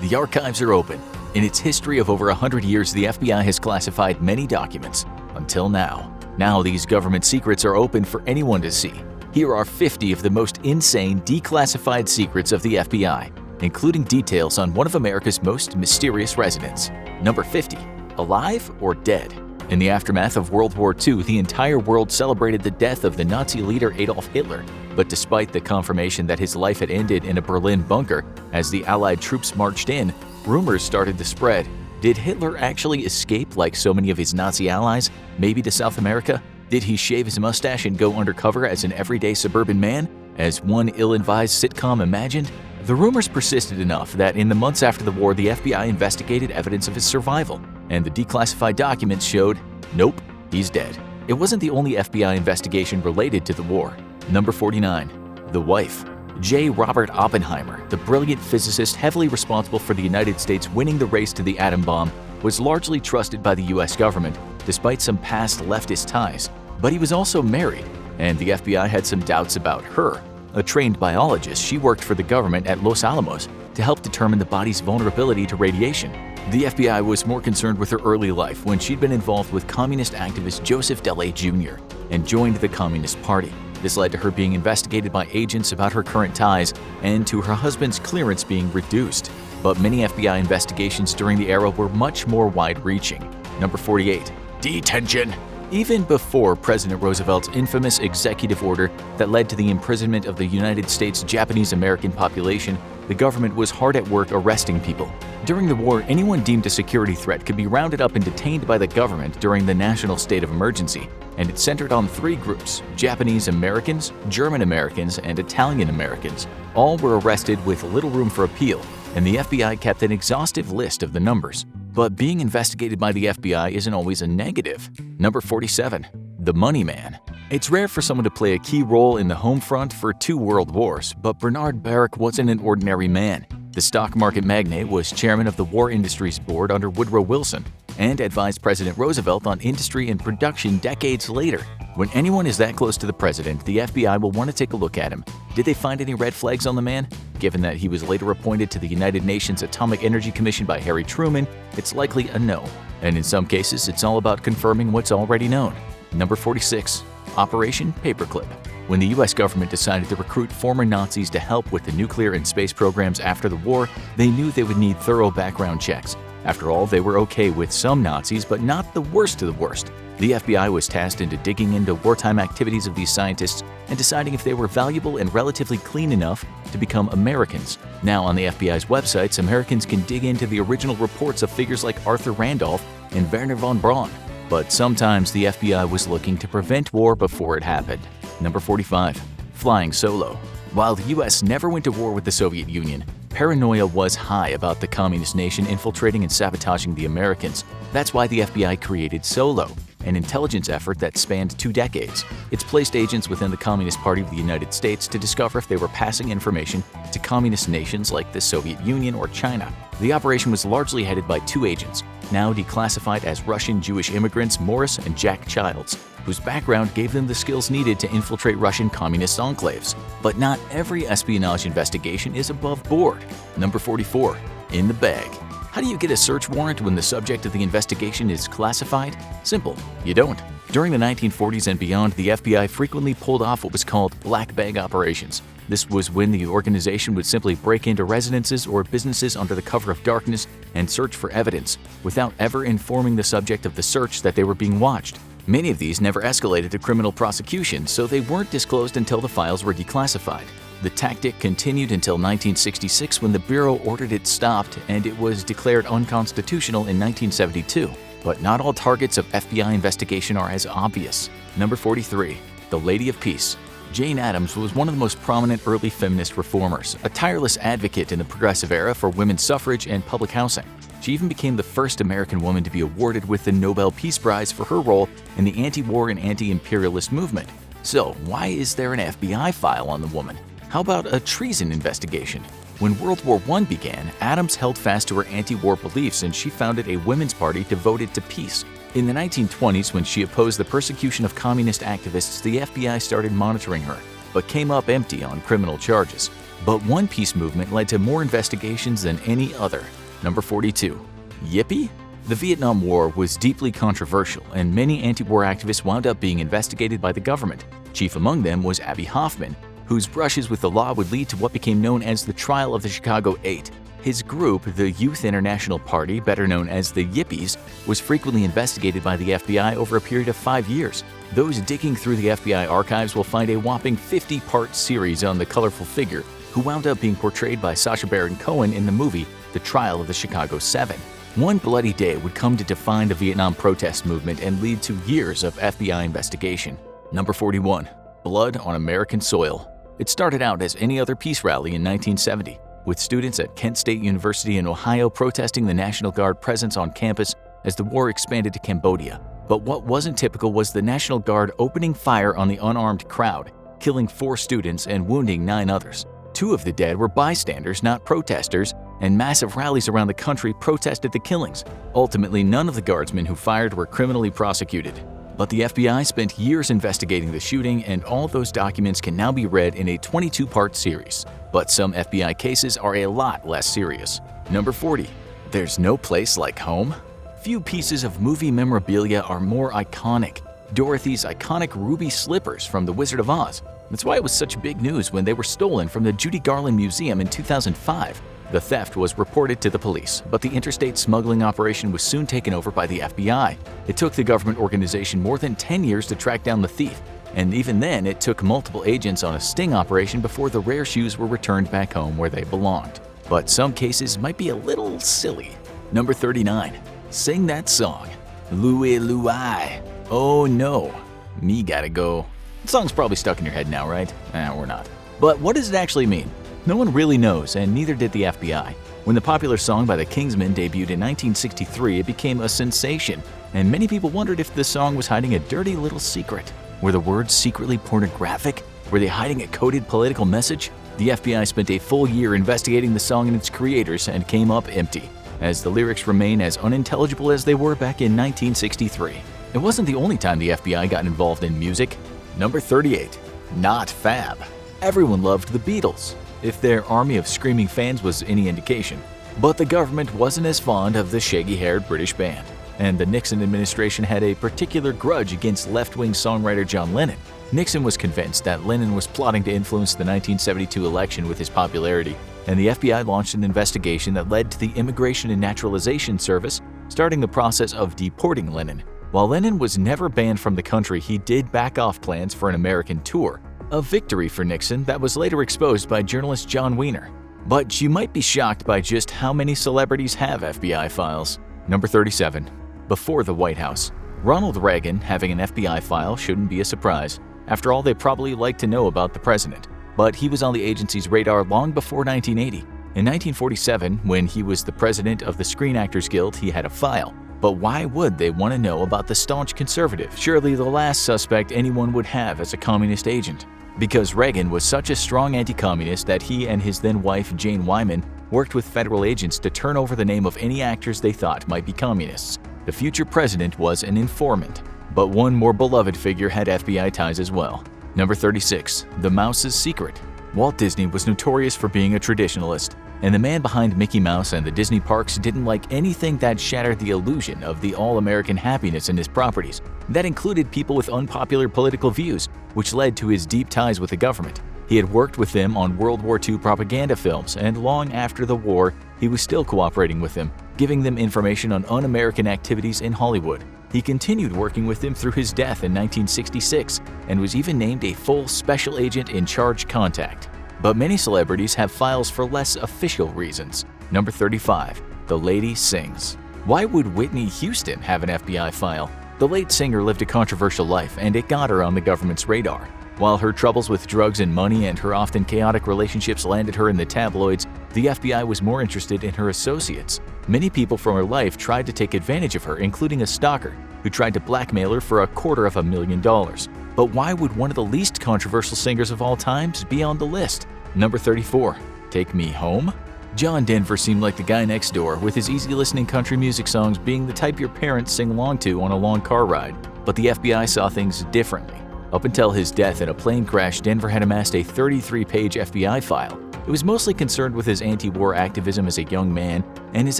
The archives are open. In its history of over 100 years, the FBI has classified many documents. Until now. Now these government secrets are open for anyone to see. Here are 50 of the most insane declassified secrets of the FBI, including details on one of America's most mysterious residents. Number 50. Alive or dead? In the aftermath of World War II, the entire world celebrated the death of the Nazi leader Adolf Hitler. But despite the confirmation that his life had ended in a Berlin bunker as the Allied troops marched in, rumors started to spread. Did Hitler actually escape like so many of his Nazi allies, maybe to South America? Did he shave his mustache and go undercover as an everyday suburban man, as one ill-advised sitcom imagined? The rumors persisted enough that in the months after the war, the FBI investigated evidence of his survival, and the declassified documents showed, nope, he's dead. It wasn't the only FBI investigation related to the war. Number 49. The wife. J. Robert Oppenheimer, the brilliant physicist heavily responsible for the United States winning the race to the atom bomb, was largely trusted by the US government, despite some past leftist ties. But he was also married, and the FBI had some doubts about her. A trained biologist, she worked for the government at Los Alamos to help determine the body's vulnerability to radiation. The FBI was more concerned with her early life when she'd been involved with communist activist Joseph Dele Jr. and joined the Communist Party. This led to her being investigated by agents about her current ties and to her husband's clearance being reduced. But many FBI investigations during the era were much more wide-reaching. Number 48. Detention. Even before President Roosevelt's infamous executive order that led to the imprisonment of the United States Japanese-American population, the government was hard at work arresting people. During the war, anyone deemed a security threat could be rounded up and detained by the government during the national state of emergency, and it centered on three groups: Japanese Americans, German Americans, and Italian Americans. All were arrested with little room for appeal, and the FBI kept an exhaustive list of the numbers. But being investigated by the FBI isn't always a negative. Number 47. The Money Man. It's rare for someone to play a key role in the home front for two world wars, but Bernard Baruch wasn't an ordinary man. The stock market magnate was chairman of the War Industries Board under Woodrow Wilson and advised President Roosevelt on industry and production decades later. When anyone is that close to the president, the FBI will want to take a look at him. Did they find any red flags on the man? Given that he was later appointed to the United Nations Atomic Energy Commission by Harry Truman, it's likely a no. And in some cases, it's all about confirming what's already known. Number 46. Operation Paperclip. When the US government decided to recruit former Nazis to help with the nuclear and space programs after the war, they knew they would need thorough background checks. After all, they were okay with some Nazis, but not the worst of the worst. The FBI was tasked into digging into wartime activities of these scientists and deciding if they were valuable and relatively clean enough to become Americans. Now, on the FBI's websites, Americans can dig into the original reports of figures like Arthur Randolph and Werner von Braun. But sometimes the FBI was looking to prevent war before it happened. Number 45. Flying solo. While the US never went to war with the Soviet Union, paranoia was high about the communist nation infiltrating and sabotaging the Americans. That's why the FBI created Solo, an intelligence effort that spanned 2 decades. It's placed agents within the Communist Party of the United States to discover if they were passing information to communist nations like the Soviet Union or China. The operation was largely headed by 2 agents, now declassified as Russian Jewish immigrants Morris and Jack Childs, whose background gave them the skills needed to infiltrate Russian communist enclaves. But not every espionage investigation is above board. Number 44. In the bag. How do you get a search warrant when the subject of the investigation is classified? Simple, you don't. During the 1940s and beyond, the FBI frequently pulled off what was called black bag operations. This was when the organization would simply break into residences or businesses under the cover of darkness and search for evidence, without ever informing the subject of the search that they were being watched. Many of these never escalated to criminal prosecution, so they weren't disclosed until the files were declassified. The tactic continued until 1966 when the Bureau ordered it stopped and it was declared unconstitutional in 1972. But not all targets of FBI investigation are as obvious. Number 43. The Lady of Peace. Jane Addams was one of the most prominent early feminist reformers, a tireless advocate in the progressive era for women's suffrage and public housing. She even became the first American woman to be awarded with the Nobel Peace Prize for her role in the anti-war and anti-imperialist movement. So, why is there an FBI file on the woman? How about a treason investigation? When World War I began, Addams held fast to her anti-war beliefs and she founded a women's party devoted to peace. In the 1920s, when she opposed the persecution of communist activists, the FBI started monitoring her, but came up empty on criminal charges. But one peace movement led to more investigations than any other. Number 42. Yippee? The Vietnam War was deeply controversial, and many anti-war activists wound up being investigated by the government. Chief among them was Abbie Hoffman, whose brushes with the law would lead to what became known as the Trial of the Chicago Eight. His group, the Youth International Party, better known as the Yippies, was frequently investigated by the FBI over a period of 5 years. Those digging through the FBI archives will find a whopping 50-part series on the colorful figure, who wound up being portrayed by Sacha Baron Cohen in the movie The Trial of the Chicago Seven. One bloody day would come to define the Vietnam protest movement and lead to years of FBI investigation. Number 41. Blood on American soil. It started out as any other peace rally in 1970, with students at Kent State University in Ohio protesting the National Guard presence on campus as the war expanded to Cambodia. But what wasn't typical was the National Guard opening fire on the unarmed crowd, killing 4 students and wounding 9 others. 2 of the dead were bystanders, not protesters, and massive rallies around the country protested the killings. Ultimately, none of the guardsmen who fired were criminally prosecuted. But the FBI spent years investigating the shooting, and all those documents can now be read in a 22-part series. But some FBI cases are a lot less serious. Number 40. There's no place like home? Few pieces of movie memorabilia are more iconic. Dorothy's iconic ruby slippers from The Wizard of Oz. That's why it was such big news when they were stolen from the Judy Garland Museum in 2005. The theft was reported to the police, but the interstate smuggling operation was soon taken over by the FBI. It took the government organization more than 10 years to track down the thief, and even then it took multiple agents on a sting operation before the rare shoes were returned back home where they belonged. But some cases might be a little silly. Number 39. Sing that song. Louie Louie. Oh no. Me gotta go. The song's probably stuck in your head now, right? Or not. But what does it actually mean? No one really knows, and neither did the FBI. When the popular song by the Kingsmen debuted in 1963, it became a sensation, and many people wondered if the song was hiding a dirty little secret. Were the words secretly pornographic? Were they hiding a coded political message? The FBI spent a full year investigating the song and its creators and came up empty, as the lyrics remain as unintelligible as they were back in 1963. It wasn't the only time the FBI got involved in music. Number 38. Not Fab. Everyone loved the Beatles, if their army of screaming fans was any indication. But the government wasn't as fond of the shaggy-haired British band, and the Nixon administration had a particular grudge against left-wing songwriter John Lennon. Nixon was convinced that Lennon was plotting to influence the 1972 election with his popularity, and the FBI launched an investigation that led to the Immigration and Naturalization Service starting the process of deporting Lennon. While Lennon was never banned from the country, he did back off plans for an American tour, a victory for Nixon that was later exposed by journalist John Wiener. But you might be shocked by just how many celebrities have FBI files. Number 37. Before the White House. Ronald Reagan having an FBI file shouldn't be a surprise. After all, they probably like to know about the president. But he was on the agency's radar long before 1980. In 1947, when he was the president of the Screen Actors Guild, he had a file. But why would they want to know about the staunch conservative? Surely the last suspect anyone would have as a communist agent. Because Reagan was such a strong anti-communist that he and his then-wife Jane Wyman worked with federal agents to turn over the name of any actors they thought might be communists. The future president was an informant. But one more beloved figure had FBI ties as well. Number 36. The Mouse's Secret. Walt Disney was notorious for being a traditionalist, and the man behind Mickey Mouse and the Disney parks didn't like anything that shattered the illusion of the all-American happiness in his properties. That included people with unpopular political views, which led to his deep ties with the government. He had worked with them on World War II propaganda films, and long after the war, he was still cooperating with them, giving them information on un-American activities in Hollywood. He continued working with them through his death in 1966, and was even named a full special agent in charge contact. But many celebrities have files for less official reasons. Number 35. The Lady Sings. Why would Whitney Houston have an FBI file? The late singer lived a controversial life, and it got her on the government's radar. While her troubles with drugs and money and her often chaotic relationships landed her in the tabloids, the FBI was more interested in her associates. Many people from her life tried to take advantage of her, including a stalker who tried to blackmail her for $250,000. But why would one of the least controversial singers of all times be on the list? Number 34. Take Me Home? John Denver seemed like the guy next door, with his easy-listening country music songs being the type your parents sing along to on a long car ride. But the FBI saw things differently. Up until his death in a plane crash, Denver had amassed a 33-page FBI file. It was mostly concerned with his anti-war activism as a young man and his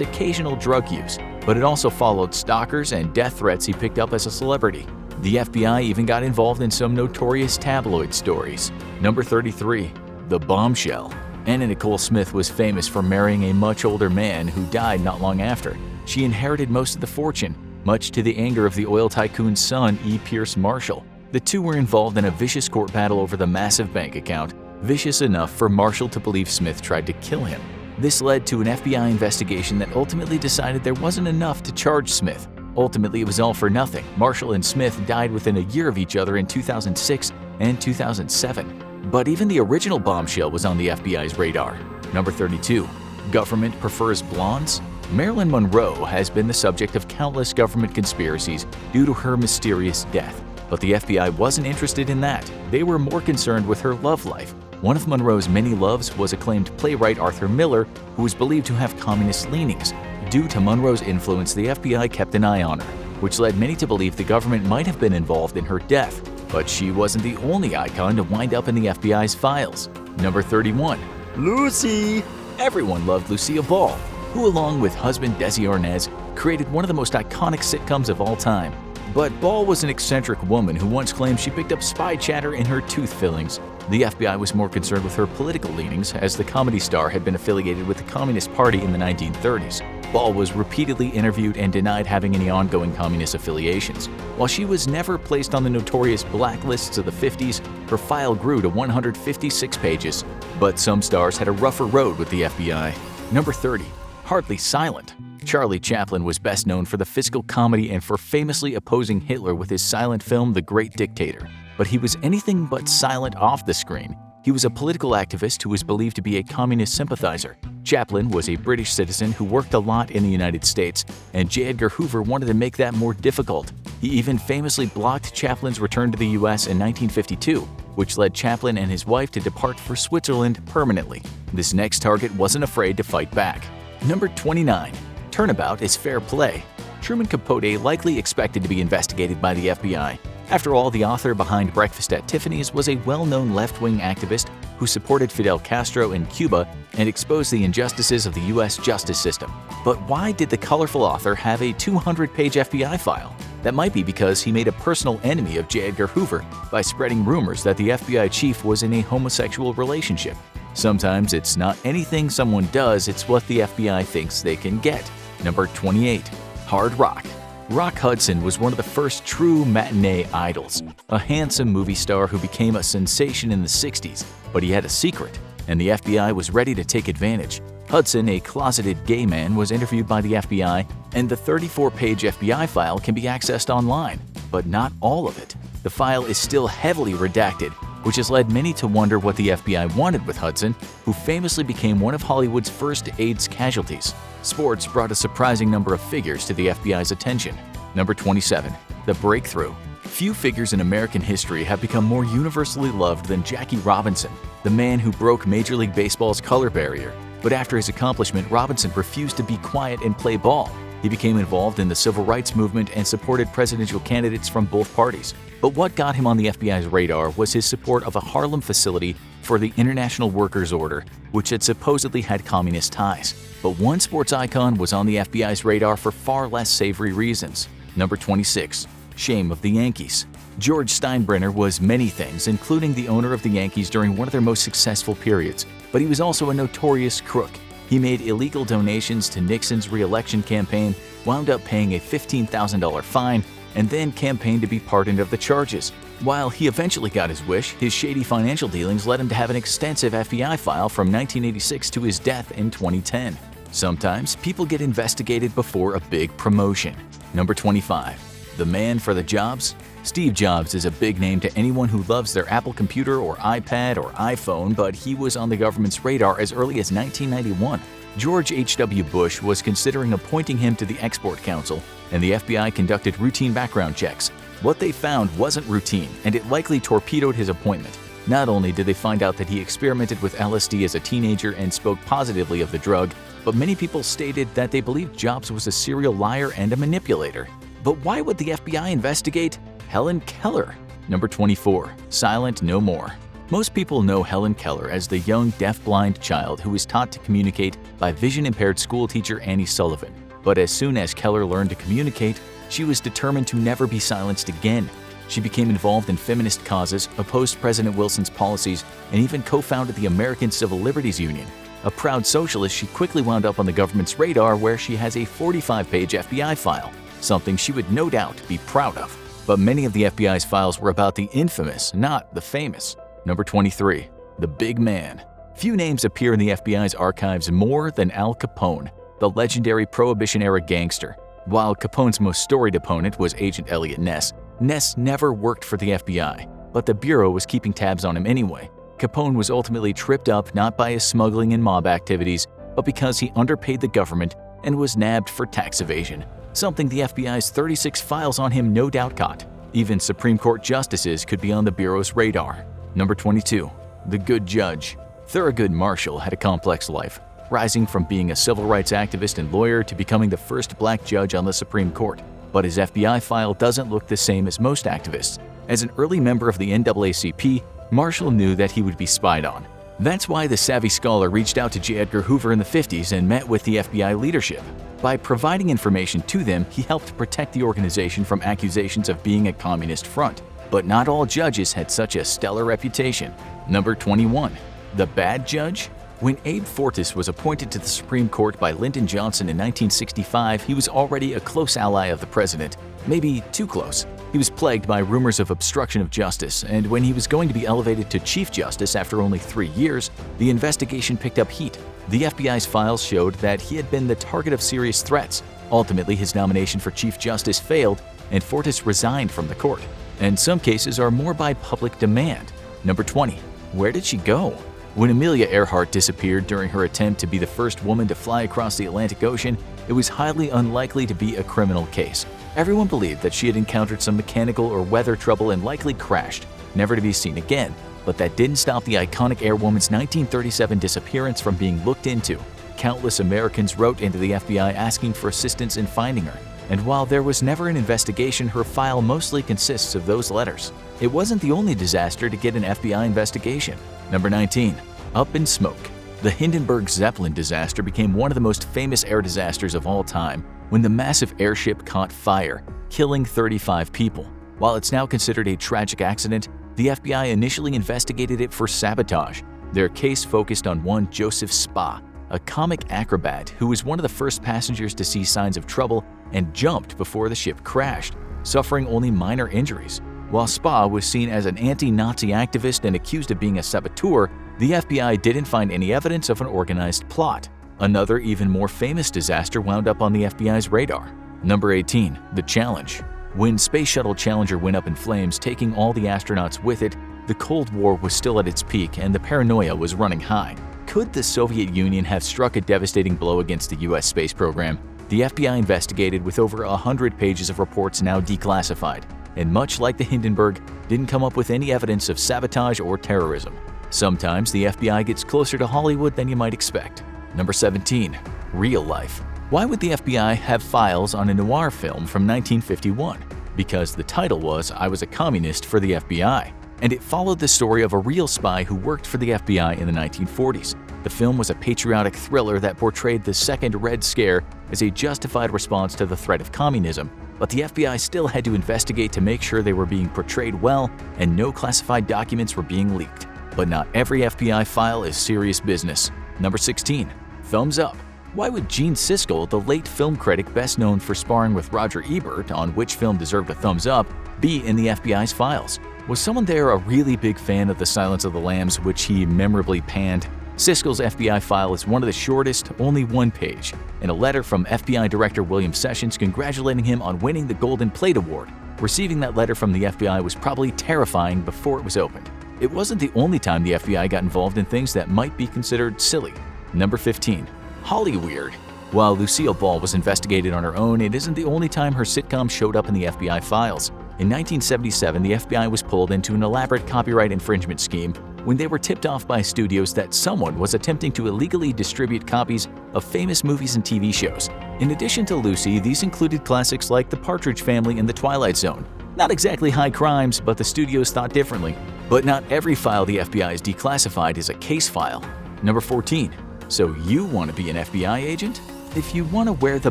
occasional drug use, but it also followed stalkers and death threats he picked up as a celebrity. The FBI even got involved in some notorious tabloid stories. Number 33. The Bombshell. Anna Nicole Smith was famous for marrying a much older man who died not long after. She inherited most of the fortune, much to the anger of the oil tycoon's son, E. Pierce Marshall. The two were involved in a vicious court battle over the massive bank account, vicious enough for Marshall to believe Smith tried to kill him. This led to an FBI investigation that ultimately decided there wasn't enough to charge Smith. Ultimately, it was all for nothing. Marshall and Smith died within a year of each other in 2006 and 2007. But even the original bombshell was on the FBI's radar. Number 32. Government prefers blondes? Marilyn Monroe has been the subject of countless government conspiracies due to her mysterious death. But the FBI wasn't interested in that. They were more concerned with her love life. One of Monroe's many loves was acclaimed playwright Arthur Miller, who was believed to have communist leanings. Due to Monroe's influence, the FBI kept an eye on her, which led many to believe the government might have been involved in her death. But she wasn't the only icon to wind up in the FBI's files. Number 31. Lucy! Everyone loved Lucille Ball, who along with husband Desi Arnaz created one of the most iconic sitcoms of all time. But Ball was an eccentric woman who once claimed she picked up spy chatter in her tooth fillings. The FBI was more concerned with her political leanings, as the comedy star had been affiliated with the Communist Party in the 1930s. Ball was repeatedly interviewed and denied having any ongoing communist affiliations. While she was never placed on the notorious blacklists of the 50s, her file grew to 156 pages. But some stars had a rougher road with the FBI. Number 30. Hardly Silent. Charlie Chaplin was best known for the physical comedy and for famously opposing Hitler with his silent film The Great Dictator. But he was anything but silent off the screen. He was a political activist who was believed to be a communist sympathizer. Chaplin was a British citizen who worked a lot in the United States, and J. Edgar Hoover wanted to make that more difficult. He even famously blocked Chaplin's return to the US in 1952, which led Chaplin and his wife to depart for Switzerland permanently. This next target wasn't afraid to fight back. Number 29. Turnabout is fair play. Truman Capote likely expected to be investigated by the FBI. After all, the author behind Breakfast at Tiffany's was a well-known left-wing activist who supported Fidel Castro in Cuba and exposed the injustices of the U.S. justice system. But why did the colorful author have a 200-page FBI file? That might be because he made a personal enemy of J. Edgar Hoover by spreading rumors that the FBI chief was in a homosexual relationship. Sometimes it's not anything someone does, it's what the FBI thinks they can get. Number 28. Hard Rock. Rock Hudson was one of the first true matinee idols, a handsome movie star who became a sensation in the 60s, but he had a secret, and the FBI was ready to take advantage. Hudson, a closeted gay man, was interviewed by the FBI, and the 34-page FBI file can be accessed online, but not all of it. The file is still heavily redacted, which has led many to wonder what the FBI wanted with Hudson, who famously became one of Hollywood's first AIDS casualties. Sports brought a surprising number of figures to the FBI's attention. Number 27. The Breakthrough. Few figures in American history have become more universally loved than Jackie Robinson, the man who broke Major League Baseball's color barrier. But after his accomplishment, Robinson refused to be quiet and play ball. He became involved in the civil rights movement and supported presidential candidates from both parties. But what got him on the FBI's radar was his support of a Harlem facility for the International Workers' Order, which had supposedly had communist ties. But one sports icon was on the FBI's radar for far less savory reasons. Number 26. Shame of the Yankees. George Steinbrenner was many things, including the owner of the Yankees during one of their most successful periods, but he was also a notorious crook. He made illegal donations to Nixon's re-election campaign, wound up paying a $15,000 fine, and then campaigned to be pardoned of the charges. While he eventually got his wish, his shady financial dealings led him to have an extensive FBI file from 1986 to his death in 2010. Sometimes people get investigated before a big promotion. Number 25. The man for the jobs? Steve Jobs is a big name to anyone who loves their Apple computer or iPad or iPhone, but he was on the government's radar as early as 1991. George H.W. Bush was considering appointing him to the Export Council, and the FBI conducted routine background checks. What they found wasn't routine, and it likely torpedoed his appointment. Not only did they find out that he experimented with LSD as a teenager and spoke positively of the drug, but many people stated that they believed Jobs was a serial liar and a manipulator. But why would the FBI investigate Helen Keller? Number 24. Silent No More. Most people know Helen Keller as the young deaf-blind child who was taught to communicate by vision-impaired schoolteacher Annie Sullivan. But as soon as Keller learned to communicate, she was determined to never be silenced again. She became involved in feminist causes, opposed President Wilson's policies, and even co-founded the American Civil Liberties Union. A proud socialist, she quickly wound up on the government's radar where she has a 45-page FBI file, something she would no doubt be proud of. But many of the FBI's files were about the infamous, not the famous. Number 23. The Big Man. Few names appear in the FBI's archives more than Al Capone, the legendary Prohibition-era gangster. While Capone's most storied opponent was Agent Elliot Ness, Ness never worked for the FBI, but the Bureau was keeping tabs on him anyway. Capone was ultimately tripped up not by his smuggling and mob activities, but because he underpaid the government and was nabbed for tax evasion, something the FBI's 36 files on him no doubt caught. Even Supreme Court justices could be on the Bureau's radar. Number 22. The Good Judge. Thurgood Marshall had a complex life, rising from being a civil rights activist and lawyer to becoming the first black judge on the Supreme Court. But his FBI file doesn't look the same as most activists. As an early member of the NAACP, Marshall knew that he would be spied on. That's why the savvy scholar reached out to J. Edgar Hoover in the 50s and met with the FBI leadership. By providing information to them, he helped protect the organization from accusations of being a communist front. But not all judges had such a stellar reputation. Number 21. The Bad Judge? When Abe Fortas was appointed to the Supreme Court by Lyndon Johnson in 1965, he was already a close ally of the president, maybe too close. He was plagued by rumors of obstruction of justice, and when he was going to be elevated to Chief Justice after only 3 years, the investigation picked up heat. The FBI's files showed that he had been the target of serious threats. Ultimately, his nomination for Chief Justice failed, and Fortas resigned from the court. And some cases are more by public demand. Number 20. Where did she go? When Amelia Earhart disappeared during her attempt to be the first woman to fly across the Atlantic Ocean, it was highly unlikely to be a criminal case. Everyone believed that she had encountered some mechanical or weather trouble and likely crashed, never to be seen again. But that didn't stop the iconic airwoman's 1937 disappearance from being looked into. Countless Americans wrote into the FBI asking for assistance in finding her. And while there was never an investigation, her file mostly consists of those letters. It wasn't the only disaster to get an FBI investigation. Number 19. Up in Smoke. The Hindenburg Zeppelin disaster became one of the most famous air disasters of all time when the massive airship caught fire, killing 35 people. While it's now considered a tragic accident, the FBI initially investigated it for sabotage. Their case focused on one Joseph Spa, a comic acrobat who was one of the first passengers to see signs of trouble and jumped before the ship crashed, suffering only minor injuries. While Spa was seen as an anti-Nazi activist and accused of being a saboteur, the FBI didn't find any evidence of an organized plot. Another, even more famous disaster wound up on the FBI's radar. Number 18. The Challenge. When Space Shuttle Challenger went up in flames, taking all the astronauts with it, the Cold War was still at its peak and the paranoia was running high. Could the Soviet Union have struck a devastating blow against the US space program? The FBI investigated with over 100 pages of reports now declassified, and much like the Hindenburg, didn't come up with any evidence of sabotage or terrorism. Sometimes the FBI gets closer to Hollywood than you might expect. Number 17. Real life. Why would the FBI have files on a noir film from 1951? Because the title was I Was a Communist for the FBI, and it followed the story of a real spy who worked for the FBI in the 1940s. The film was a patriotic thriller that portrayed the Second Red Scare as a justified response to the threat of communism, but the FBI still had to investigate to make sure they were being portrayed well and no classified documents were being leaked. But not every FBI file is serious business. Number 16. Thumbs Up. Why would Gene Siskel, the late film critic best known for sparring with Roger Ebert on which film deserved a thumbs up, be in the FBI's files? Was someone there a really big fan of The Silence of the Lambs, which he memorably panned? Siskel's FBI file is one of the shortest, only one page, and a letter from FBI Director William Sessions congratulating him on winning the Golden Plate Award. Receiving that letter from the FBI was probably terrifying before it was opened. It wasn't the only time the FBI got involved in things that might be considered silly. Number 15. Hollyweird. While Lucille Ball was investigated on her own, it isn't the only time her sitcom showed up in the FBI files. In 1977, the FBI was pulled into an elaborate copyright infringement scheme when they were tipped off by studios that someone was attempting to illegally distribute copies of famous movies and TV shows. In addition to Lucy, these included classics like The Partridge Family and The Twilight Zone. Not exactly high crimes, but the studios thought differently. But not every file the FBI has declassified is a case file. Number 14. So you want to be an FBI agent? If you want to wear the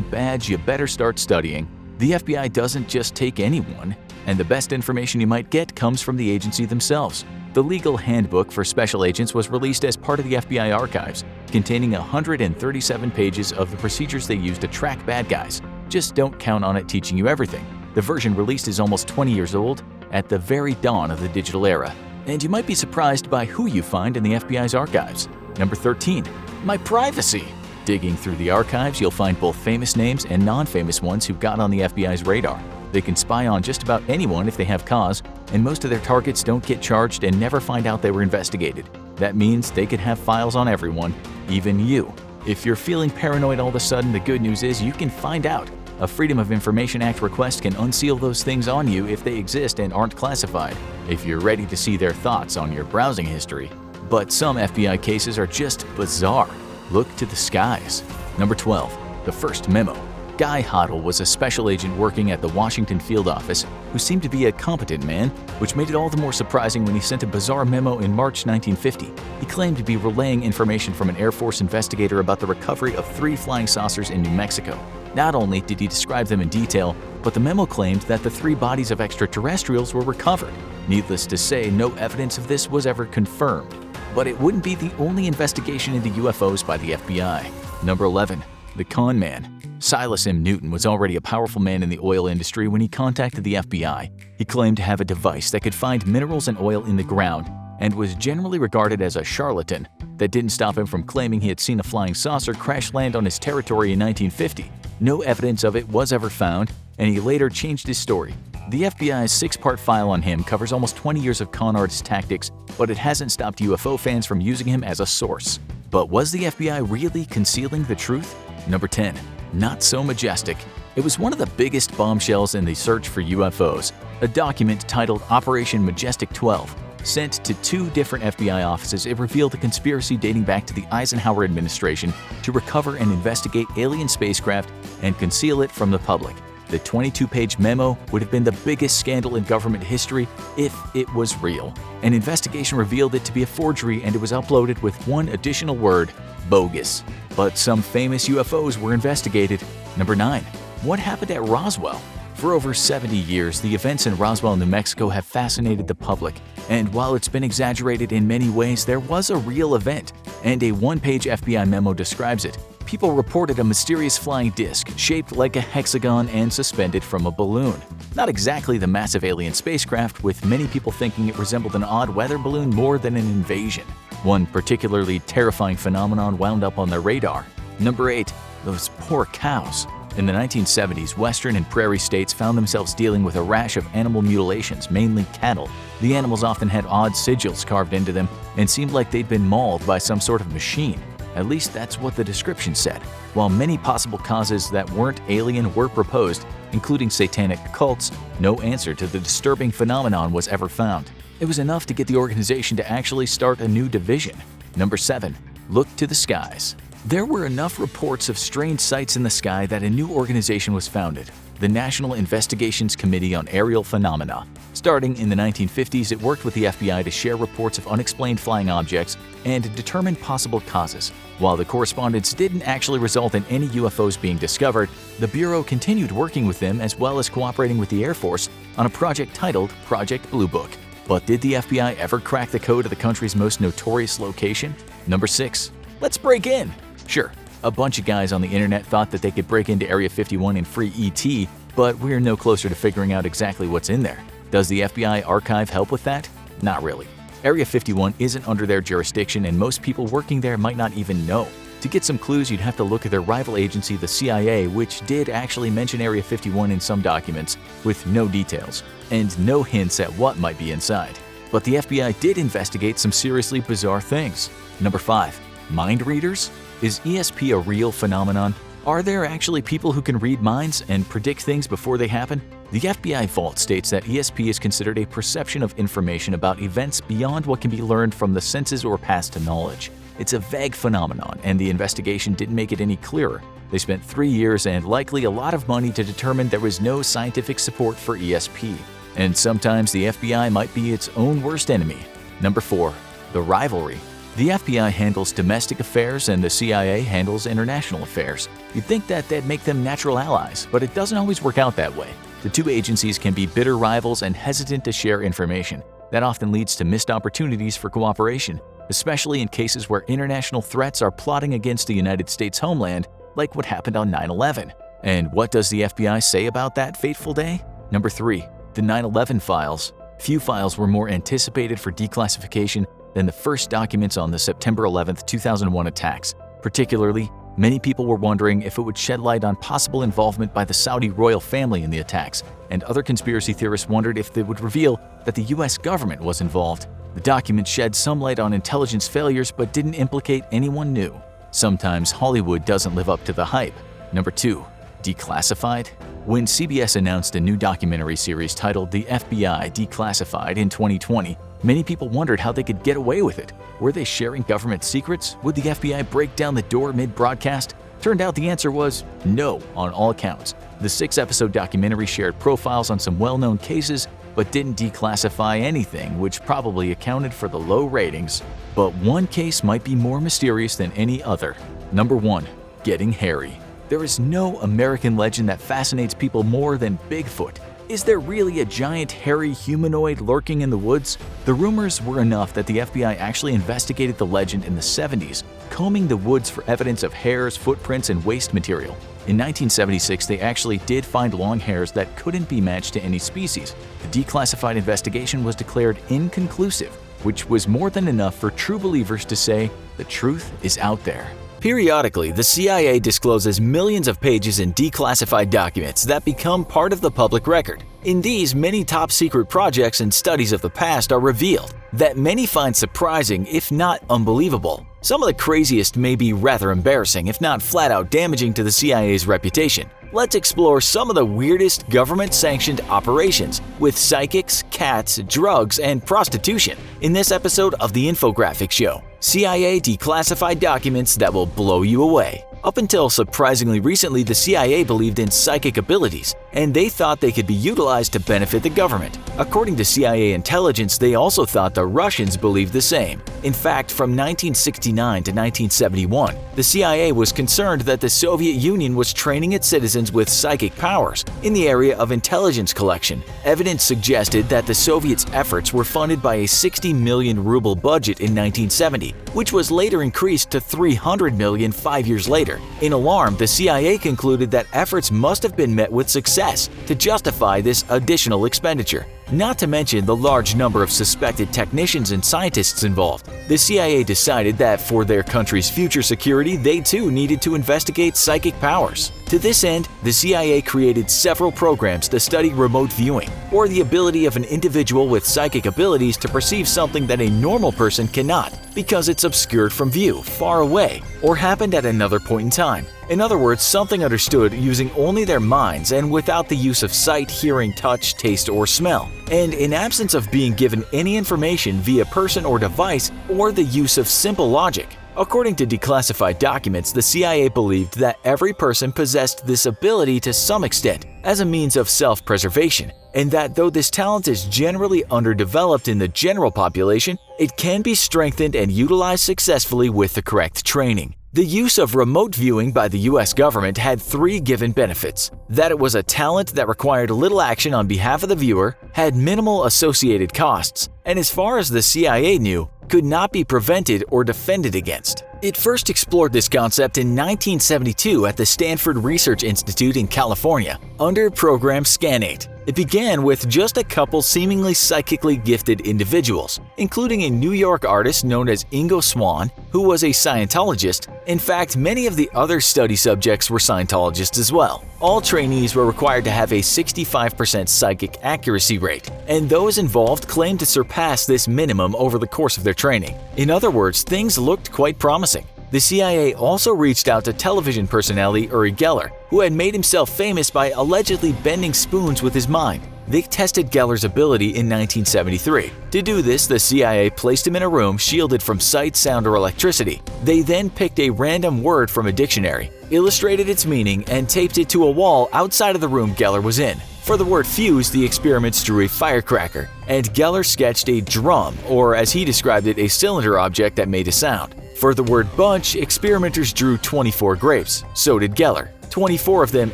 badge, you better start studying. The FBI doesn't just take anyone, and the best information you might get comes from the agency themselves. The legal handbook for special agents was released as part of the FBI archives, containing 137 pages of the procedures they use to track bad guys. Just don't count on it teaching you everything. The version released is almost 20 years old, at the very dawn of the digital era. And you might be surprised by who you find in the FBI's archives. Number 13. My privacy. Digging through the archives, you'll find both famous names and non-famous ones who got on the FBI's radar. They can spy on just about anyone if they have cause, and most of their targets don't get charged and never find out they were investigated. That means they could have files on everyone, even you. If you're feeling paranoid all of a sudden, the good news is you can find out. A Freedom of Information Act request can unseal those things on you if they exist and aren't classified, if you're ready to see their thoughts on your browsing history. But some FBI cases are just bizarre. Look to the skies. Number 12. The first memo. Guy Hoddle was a special agent working at the Washington field office who seemed to be a competent man, which made it all the more surprising when he sent a bizarre memo in March 1950. He claimed to be relaying information from an Air Force investigator about the recovery of 3 flying saucers in New Mexico. Not only did he describe them in detail, but the memo claimed that the 3 bodies of extraterrestrials were recovered. Needless to say, no evidence of this was ever confirmed. But it wouldn't be the only investigation into UFOs by the FBI. Number 11. The Con Man. Silas M. Newton was already a powerful man in the oil industry when he contacted the FBI. He claimed to have a device that could find minerals and oil in the ground and was generally regarded as a charlatan. That didn't stop him from claiming he had seen a flying saucer crash land on his territory in 1950. No evidence of it was ever found, and he later changed his story. The FBI's 6-part file on him covers almost 20 years of con artist tactics, but it hasn't stopped UFO fans from using him as a source. But was the FBI really concealing the truth? Number 10. Not so majestic. It was one of the biggest bombshells in the search for UFOs. A document titled Operation Majestic 12. Sent to 2 different FBI offices, it revealed a conspiracy dating back to the Eisenhower administration to recover and investigate alien spacecraft and conceal it from the public. The 22-page memo would have been the biggest scandal in government history if it was real. An investigation revealed it to be a forgery, and it was uploaded with one additional word: bogus. But some famous UFOs were investigated. Number 9. What happened at Roswell? For over 70 years, the events in Roswell, New Mexico have fascinated the public. And while it's been exaggerated in many ways, there was a real event, and a 1-page FBI memo describes it. People reported a mysterious flying disc shaped like a hexagon and suspended from a balloon. Not exactly the massive alien spacecraft, with many people thinking it resembled an odd weather balloon more than an invasion. One particularly terrifying phenomenon wound up on their radar. Number 8. Those poor cows. In the 1970s, western and prairie states found themselves dealing with a rash of animal mutilations, mainly cattle. The animals often had odd sigils carved into them and seemed like they'd been mauled by some sort of machine. At least that's what the description said. While many possible causes that weren't alien were proposed, including satanic cults, no answer to the disturbing phenomenon was ever found. It was enough to get the organization to actually start a new division. Number 7. Look to the skies. There were enough reports of strange sights in the sky that a new organization was founded, the National Investigations Committee on Aerial Phenomena. Starting in the 1950s, it worked with the FBI to share reports of unexplained flying objects and determine possible causes. While the correspondence didn't actually result in any UFOs being discovered, the Bureau continued working with them as well as cooperating with the Air Force on a project titled Project Blue Book. But did the FBI ever crack the code of the country's most notorious location? Number 6. Let's break in! Sure, a bunch of guys on the internet thought that they could break into Area 51 and free ET, but we're no closer to figuring out exactly what's in there. Does the FBI archive help with that? Not really. Area 51 isn't under their jurisdiction, and most people working there might not even know. To get some clues, you'd have to look at their rival agency, the CIA, which did actually mention Area 51 in some documents, with no details, and no hints at what might be inside. But the FBI did investigate some seriously bizarre things. Number 5. Mind readers? Is ESP a real phenomenon? Are there actually people who can read minds and predict things before they happen? The FBI Vault states that ESP is considered a perception of information about events beyond what can be learned from the senses or past knowledge. It's a vague phenomenon, and the investigation didn't make it any clearer. They spent 3 years and likely a lot of money to determine there was no scientific support for ESP. And sometimes the FBI might be its own worst enemy. Number 4. The rivalry. The FBI handles domestic affairs and the CIA handles international affairs. You'd think that that'd make them natural allies, but it doesn't always work out that way. The two agencies can be bitter rivals and hesitant to share information. That often leads to missed opportunities for cooperation, especially in cases where international threats are plotting against the United States homeland, like what happened on 9/11. And what does the FBI say about that fateful day? Number 3. The 9/11 files. Few files were more anticipated for declassification than the first documents on the September 11, 2001 attacks. Particularly, many people were wondering if it would shed light on possible involvement by the Saudi royal family in the attacks, and other conspiracy theorists wondered if they would reveal that the US government was involved. The documents shed some light on intelligence failures but didn't implicate anyone new. Sometimes Hollywood doesn't live up to the hype. Number 2. Declassified. When CBS announced a new documentary series titled The FBI Declassified in 2020, many people wondered how they could get away with it. Were they sharing government secrets? Would the FBI break down the door mid-broadcast? Turned out the answer was no on all accounts. The 6-episode documentary shared profiles on some well-known cases, but didn't declassify anything, which probably accounted for the low ratings. But one case might be more mysterious than any other. Number 1. Getting hairy. There is no American legend that fascinates people more than Bigfoot. Is there really a giant hairy humanoid lurking in the woods? The rumors were enough that the FBI actually investigated the legend in the 70s, combing the woods for evidence of hairs, footprints, and waste material. In 1976, they actually did find long hairs that couldn't be matched to any species. The declassified investigation was declared inconclusive, which was more than enough for true believers to say the truth is out there. Periodically, the CIA discloses millions of pages in declassified documents that become part of the public record. In these, many top-secret projects and studies of the past are revealed that many find surprising, if not unbelievable. Some of the craziest may be rather embarrassing, if not flat-out damaging to the CIA's reputation. Let's explore some of the weirdest government-sanctioned operations with psychics, cats, drugs, and prostitution in this episode of The Infographic Show. CIA declassified documents that will blow you away. Up until surprisingly recently, the CIA believed in psychic abilities, and they thought they could be utilized to benefit the government. According to CIA intelligence, they also thought the Russians believed the same. In fact, from 1969 to 1971, the CIA was concerned that the Soviet Union was training its citizens with psychic powers in the area of intelligence collection. Evidence suggested that the Soviets' efforts were funded by a 60 million ruble budget in 1970, which was later increased to 300 million 5 years later. In alarm, the CIA concluded that efforts must have been met with success to justify this additional expenditure. Not to mention the large number of suspected technicians and scientists involved. The CIA decided that for their country's future security, they too needed to investigate psychic powers. To this end, the CIA created several programs to study remote viewing, or the ability of an individual with psychic abilities to perceive something that a normal person cannot, because it's obscured from view, far away, or happened at another point in time. In other words, something understood using only their minds and without the use of sight, hearing, touch, taste, or smell, and in absence of being given any information via person or device or the use of simple logic. According to declassified documents, the CIA believed that every person possessed this ability to some extent as a means of self-preservation, and that though this talent is generally underdeveloped in the general population, it can be strengthened and utilized successfully with the correct training. The use of remote viewing by the US government had 3 given benefits: that it was a talent that required little action on behalf of the viewer, had minimal associated costs, and as far as the CIA knew, could not be prevented or defended against. It first explored this concept in 1972 at the Stanford Research Institute in California under program Scanate. It began with just a couple seemingly psychically gifted individuals, including a New York artist known as Ingo Swann, who was a Scientologist. In fact, many of the other study subjects were Scientologists as well. All trainees were required to have a 65% psychic accuracy rate, and those involved claimed to surpass this minimum over the course of their training. In other words, things looked quite promising. The CIA also reached out to television personality Uri Geller, who had made himself famous by allegedly bending spoons with his mind. They tested Geller's ability in 1973. To do this, the CIA placed him in a room shielded from sight, sound, or electricity. They then picked a random word from a dictionary, illustrated its meaning, and taped it to a wall outside of the room Geller was in. For the word fuse, the experiments drew a firecracker, and Geller sketched a drum, or as he described it, a cylinder object that made a sound. For the word bunch, experimenters drew 24 grapes. So did Geller. 24 of them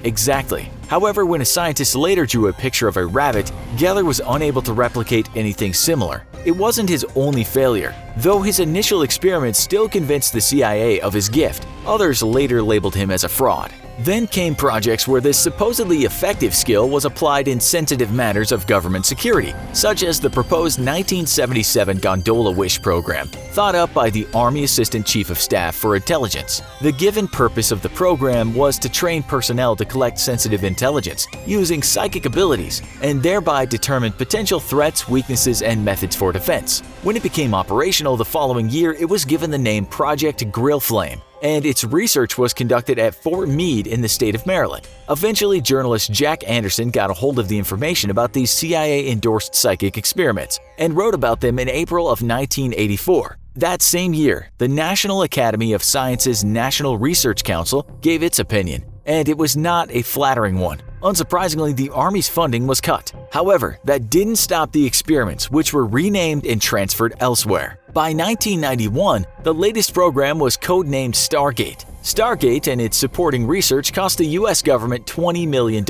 exactly. However, when a scientist later drew a picture of a rabbit, Geller was unable to replicate anything similar. It wasn't his only failure. Though his initial experiments still convinced the CIA of his gift, others later labeled him as a fraud. Then came projects where this supposedly effective skill was applied in sensitive matters of government security, such as the proposed 1977 Gondola Wish program, thought up by the Army Assistant Chief of Staff for Intelligence. The given purpose of the program was to train personnel to collect sensitive intelligence using psychic abilities and thereby determine potential threats, weaknesses, and methods for defense. When it became operational the following year, it was given the name Project Grill Flame, and its research was conducted at Fort Meade in the state of Maryland. Eventually, journalist Jack Anderson got a hold of the information about these CIA-endorsed psychic experiments and wrote about them in April of 1984. That same year, the National Academy of Sciences National Research Council gave its opinion, and it was not a flattering one. Unsurprisingly, the Army's funding was cut. However, that didn't stop the experiments, which were renamed and transferred elsewhere. By 1991, the latest program was codenamed Stargate. Stargate and its supporting research cost the U.S. government $20 million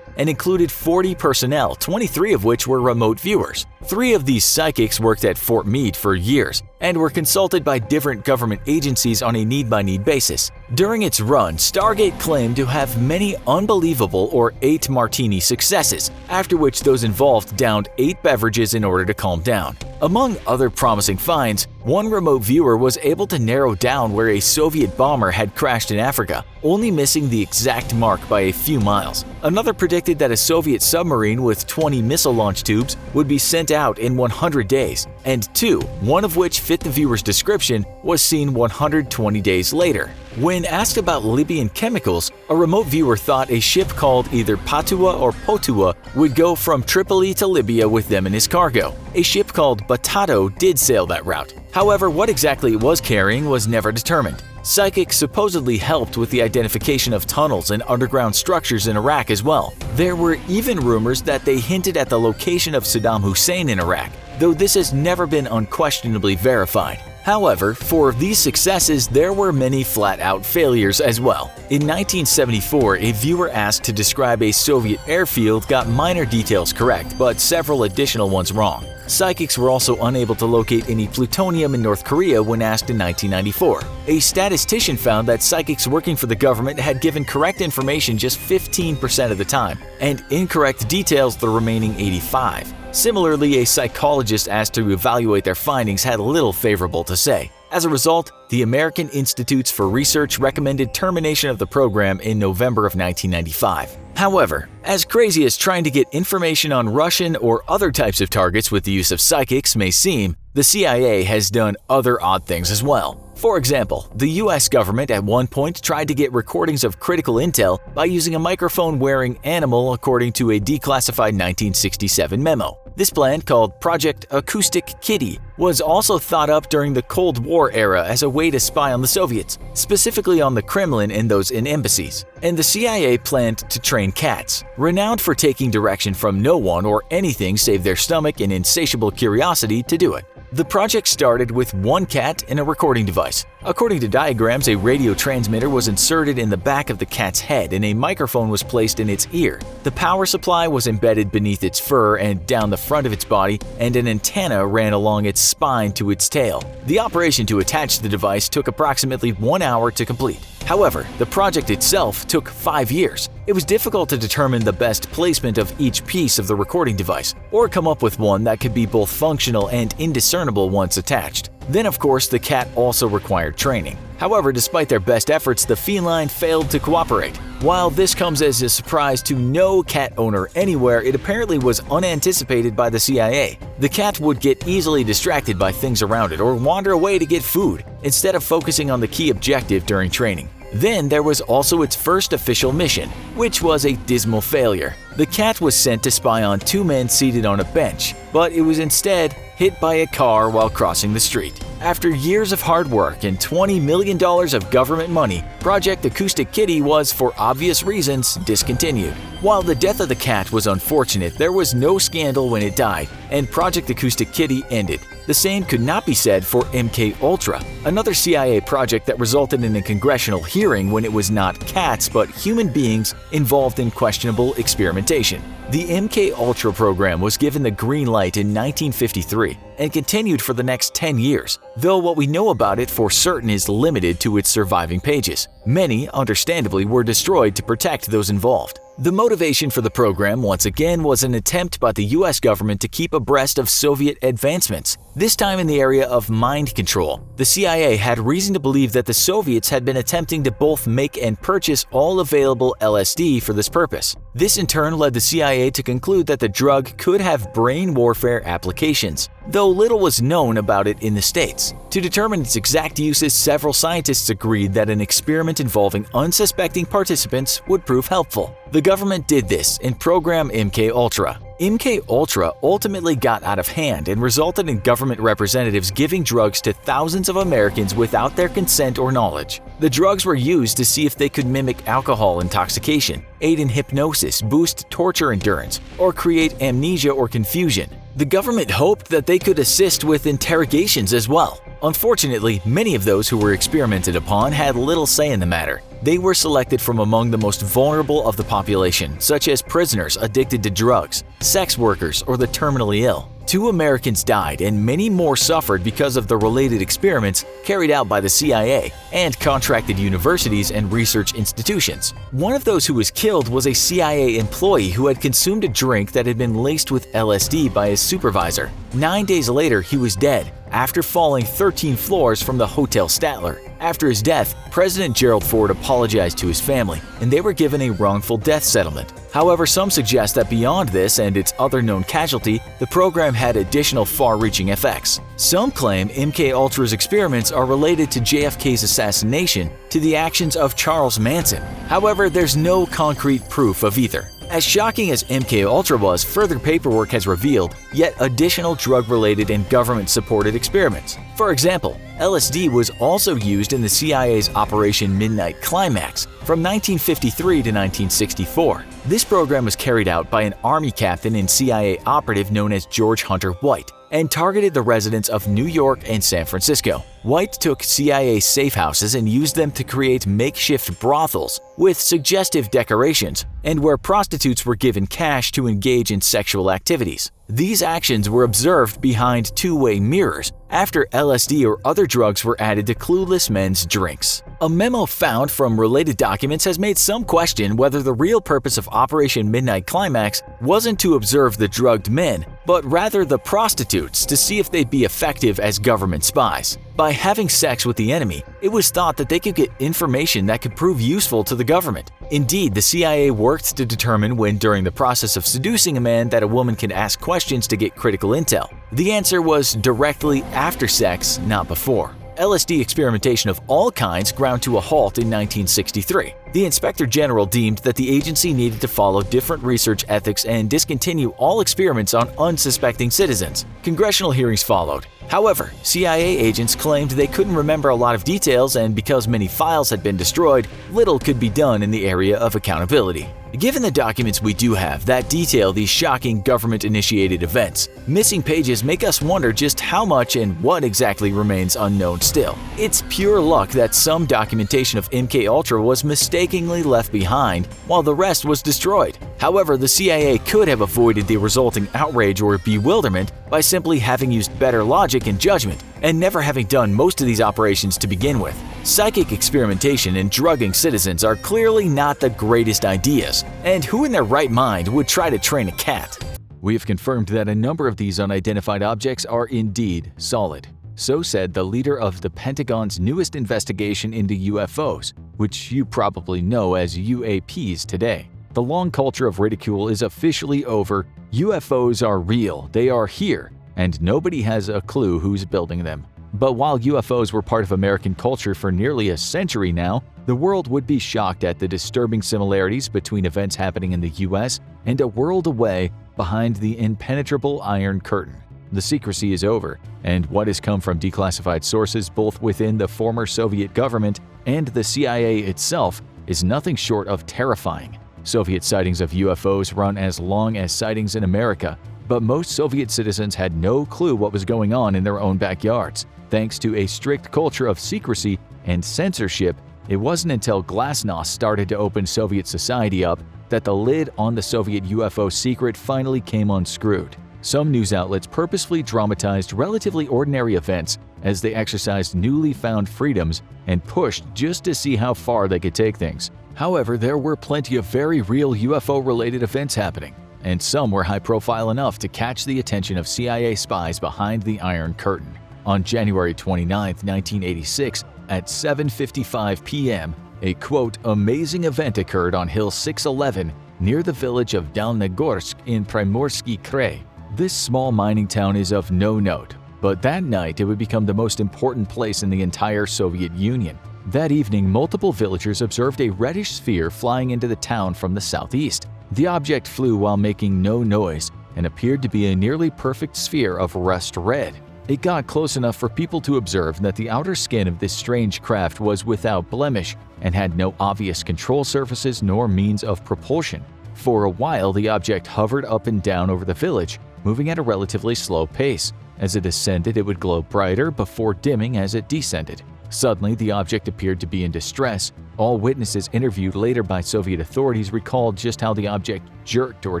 and included 40 personnel, 23 of which were remote viewers. 3 of these psychics worked at Fort Meade for years and were consulted by different government agencies on a need-by-need basis. During its run, Stargate claimed to have many unbelievable or 8 martini successes, after which those involved downed 8 beverages in order to calm down. Among other promising finds, one remote viewer was able to narrow down where a Soviet bomber had crashed in Africa, only missing the exact mark by a few miles. Another predicted that a Soviet submarine with 20 missile launch tubes would be sent out in 100 days, and 2, one of which fit the viewer's description, was seen 120 days later. When asked about Libyan chemicals, a remote viewer thought a ship called either Patua or Potua would go from Tripoli to Libya with them in his cargo. A ship called Batato did sail that route. However, what exactly it was carrying was never determined. Psychics supposedly helped with the identification of tunnels and underground structures in Iraq as well. There were even rumors that they hinted at the location of Saddam Hussein in Iraq, though this has never been unquestionably verified. However, for these successes, there were many flat-out failures as well. In 1974, a viewer asked to describe a Soviet airfield got minor details correct, but several additional ones wrong. Psychics were also unable to locate any plutonium in North Korea when asked in 1994. A statistician found that psychics working for the government had given correct information just 15% of the time, and incorrect details the remaining 85%. Similarly, a psychologist asked to evaluate their findings had little favorable to say. As a result, the American Institutes for Research recommended termination of the program in November of 1995. However, as crazy as trying to get information on Russian or other types of targets with the use of psychics may seem, the CIA has done other odd things as well. For example, the US government at one point tried to get recordings of critical intel by using a microphone-wearing animal according to a declassified 1967 memo. This plan, called Project Acoustic Kitty, was also thought up during the Cold War era as a way to spy on the Soviets, specifically on the Kremlin and those in embassies. And the CIA planned to train cats, renowned for taking direction from no one or anything save their stomach and insatiable curiosity to do it. The project started with one cat and a recording device. According to diagrams, a radio transmitter was inserted in the back of the cat's head and a microphone was placed in its ear. The power supply was embedded beneath its fur and down the front of its body, and an antenna ran along its spine to its tail. The operation to attach the device took approximately 1 hour to complete. However, the project itself took 5 years. It was difficult to determine the best placement of each piece of the recording device, or come up with one that could be both functional and indiscernible once attached. Then, of course, the cat also required training. However, despite their best efforts, the feline failed to cooperate. While this comes as a surprise to no cat owner anywhere, it apparently was unanticipated by the CIA. The cat would get easily distracted by things around it or wander away to get food, instead of focusing on the key objective during training. Then there was also its first official mission, which was a dismal failure. The cat was sent to spy on 2 men seated on a bench, but it was instead hit by a car while crossing the street. After years of hard work and $20 million of government money, Project Acoustic Kitty was, for obvious reasons, discontinued. While the death of the cat was unfortunate, there was no scandal when it died, and Project Acoustic Kitty ended. The same could not be said for MK-Ultra, another CIA project that resulted in a congressional hearing when it was not cats but human beings involved in questionable experimentation. The MK-Ultra program was given the green light in 1953 and continued for the next 10 years, though what we know about it for certain is limited to its surviving pages. Many, understandably, were destroyed to protect those involved. The motivation for the program, once again, was an attempt by the US government to keep abreast of Soviet advancements, this time in the area of mind control. The CIA had reason to believe that the Soviets had been attempting to both make and purchase all available LSD for this purpose. This in turn led the CIA to conclude that the drug could have brain warfare applications, though little was known about it in the States. To determine its exact uses, several scientists agreed that an experiment involving unsuspecting participants would prove helpful. The government did this in program MK-Ultra. MK-Ultra ultimately got out of hand and resulted in government representatives giving drugs to thousands of Americans without their consent or knowledge. The drugs were used to see if they could mimic alcohol intoxication, aid in hypnosis, boost torture endurance, or create amnesia or confusion. The government hoped that they could assist with interrogations as well. Unfortunately, many of those who were experimented upon had little say in the matter. They were selected from among the most vulnerable of the population, such as prisoners addicted to drugs, sex workers, or the terminally ill. 2 Americans died and many more suffered because of the related experiments carried out by the CIA and contracted universities and research institutions. One of those who was killed was a CIA employee who had consumed a drink that had been laced with LSD by his supervisor. 9 days later, he was dead after falling 13 floors from the Hotel Statler. After his death, President Gerald Ford apologized to his family, and they were given a wrongful death settlement. However, some suggest that beyond this and its other known casualty, the program had additional far-reaching effects. Some claim MK-Ultra's experiments are related to JFK's assassination to the actions of Charles Manson. However, there's no concrete proof of either. As shocking as MK-Ultra was, further paperwork has revealed yet additional drug-related and government-supported experiments. For example, LSD was also used in the CIA's Operation Midnight Climax from 1953 to 1964. This program was carried out by an Army captain and CIA operative known as George Hunter White and targeted the residents of New York and San Francisco. White took CIA safe houses and used them to create makeshift brothels with suggestive decorations and where prostitutes were given cash to engage in sexual activities. These actions were observed behind two-way mirrors after LSD or other drugs were added to clueless men's drinks. A memo found from related documents has made some question whether the real purpose of Operation Midnight Climax wasn't to observe the drugged men, but rather the prostitutes to see if they'd be effective as government spies. By having sex with the enemy, it was thought that they could get information that could prove useful to the government. Indeed, the CIA worked to determine when during the process of seducing a man that a woman can ask questions to get critical intel. The answer was directly after sex, not before. LSD experimentation of all kinds ground to a halt in 1963. The Inspector General deemed that the agency needed to follow different research ethics and discontinue all experiments on unsuspecting citizens. Congressional hearings followed. However, CIA agents claimed they couldn't remember a lot of details, and because many files had been destroyed, little could be done in the area of accountability. Given the documents we do have that detail these shocking government-initiated events, missing pages make us wonder just how much and what exactly remains unknown still. It's pure luck that some documentation of MK-Ultra was mistakenly left behind while the rest was destroyed. However, the CIA could have avoided the resulting outrage or bewilderment by simply having used better logic and judgment and never having done most of these operations to begin with. Psychic experimentation and drugging citizens are clearly not the greatest ideas, and who in their right mind would try to train a cat? We have confirmed that a number of these unidentified objects are indeed solid. So said the leader of the Pentagon's newest investigation into UFOs, which you probably know as UAPs today. The long culture of ridicule is officially over. UFOs are real, they are here, and nobody has a clue who's building them. But while UFOs were part of American culture for nearly a century now, the world would be shocked at the disturbing similarities between events happening in the US and a world away behind the impenetrable Iron Curtain. The secrecy is over, and what has come from declassified sources both within the former Soviet government and the CIA itself is nothing short of terrifying. Soviet sightings of UFOs run as long as sightings in America, but most Soviet citizens had no clue what was going on in their own backyards. Thanks to a strict culture of secrecy and censorship, it wasn't until Glasnost started to open Soviet society up that the lid on the Soviet UFO secret finally came unscrewed. Some news outlets purposefully dramatized relatively ordinary events as they exercised newly found freedoms and pushed just to see how far they could take things. However, there were plenty of very real UFO-related events happening, and some were high-profile enough to catch the attention of CIA spies behind the Iron Curtain. On January 29, 1986, at 7:55 p.m., a quote, amazing event occurred on Hill 611 near the village of Dalnegorsk in Primorsky Krai. This small mining town is of no note, but that night it would become the most important place in the entire Soviet Union. That evening, multiple villagers observed a reddish sphere flying into the town from the southeast. The object flew while making no noise and appeared to be a nearly perfect sphere of rust red. It got close enough for people to observe that the outer skin of this strange craft was without blemish and had no obvious control surfaces nor means of propulsion. For a while, the object hovered up and down over the village, moving at a relatively slow pace. As it ascended, it would glow brighter before dimming as it descended. Suddenly, the object appeared to be in distress. All witnesses interviewed later by Soviet authorities recalled just how the object jerked or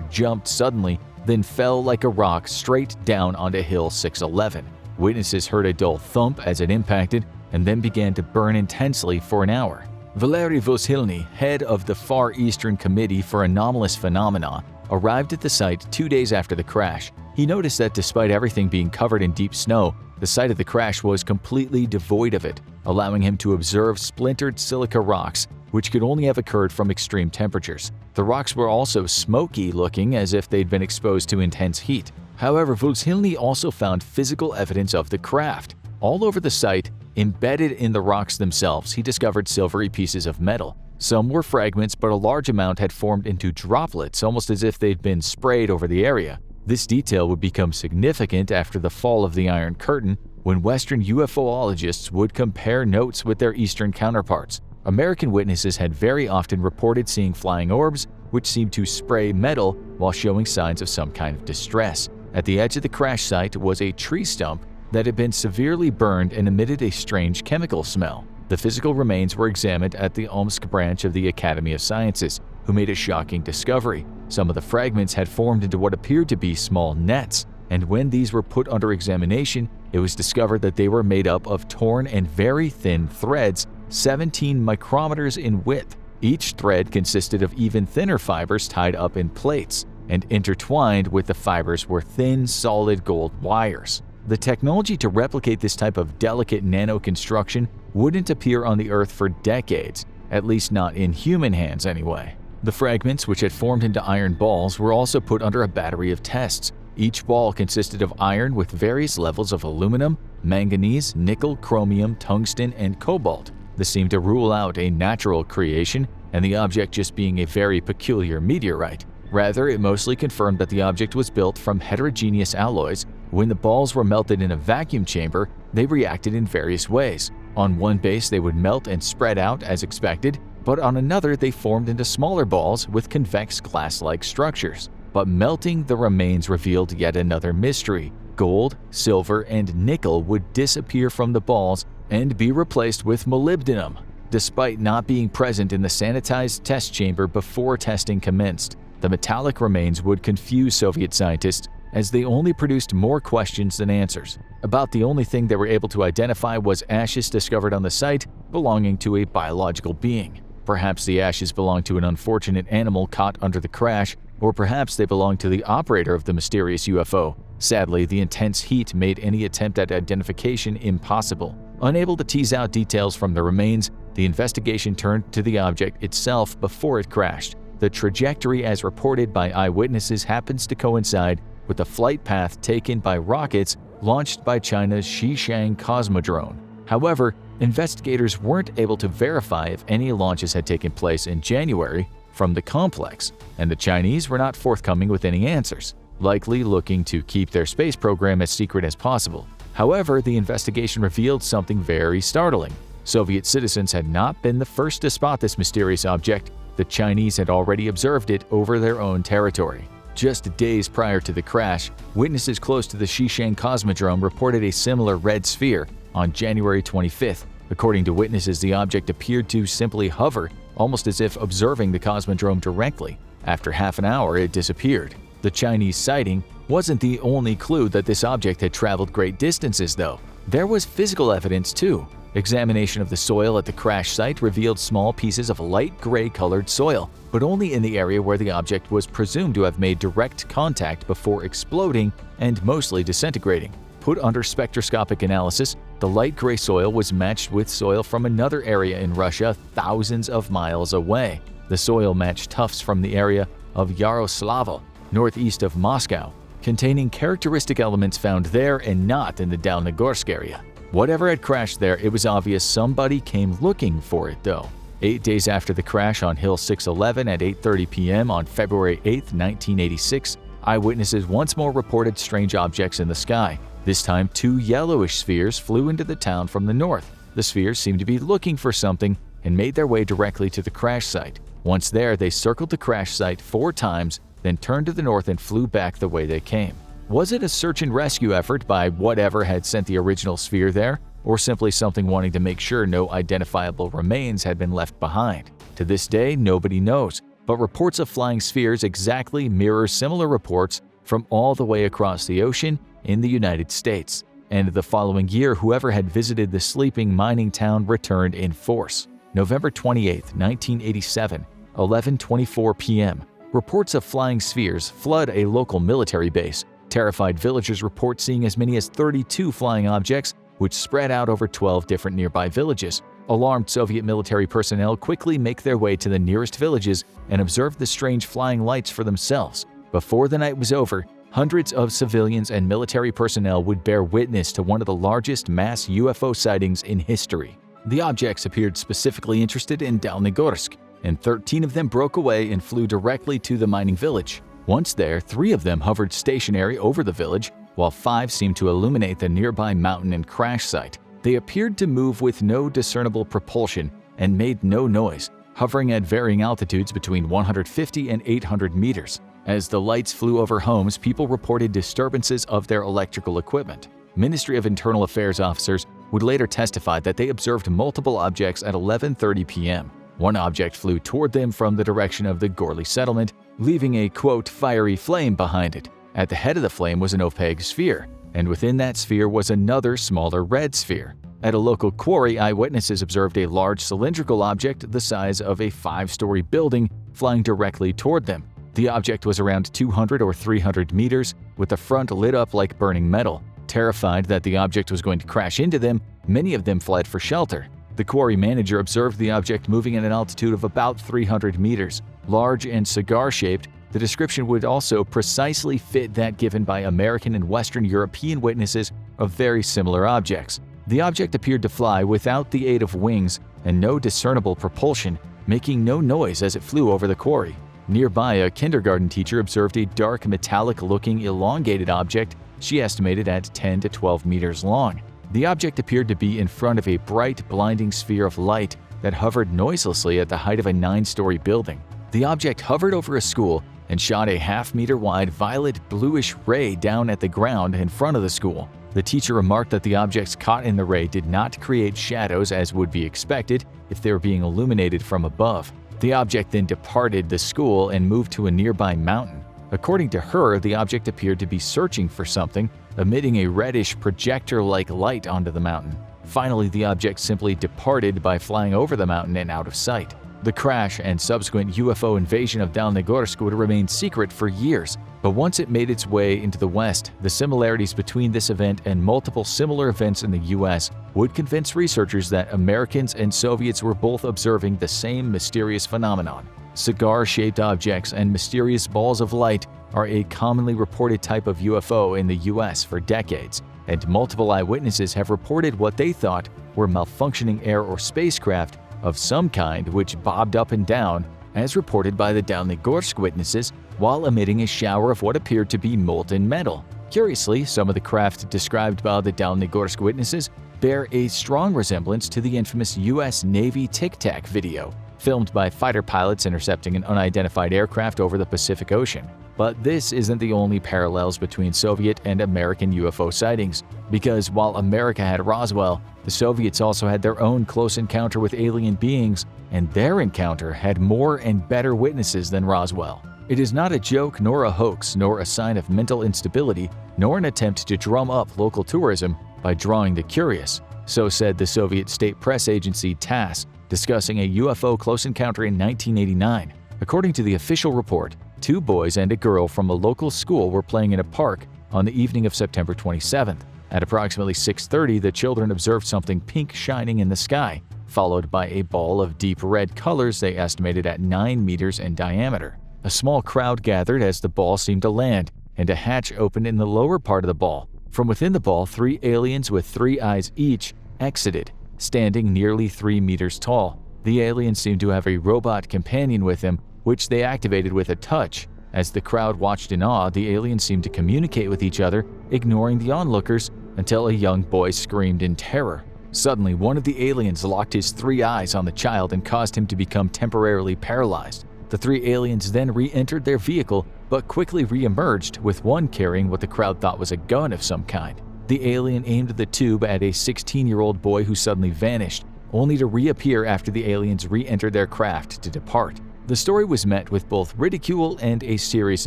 jumped suddenly, then fell like a rock straight down onto Hill 611. Witnesses heard a dull thump as it impacted and then began to burn intensely for an hour. Valery Voshilny, head of the Far Eastern Committee for Anomalous Phenomena, arrived at the site 2 days after the crash. He noticed that despite everything being covered in deep snow, the site of the crash was completely devoid of it, allowing him to observe splintered silica rocks, which could only have occurred from extreme temperatures. The rocks were also smoky looking, as if they'd been exposed to intense heat. However, Voshilny also found physical evidence of the craft. All over the site, embedded in the rocks themselves, he discovered silvery pieces of metal. Some were fragments, but a large amount had formed into droplets, almost as if they'd been sprayed over the area. This detail would become significant after the fall of the Iron Curtain, when Western UFOologists would compare notes with their Eastern counterparts. American witnesses had very often reported seeing flying orbs, which seemed to spray metal while showing signs of some kind of distress. At the edge of the crash site was a tree stump that had been severely burned and emitted a strange chemical smell. The physical remains were examined at the Omsk branch of the Academy of Sciences, who made a shocking discovery. Some of the fragments had formed into what appeared to be small nets, and when these were put under examination, it was discovered that they were made up of torn and very thin threads, 17 micrometers in width. Each thread consisted of even thinner fibers tied up in plates, and intertwined with the fibers were thin, solid gold wires. The technology to replicate this type of delicate nano-construction wouldn't appear on the Earth for decades, at least not in human hands anyway. The fragments, which had formed into iron balls, were also put under a battery of tests. Each ball consisted of iron with various levels of aluminum, manganese, nickel, chromium, tungsten, and cobalt. This seemed to rule out a natural creation and the object just being a very peculiar meteorite. Rather, it mostly confirmed that the object was built from heterogeneous alloys. When the balls were melted in a vacuum chamber, they reacted in various ways. On one base, they would melt and spread out as expected, but on another, they formed into smaller balls with convex glass-like structures. But melting the remains revealed yet another mystery. Gold, silver, and nickel would disappear from the balls and be replaced with molybdenum, despite not being present in the sanitized test chamber before testing commenced. The metallic remains would confuse Soviet scientists, as they only produced more questions than answers. About the only thing they were able to identify was ashes discovered on the site belonging to a biological being. Perhaps the ashes belonged to an unfortunate animal caught under the crash, or perhaps they belonged to the operator of the mysterious UFO. Sadly, the intense heat made any attempt at identification impossible. Unable to tease out details from the remains, the investigation turned to the object itself before it crashed. The trajectory as reported by eyewitnesses happens to coincide with the flight path taken by rockets launched by China's Xishang Cosmodrome. However, investigators weren't able to verify if any launches had taken place in January from the complex, and the Chinese were not forthcoming with any answers. likely looking to keep their space program as secret as possible. However, the investigation revealed something very startling. Soviet citizens had not been the first to spot this mysterious object. The Chinese had already observed it over their own territory. Just days prior to the crash, witnesses close to the Shishang Cosmodrome reported a similar red sphere on January 25th. According to witnesses, the object appeared to simply hover, almost as if observing the Cosmodrome directly. After half an hour, it disappeared. The Chinese sighting wasn't the only clue that this object had traveled great distances, though. There was physical evidence, too. Examination of the soil at the crash site revealed small pieces of light gray-colored soil, but only in the area where the object was presumed to have made direct contact before exploding and mostly disintegrating. Put under spectroscopic analysis, the light gray soil was matched with soil from another area in Russia thousands of miles away. The soil matched tufts from the area of Yaroslavl, northeast of Moscow, containing characteristic elements found there and not in the Dalnogorsk area. Whatever had crashed there, it was obvious somebody came looking for it, though. 8 days after the crash on Hill 611 at 8:30 p.m. on February 8, 1986, eyewitnesses once more reported strange objects in the sky. This time, 2 yellowish spheres flew into the town from the north. The spheres seemed to be looking for something and made their way directly to the crash site. Once there, they circled the crash site 4 times, then turned to the north and flew back the way they came. Was it a search and rescue effort by whatever had sent the original sphere there, or simply something wanting to make sure no identifiable remains had been left behind? To this day, nobody knows, but reports of flying spheres exactly mirror similar reports from all the way across the ocean in the United States. And the following year, whoever had visited the sleeping mining town returned in force. November 28, 1987, 11:24 p.m. Reports of flying spheres flood a local military base. Terrified villagers report seeing as many as 32 flying objects, which spread out over 12 different nearby villages. Alarmed Soviet military personnel quickly make their way to the nearest villages and observe the strange flying lights for themselves. Before the night was over, hundreds of civilians and military personnel would bear witness to one of the largest mass UFO sightings in history. The objects appeared specifically interested in Dalnogorsk, and 13 of them broke away and flew directly to the mining village. Once there, 3 of them hovered stationary over the village, while 5 seemed to illuminate the nearby mountain and crash site. They appeared to move with no discernible propulsion and made no noise, hovering at varying altitudes between 150 and 800 meters. As the lights flew over homes, people reported disturbances of their electrical equipment. Ministry of Internal Affairs officers would later testify that they observed multiple objects at 11:30 p.m. One object flew toward them from the direction of the Gorley settlement, leaving a, quote, fiery flame behind it. At the head of the flame was an opaque sphere, and within that sphere was another smaller red sphere. At a local quarry, eyewitnesses observed a large cylindrical object the size of a 5-story building flying directly toward them. The object was around 200 or 300 meters, with the front lit up like burning metal. Terrified that the object was going to crash into them, many of them fled for shelter. The quarry manager observed the object moving at an altitude of about 300 meters. Large and cigar-shaped, the description would also precisely fit that given by American and Western European witnesses of very similar objects. The object appeared to fly without the aid of wings and no discernible propulsion, making no noise as it flew over the quarry. Nearby, a kindergarten teacher observed a dark metallic-looking elongated object she estimated at 10 to 12 meters long. The object appeared to be in front of a bright, blinding sphere of light that hovered noiselessly at the height of a 9-story building. The object hovered over a school and shot a half-meter-wide violet-bluish ray down at the ground in front of the school. The teacher remarked that the objects caught in the ray did not create shadows as would be expected if they were being illuminated from above. The object then departed the school and moved to a nearby mountain. According to her, the object appeared to be searching for something, emitting a reddish projector-like light onto the mountain. Finally, the object simply departed by flying over the mountain and out of sight. The crash and subsequent UFO invasion of Dalnogorsk would remain secret for years, but once it made its way into the West, the similarities between this event and multiple similar events in the US would convince researchers that Americans and Soviets were both observing the same mysterious phenomenon. Cigar-shaped objects and mysterious balls of light are a commonly reported type of UFO in the US for decades, and multiple eyewitnesses have reported what they thought were malfunctioning air or spacecraft of some kind which bobbed up and down as reported by the Dalnegorsk witnesses, while emitting a shower of what appeared to be molten metal. Curiously, some of the craft described by the Dalnegorsk witnesses bear a strong resemblance to the infamous U.S. Navy Tic Tac video, filmed by fighter pilots intercepting an unidentified aircraft over the Pacific Ocean. But this isn't the only parallels between Soviet and American UFO sightings, because while America had Roswell, the Soviets also had their own close encounter with alien beings, and their encounter had more and better witnesses than Roswell. It is not a joke nor a hoax nor a sign of mental instability nor an attempt to drum up local tourism by drawing the curious, so said the Soviet state press agency TASS, discussing a UFO close encounter in 1989. According to the official report, 2 boys and a girl from a local school were playing in a park on the evening of September 27th. At approximately 6:30, the children observed something pink shining in the sky, followed by a ball of deep red colors they estimated at 9 meters in diameter. A small crowd gathered as the ball seemed to land, and a hatch opened in the lower part of the ball. From within the ball, 3 aliens with 3 eyes each exited, standing nearly 3 meters tall. The aliens seemed to have a robot companion with them, which they activated with a touch. As the crowd watched in awe, the aliens seemed to communicate with each other, ignoring the onlookers, until a young boy screamed in terror. Suddenly, one of the aliens locked his 3 eyes on the child and caused him to become temporarily paralyzed. The 3 aliens then re-entered their vehicle, but quickly re-emerged, with one carrying what the crowd thought was a gun of some kind. The alien aimed the tube at a 16-year-old boy who suddenly vanished, only to reappear after the aliens re-entered their craft to depart. The story was met with both ridicule and a serious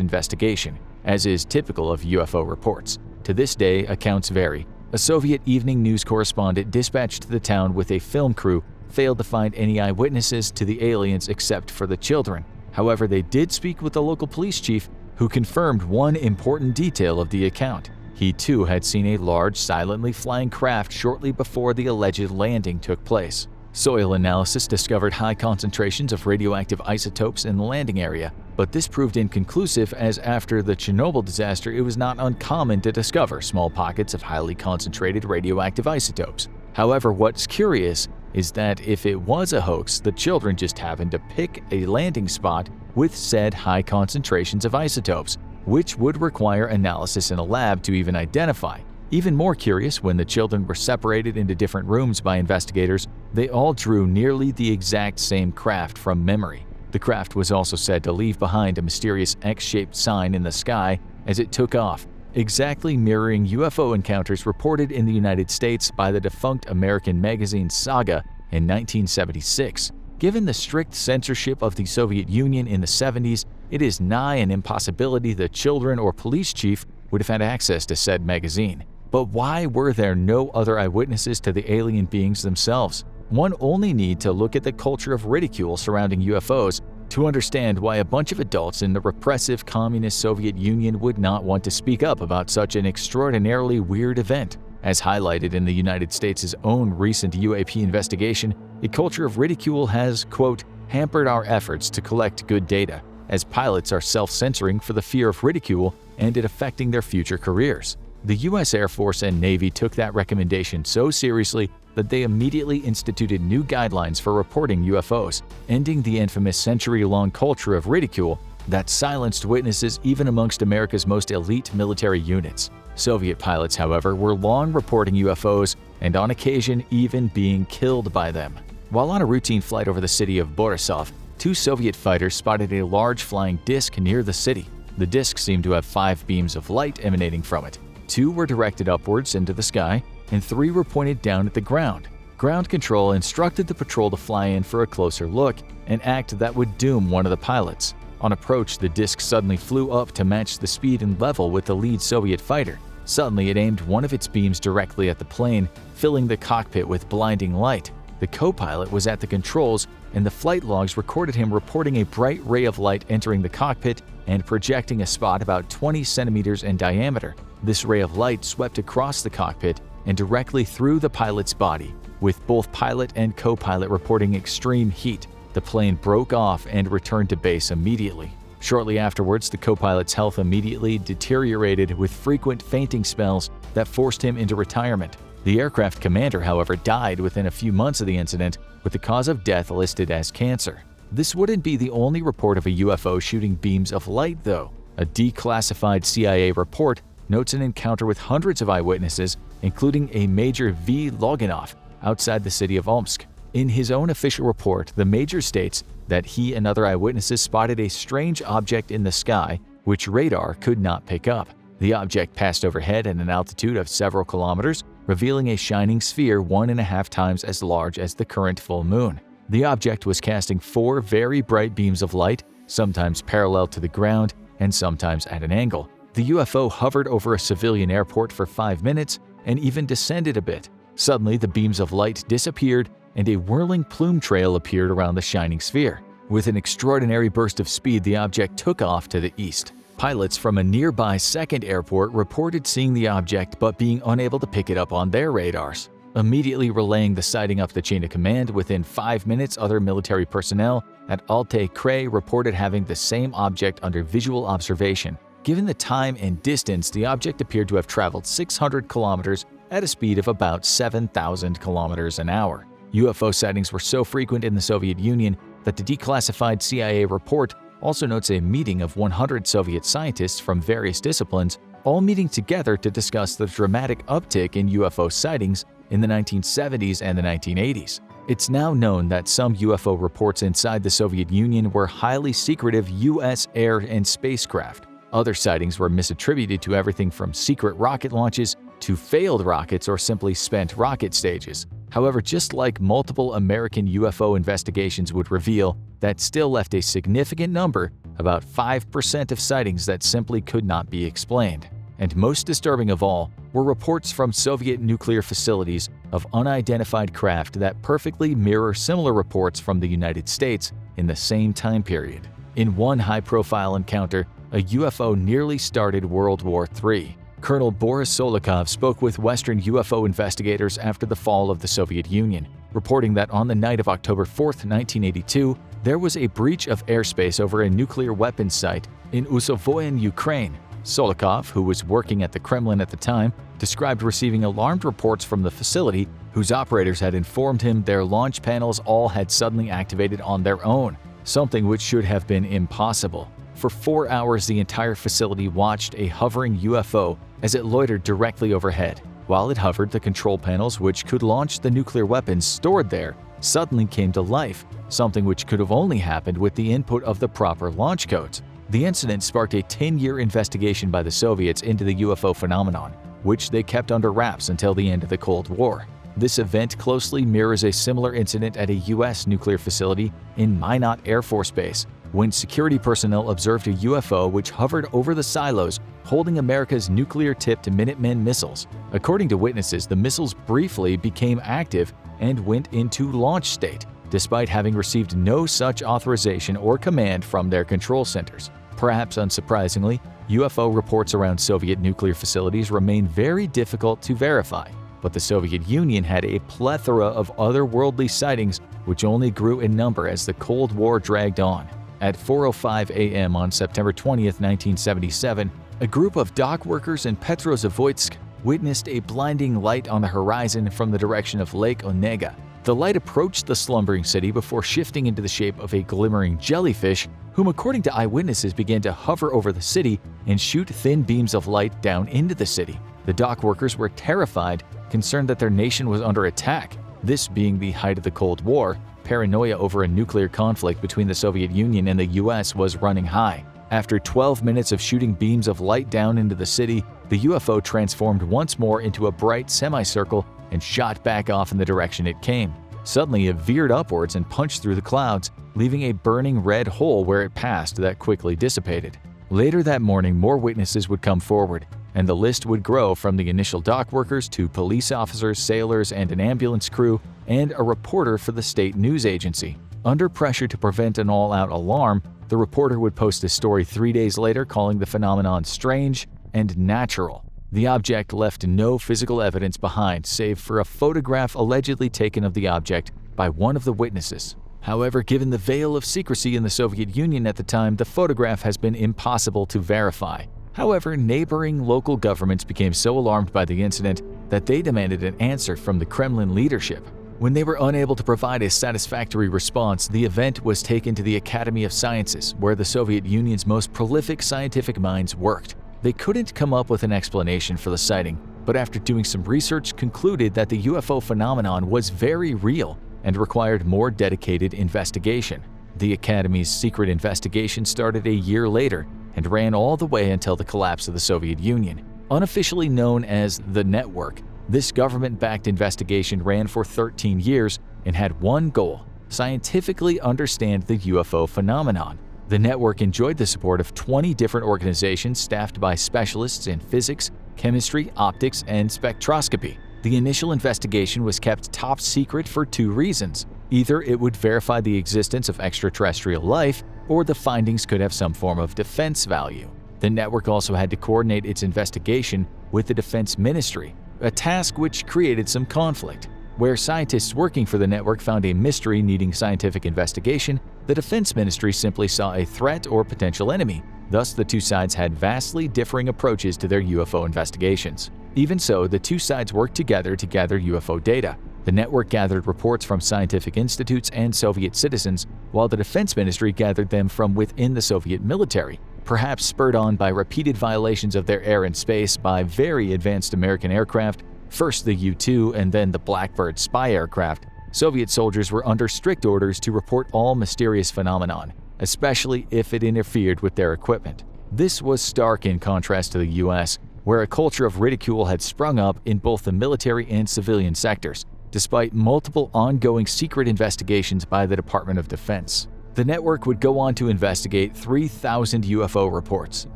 investigation, as is typical of UFO reports. To this day, accounts vary. A Soviet evening news correspondent dispatched to the town with a film crew failed to find any eyewitnesses to the aliens except for the children. However, they did speak with the local police chief, who confirmed one important detail of the account. He too had seen a large, silently flying craft shortly before the alleged landing took place. Soil analysis discovered high concentrations of radioactive isotopes in the landing area, but this proved inconclusive, as after the Chernobyl disaster it was not uncommon to discover small pockets of highly concentrated radioactive isotopes. However, what's curious is that if it was a hoax, the children just happened to pick a landing spot with said high concentrations of isotopes, which would require analysis in a lab to even identify. Even more curious, when the children were separated into different rooms by investigators, they all drew nearly the exact same craft from memory. The craft was also said to leave behind a mysterious X-shaped sign in the sky as it took off, exactly mirroring UFO encounters reported in the United States by the defunct American magazine Saga in 1976. Given the strict censorship of the Soviet Union in the 70s, it is nigh an impossibility the children or police chief would have had access to said magazine. But why were there no other eyewitnesses to the alien beings themselves? One only need to look at the culture of ridicule surrounding UFOs to understand why a bunch of adults in the repressive communist Soviet Union would not want to speak up about such an extraordinarily weird event. As highlighted in the United States' own recent UAP investigation, a culture of ridicule has, quote, hampered our efforts to collect good data, as pilots are self-censoring for the fear of ridicule and it affecting their future careers. The U.S. Air Force and Navy took that recommendation so seriously that they immediately instituted new guidelines for reporting UFOs, ending the infamous century-long culture of ridicule that silenced witnesses even amongst America's most elite military units. Soviet pilots, however, were long reporting UFOs and on occasion even being killed by them. While on a routine flight over the city of Borisov, 2 Soviet fighters spotted a large flying disc near the city. The disc seemed to have 5 beams of light emanating from it. 2 were directed upwards into the sky, and 3 were pointed down at the ground. Ground control instructed the patrol to fly in for a closer look, an act that would doom one of the pilots. On approach, the disc suddenly flew up to match the speed and level with the lead Soviet fighter. Suddenly, it aimed one of its beams directly at the plane, filling the cockpit with blinding light. The co-pilot was at the controls, and the flight logs recorded him reporting a bright ray of light entering the cockpit and projecting a spot about 20 centimeters in diameter. This ray of light swept across the cockpit and directly through the pilot's body. With both pilot and co-pilot reporting extreme heat, the plane broke off and returned to base immediately. Shortly afterwards, the co-pilot's health immediately deteriorated with frequent fainting spells that forced him into retirement. The aircraft commander, however, died within a few months of the incident, with the cause of death listed as cancer. This wouldn't be the only report of a UFO shooting beams of light, though. A declassified CIA report notes an encounter with hundreds of eyewitnesses, including a Major V. Loganov outside the city of Omsk. In his own official report, the Major states that he and other eyewitnesses spotted a strange object in the sky which radar could not pick up. The object passed overhead at an altitude of several kilometers, revealing a shining sphere 1.5 times as large as the current full moon. The object was casting 4 very bright beams of light, sometimes parallel to the ground and sometimes at an angle. The UFO hovered over a civilian airport for 5 minutes and even descended a bit. Suddenly, the beams of light disappeared and a whirling plume trail appeared around the shining sphere. With an extraordinary burst of speed, the object took off to the east. Pilots from a nearby second airport reported seeing the object but being unable to pick it up on their radars. Immediately relaying the sighting up the chain of command, within 5 minutes, other military personnel at Alte Krai reported having the same object under visual observation. Given the time and distance, the object appeared to have traveled 600 kilometers at a speed of about 7,000 kilometers an hour. UFO sightings were so frequent in the Soviet Union that the declassified CIA report also notes a meeting of 100 Soviet scientists from various disciplines, all meeting together to discuss the dramatic uptick in UFO sightings in the 1970s and the 1980s. It's now known that some UFO reports inside the Soviet Union were highly secretive U.S. air and spacecraft. Other sightings were misattributed to everything from secret rocket launches to failed rockets or simply spent rocket stages. However, just like multiple American UFO investigations would reveal, that still left a significant number, about 5% of sightings that simply could not be explained. And most disturbing of all were reports from Soviet nuclear facilities of unidentified craft that perfectly mirror similar reports from the United States in the same time period. In one high-profile encounter, a UFO nearly started World War III. Colonel Boris Solikov spoke with Western UFO investigators after the fall of the Soviet Union, reporting that on the night of October 4, 1982, there was a breach of airspace over a nuclear weapons site in Usovoyen, Ukraine. Solikov, who was working at the Kremlin at the time, described receiving alarmed reports from the facility, whose operators had informed him their launch panels all had suddenly activated on their own, something which should have been impossible. For 4 hours, the entire facility watched a hovering UFO as it loitered directly overhead. While it hovered, the control panels which could launch the nuclear weapons stored there suddenly came to life, something which could have only happened with the input of the proper launch codes. The incident sparked a 10-year investigation by the Soviets into the UFO phenomenon, which they kept under wraps until the end of the Cold War. This event closely mirrors a similar incident at a U.S. nuclear facility in Minot Air Force Base, when security personnel observed a UFO which hovered over the silos holding America's nuclear-tipped Minuteman missiles. According to witnesses, the missiles briefly became active and went into launch state, despite having received no such authorization or command from their control centers. Perhaps unsurprisingly, UFO reports around Soviet nuclear facilities remain very difficult to verify, but the Soviet Union had a plethora of otherworldly sightings which only grew in number as the Cold War dragged on. At 4:05 a.m. on September 20, 1977, a group of dock workers in Petrozavodsk witnessed a blinding light on the horizon from the direction of Lake Onega. The light approached the slumbering city before shifting into the shape of a glimmering jellyfish, whom, according to eyewitnesses, began to hover over the city and shoot thin beams of light down into the city. The dock workers were terrified, concerned that their nation was under attack. This being the height of the Cold War, paranoia over a nuclear conflict between the Soviet Union and the US was running high. After 12 minutes of shooting beams of light down into the city, the UFO transformed once more into a bright semicircle and shot back off in the direction it came. Suddenly, it veered upwards and punched through the clouds, leaving a burning red hole where it passed that quickly dissipated. Later that morning, more witnesses would come forward, and the list would grow from the initial dock workers to police officers, sailors, and an ambulance crew, and a reporter for the state news agency. Under pressure to prevent an all-out alarm, the reporter would post a story 3 days later calling the phenomenon strange and natural. The object left no physical evidence behind save for a photograph allegedly taken of the object by one of the witnesses. However, given the veil of secrecy in the Soviet Union at the time, the photograph has been impossible to verify. However, neighboring local governments became so alarmed by the incident that they demanded an answer from the Kremlin leadership. When they were unable to provide a satisfactory response, the event was taken to the Academy of Sciences, where the Soviet Union's most prolific scientific minds worked. They couldn't come up with an explanation for the sighting, but after doing some research concluded that the UFO phenomenon was very real and required more dedicated investigation. The Academy's secret investigation started a year later and ran all the way until the collapse of the Soviet Union. Unofficially known as the Network, this government-backed investigation ran for 13 years and had one goal: scientifically understand the UFO phenomenon. The network enjoyed the support of 20 different organizations staffed by specialists in physics, chemistry, optics, and spectroscopy. The initial investigation was kept top secret for two reasons. Either it would verify the existence of extraterrestrial life, or the findings could have some form of defense value. The network also had to coordinate its investigation with the Defense Ministry, a task which created some conflict. Where scientists working for the network found a mystery needing scientific investigation, the Defense Ministry simply saw a threat or potential enemy. Thus, the two sides had vastly differing approaches to their UFO investigations. Even so, the two sides worked together to gather UFO data. The network gathered reports from scientific institutes and Soviet citizens, while the Defense Ministry gathered them from within the Soviet military. Perhaps spurred on by repeated violations of their air and space by very advanced American aircraft, first the U-2 and then the Blackbird spy aircraft, Soviet soldiers were under strict orders to report all mysterious phenomenon, especially if it interfered with their equipment. This was stark in contrast to the US, where a culture of ridicule had sprung up in both the military and civilian sectors, despite multiple ongoing secret investigations by the Department of Defense. The network would go on to investigate 3,000 UFO reports,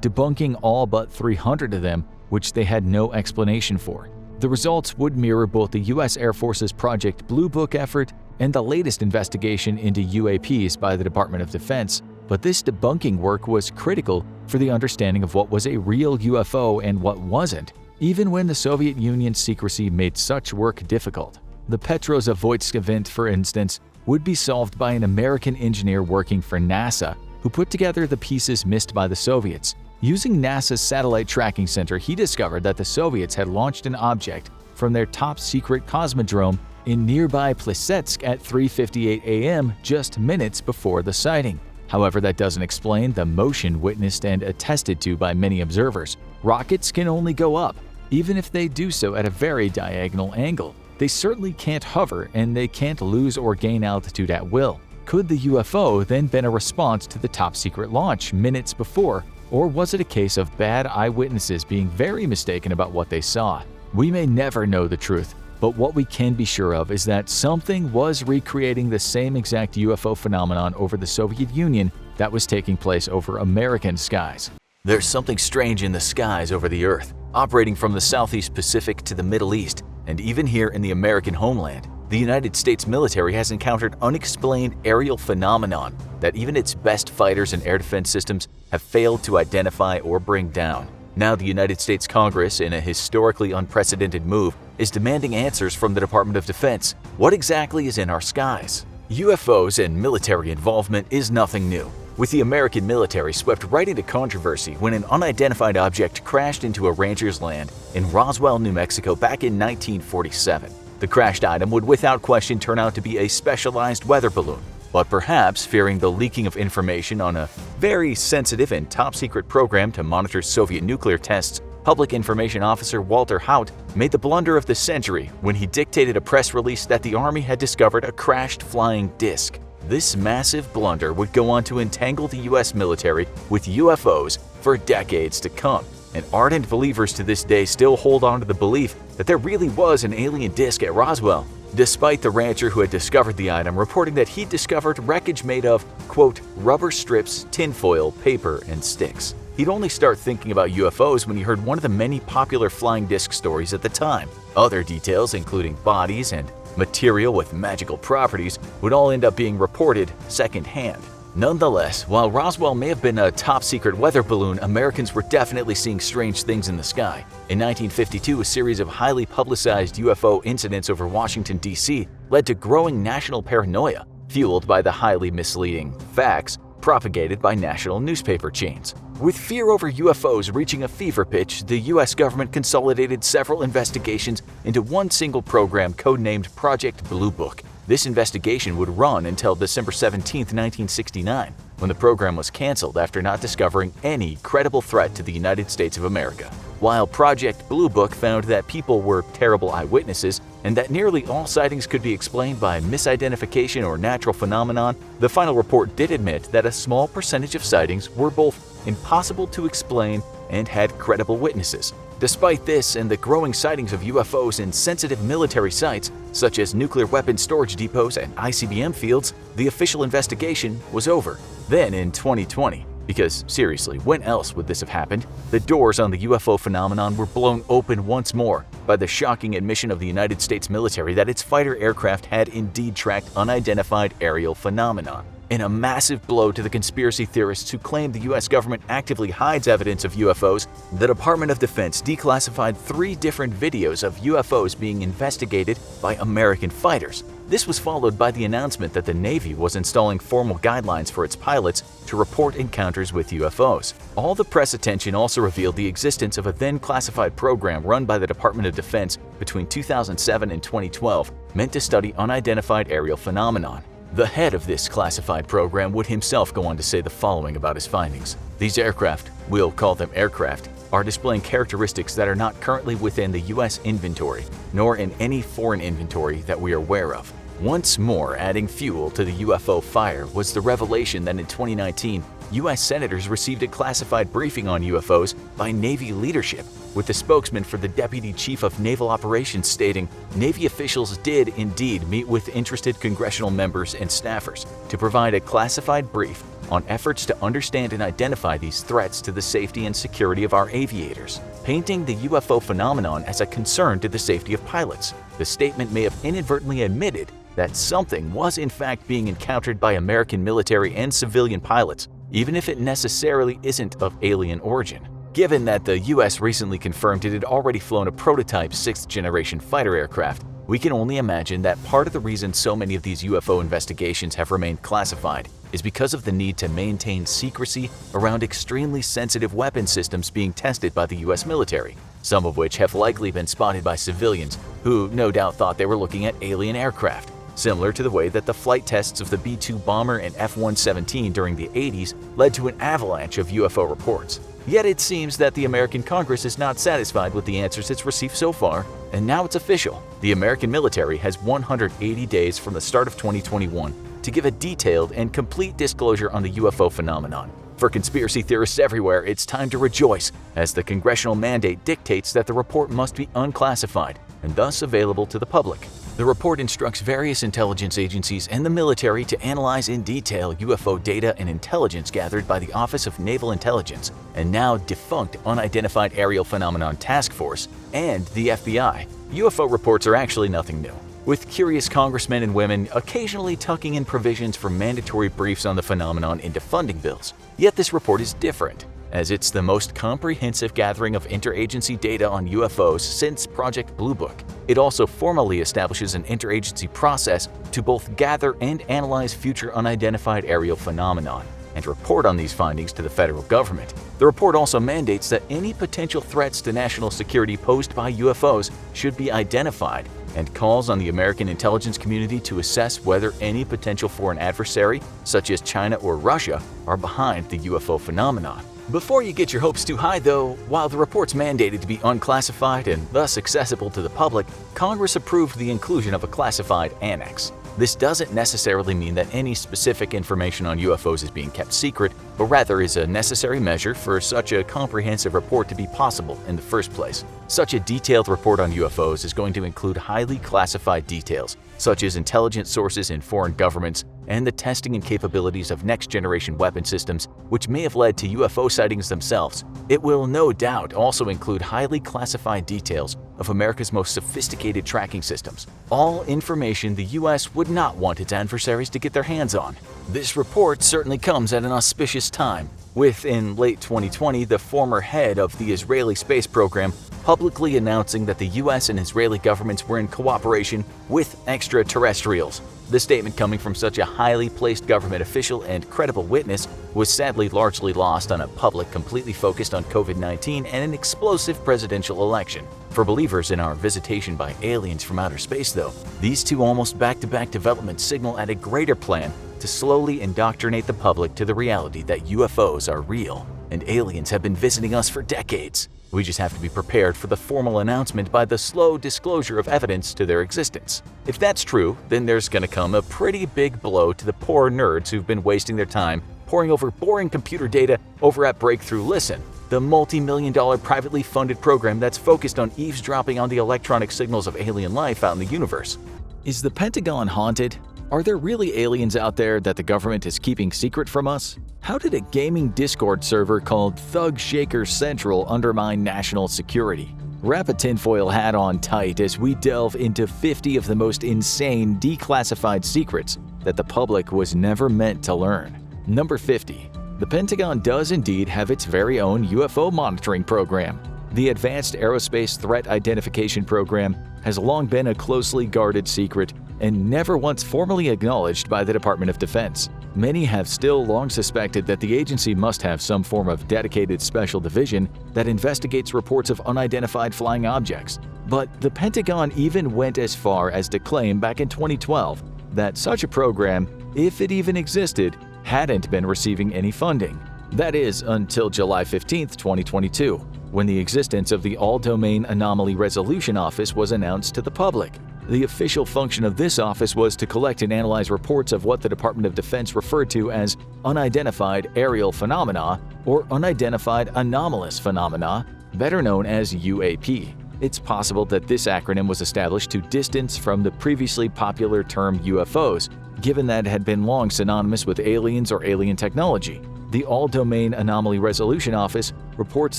debunking all but 300 of them, which they had no explanation for. The results would mirror both the U.S. Air Force's Project Blue Book effort and the latest investigation into UAPs by the Department of Defense, but this debunking work was critical for the understanding of what was a real UFO and what wasn't, even when the Soviet Union's secrecy made such work difficult. The Petrozavodsk event, for instance, would be solved by an American engineer working for NASA, who put together the pieces missed by the Soviets. Using NASA's Satellite Tracking Center, he discovered that the Soviets had launched an object from their top-secret cosmodrome in nearby Plesetsk at 3:58 a.m. just minutes before the sighting. However, that doesn't explain the motion witnessed and attested to by many observers. Rockets can only go up, even if they do so at a very diagonal angle. They certainly can't hover, and they can't lose or gain altitude at will. Could the UFO then been a response to the top-secret launch minutes before, or was it a case of bad eyewitnesses being very mistaken about what they saw? We may never know the truth, but what we can be sure of is that something was recreating the same exact UFO phenomenon over the Soviet Union that was taking place over American skies. There's something strange in the skies over the Earth, operating from the Southeast Pacific to the Middle East, and even here in the American homeland. The United States military has encountered unexplained aerial phenomenon that even its best fighters and air defense systems have failed to identify or bring down. Now the United States Congress, in a historically unprecedented move, is demanding answers from the Department of Defense. What exactly is in our skies? UFOs and military involvement is nothing new, with the American military swept right into controversy when an unidentified object crashed into a rancher's land in Roswell, New Mexico back in 1947. The crashed item would without question turn out to be a specialized weather balloon, but perhaps fearing the leaking of information on a very sensitive and top-secret program to monitor Soviet nuclear tests, Public Information Officer Walter Haut made the blunder of the century when he dictated a press release that the Army had discovered a crashed flying disc. This massive blunder would go on to entangle the U.S. military with UFOs for decades to come, and ardent believers to this day still hold on to the belief that there really was an alien disc at Roswell, despite the rancher who had discovered the item reporting that he discovered wreckage made of, quote, rubber strips, tinfoil, paper, and sticks. He'd only start thinking about UFOs when he heard one of the many popular flying disc stories at the time. Other details, including bodies and material with magical properties, would all end up being reported secondhand. Nonetheless, while Roswell may have been a top-secret weather balloon, Americans were definitely seeing strange things in the sky. In 1952, a series of highly publicized UFO incidents over Washington, D.C. led to growing national paranoia, fueled by the highly misleading facts propagated by national newspaper chains. With fear over UFOs reaching a fever pitch, the US government consolidated several investigations into one single program codenamed Project Blue Book. This investigation would run until December 17, 1969, when the program was canceled after not discovering any credible threat to the United States of America. While Project Blue Book found that people were terrible eyewitnesses and that nearly all sightings could be explained by misidentification or natural phenomenon, the final report did admit that a small percentage of sightings were both impossible to explain and had credible witnesses. Despite this and the growing sightings of UFOs in sensitive military sites, such as nuclear weapons storage depots and ICBM fields, the official investigation was over. Then in 2020, because seriously, when else would this have happened? The doors on the UFO phenomenon were blown open once more by the shocking admission of the United States military that its fighter aircraft had indeed tracked unidentified aerial phenomenon. In a massive blow to the conspiracy theorists who claim the US government actively hides evidence of UFOs, the Department of Defense declassified 3 different videos of UFOs being investigated by American fighters. This was followed by the announcement that the Navy was installing formal guidelines for its pilots to report encounters with UFOs. All the press attention also revealed the existence of a then classified program run by the Department of Defense between 2007 and 2012 meant to study unidentified aerial phenomenon. The head of this classified program would himself go on to say the following about his findings. These aircraft, we'll call them aircraft, are displaying characteristics that are not currently within the US inventory, nor in any foreign inventory that we are aware of. Once more adding fuel to the UFO fire was the revelation that in 2019, US senators received a classified briefing on UFOs by Navy leadership, with the spokesman for the Deputy Chief of Naval Operations stating, Navy officials did indeed meet with interested congressional members and staffers to provide a classified brief on efforts to understand and identify these threats to the safety and security of our aviators, painting the UFO phenomenon as a concern to the safety of pilots. The statement may have inadvertently admitted that something was in fact being encountered by American military and civilian pilots, even if it necessarily isn't of alien origin. Given that the US recently confirmed it had already flown a prototype 6th-generation fighter aircraft, we can only imagine that part of the reason so many of these UFO investigations have remained classified is because of the need to maintain secrecy around extremely sensitive weapon systems being tested by the US military, some of which have likely been spotted by civilians who no doubt thought they were looking at alien aircraft, similar to the way that the flight tests of the B-2 bomber and F-117 during the 80s led to an avalanche of UFO reports. Yet it seems that the American Congress is not satisfied with the answers it's received so far, and now it's official. The American military has 180 days from the start of 2021 to give a detailed and complete disclosure on the UFO phenomenon. For conspiracy theorists everywhere, it's time to rejoice, as the congressional mandate dictates that the report must be unclassified and thus available to the public. The report instructs various intelligence agencies and the military to analyze in detail UFO data and intelligence gathered by the Office of Naval Intelligence and now defunct Unidentified Aerial Phenomenon Task Force and the FBI. UFO reports are actually nothing new, with curious congressmen and women occasionally tucking in provisions for mandatory briefs on the phenomenon into funding bills. Yet this report is different, as it's the most comprehensive gathering of interagency data on UFOs since Project Blue Book. It also formally establishes an interagency process to both gather and analyze future unidentified aerial phenomenon and report on these findings to the federal government. The report also mandates that any potential threats to national security posed by UFOs should be identified and calls on the American intelligence community to assess whether any potential foreign adversary, such as China or Russia, are behind the UFO phenomenon. Before you get your hopes too high though, while the report's mandated to be unclassified and thus accessible to the public, Congress approved the inclusion of a classified annex. This doesn't necessarily mean that any specific information on UFOs is being kept secret, but rather is a necessary measure for such a comprehensive report to be possible in the first place. Such a detailed report on UFOs is going to include highly classified details, such as intelligence sources in foreign governments and the testing and capabilities of next-generation weapon systems, which may have led to UFO sightings themselves. It will no doubt also include highly classified details of America's most sophisticated tracking systems, all information the US would not want its adversaries to get their hands on. This report certainly comes at an auspicious time, with, in late 2020, the former head of the Israeli space program publicly announcing that the US and Israeli governments were in cooperation with extraterrestrials. The statement, coming from such a highly placed government official and credible witness, was sadly largely lost on a public completely focused on COVID-19 and an explosive presidential election. For believers in our visitation by aliens from outer space, though, these two almost back-to-back developments signal at a greater plan to slowly indoctrinate the public to the reality that UFOs are real and aliens have been visiting us for decades. We just have to be prepared for the formal announcement by the slow disclosure of evidence to their existence. If that's true, then there's gonna come a pretty big blow to the poor nerds who've been wasting their time poring over boring computer data over at Breakthrough Listen, the multi-million-dollar privately funded program that's focused on eavesdropping on the electronic signals of alien life out in the universe. Is the Pentagon haunted? Are there really aliens out there that the government is keeping secret from us? How did a gaming Discord server called Thug Shaker Central undermine national security? Wrap a tinfoil hat on tight as we delve into 50 of the most insane declassified secrets that the public was never meant to learn. Number 50. The Pentagon does indeed have its very own UFO monitoring program. The Advanced Aerospace Threat Identification Program has long been a closely guarded secret and never once formally acknowledged by the Department of Defense. Many have still long suspected that the agency must have some form of dedicated special division that investigates reports of unidentified flying objects. But the Pentagon even went as far as to claim back in 2012 that such a program, if it even existed, hadn't been receiving any funding. That is, until July 15, 2022, when the existence of the All-Domain Anomaly Resolution Office was announced to the public. The official function of this office was to collect and analyze reports of what the Department of Defense referred to as unidentified aerial phenomena or unidentified anomalous phenomena, better known as UAP. It's possible that this acronym was established to distance from the previously popular term UFOs, given that it had been long synonymous with aliens or alien technology. The All-Domain Anomaly Resolution Office reports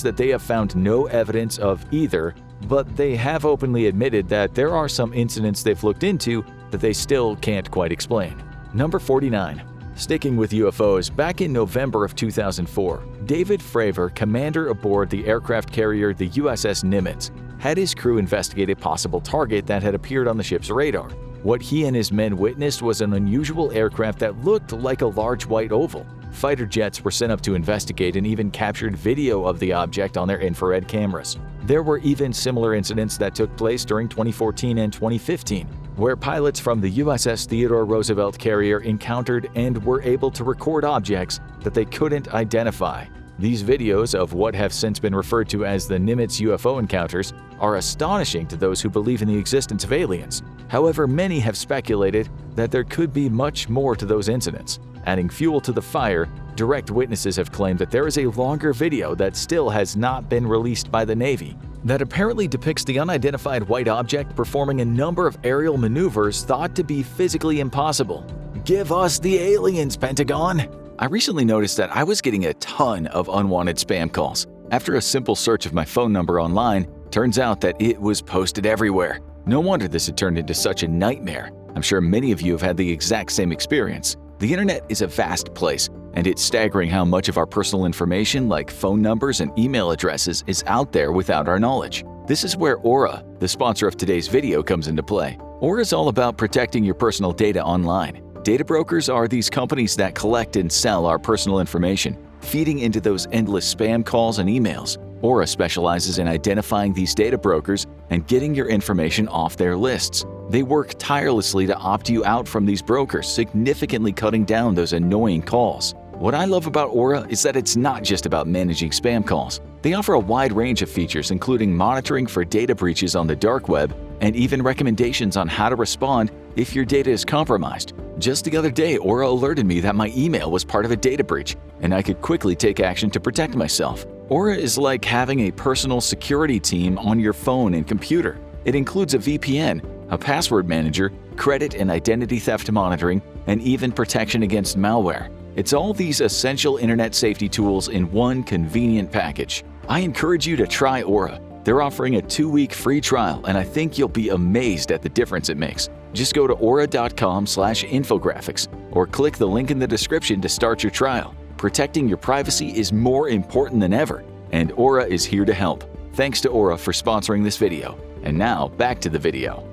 that they have found no evidence of either, but they have openly admitted that there are some incidents they've looked into that they still can't quite explain. Number 49. Sticking with UFOs, back in November of 2004, David Fravor, commander aboard the aircraft carrier the USS Nimitz, had his crew investigate a possible target that had appeared on the ship's radar. What he and his men witnessed was an unusual aircraft that looked like a large white oval. Fighter jets were sent up to investigate and even captured video of the object on their infrared cameras. There were even similar incidents that took place during 2014 and 2015, where pilots from the USS Theodore Roosevelt carrier encountered and were able to record objects that they couldn't identify. These videos of what have since been referred to as the Nimitz UFO encounters are astonishing to those who believe in the existence of aliens. However, many have speculated that there could be much more to those incidents. Adding fuel to the fire, direct witnesses have claimed that there is a longer video that still has not been released by the Navy that apparently depicts the unidentified white object performing a number of aerial maneuvers thought to be physically impossible. Give us the aliens, Pentagon! I recently noticed that I was getting a ton of unwanted spam calls. After a simple search of my phone number online, turns out that it was posted everywhere. No wonder this had turned into such a nightmare. I'm sure many of you have had the exact same experience. The internet is a vast place, and it's staggering how much of our personal information, like phone numbers and email addresses, is out there without our knowledge. This is where Aura, the sponsor of today's video, comes into play. Aura is all about protecting your personal data online. Data brokers are these companies that collect and sell our personal information, feeding into those endless spam calls and emails. Aura specializes in identifying these data brokers and getting your information off their lists. They work tirelessly to opt you out from these brokers, significantly cutting down those annoying calls. What I love about Aura is that it's not just about managing spam calls. They offer a wide range of features, including monitoring for data breaches on the dark web and even recommendations on how to respond if your data is compromised. Just the other day, Aura alerted me that my email was part of a data breach, and I could quickly take action to protect myself. Aura is like having a personal security team on your phone and computer. It includes a VPN, a password manager, credit and identity theft monitoring, and even protection against malware. It's all these essential internet safety tools in one convenient package. I encourage you to try Aura. They're offering a 2-week free trial, and I think you'll be amazed at the difference it makes. Just go to aura.com/infographics or click the link in the description to start your trial. Protecting your privacy is more important than ever, and Aura is here to help. Thanks to Aura for sponsoring this video. And now, back to the video.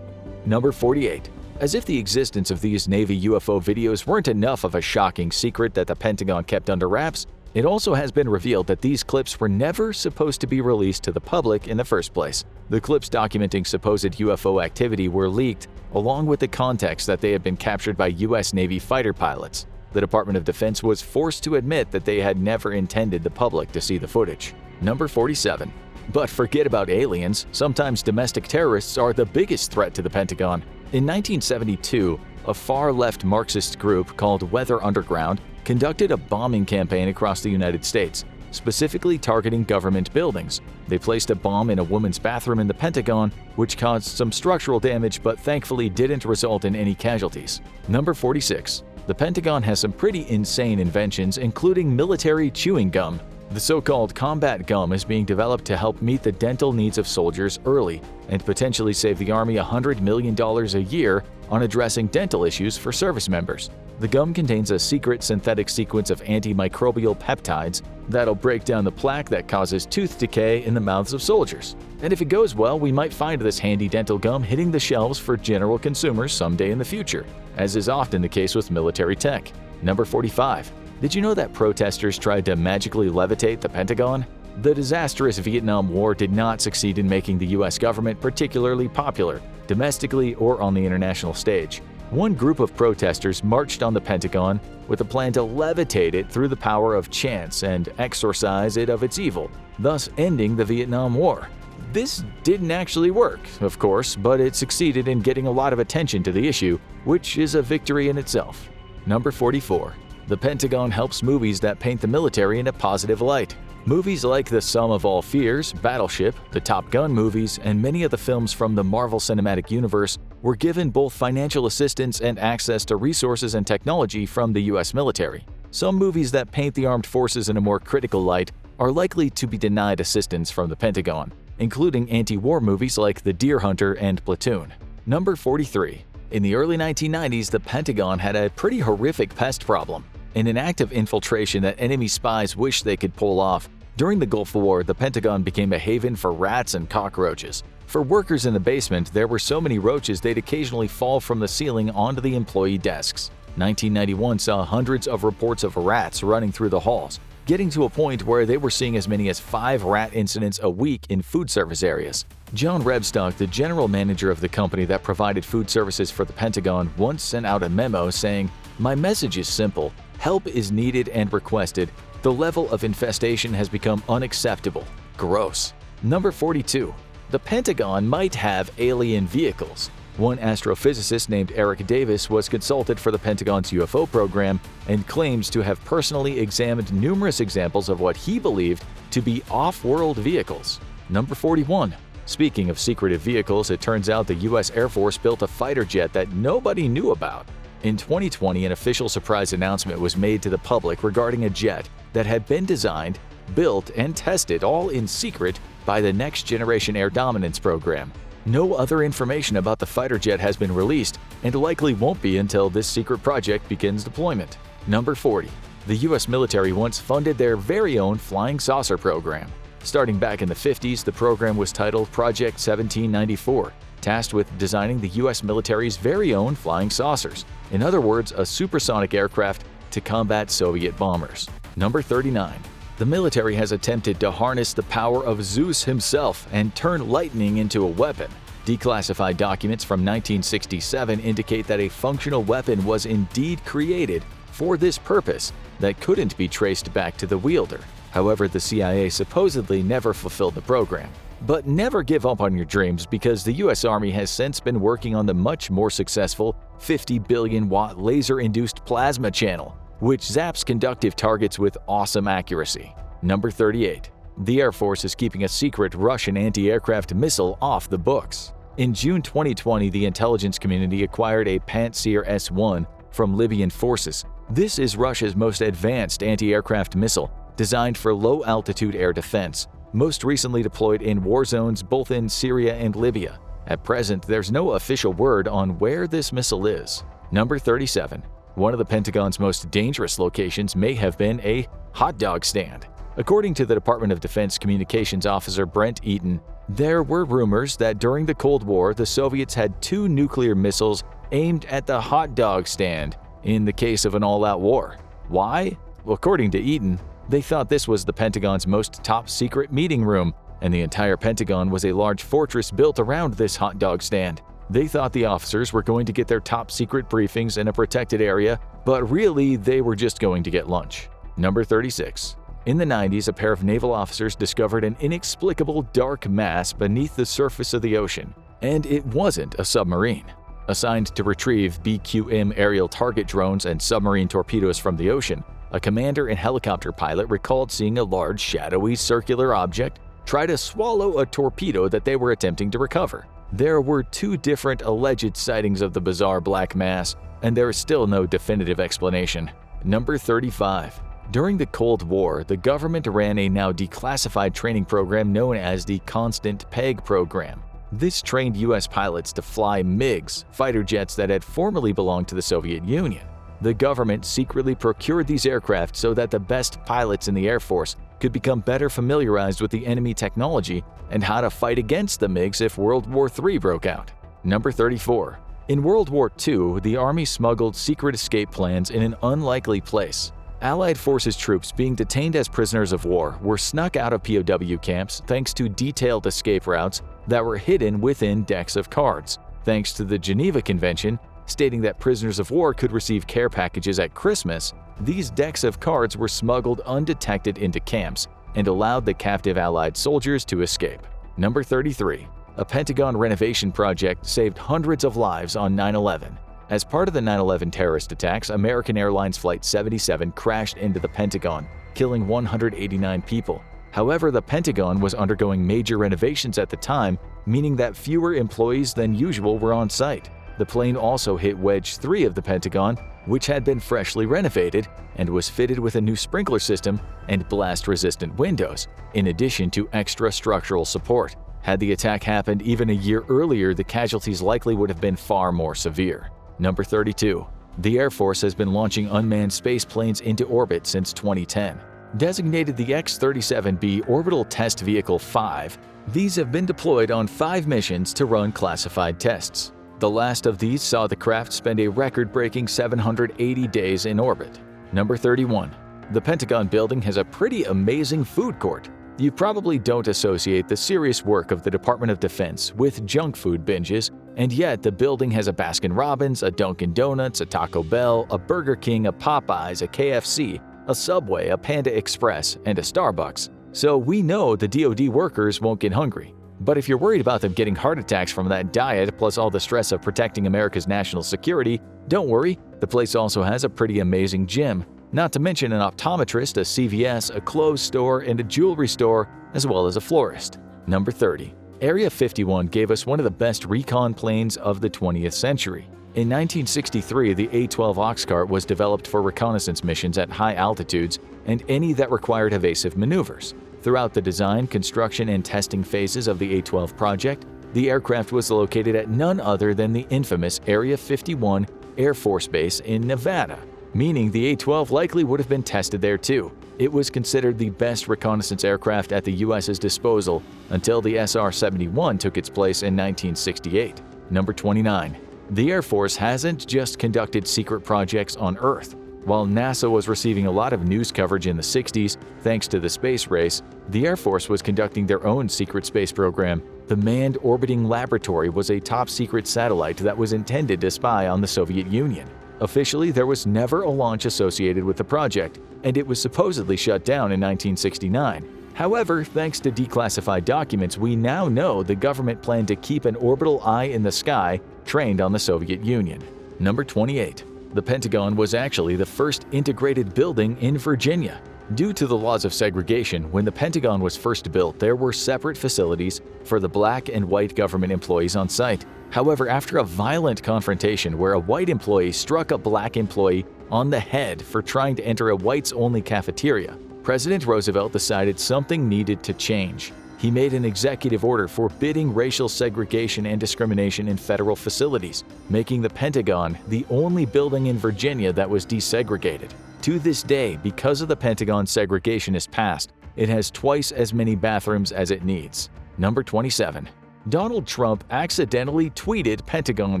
Number 48. As if the existence of these Navy UFO videos weren't enough of a shocking secret that the Pentagon kept under wraps, it also has been revealed that these clips were never supposed to be released to the public in the first place. The clips documenting supposed UFO activity were leaked, along with the context that they had been captured by U.S. Navy fighter pilots. The Department of Defense was forced to admit that they had never intended the public to see the footage. Number 47. But forget about aliens, sometimes domestic terrorists are the biggest threat to the Pentagon. In 1972, a far-left Marxist group called Weather Underground conducted a bombing campaign across the United States, specifically targeting government buildings. They placed a bomb in a woman's bathroom in the Pentagon, which caused some structural damage but thankfully didn't result in any casualties. Number 46. The Pentagon has some pretty insane inventions, including military chewing gum. The so-called combat gum is being developed to help meet the dental needs of soldiers early and potentially save the Army $100 million a year on addressing dental issues for service members. The gum contains a secret synthetic sequence of antimicrobial peptides that'll break down the plaque that causes tooth decay in the mouths of soldiers. And if it goes well, we might find this handy dental gum hitting the shelves for general consumers someday in the future, as is often the case with military tech. Number 45. Did you know that protesters tried to magically levitate the Pentagon? The disastrous Vietnam War did not succeed in making the U.S. government particularly popular, domestically or on the international stage. One group of protesters marched on the Pentagon with a plan to levitate it through the power of chance and exorcise it of its evil, thus ending the Vietnam War. This didn't actually work, of course, but it succeeded in getting a lot of attention to the issue, which is a victory in itself. Number 44. The Pentagon helps movies that paint the military in a positive light. Movies like The Sum of All Fears, Battleship, the Top Gun movies, and many of the films from the Marvel Cinematic Universe were given both financial assistance and access to resources and technology from the U.S. military. Some movies that paint the armed forces in a more critical light are likely to be denied assistance from the Pentagon, including anti-war movies like The Deer Hunter and Platoon. Number 43. In the early 1990s, the Pentagon had a pretty horrific pest problem. In an act of infiltration that enemy spies wished they could pull off, during the Gulf War, the Pentagon became a haven for rats and cockroaches. For workers in the basement, there were so many roaches they'd occasionally fall from the ceiling onto the employee desks. 1991 saw hundreds of reports of rats running through the halls, getting to a point where they were seeing as many as 5 rat incidents a week in food service areas. John Rebstock, the general manager of the company that provided food services for the Pentagon, once sent out a memo saying, "My message is simple. Help is needed and requested. The level of infestation has become unacceptable. Gross." Number 42. The Pentagon might have alien vehicles. One astrophysicist named Eric Davis was consulted for the Pentagon's UFO program and claims to have personally examined numerous examples of what he believed to be off-world vehicles. Number 41. Speaking of secretive vehicles, it turns out the U.S. Air Force built a fighter jet that nobody knew about. In 2020, an official surprise announcement was made to the public regarding a jet that had been designed, built, and tested all in secret by the Next Generation Air Dominance program. No other information about the fighter jet has been released and likely won't be until this secret project begins deployment. Number 40. The U.S. military once funded their very own flying saucer program. Starting back in the 50s, the program was titled Project 1794, tasked with designing the U.S. military's very own flying saucers. In other words, a supersonic aircraft to combat Soviet bombers. Number 39. The military has attempted to harness the power of Zeus himself and turn lightning into a weapon. Declassified documents from 1967 indicate that a functional weapon was indeed created for this purpose that couldn't be traced back to the wielder. However, the CIA supposedly never fulfilled the program. But never give up on your dreams, because the U.S. Army has since been working on the much more successful 50 billion watt laser-induced plasma channel, which zaps conductive targets with awesome accuracy. Number 38. The Air Force is keeping a secret Russian anti-aircraft missile off the books. In June 2020, the intelligence community acquired a Pantsir S-1 from Libyan forces. This is Russia's most advanced anti-aircraft missile, designed for low-altitude air defense, most recently deployed in war zones both in Syria and Libya. At present, there's no official word on where this missile is. Number 37. One of the Pentagon's most dangerous locations may have been a hot dog stand. According to the Department of Defense communications officer Brent Eaton, there were rumors that during the Cold War, the Soviets had 2 nuclear missiles aimed at the hot dog stand in the case of an all-out war. Why? Well, according to Eaton, they thought this was the Pentagon's most top-secret meeting room, and the entire Pentagon was a large fortress built around this hot dog stand. They thought the officers were going to get their top-secret briefings in a protected area, but really they were just going to get lunch. Number 36. In the 90s, a pair of naval officers discovered an inexplicable dark mass beneath the surface of the ocean, and it wasn't a submarine. Assigned to retrieve BQM aerial target drones and submarine torpedoes from the ocean, a commander and helicopter pilot recalled seeing a large, shadowy, circular object try to swallow a torpedo that they were attempting to recover. There were 2 different alleged sightings of the bizarre black mass, and there is still no definitive explanation. Number 35. During the Cold War, the government ran a now declassified training program known as the Constant Peg program. This trained U.S. pilots to fly MiGs, fighter jets that had formerly belonged to the Soviet Union. The government secretly procured these aircraft so that the best pilots in the Air Force could become better familiarized with the enemy technology and how to fight against the MiGs if World War III broke out. Number 34. In World War II, the Army smuggled secret escape plans in an unlikely place. Allied forces troops being detained as prisoners of war were snuck out of POW camps thanks to detailed escape routes that were hidden within decks of cards, thanks to the Geneva Convention stating that prisoners of war could receive care packages at Christmas. These decks of cards were smuggled undetected into camps and allowed the captive Allied soldiers to escape. Number 33. A Pentagon renovation project saved hundreds of lives on 9/11. As part of the 9/11 terrorist attacks, American Airlines Flight 77 crashed into the Pentagon, killing 189 people. However, the Pentagon was undergoing major renovations at the time, meaning that fewer employees than usual were on site. The plane also hit Wedge 3 of the Pentagon, which had been freshly renovated and was fitted with a new sprinkler system and blast-resistant windows, in addition to extra structural support. Had the attack happened even a year earlier, the casualties likely would have been far more severe. Number 32. The Air Force has been launching unmanned space planes into orbit since 2010. Designated the X-37B Orbital Test Vehicle 5, these have been deployed on 5 missions to run classified tests. The last of these saw the craft spend a record-breaking 780 days in orbit. Number 31. The Pentagon building has a pretty amazing food court. You probably don't associate the serious work of the Department of Defense with junk food binges, and yet the building has a Baskin-Robbins, a Dunkin' Donuts, a Taco Bell, a Burger King, a Popeyes, a KFC, a Subway, a Panda Express, and a Starbucks. So we know the DoD workers won't get hungry. But if you're worried about them getting heart attacks from that diet plus all the stress of protecting America's national security, don't worry, the place also has a pretty amazing gym, not to mention an optometrist, a CVS, a clothes store, and a jewelry store, as well as a florist. Number 30. Area 51 gave us one of the best recon planes of the 20th century. In 1963, the A-12 Oxcart was developed for reconnaissance missions at high altitudes and any that required evasive maneuvers. Throughout the design, construction, and testing phases of the A-12 project, the aircraft was located at none other than the infamous Area 51 Air Force Base in Nevada, meaning the A-12 likely would have been tested there too. It was considered the best reconnaissance aircraft at the U.S.'s disposal until the SR-71 took its place in 1968. Number 29. The Air Force hasn't just conducted secret projects on Earth. While NASA was receiving a lot of news coverage in the 60s thanks to the space race, the Air Force was conducting their own secret space program. The Manned Orbiting Laboratory was a top-secret satellite that was intended to spy on the Soviet Union. Officially, there was never a launch associated with the project, and it was supposedly shut down in 1969. However, thanks to declassified documents, we now know the government planned to keep an orbital eye in the sky trained on the Soviet Union. Number 28. The Pentagon was actually the first integrated building in Virginia. Due to the laws of segregation, when the Pentagon was first built, there were separate facilities for the black and white government employees on site. However, after a violent confrontation where a white employee struck a black employee on the head for trying to enter a whites-only cafeteria, President Roosevelt decided something needed to change. He made an executive order forbidding racial segregation and discrimination in federal facilities, making the Pentagon the only building in Virginia that was desegregated. To this day, because of the Pentagon segregationist past, it has twice as many bathrooms as it needs. Number 27. Donald Trump accidentally tweeted Pentagon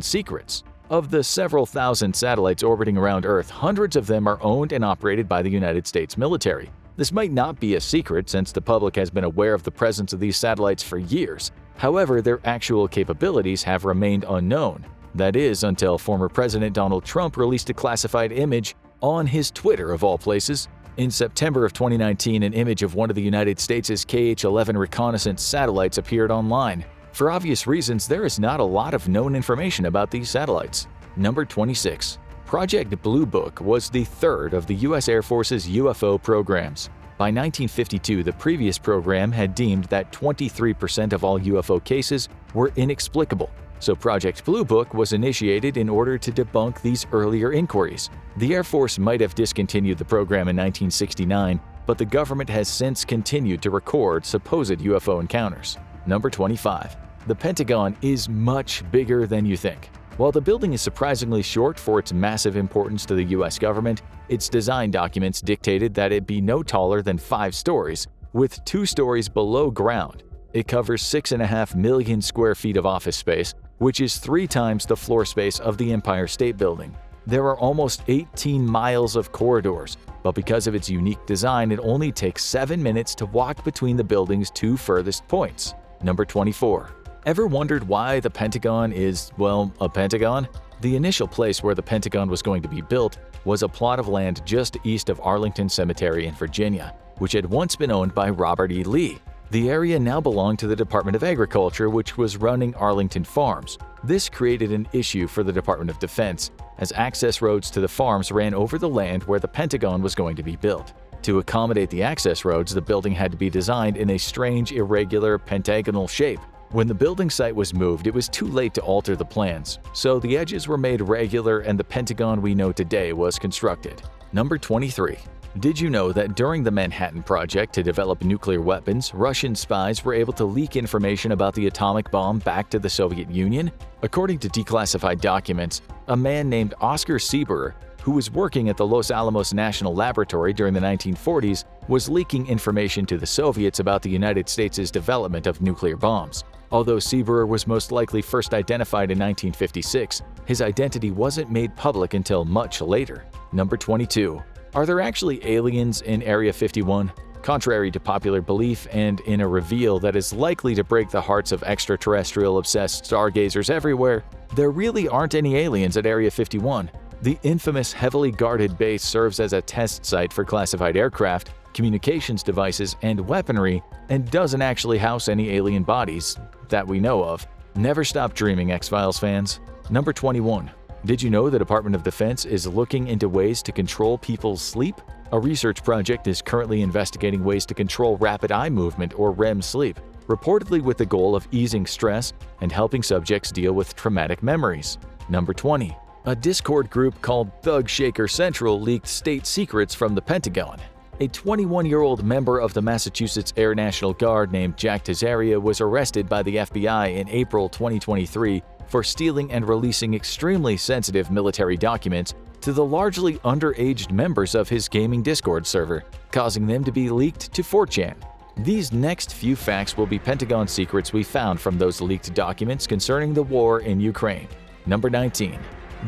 secrets. Of the several thousand satellites orbiting around Earth, hundreds of them are owned and operated by the United States military. This might not be a secret since the public has been aware of the presence of these satellites for years. However, their actual capabilities have remained unknown. That is, until former President Donald Trump released a classified image on his Twitter of all places. In September of 2019, an image of one of the United States' KH-11 reconnaissance satellites appeared online. For obvious reasons, there is not a lot of known information about these satellites. Number 26. Project Blue Book was the third of the U.S. Air Force's UFO programs. By 1952, the previous program had deemed that 23% of all UFO cases were inexplicable, so Project Blue Book was initiated in order to debunk these earlier inquiries. The Air Force might have discontinued the program in 1969, but the government has since continued to record supposed UFO encounters. Number 25. The Pentagon is much bigger than you think. While the building is surprisingly short for its massive importance to the U.S. government, its design documents dictated that it be no taller than 5 stories, with 2 stories below ground. It covers 6.5 million square feet of office space, which is 3 times the floor space of the Empire State Building. There are almost 18 miles of corridors, but because of its unique design, it only takes 7 minutes to walk between the building's 2 furthest points. Number 24. Ever wondered why the Pentagon is, well, a pentagon? The initial place where the Pentagon was going to be built was a plot of land just east of Arlington Cemetery in Virginia, which had once been owned by Robert E. Lee. The area now belonged to the Department of Agriculture, which was running Arlington Farms. This created an issue for the Department of Defense, as access roads to the farms ran over the land where the Pentagon was going to be built. To accommodate the access roads, the building had to be designed in a strange, irregular, pentagonal shape. When the building site was moved, it was too late to alter the plans, so the edges were made regular and the Pentagon we know today was constructed. Number 23. Did you know that during the Manhattan Project to develop nuclear weapons, Russian spies were able to leak information about the atomic bomb back to the Soviet Union? According to declassified documents, a man named Oscar Sieberer, who was working at the Los Alamos National Laboratory during the 1940s, was leaking information to the Soviets about the United States' development of nuclear bombs. Although Sieberer was most likely first identified in 1956, his identity wasn't made public until much later. Number 22. Are there actually aliens in Area 51? Contrary to popular belief and in a reveal that is likely to break the hearts of extraterrestrial-obsessed stargazers everywhere, there really aren't any aliens at Area 51. The infamous heavily guarded base serves as a test site for classified aircraft, communications devices, and weaponry, and doesn't actually house any alien bodies that we know of. Never stop dreaming, X-Files fans. Number 21. Did you know the Department of Defense is looking into ways to control people's sleep? A research project is currently investigating ways to control rapid eye movement or REM sleep, reportedly with the goal of easing stress and helping subjects deal with traumatic memories. Number 20. A Discord group called Thug Shaker Central leaked state secrets from the Pentagon. A 21-year-old member of the Massachusetts Air National Guard named Jack Tesaria was arrested by the FBI in April 2023 for stealing and releasing extremely sensitive military documents to the largely underaged members of his gaming Discord server, causing them to be leaked to 4chan. These next few facts will be Pentagon secrets we found from those leaked documents concerning the war in Ukraine. Number 19.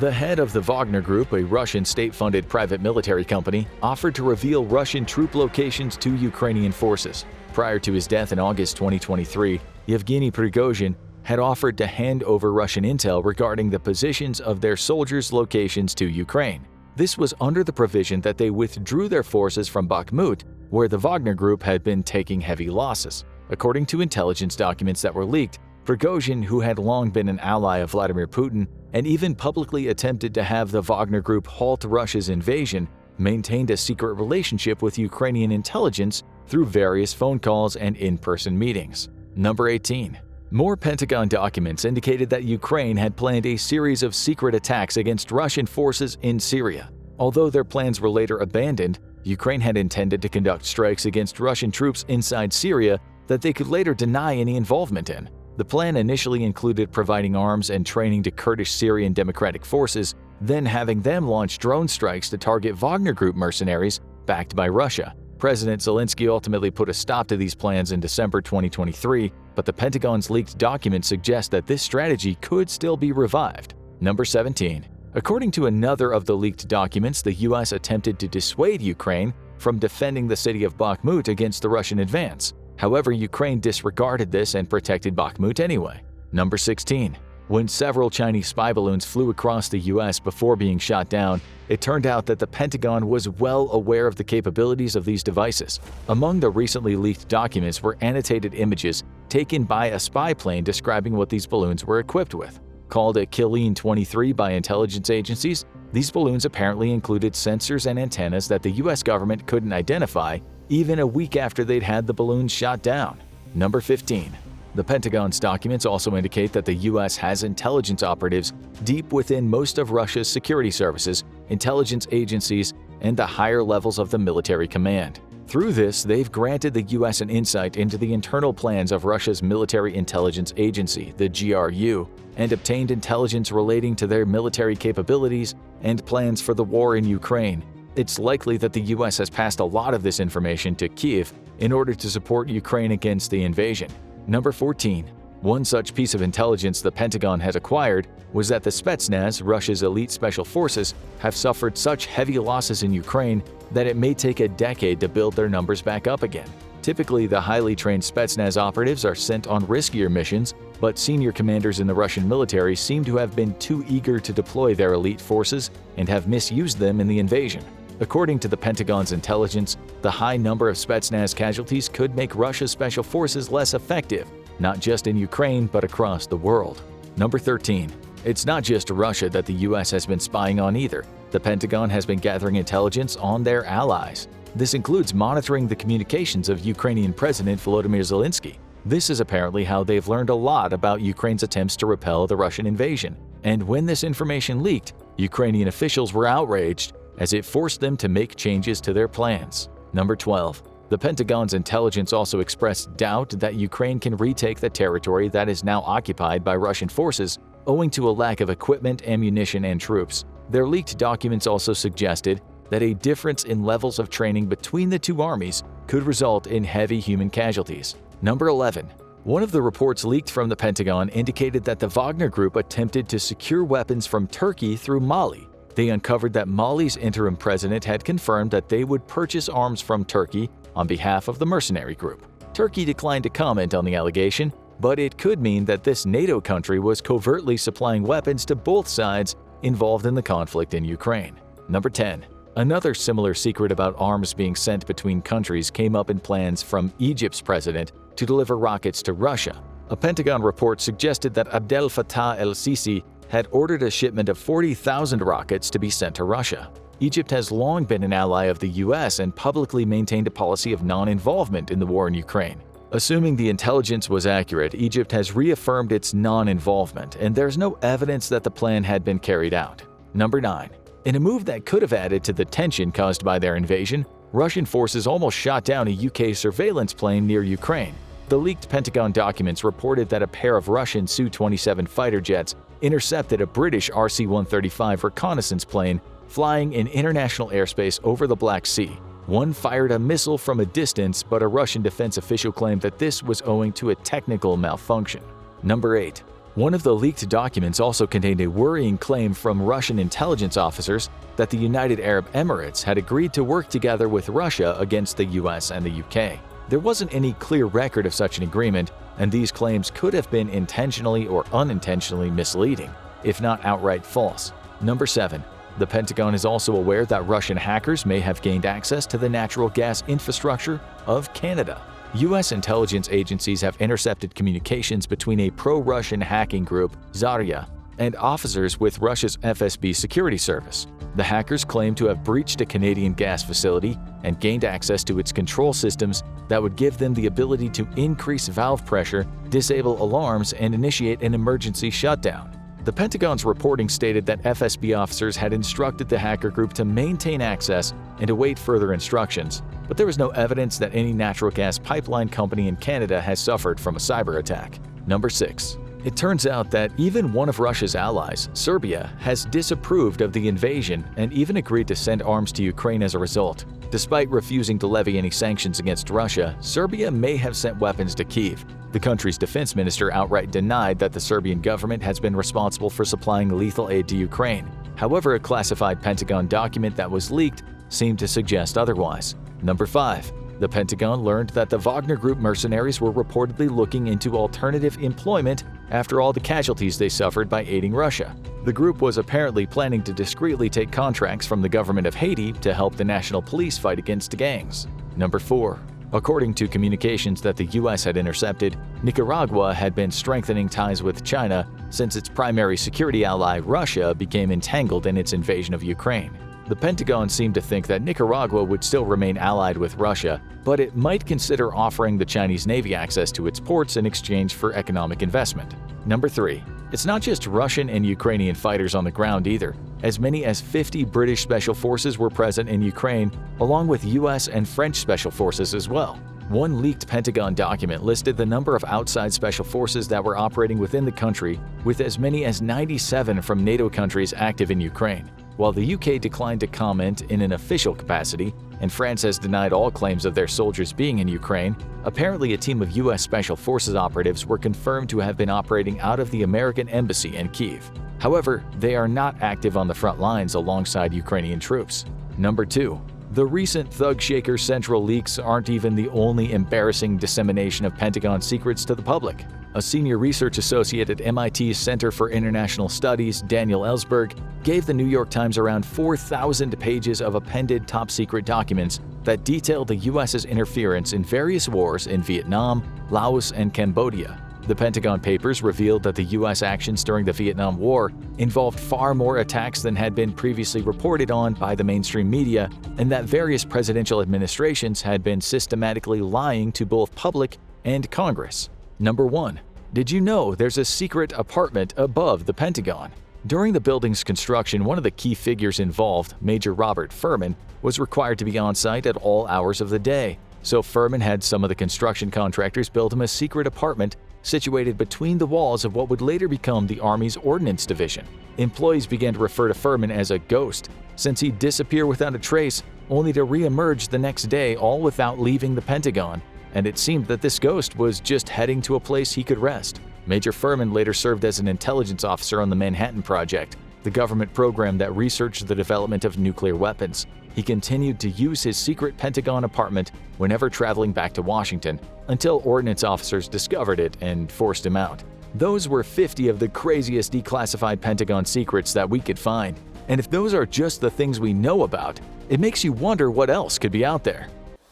The head of the Wagner Group, a Russian state-funded private military company, offered to reveal Russian troop locations to Ukrainian forces. Prior to his death in August 2023, Yevgeny Prigozhin had offered to hand over Russian intel regarding the positions of their soldiers' locations to Ukraine. This was under the provision that they withdrew their forces from Bakhmut, where the Wagner Group had been taking heavy losses. According to intelligence documents that were leaked, Prigozhin, who had long been an ally of Vladimir Putin and even publicly attempted to have the Wagner Group halt Russia's invasion, maintained a secret relationship with Ukrainian intelligence through various phone calls and in-person meetings. Number 18. More Pentagon documents indicated that Ukraine had planned a series of secret attacks against Russian forces in Syria. Although their plans were later abandoned, Ukraine had intended to conduct strikes against Russian troops inside Syria that they could later deny any involvement in. The plan initially included providing arms and training to Kurdish Syrian Democratic Forces, then having them launch drone strikes to target Wagner Group mercenaries backed by Russia. President Zelensky ultimately put a stop to these plans in December 2023, but the Pentagon's leaked documents suggest that this strategy could still be revived. Number 17. According to another of the leaked documents, the US attempted to dissuade Ukraine from defending the city of Bakhmut against the Russian advance. However, Ukraine disregarded this and protected Bakhmut anyway. Number 16. When several Chinese spy balloons flew across the US before being shot down, it turned out that the Pentagon was well aware of the capabilities of these devices. Among the recently leaked documents were annotated images taken by a spy plane describing what these balloons were equipped with. Called a Killeen 23 by intelligence agencies, these balloons apparently included sensors and antennas that the US government couldn't identify even a week after they'd had the balloons shot down. Number 15. The Pentagon's documents also indicate that the US has intelligence operatives deep within most of Russia's security services, intelligence agencies, and the higher levels of the military command. Through this, they've granted the US an insight into the internal plans of Russia's military intelligence agency, the GRU, and obtained intelligence relating to their military capabilities and plans for the war in Ukraine. It's likely that the US has passed a lot of this information to Kyiv in order to support Ukraine against the invasion. Number 14. One such piece of intelligence the Pentagon has acquired was that the Spetsnaz, Russia's elite special forces, have suffered such heavy losses in Ukraine that it may take a decade to build their numbers back up again. Typically, the highly trained Spetsnaz operatives are sent on riskier missions, but senior commanders in the Russian military seem to have been too eager to deploy their elite forces and have misused them in the invasion. According to the Pentagon's intelligence, the high number of Spetsnaz casualties could make Russia's special forces less effective, not just in Ukraine but across the world. Number 13. It's not just Russia that the US has been spying on either. The Pentagon has been gathering intelligence on their allies. This includes monitoring the communications of Ukrainian President Volodymyr Zelensky. This is apparently how they've learned a lot about Ukraine's attempts to repel the Russian invasion. And when this information leaked, Ukrainian officials were outraged as it forced them to make changes to their plans. Number 12. The Pentagon's intelligence also expressed doubt that Ukraine can retake the territory that is now occupied by Russian forces, owing to a lack of equipment, ammunition, and troops. Their leaked documents also suggested that a difference in levels of training between the two armies could result in heavy human casualties. Number 11. One of the reports leaked from the Pentagon indicated that the Wagner Group attempted to secure weapons from Turkey through Mali. They uncovered that Mali's interim president had confirmed that they would purchase arms from Turkey on behalf of the mercenary group. Turkey declined to comment on the allegation, but it could mean that this NATO country was covertly supplying weapons to both sides involved in the conflict in Ukraine. Number 10. Another similar secret about arms being sent between countries came up in plans from Egypt's president to deliver rockets to Russia. A Pentagon report suggested that Abdel Fattah el-Sisi had ordered a shipment of 40,000 rockets to be sent to Russia. Egypt has long been an ally of the US and publicly maintained a policy of non-involvement in the war in Ukraine. Assuming the intelligence was accurate, Egypt has reaffirmed its non-involvement, and there's no evidence that the plan had been carried out. Number 9. In a move that could have added to the tension caused by their invasion, Russian forces almost shot down a UK surveillance plane near Ukraine. The leaked Pentagon documents reported that a pair of Russian Su-27 fighter jets intercepted a British RC-135 reconnaissance plane flying in international airspace over the Black Sea. One fired a missile from a distance, but a Russian defense official claimed that this was owing to a technical malfunction. Number 8. One of the leaked documents also contained a worrying claim from Russian intelligence officers that the United Arab Emirates had agreed to work together with Russia against the US and the UK. There wasn't any clear record of such an agreement, and these claims could have been intentionally or unintentionally misleading, if not outright false. Number 7. The Pentagon is also aware that Russian hackers may have gained access to the natural gas infrastructure of Canada. U.S. intelligence agencies have intercepted communications between a pro-Russian hacking group, Zarya, and officers with Russia's FSB security service. The hackers claim to have breached a Canadian gas facility and gained access to its control systems that would give them the ability to increase valve pressure, disable alarms, and initiate an emergency shutdown. The Pentagon's reporting stated that FSB officers had instructed the hacker group to maintain access and await further instructions. but there is no evidence that any natural gas pipeline company in Canada has suffered from a cyber attack. Number 6. It turns out that even one of Russia's allies, Serbia, has disapproved of the invasion and even agreed to send arms to Ukraine as a result. Despite refusing to levy any sanctions against Russia, Serbia may have sent weapons to Kyiv. The country's defense minister outright denied that the Serbian government has been responsible for supplying lethal aid to Ukraine. However, a classified Pentagon document that was leaked seemed to suggest otherwise. Number 5. The Pentagon learned that the Wagner Group mercenaries were reportedly looking into alternative employment after all the casualties they suffered by aiding Russia. The group was apparently planning to discreetly take contracts from the government of Haiti to help the national police fight against gangs. Number 4. According to communications that the U.S. had intercepted, Nicaragua had been strengthening ties with China since its primary security ally, Russia, became entangled in its invasion of Ukraine. The Pentagon seemed to think that Nicaragua would still remain allied with Russia, but it might consider offering the Chinese Navy access to its ports in exchange for economic investment. Number 3. It's not just Russian and Ukrainian fighters on the ground either. As many as 50 British special forces were present in Ukraine, along with US and French special forces as well. One leaked Pentagon document listed the number of outside special forces that were operating within the country, with as many as 97 from NATO countries active in Ukraine. While the UK declined to comment in an official capacity, and France has denied all claims of their soldiers being in Ukraine, apparently a team of US Special Forces operatives were confirmed to have been operating out of the American embassy in Kyiv. However, they are not active on the front lines alongside Ukrainian troops. Number 2. The recent Thug Shaker Central leaks aren't even the only embarrassing dissemination of Pentagon secrets to the public. A senior research associate at MIT's Center for International Studies, Daniel Ellsberg, gave the New York Times around 4,000 pages of appended top-secret documents that detail the U.S.'s interference in various wars in Vietnam, Laos, and Cambodia. The Pentagon papers revealed that the U.S. actions during the Vietnam War involved far more attacks than had been previously reported on by the mainstream media, and that various presidential administrations had been systematically lying to both public and Congress. Number 1. Did you know there's a secret apartment above the Pentagon? During the building's construction, one of the key figures involved, Major Robert Furman, was required to be on site at all hours of the day. So Furman had some of the construction contractors build him a secret apartment situated between the walls of what would later become the Army's Ordnance Division. Employees began to refer to Furman as a ghost, since he'd disappear without a trace, only to re-emerge the next day, all without leaving the Pentagon. And it seemed that this ghost was just heading to a place he could rest. Major Furman later served as an intelligence officer on the Manhattan Project, the government program that researched the development of nuclear weapons. He continued to use his secret Pentagon apartment whenever traveling back to Washington, until ordnance officers discovered it and forced him out. Those were 50 of the craziest declassified Pentagon secrets that we could find. And if those are just the things we know about, it makes you wonder what else could be out there.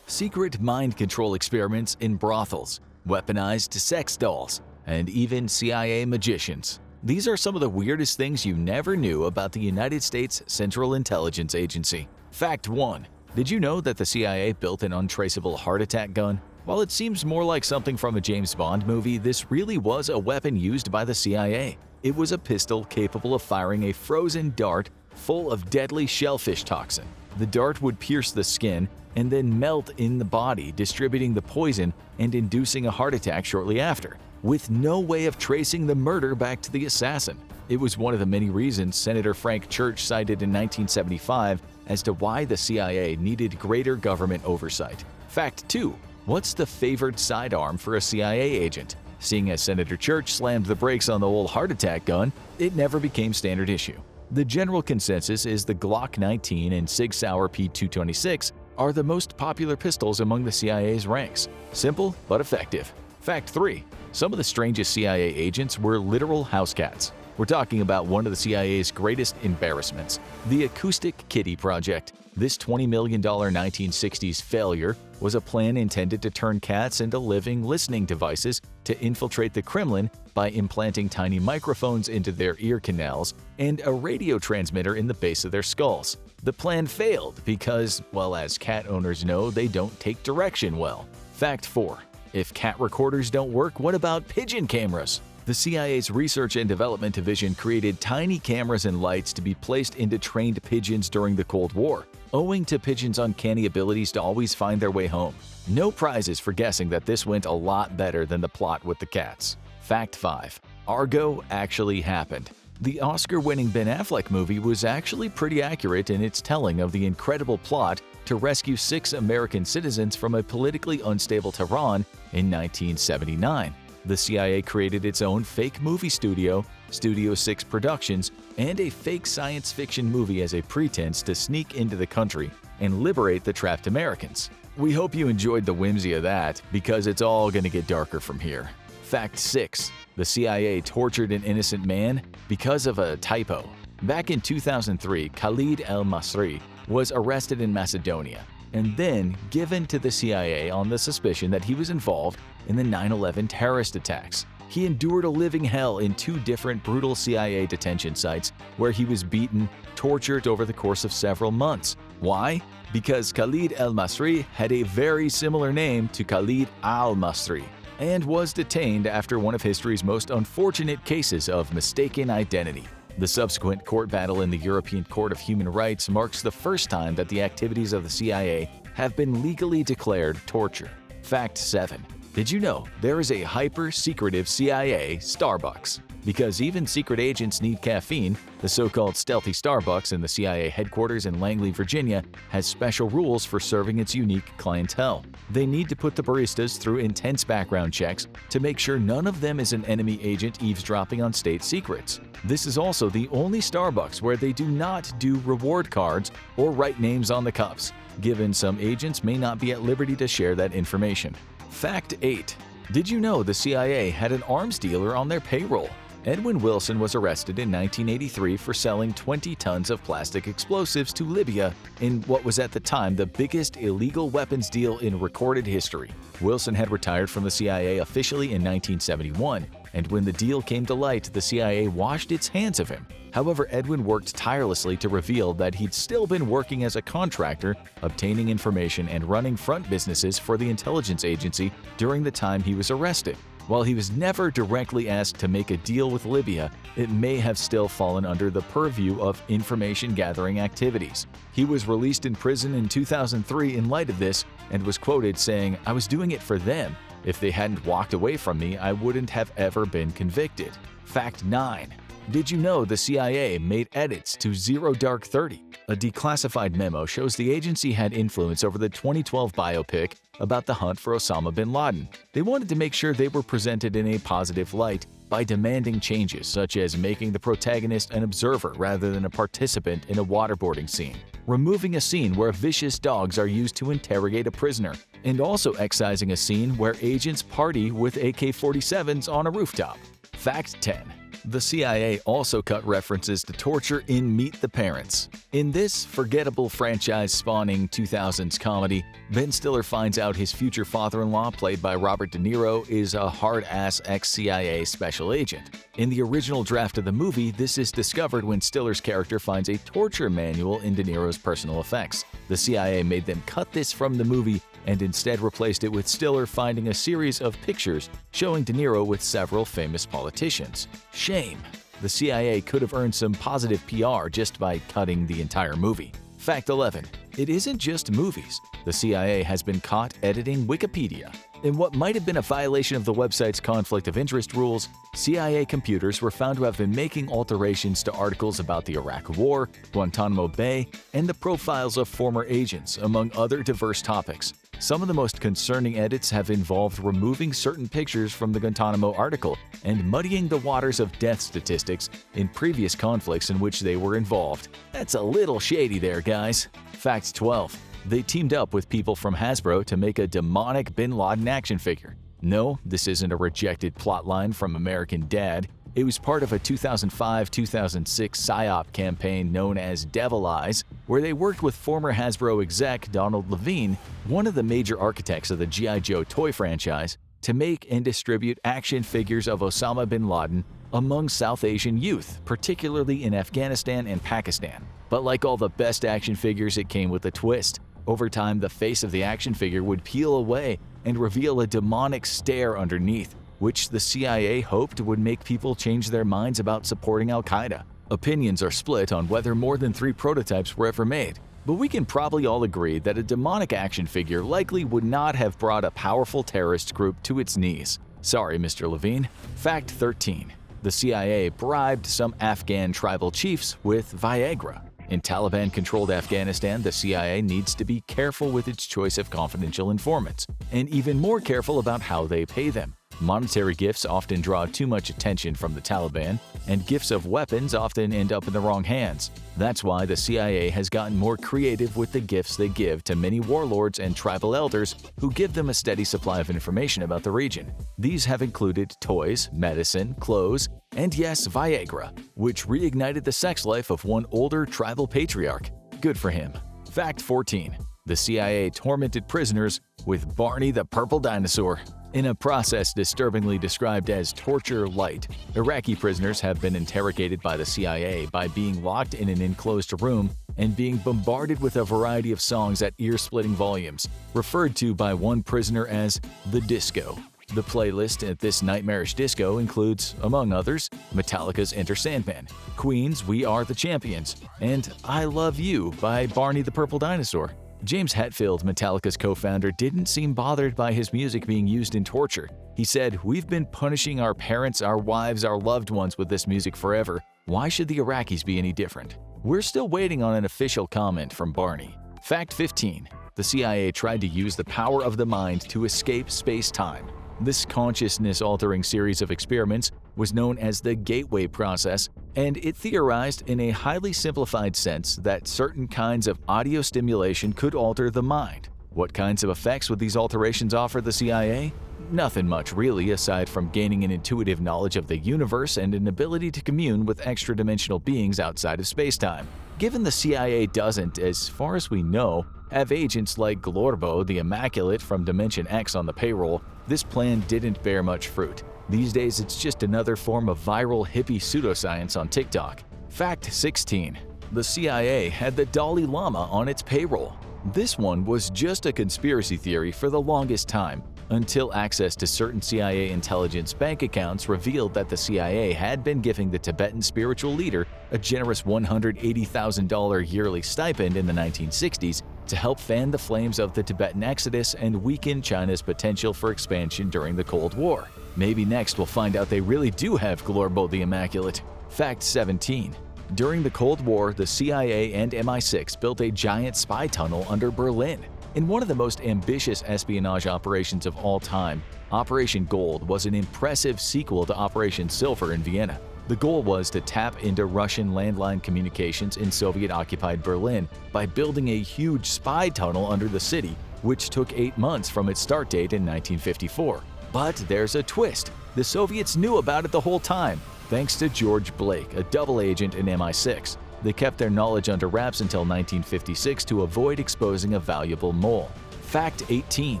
Secret mind control experiments in brothels, weaponized sex dolls, and even CIA magicians. These are some of the weirdest things you never knew about the United States Central Intelligence Agency. Fact 1. Did you know that the CIA built an untraceable heart attack gun? While it seems more like something from a James Bond movie, this really was a weapon used by the CIA. It was a pistol capable of firing a frozen dart full of deadly shellfish toxin. The dart would pierce the skin and then melt in the body, distributing the poison and inducing a heart attack shortly after, with no way of tracing the murder back to the assassin. It was one of the many reasons Senator Frank Church cited in 1975 as to why the CIA needed greater government oversight. Fact 2. What's the favored sidearm for a CIA agent? Seeing as Senator Church slammed the brakes on the old heart attack gun, it never became standard issue. The general consensus is the Glock 19 and Sig Sauer P226 are the most popular pistols among the CIA's ranks. Simple but effective. Fact 3. Some of the strangest CIA agents were literal house cats. We're talking about one of the CIA's greatest embarrassments, the Acoustic Kitty Project. This $20 million 1960s failure was a plan intended to turn cats into living listening devices to infiltrate the Kremlin by implanting tiny microphones into their ear canals and a radio transmitter in the base of their skulls. The plan failed because, well, as cat owners know, they don't take direction well. Fact 4. If cat recorders don't work, what about pigeon cameras? The CIA's Research and Development Division created tiny cameras and lights to be placed into trained pigeons during the Cold War. owing to pigeons' uncanny abilities to always find their way home. No prizes for guessing that this went a lot better than the plot with the cats. Fact 5. Argo actually happened. The Oscar-winning Ben Affleck movie was actually pretty accurate in its telling of the incredible plot to rescue 6 American citizens from a politically unstable Tehran in 1979. The CIA created its own fake movie studio, Studio 6 Productions, and a fake science fiction movie as a pretense to sneak into the country and liberate the trapped Americans. We hope you enjoyed the whimsy of that, because it's all gonna get darker from here. Fact 6. The CIA tortured an innocent man because of a typo. Back in 2003, Khalid el-Masri was arrested in Macedonia and then given to the CIA on the suspicion that he was involved in the 9/11 terrorist attacks. He endured a living hell in 2 different brutal CIA detention sites where he was beaten, tortured over the course of several months. Why? Because Khalid el-Masri had a very similar name to Khalid al-Masri and was detained after one of history's most unfortunate cases of mistaken identity. The subsequent court battle in the European Court of Human Rights marks the first time that the activities of the CIA have been legally declared torture. Fact 7. Did you know there is a hyper-secretive CIA Starbucks? Because even secret agents need caffeine, the so-called stealthy Starbucks in the CIA headquarters in Langley, Virginia, has special rules for serving its unique clientele. They need to put the baristas through intense background checks to make sure none of them is an enemy agent eavesdropping on state secrets. This is also the only Starbucks where they do not do reward cards or write names on the cups, given some agents may not be at liberty to share that information. Fact 8. Did you know the CIA had an arms dealer on their payroll? Edwin Wilson was arrested in 1983 for selling 20 tons of plastic explosives to Libya in what was at the time the biggest illegal weapons deal in recorded history. Wilson had retired from the CIA officially in 1971, and when the deal came to light, the CIA washed its hands of him. However, Edwin worked tirelessly to reveal that he'd still been working as a contractor, obtaining information and running front businesses for the intelligence agency during the time he was arrested. While he was never directly asked to make a deal with Libya, it may have still fallen under the purview of information-gathering activities. He was released in prison in 2003 in light of this and was quoted saying, "I was doing it for them. If they hadn't walked away from me, I wouldn't have ever been convicted." Fact 9. Did you know the CIA made edits to Zero Dark 30? A declassified memo shows the agency had influence over the 2012 biopic about the hunt for Osama bin Laden. They wanted to make sure they were presented in a positive light by demanding changes such as making the protagonist an observer rather than a participant in a waterboarding scene, removing a scene where vicious dogs are used to interrogate a prisoner, and also excising a scene where agents party with AK-47s on a rooftop. Fact 10. The CIA also cut references to torture in Meet the Parents. In this forgettable franchise-spawning 2000s comedy, Ben Stiller finds out his future father-in-law, played by Robert De Niro, is a hard-ass ex-CIA special agent. In the original draft of the movie, this is discovered when Stiller's character finds a torture manual in De Niro's personal effects. The CIA made them cut this from the movie and instead replaced it with Stiller finding a series of pictures showing De Niro with several famous politicians. Shame. The CIA could have earned some positive PR just by cutting the entire movie. Fact 11. It isn't just movies. The CIA has been caught editing Wikipedia. In what might have been a violation of the website's conflict of interest rules, CIA computers were found to have been making alterations to articles about the Iraq War, Guantanamo Bay, and the profiles of former agents, among other diverse topics. Some of the most concerning edits have involved removing certain pictures from the Guantanamo article and muddying the waters of death statistics in previous conflicts in which they were involved. That's a little shady there, guys. Fact 12. They teamed up with people from Hasbro to make a demonic Bin Laden action figure. No, this isn't a rejected plotline from American Dad. It was part of a 2005-2006 PSYOP campaign known as Devil Eyes, where they worked with former Hasbro exec Donald Levine, one of the major architects of the G.I. Joe toy franchise, to make and distribute action figures of Osama bin Laden among South Asian youth, particularly in Afghanistan and Pakistan. But like all the best action figures, it came with a twist. Over time, the face of the action figure would peel away and reveal a demonic stare underneath, which the CIA hoped would make people change their minds about supporting al-Qaeda. Opinions are split on whether more than 3 prototypes were ever made. But we can probably all agree that a demonic action figure likely would not have brought a powerful terrorist group to its knees. Sorry, Mr. Levine. Fact 13. The CIA bribed some Afghan tribal chiefs with Viagra. In Taliban-controlled Afghanistan, the CIA needs to be careful with its choice of confidential informants, and even more careful about how they pay them. Monetary gifts often draw too much attention from the Taliban, and gifts of weapons often end up in the wrong hands. That's why the CIA has gotten more creative with the gifts they give to many warlords and tribal elders who give them a steady supply of information about the region. These have included toys, medicine, clothes, and yes, Viagra, which reignited the sex life of one older tribal patriarch. Good for him. Fact 14. The CIA tormented prisoners with Barney the Purple Dinosaur. In a process disturbingly described as torture light, Iraqi prisoners have been interrogated by the CIA by being locked in an enclosed room and being bombarded with a variety of songs at ear-splitting volumes, referred to by one prisoner as the disco. The playlist at this nightmarish disco includes, among others, Metallica's Enter Sandman, Queen's We Are the Champions, and I Love You by Barney the Purple Dinosaur. James Hetfield, Metallica's co-founder, didn't seem bothered by his music being used in torture. He said, "We've been punishing our parents, our wives, our loved ones with this music forever. Why should the Iraqis be any different?" We're still waiting on an official comment from Barney. Fact 15. The CIA tried to use the power of the mind to escape space-time. This consciousness-altering series of experiments was known as the Gateway Process, and it theorized in a highly simplified sense that certain kinds of audio stimulation could alter the mind. What kinds of effects would these alterations offer the CIA? Nothing much really, aside from gaining an intuitive knowledge of the universe and an ability to commune with extra-dimensional beings outside of space-time. Given the CIA doesn't, as far as we know, have agents like Glorbo the Immaculate from Dimension X on the payroll, this plan didn't bear much fruit. These days, it's just another form of viral hippie pseudoscience on TikTok. Fact 16. The CIA had the Dalai Lama on its payroll. This one was just a conspiracy theory for the longest time, until access to certain CIA intelligence bank accounts revealed that the CIA had been giving the Tibetan spiritual leader a generous $180,000 yearly stipend in the 1960s to help fan the flames of the Tibetan exodus and weaken China's potential for expansion during the Cold War. Maybe next we'll find out they really do have Glorbo the Immaculate. Fact 17. During the Cold War, the CIA and MI6 built a giant spy tunnel under Berlin. In one of the most ambitious espionage operations of all time, Operation Gold was an impressive sequel to Operation Silver in Vienna. The goal was to tap into Russian landline communications in Soviet-occupied Berlin by building a huge spy tunnel under the city, which took 8 months from its start date in 1954. But there's a twist. The Soviets knew about it the whole time, thanks to George Blake, a double agent in MI6. They kept their knowledge under wraps until 1956 to avoid exposing a valuable mole. Fact 18.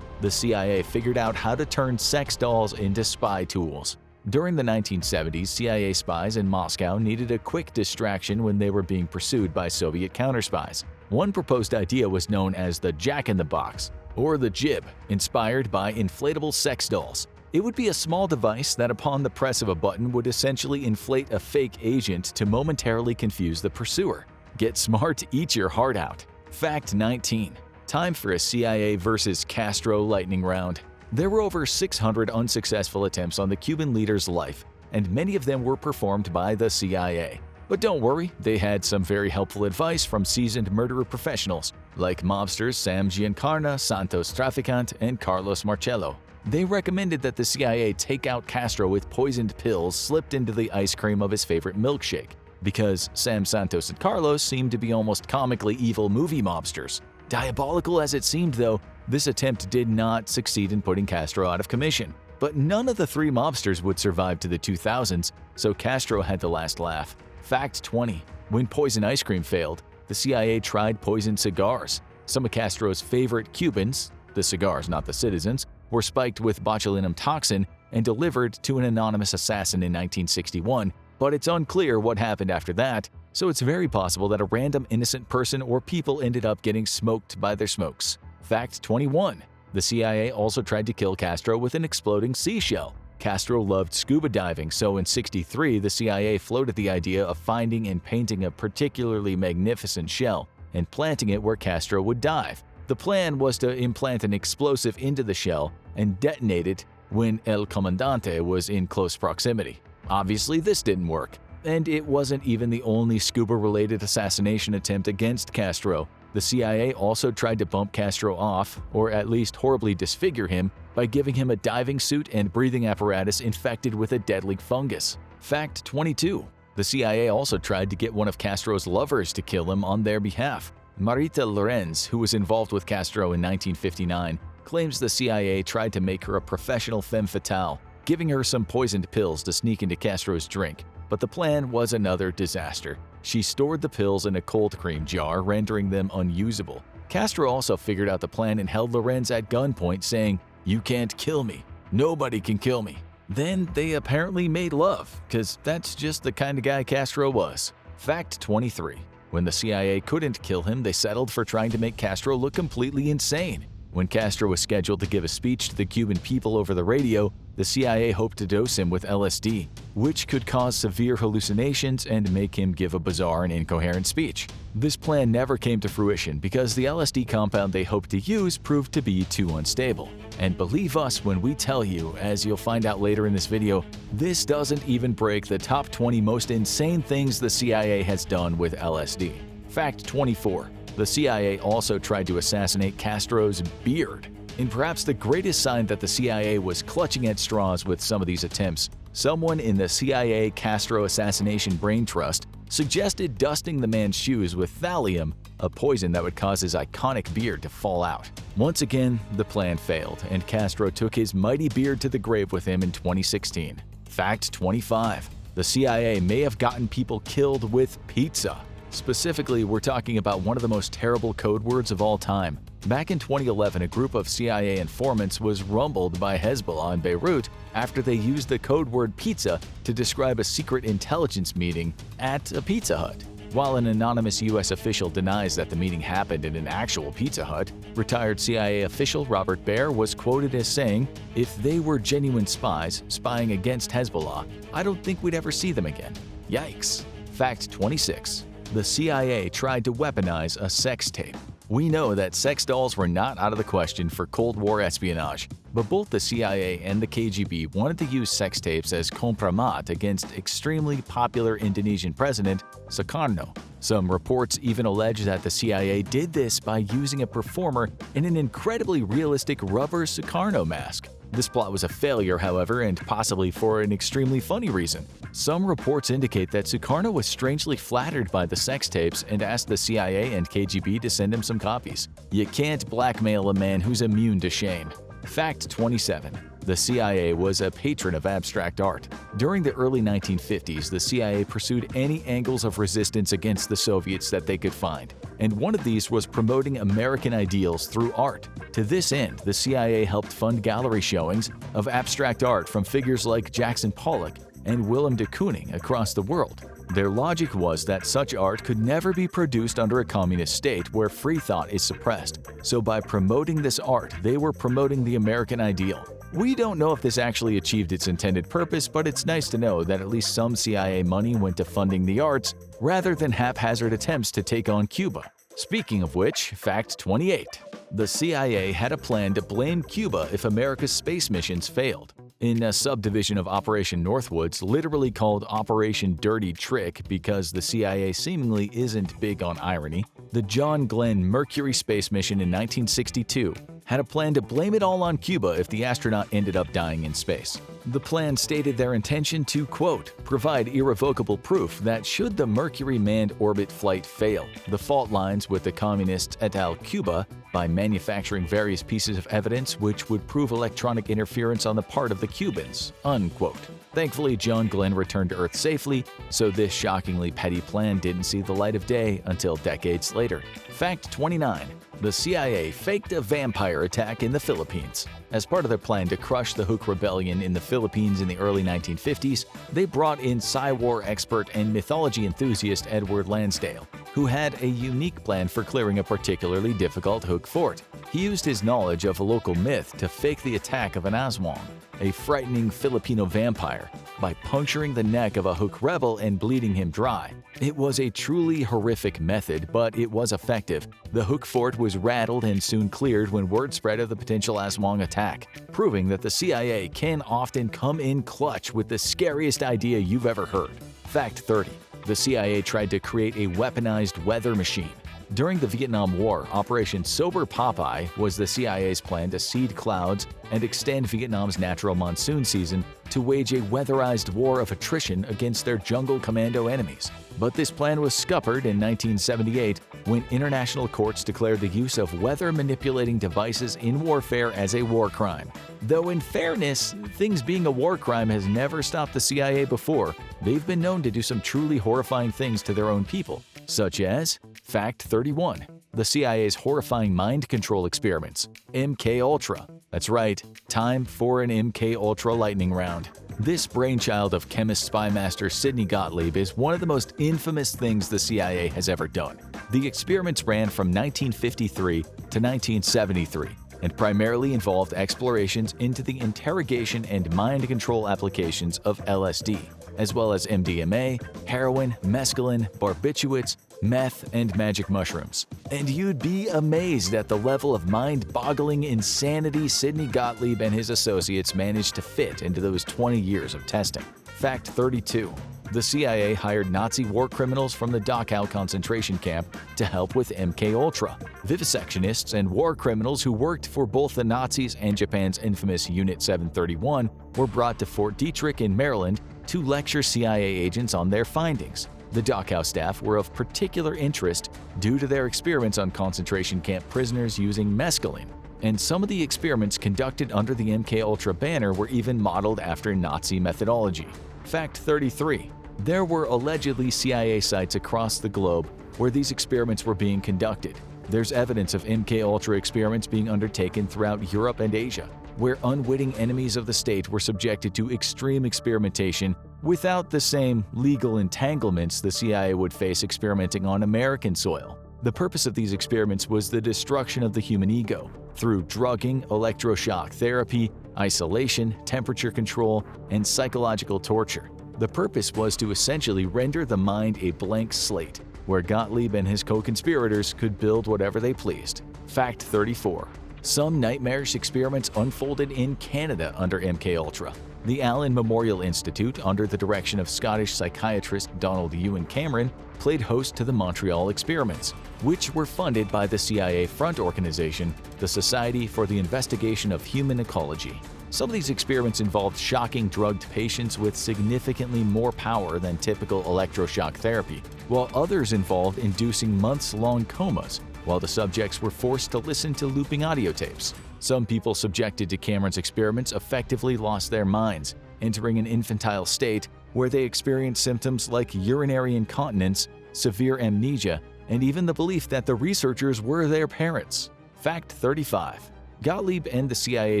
The CIA figured out how to turn sex dolls into spy tools. During the 1970s, CIA spies in Moscow needed a quick distraction when they were being pursued by Soviet counterspies. One proposed idea was known as the Jack-in-the-Box, or the Jib, inspired by inflatable sex dolls. It would be a small device that upon the press of a button would essentially inflate a fake agent to momentarily confuse the pursuer. Get smart, eat your heart out. Fact 19. Time for a CIA versus Castro lightning round. There were over 600 unsuccessful attempts on the Cuban leader's life, and many of them were performed by the CIA. But don't worry, they had some very helpful advice from seasoned murderer professionals like mobsters Sam Giancarlo, Santos Traficant, and Carlos Marcello. They recommended that the CIA take out Castro with poisoned pills slipped into the ice cream of his favorite milkshake, because Sam, Santos, and Carlos seemed to be almost comically evil movie mobsters. Diabolical as it seemed, though, this attempt did not succeed in putting Castro out of commission. But none of the three mobsters would survive to the 2000s, so Castro had the last laugh. Fact 20. When poison ice cream failed, the CIA tried poisoned cigars. Some of Castro's favorite Cubans, the cigars, not the citizens, were spiked with botulinum toxin and delivered to an anonymous assassin in 1961, but it's unclear what happened after that, so it's very possible that a random innocent person or people ended up getting smoked by their smokes. Fact 21. The CIA also tried to kill Castro with an exploding seashell. Castro loved scuba diving, so in '63 the CIA floated the idea of finding and painting a particularly magnificent shell and planting it where Castro would dive. The plan was to implant an explosive into the shell and detonate it when El Comandante was in close proximity. Obviously, this didn't work, and it wasn't even the only scuba-related assassination attempt against Castro. The CIA also tried to bump Castro off, or at least horribly disfigure him, by giving him a diving suit and breathing apparatus infected with a deadly fungus. Fact 22. The CIA also tried to get one of Castro's lovers to kill him on their behalf. Marita Lorenz, who was involved with Castro in 1959, claims the CIA tried to make her a professional femme fatale, giving her some poisoned pills to sneak into Castro's drink. But the plan was another disaster. She stored the pills in a cold cream jar, rendering them unusable. Castro also figured out the plan and held Lorenz at gunpoint, saying, "You can't kill me. Nobody can kill me." Then they apparently made love, because that's just the kind of guy Castro was. Fact 23. When the CIA couldn't kill him, they settled for trying to make Castro look completely insane. When Castro was scheduled to give a speech to the Cuban people over the radio, the CIA hoped to dose him with LSD, which could cause severe hallucinations and make him give a bizarre and incoherent speech. This plan never came to fruition because the LSD compound they hoped to use proved to be too unstable. And believe us when we tell you, as you'll find out later in this video, this doesn't even break the top 20 most insane things the CIA has done with LSD. Fact 24. The CIA also tried to assassinate Castro's beard. In perhaps the greatest sign that the CIA was clutching at straws with some of these attempts, someone in the CIA Castro Assassination Brain Trust suggested dusting the man's shoes with thallium, a poison that would cause his iconic beard to fall out. Once again, the plan failed, and Castro took his mighty beard to the grave with him in 2016. Fact 25. The CIA may have gotten people killed with pizza. Specifically, we're talking about one of the most terrible code words of all time. Back in 2011, a group of CIA informants was rumbled by Hezbollah in Beirut after they used the code word pizza to describe a secret intelligence meeting at a Pizza Hut. While an anonymous U.S. official denies that the meeting happened in an actual Pizza Hut, retired CIA official Robert Baer was quoted as saying, "If they were genuine spies spying against Hezbollah, I don't think we'd ever see them again." Yikes. Fact 26. The CIA tried to weaponize a sex tape. We know that sex dolls were not out of the question for Cold War espionage, but both the CIA and the KGB wanted to use sex tapes as kompromat against extremely popular Indonesian president Sukarno. Some reports even allege that the CIA did this by using a performer in an incredibly realistic rubber Sukarno mask. This plot was a failure, however, and possibly for an extremely funny reason. Some reports indicate that Sukarno was strangely flattered by the sex tapes and asked the CIA and KGB to send him some copies. You can't blackmail a man who's immune to shame. Fact 27. The CIA was a patron of abstract art. During the early 1950s, the CIA pursued any angles of resistance against the Soviets that they could find, and one of these was promoting American ideals through art. To this end, the CIA helped fund gallery showings of abstract art from figures like Jackson Pollock and Willem de Kooning across the world. Their logic was that such art could never be produced under a communist state where free thought is suppressed, so by promoting this art, they were promoting the American ideal. We don't know if this actually achieved its intended purpose, but it's nice to know that at least some CIA money went to funding the arts rather than haphazard attempts to take on Cuba. Speaking of which, fact 28. The CIA had a plan to blame Cuba if America's space missions failed. In a subdivision of Operation Northwoods, literally called Operation Dirty Trick because the CIA seemingly isn't big on irony, the John Glenn Mercury space mission in 1962 had a plan to blame it all on Cuba if the astronaut ended up dying in space. The plan stated their intention to, quote, provide irrevocable proof that should the Mercury manned orbit flight fail, the fault lines with the communists et al. Cuba by manufacturing various pieces of evidence which would prove electronic interference on the part of the Cubans, unquote. Thankfully, John Glenn returned to Earth safely, so this shockingly petty plan didn't see the light of day until decades later. Fact 29. The CIA faked a vampire attack in the Philippines. As part of their plan to crush the Huk Rebellion in the Philippines in the early 1950s, they brought in Psy-War expert and mythology enthusiast Edward Lansdale, who had a unique plan for clearing a particularly difficult Huk fort. He used his knowledge of a local myth to fake the attack of an Aswang. a frightening Filipino vampire, by puncturing the neck of a Hook rebel and bleeding him dry. It was a truly horrific method, but it was effective. The Hook fort was rattled and soon cleared when word spread of the potential Aswang attack, proving that the CIA can often come in clutch with the scariest idea you've ever heard. Fact 30. The CIA tried to create a weaponized weather machine. During the Vietnam War, Operation Sober Popeye was the CIA's plan to seed clouds and extend Vietnam's natural monsoon season to wage a weatherized war of attrition against their jungle commando enemies. But this plan was scuppered in 1978 when international courts declared the use of weather-manipulating devices in warfare as a war crime. Though in fairness, things being a war crime has never stopped the CIA before. They've been known to do some truly horrifying things to their own people, such as Fact 31. The CIA's horrifying mind control experiments. MK-Ultra. That's right, time for an MK-Ultra lightning round. This brainchild of chemist spymaster Sidney Gottlieb is one of the most infamous things the CIA has ever done. The experiments ran from 1953 to 1973 and primarily involved explorations into the interrogation and mind control applications of LSD, as well as MDMA, heroin, mescaline, barbiturates, meth, and magic mushrooms. And you'd be amazed at the level of mind-boggling insanity Sidney Gottlieb and his associates managed to fit into those 20 years of testing. Fact 32. The CIA hired Nazi war criminals from the Dachau concentration camp to help with MK-Ultra. Vivisectionists and war criminals who worked for both the Nazis and Japan's infamous Unit 731 were brought to Fort Detrick in Maryland to lecture CIA agents on their findings. The Dachau staff were of particular interest due to their experiments on concentration camp prisoners using mescaline, and some of the experiments conducted under the MK-Ultra banner were even modeled after Nazi methodology. Fact 33. There were allegedly CIA sites across the globe where these experiments were being conducted. There's evidence of MK-Ultra experiments being undertaken throughout Europe and Asia, where unwitting enemies of the state were subjected to extreme experimentation without the same legal entanglements the CIA would face experimenting on American soil. The purpose of these experiments was the destruction of the human ego through drugging, electroshock therapy, isolation, temperature control, and psychological torture. The purpose was to essentially render the mind a blank slate, where Gottlieb and his co-conspirators could build whatever they pleased. Fact 34. Some nightmarish experiments unfolded in Canada under MK-Ultra. The Allen Memorial Institute, under the direction of Scottish psychiatrist Donald Ewan Cameron, played host to the Montreal experiments, which were funded by the CIA front organization, the Society for the Investigation of Human Ecology. Some of these experiments involved shocking drugged patients with significantly more power than typical electroshock therapy, while others involved inducing months-long comas, while the subjects were forced to listen to looping audio tapes. Some people subjected to Cameron's experiments effectively lost their minds, entering an infantile state where they experienced symptoms like urinary incontinence, severe amnesia, and even the belief that the researchers were their parents. Fact 35. Gottlieb and the CIA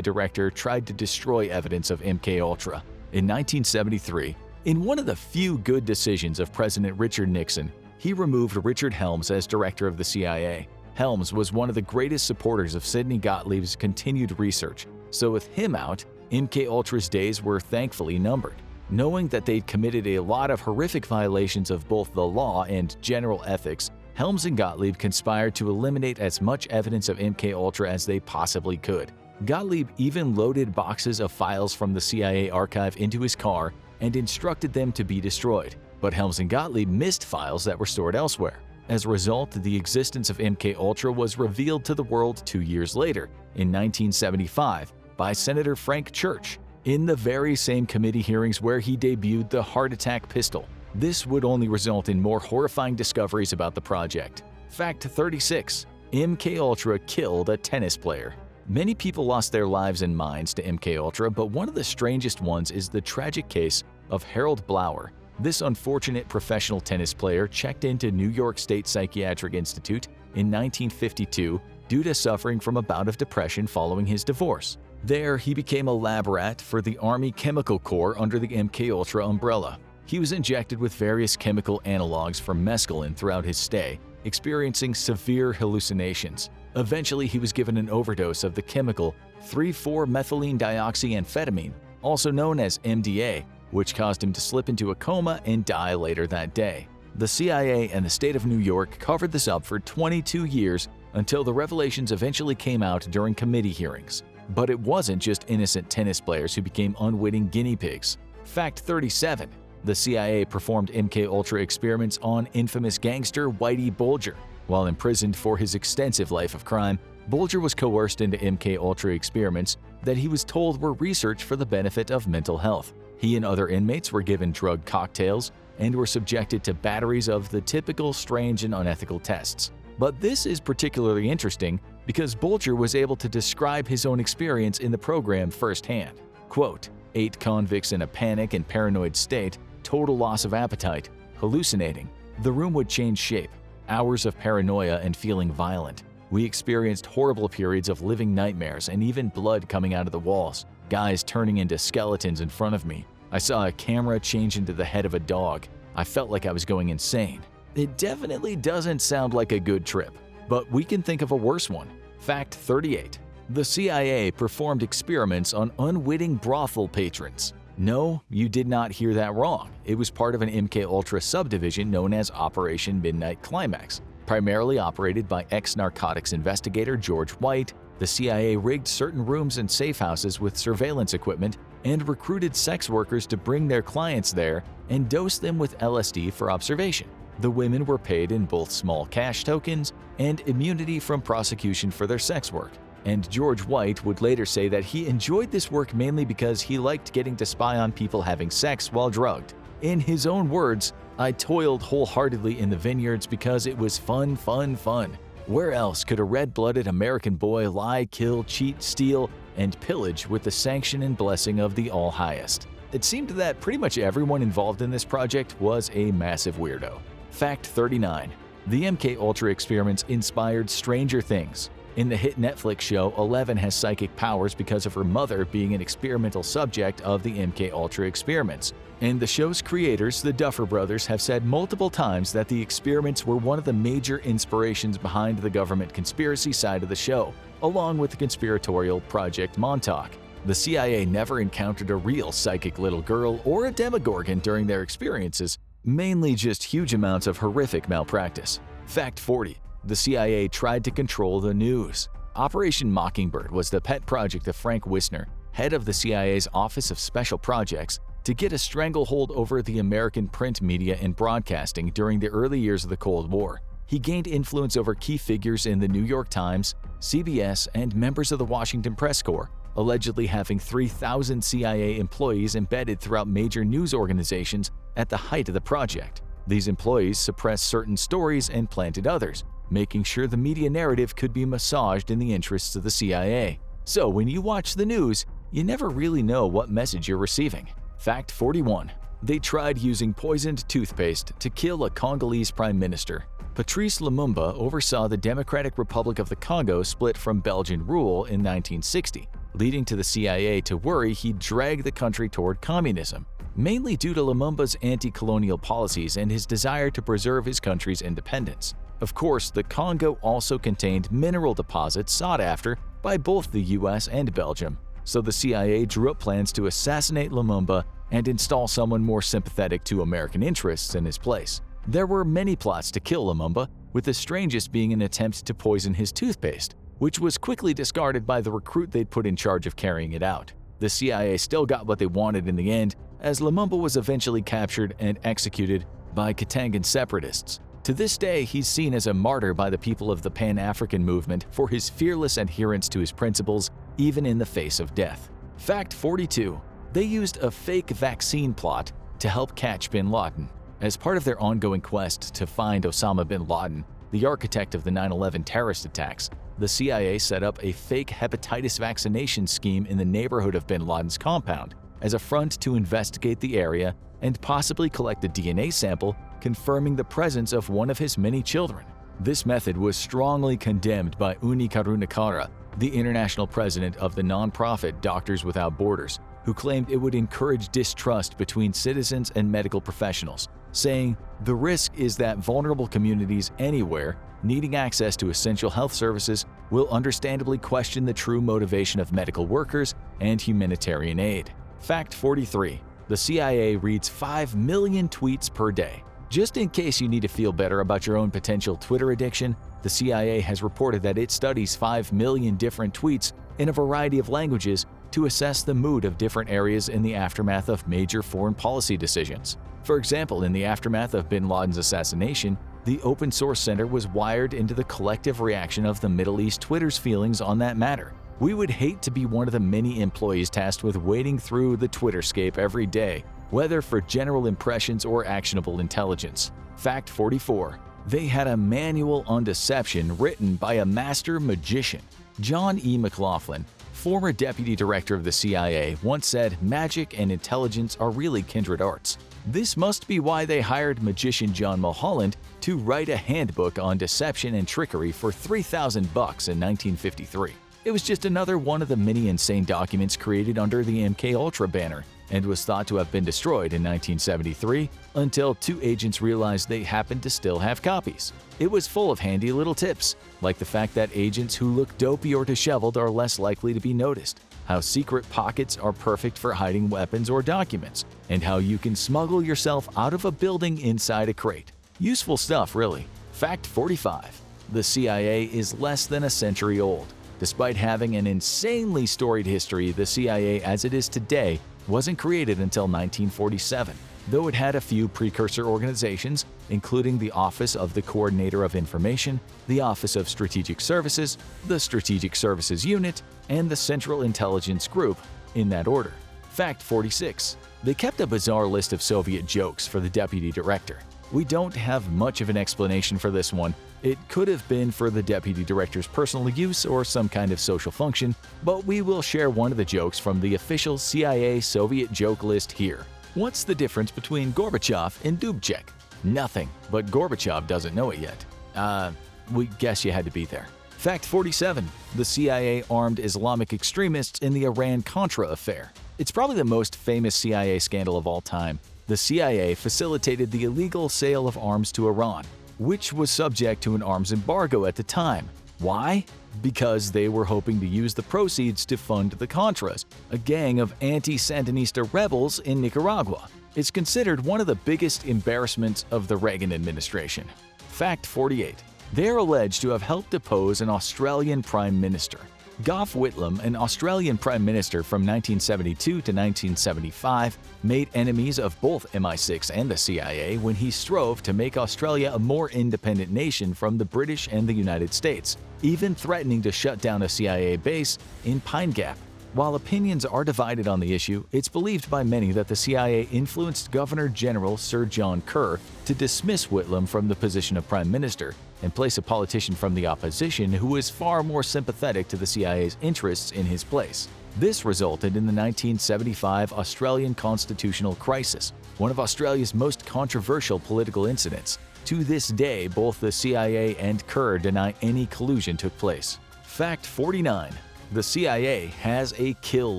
director tried to destroy evidence of MK-Ultra. In 1973, in one of the few good decisions of President Richard Nixon, he removed Richard Helms as director of the CIA. Helms was one of the greatest supporters of Sidney Gottlieb's continued research, so with him out, MK-Ultra's days were thankfully numbered. Knowing that they'd committed a lot of horrific violations of both the law and general ethics, Helms and Gottlieb conspired to eliminate as much evidence of MK-Ultra as they possibly could. Gottlieb even loaded boxes of files from the CIA archive into his car and instructed them to be destroyed. But Helms and Gottlieb missed files that were stored elsewhere. As a result, the existence of MK-Ultra was revealed to the world 2 years later, in 1975, by Senator Frank Church, in the very same committee hearings where he debuted the heart attack pistol. This would only result in more horrifying discoveries about the project. Fact 36. MK-Ultra killed a tennis player. Many people lost their lives and minds to MK-Ultra, but one of the strangest ones is the tragic case of Harold Blower. This unfortunate professional tennis player checked into New York State Psychiatric Institute in 1952 due to suffering from a bout of depression following his divorce. There, he became a lab rat for the Army Chemical Corps under the MK-Ultra umbrella. He was injected with various chemical analogs from mescaline throughout his stay, experiencing severe hallucinations. Eventually, he was given an overdose of the chemical 3,4-methylene dioxyamphetamine, also known as MDA, which caused him to slip into a coma and die later that day. The CIA and the state of New York covered this up for 22 years until the revelations eventually came out during committee hearings. But it wasn't just innocent tennis players who became unwitting guinea pigs. Fact 37. The CIA performed MKUltra experiments on infamous gangster Whitey Bulger. While imprisoned for his extensive life of crime, Bulger was coerced into MKUltra experiments that he was told were research for the benefit of mental health. He and other inmates were given drug cocktails and were subjected to batteries of the typical strange and unethical tests. But this is particularly interesting because Bulger was able to describe his own experience in the program firsthand. Quote, 8 convicts in a panic and paranoid state, total loss of appetite, hallucinating. The room would change shape, hours of paranoia and feeling violent. We experienced horrible periods of living nightmares and even blood coming out of the walls, guys turning into skeletons in front of me. I saw a camera change into the head of a dog. I felt like I was going insane. It definitely doesn't sound like a good trip, but we can think of a worse one. Fact 38. The CIA performed experiments on unwitting brothel patrons. No, you did not hear that wrong. It was part of an MKUltra subdivision known as Operation Midnight Climax. Primarily operated by ex-narcotics investigator George White, the CIA rigged certain rooms and safe houses with surveillance equipment and recruited sex workers to bring their clients there and dose them with LSD for observation. The women were paid in both small cash tokens and immunity from prosecution for their sex work. And George White would later say that he enjoyed this work mainly because he liked getting to spy on people having sex while drugged. In his own words, "I toiled wholeheartedly in the vineyards because it was fun, fun, fun." Where else could a red-blooded American boy lie, kill, cheat, steal, and pillage with the sanction and blessing of the All-Highest? It seemed that pretty much everyone involved in this project was a massive weirdo. Fact 39. The MKUltra experiments inspired Stranger Things. In the hit Netflix show, Eleven has psychic powers because of her mother being an experimental subject of the MKUltra experiments. And the show's creators, the Duffer Brothers, have said multiple times that the experiments were one of the major inspirations behind the government conspiracy side of the show, along with the conspiratorial Project Montauk. The CIA never encountered a real psychic little girl or a Demogorgon during their experiences, mainly just huge amounts of horrific malpractice. Fact 40. The CIA tried to control the news. Operation Mockingbird was the pet project of Frank Wisner, head of the CIA's Office of Special Projects, to get a stranglehold over the American print media and broadcasting during the early years of the Cold War. He gained influence over key figures in the New York Times, CBS, and members of the Washington Press Corps, allegedly having 3,000 CIA employees embedded throughout major news organizations at the height of the project. These employees suppressed certain stories and planted others, making sure the media narrative could be massaged in the interests of the CIA. So when you watch the news, you never really know what message you're receiving. Fact 41. They tried using poisoned toothpaste to kill a Congolese prime minister. Patrice Lumumba oversaw the Democratic Republic of the Congo split from Belgian rule in 1960, leading to the CIA to worry he'd drag the country toward communism, mainly due to Lumumba's anti-colonial policies and his desire to preserve his country's independence. Of course, the Congo also contained mineral deposits sought after by both the US and Belgium, so the CIA drew up plans to assassinate Lumumba and install someone more sympathetic to American interests in his place. There were many plots to kill Lumumba, with the strangest being an attempt to poison his toothpaste, which was quickly discarded by the recruit they'd put in charge of carrying it out. The CIA still got what they wanted in the end, as Lumumba was eventually captured and executed by Katangan separatists. To this day, he's seen as a martyr by the people of the Pan-African movement for his fearless adherence to his principles, even in the face of death. Fact 42. They used a fake vaccine plot to help catch bin Laden. As part of their ongoing quest to find Osama bin Laden, the architect of the 9/11 terrorist attacks, the CIA set up a fake hepatitis vaccination scheme in the neighborhood of bin Laden's compound as a front to investigate the area and possibly collect a DNA sample confirming the presence of one of his many children. This method was strongly condemned by Uni Karunakara, the international president of the nonprofit Doctors Without Borders, who claimed it would encourage distrust between citizens and medical professionals, saying, "The risk is that vulnerable communities anywhere needing access to essential health services will understandably question the true motivation of medical workers and humanitarian aid." Fact 43. The CIA reads 5 million tweets per day. Just in case you need to feel better about your own potential Twitter addiction, the CIA has reported that it studies 5 million different tweets in a variety of languages to assess the mood of different areas in the aftermath of major foreign policy decisions. For example, in the aftermath of bin Laden's assassination, the Open Source Center was wired into the collective reaction of the Middle East Twitter's feelings on that matter. We would hate to be one of the many employees tasked with wading through the Twitterscape every day, whether for general impressions or actionable intelligence. Fact 44. They had a manual on deception written by a master magician. John E. McLaughlin, former deputy director of the CIA, once said, "Magic and intelligence are really kindred arts." This must be why they hired magician John Mulholland to write a handbook on deception and trickery for $3,000 in 1953. It was just another one of the many insane documents created under the MKUltra banner, and was thought to have been destroyed in 1973 until 2 agents realized they happened to still have copies. It was full of handy little tips, like the fact that agents who look dopey or disheveled are less likely to be noticed, how secret pockets are perfect for hiding weapons or documents, and how you can smuggle yourself out of a building inside a crate. Useful stuff, really. Fact 45. The CIA is less than a century old. Despite having an insanely storied history, the CIA as it is today wasn't created until 1947, though it had a few precursor organizations, including the Office of the Coordinator of Information, the Office of Strategic Services, the Strategic Services Unit, and the Central Intelligence Group, in that order. Fact 46. They kept a bizarre list of Soviet jokes for the deputy director. We don't have much of an explanation for this one. It could have been for the deputy director's personal use or some kind of social function, but we will share one of the jokes from the official CIA Soviet joke list here. What's the difference between Gorbachev and Dubček? Nothing, but Gorbachev doesn't know it yet. We guess you had to be there. Fact 47. The CIA armed Islamic extremists in the Iran-Contra affair. It's probably the most famous CIA scandal of all time. The CIA facilitated the illegal sale of arms to Iran, which was subject to an arms embargo at the time. Why? Because they were hoping to use the proceeds to fund the Contras, a gang of anti-Sandinista rebels in Nicaragua. It's considered one of the biggest embarrassments of the Reagan administration. Fact 48. They are alleged to have helped depose an Australian Prime Minister. Gough Whitlam, an Australian Prime Minister from 1972 to 1975, made enemies of both MI6 and the CIA when he strove to make Australia a more independent nation from the British and the United States, even threatening to shut down a CIA base in Pine Gap. While opinions are divided on the issue, it's believed by many that the CIA influenced Governor General Sir John Kerr to dismiss Whitlam from the position of Prime Minister and place a politician from the opposition who was far more sympathetic to the CIA's interests in his place. This resulted in the 1975 Australian constitutional crisis, one of Australia's most controversial political incidents. To this day, both the CIA and Kerr deny any collusion took place. Fact 49. The CIA has a kill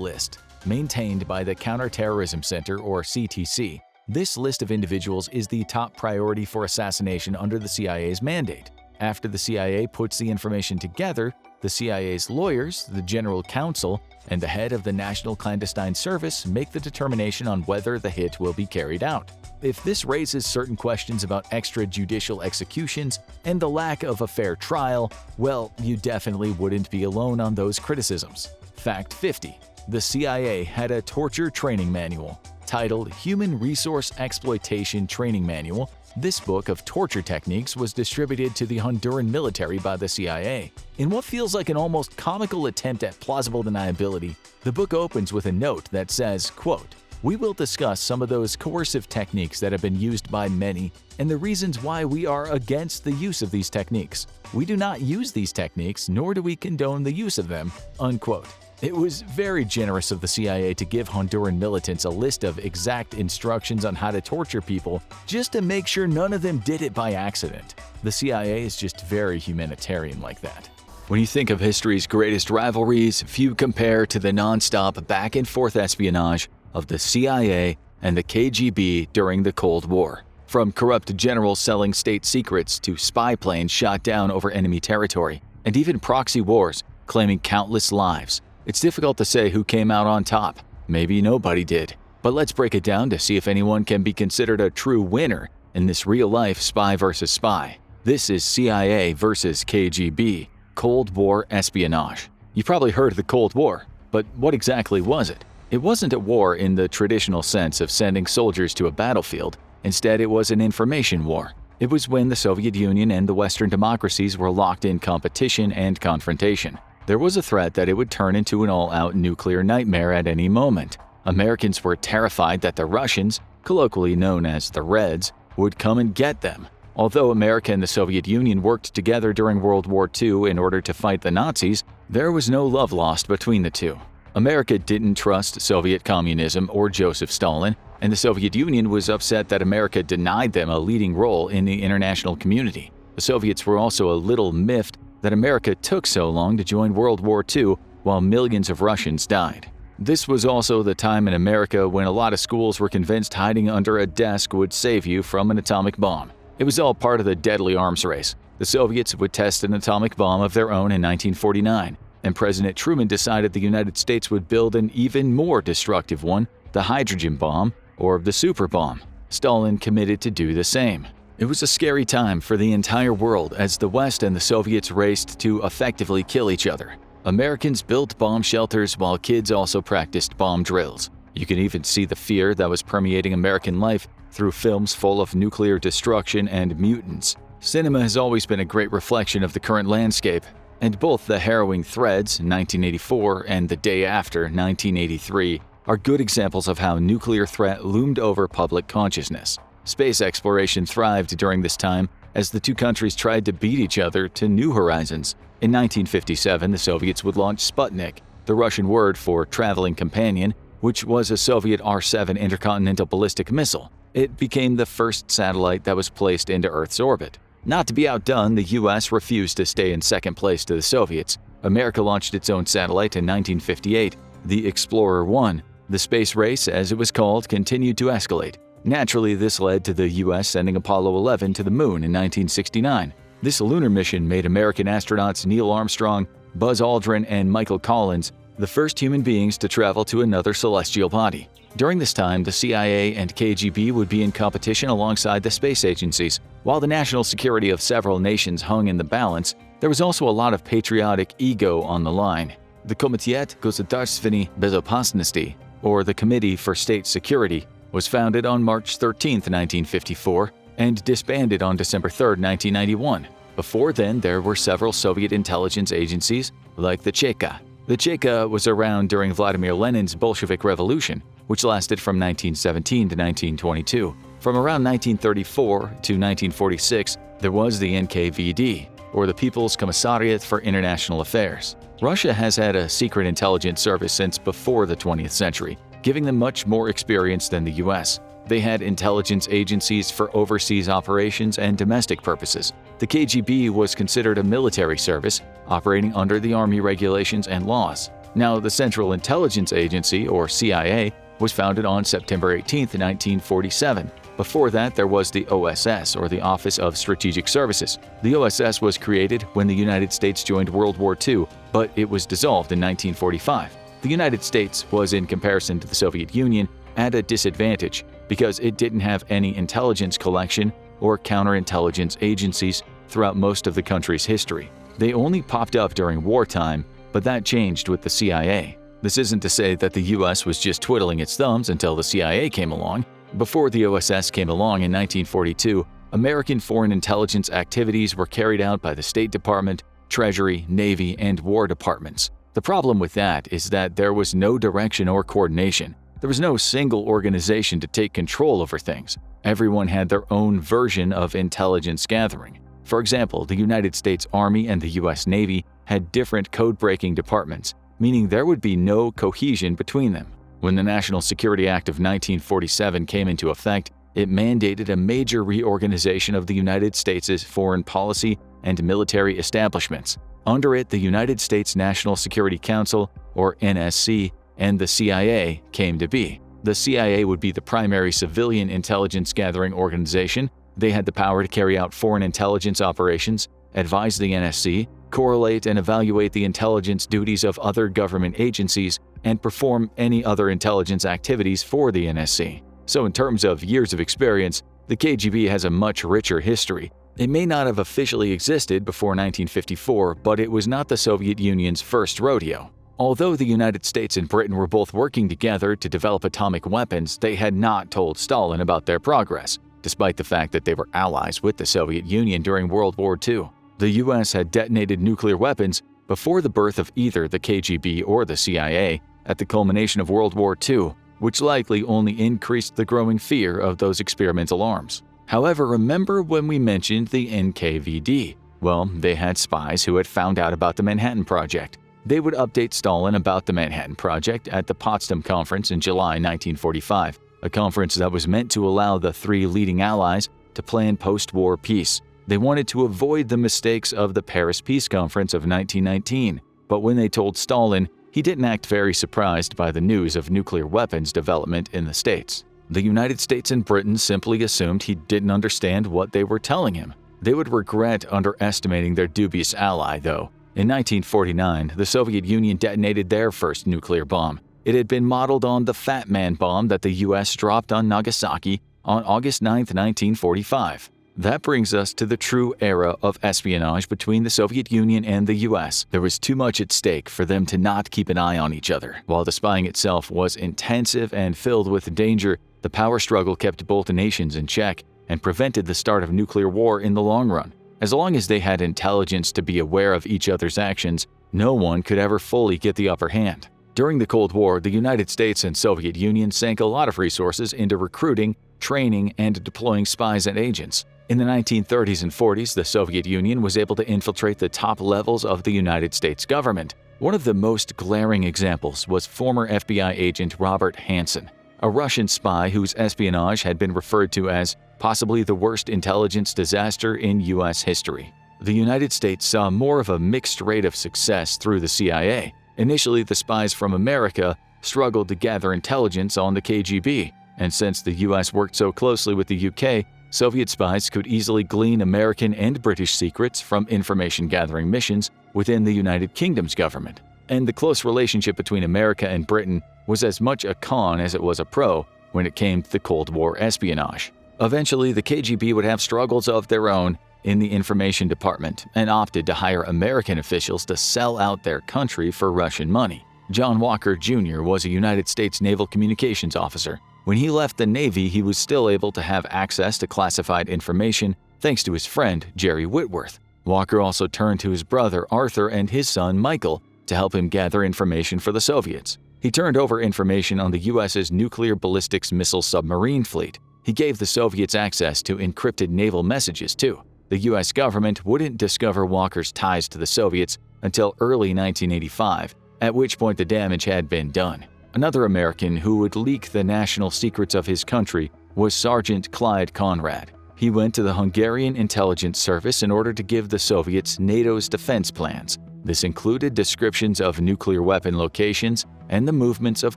list, maintained by the Counterterrorism Center or CTC. This list of individuals is the top priority for assassination under the CIA's mandate. After the CIA puts the information together, the CIA's lawyers, the General Counsel, and the head of the National Clandestine Service make the determination on whether the hit will be carried out. If this raises certain questions about extrajudicial executions and the lack of a fair trial, well, you definitely wouldn't be alone on those criticisms. Fact 50. The CIA had a torture training manual titled Human Resource Exploitation Training Manual. This book of torture techniques was distributed to the Honduran military by the CIA. In what feels like an almost comical attempt at plausible deniability, the book opens with a note that says, quote, "We will discuss some of those coercive techniques that have been used by many and the reasons why we are against the use of these techniques. We do not use these techniques, nor do we condone the use of them." Unquote. It was very generous of the CIA to give Honduran militants a list of exact instructions on how to torture people just to make sure none of them did it by accident. The CIA is just very humanitarian like that. When you think of history's greatest rivalries, few compare to the non-stop back-and-forth espionage of the CIA and the KGB during the Cold War. From corrupt generals selling state secrets to spy planes shot down over enemy territory, and even proxy wars claiming countless lives. It's difficult to say who came out on top. Maybe nobody did. But let's break it down to see if anyone can be considered a true winner in this real-life spy versus spy. This is CIA versus KGB, Cold War espionage. You've probably heard of the Cold War, but what exactly was it? It wasn't a war in the traditional sense of sending soldiers to a battlefield. Instead, it was an information war. It was when the Soviet Union and the Western democracies were locked in competition and confrontation. There was a threat that it would turn into an all-out nuclear nightmare at any moment. Americans were terrified that the Russians, colloquially known as the Reds, would come and get them. Although America and the Soviet Union worked together during World War II in order to fight the Nazis, there was no love lost between the two. America didn't trust Soviet communism or Joseph Stalin, and the Soviet Union was upset that America denied them a leading role in the international community. The Soviets were also a little miffed that America took so long to join World War II while millions of Russians died. This was also the time in America when a lot of schools were convinced hiding under a desk would save you from an atomic bomb. It was all part of the deadly arms race. The Soviets would test an atomic bomb of their own in 1949, and President Truman decided the United States would build an even more destructive one, the hydrogen bomb, or the super bomb. Stalin committed to do the same. It was a scary time for the entire world as the West and the Soviets raced to effectively kill each other. Americans built bomb shelters while kids also practiced bomb drills. You can even see the fear that was permeating American life through films full of nuclear destruction and mutants. Cinema has always been a great reflection of the current landscape, and both The Harrowing Threads, 1984, and The Day After, 1983, are good examples of how nuclear threat loomed over public consciousness. Space exploration thrived during this time as the two countries tried to beat each other to new horizons. In 1957, the Soviets would launch Sputnik, the Russian word for traveling companion, which was a Soviet R-7 intercontinental ballistic missile. It became the first satellite that was placed into Earth's orbit. Not to be outdone, the US refused to stay in second place to the Soviets. America launched its own satellite in 1958, the Explorer 1. The space race, as it was called, continued to escalate. Naturally, this led to the US sending Apollo 11 to the moon in 1969. This lunar mission made American astronauts Neil Armstrong, Buzz Aldrin, and Michael Collins the first human beings to travel to another celestial body. During this time, the CIA and KGB would be in competition alongside the space agencies. While the national security of several nations hung in the balance, there was also a lot of patriotic ego on the line. The Komitet Государственной Безопасности, or the Committee for State Security, was founded on March 13, 1954, and disbanded on December 3, 1991. Before then, there were several Soviet intelligence agencies, like the Cheka. The Cheka was around during Vladimir Lenin's Bolshevik Revolution, which lasted from 1917 to 1922. From around 1934 to 1946, there was the NKVD, or the People's Commissariat for International Affairs. Russia has had a secret intelligence service since before the 20th century, giving them much more experience than the US. They had intelligence agencies for overseas operations and domestic purposes. The KGB was considered a military service, operating under the Army regulations and laws. Now, the Central Intelligence Agency, or CIA, was founded on September 18, 1947. Before that, there was the OSS, or the Office of Strategic Services. The OSS was created when the United States joined World War II, but it was dissolved in 1945. The United States was, in comparison to the Soviet Union, at a disadvantage because it didn't have any intelligence collection or counterintelligence agencies throughout most of the country's history. They only popped up during wartime, but that changed with the CIA. This isn't to say that the US was just twiddling its thumbs until the CIA came along. Before the OSS came along in 1942, American foreign intelligence activities were carried out by the State Department, Treasury, Navy, and War Departments. The problem with that is that there was no direction or coordination. There was no single organization to take control over things. Everyone had their own version of intelligence gathering. For example, the United States Army and the US Navy had different code-breaking departments, meaning there would be no cohesion between them. When the National Security Act of 1947 came into effect, it mandated a major reorganization of the United States' foreign policy and military establishments. Under it, the United States National Security Council, or NSC, and the CIA came to be. The CIA would be the primary civilian intelligence gathering organization. They had the power to carry out foreign intelligence operations, advise the NSC, correlate and evaluate the intelligence duties of other government agencies, and perform any other intelligence activities for the NSC. So in terms of years of experience, the KGB has a much richer history. It may not have officially existed before 1954, but it was not the Soviet Union's first rodeo. Although the United States and Britain were both working together to develop atomic weapons, they had not told Stalin about their progress, despite the fact that they were allies with the Soviet Union during World War II. The US had detonated nuclear weapons before the birth of either the KGB or the CIA at the culmination of World War II, which likely only increased the growing fear of those experimental arms. However, remember when we mentioned the NKVD? Well, they had spies who had found out about the Manhattan Project. They would update Stalin about the Manhattan Project at the Potsdam Conference in July 1945, a conference that was meant to allow the three leading allies to plan post-war peace. They wanted to avoid the mistakes of the Paris Peace Conference of 1919, but when they told Stalin, he didn't act very surprised by the news of nuclear weapons development in the States. The United States and Britain simply assumed he didn't understand what they were telling him. They would regret underestimating their dubious ally, though. In 1949, the Soviet Union detonated their first nuclear bomb. It had been modeled on the Fat Man bomb that the US dropped on Nagasaki on August 9, 1945. That brings us to the true era of espionage between the Soviet Union and the US. There was too much at stake for them to not keep an eye on each other. While the spying itself was intensive and filled with danger, the power struggle kept both nations in check and prevented the start of nuclear war in the long run. As long as they had intelligence to be aware of each other's actions, no one could ever fully get the upper hand. During the Cold War, the United States and Soviet Union sank a lot of resources into recruiting, training, and deploying spies and agents. In the 1930s and 40s, the Soviet Union was able to infiltrate the top levels of the United States government. One of the most glaring examples was former FBI agent Robert Hanssen, a Russian spy whose espionage had been referred to as possibly the worst intelligence disaster in U.S. history. The United States saw more of a mixed rate of success through the CIA. Initially, the spies from America struggled to gather intelligence on the KGB, and since the U.S. worked so closely with the U.K., Soviet spies could easily glean American and British secrets from information-gathering missions within the United Kingdom's government. And the close relationship between America and Britain was as much a con as it was a pro when it came to the Cold War espionage. Eventually, the KGB would have struggles of their own in the information department and opted to hire American officials to sell out their country for Russian money. John Walker Jr. was a United States Naval Communications officer. When he left the Navy, he was still able to have access to classified information thanks to his friend, Jerry Whitworth. Walker also turned to his brother Arthur and his son Michael to help him gather information for the Soviets. He turned over information on the U.S.'s nuclear ballistics missile submarine fleet. He gave the Soviets access to encrypted naval messages, too. The U.S. government wouldn't discover Walker's ties to the Soviets until early 1985, at which point the damage had been done. Another American who would leak the national secrets of his country was Sergeant Clyde Conrad. He went to the Hungarian intelligence service in order to give the Soviets NATO's defense plans. This included descriptions of nuclear weapon locations and the movements of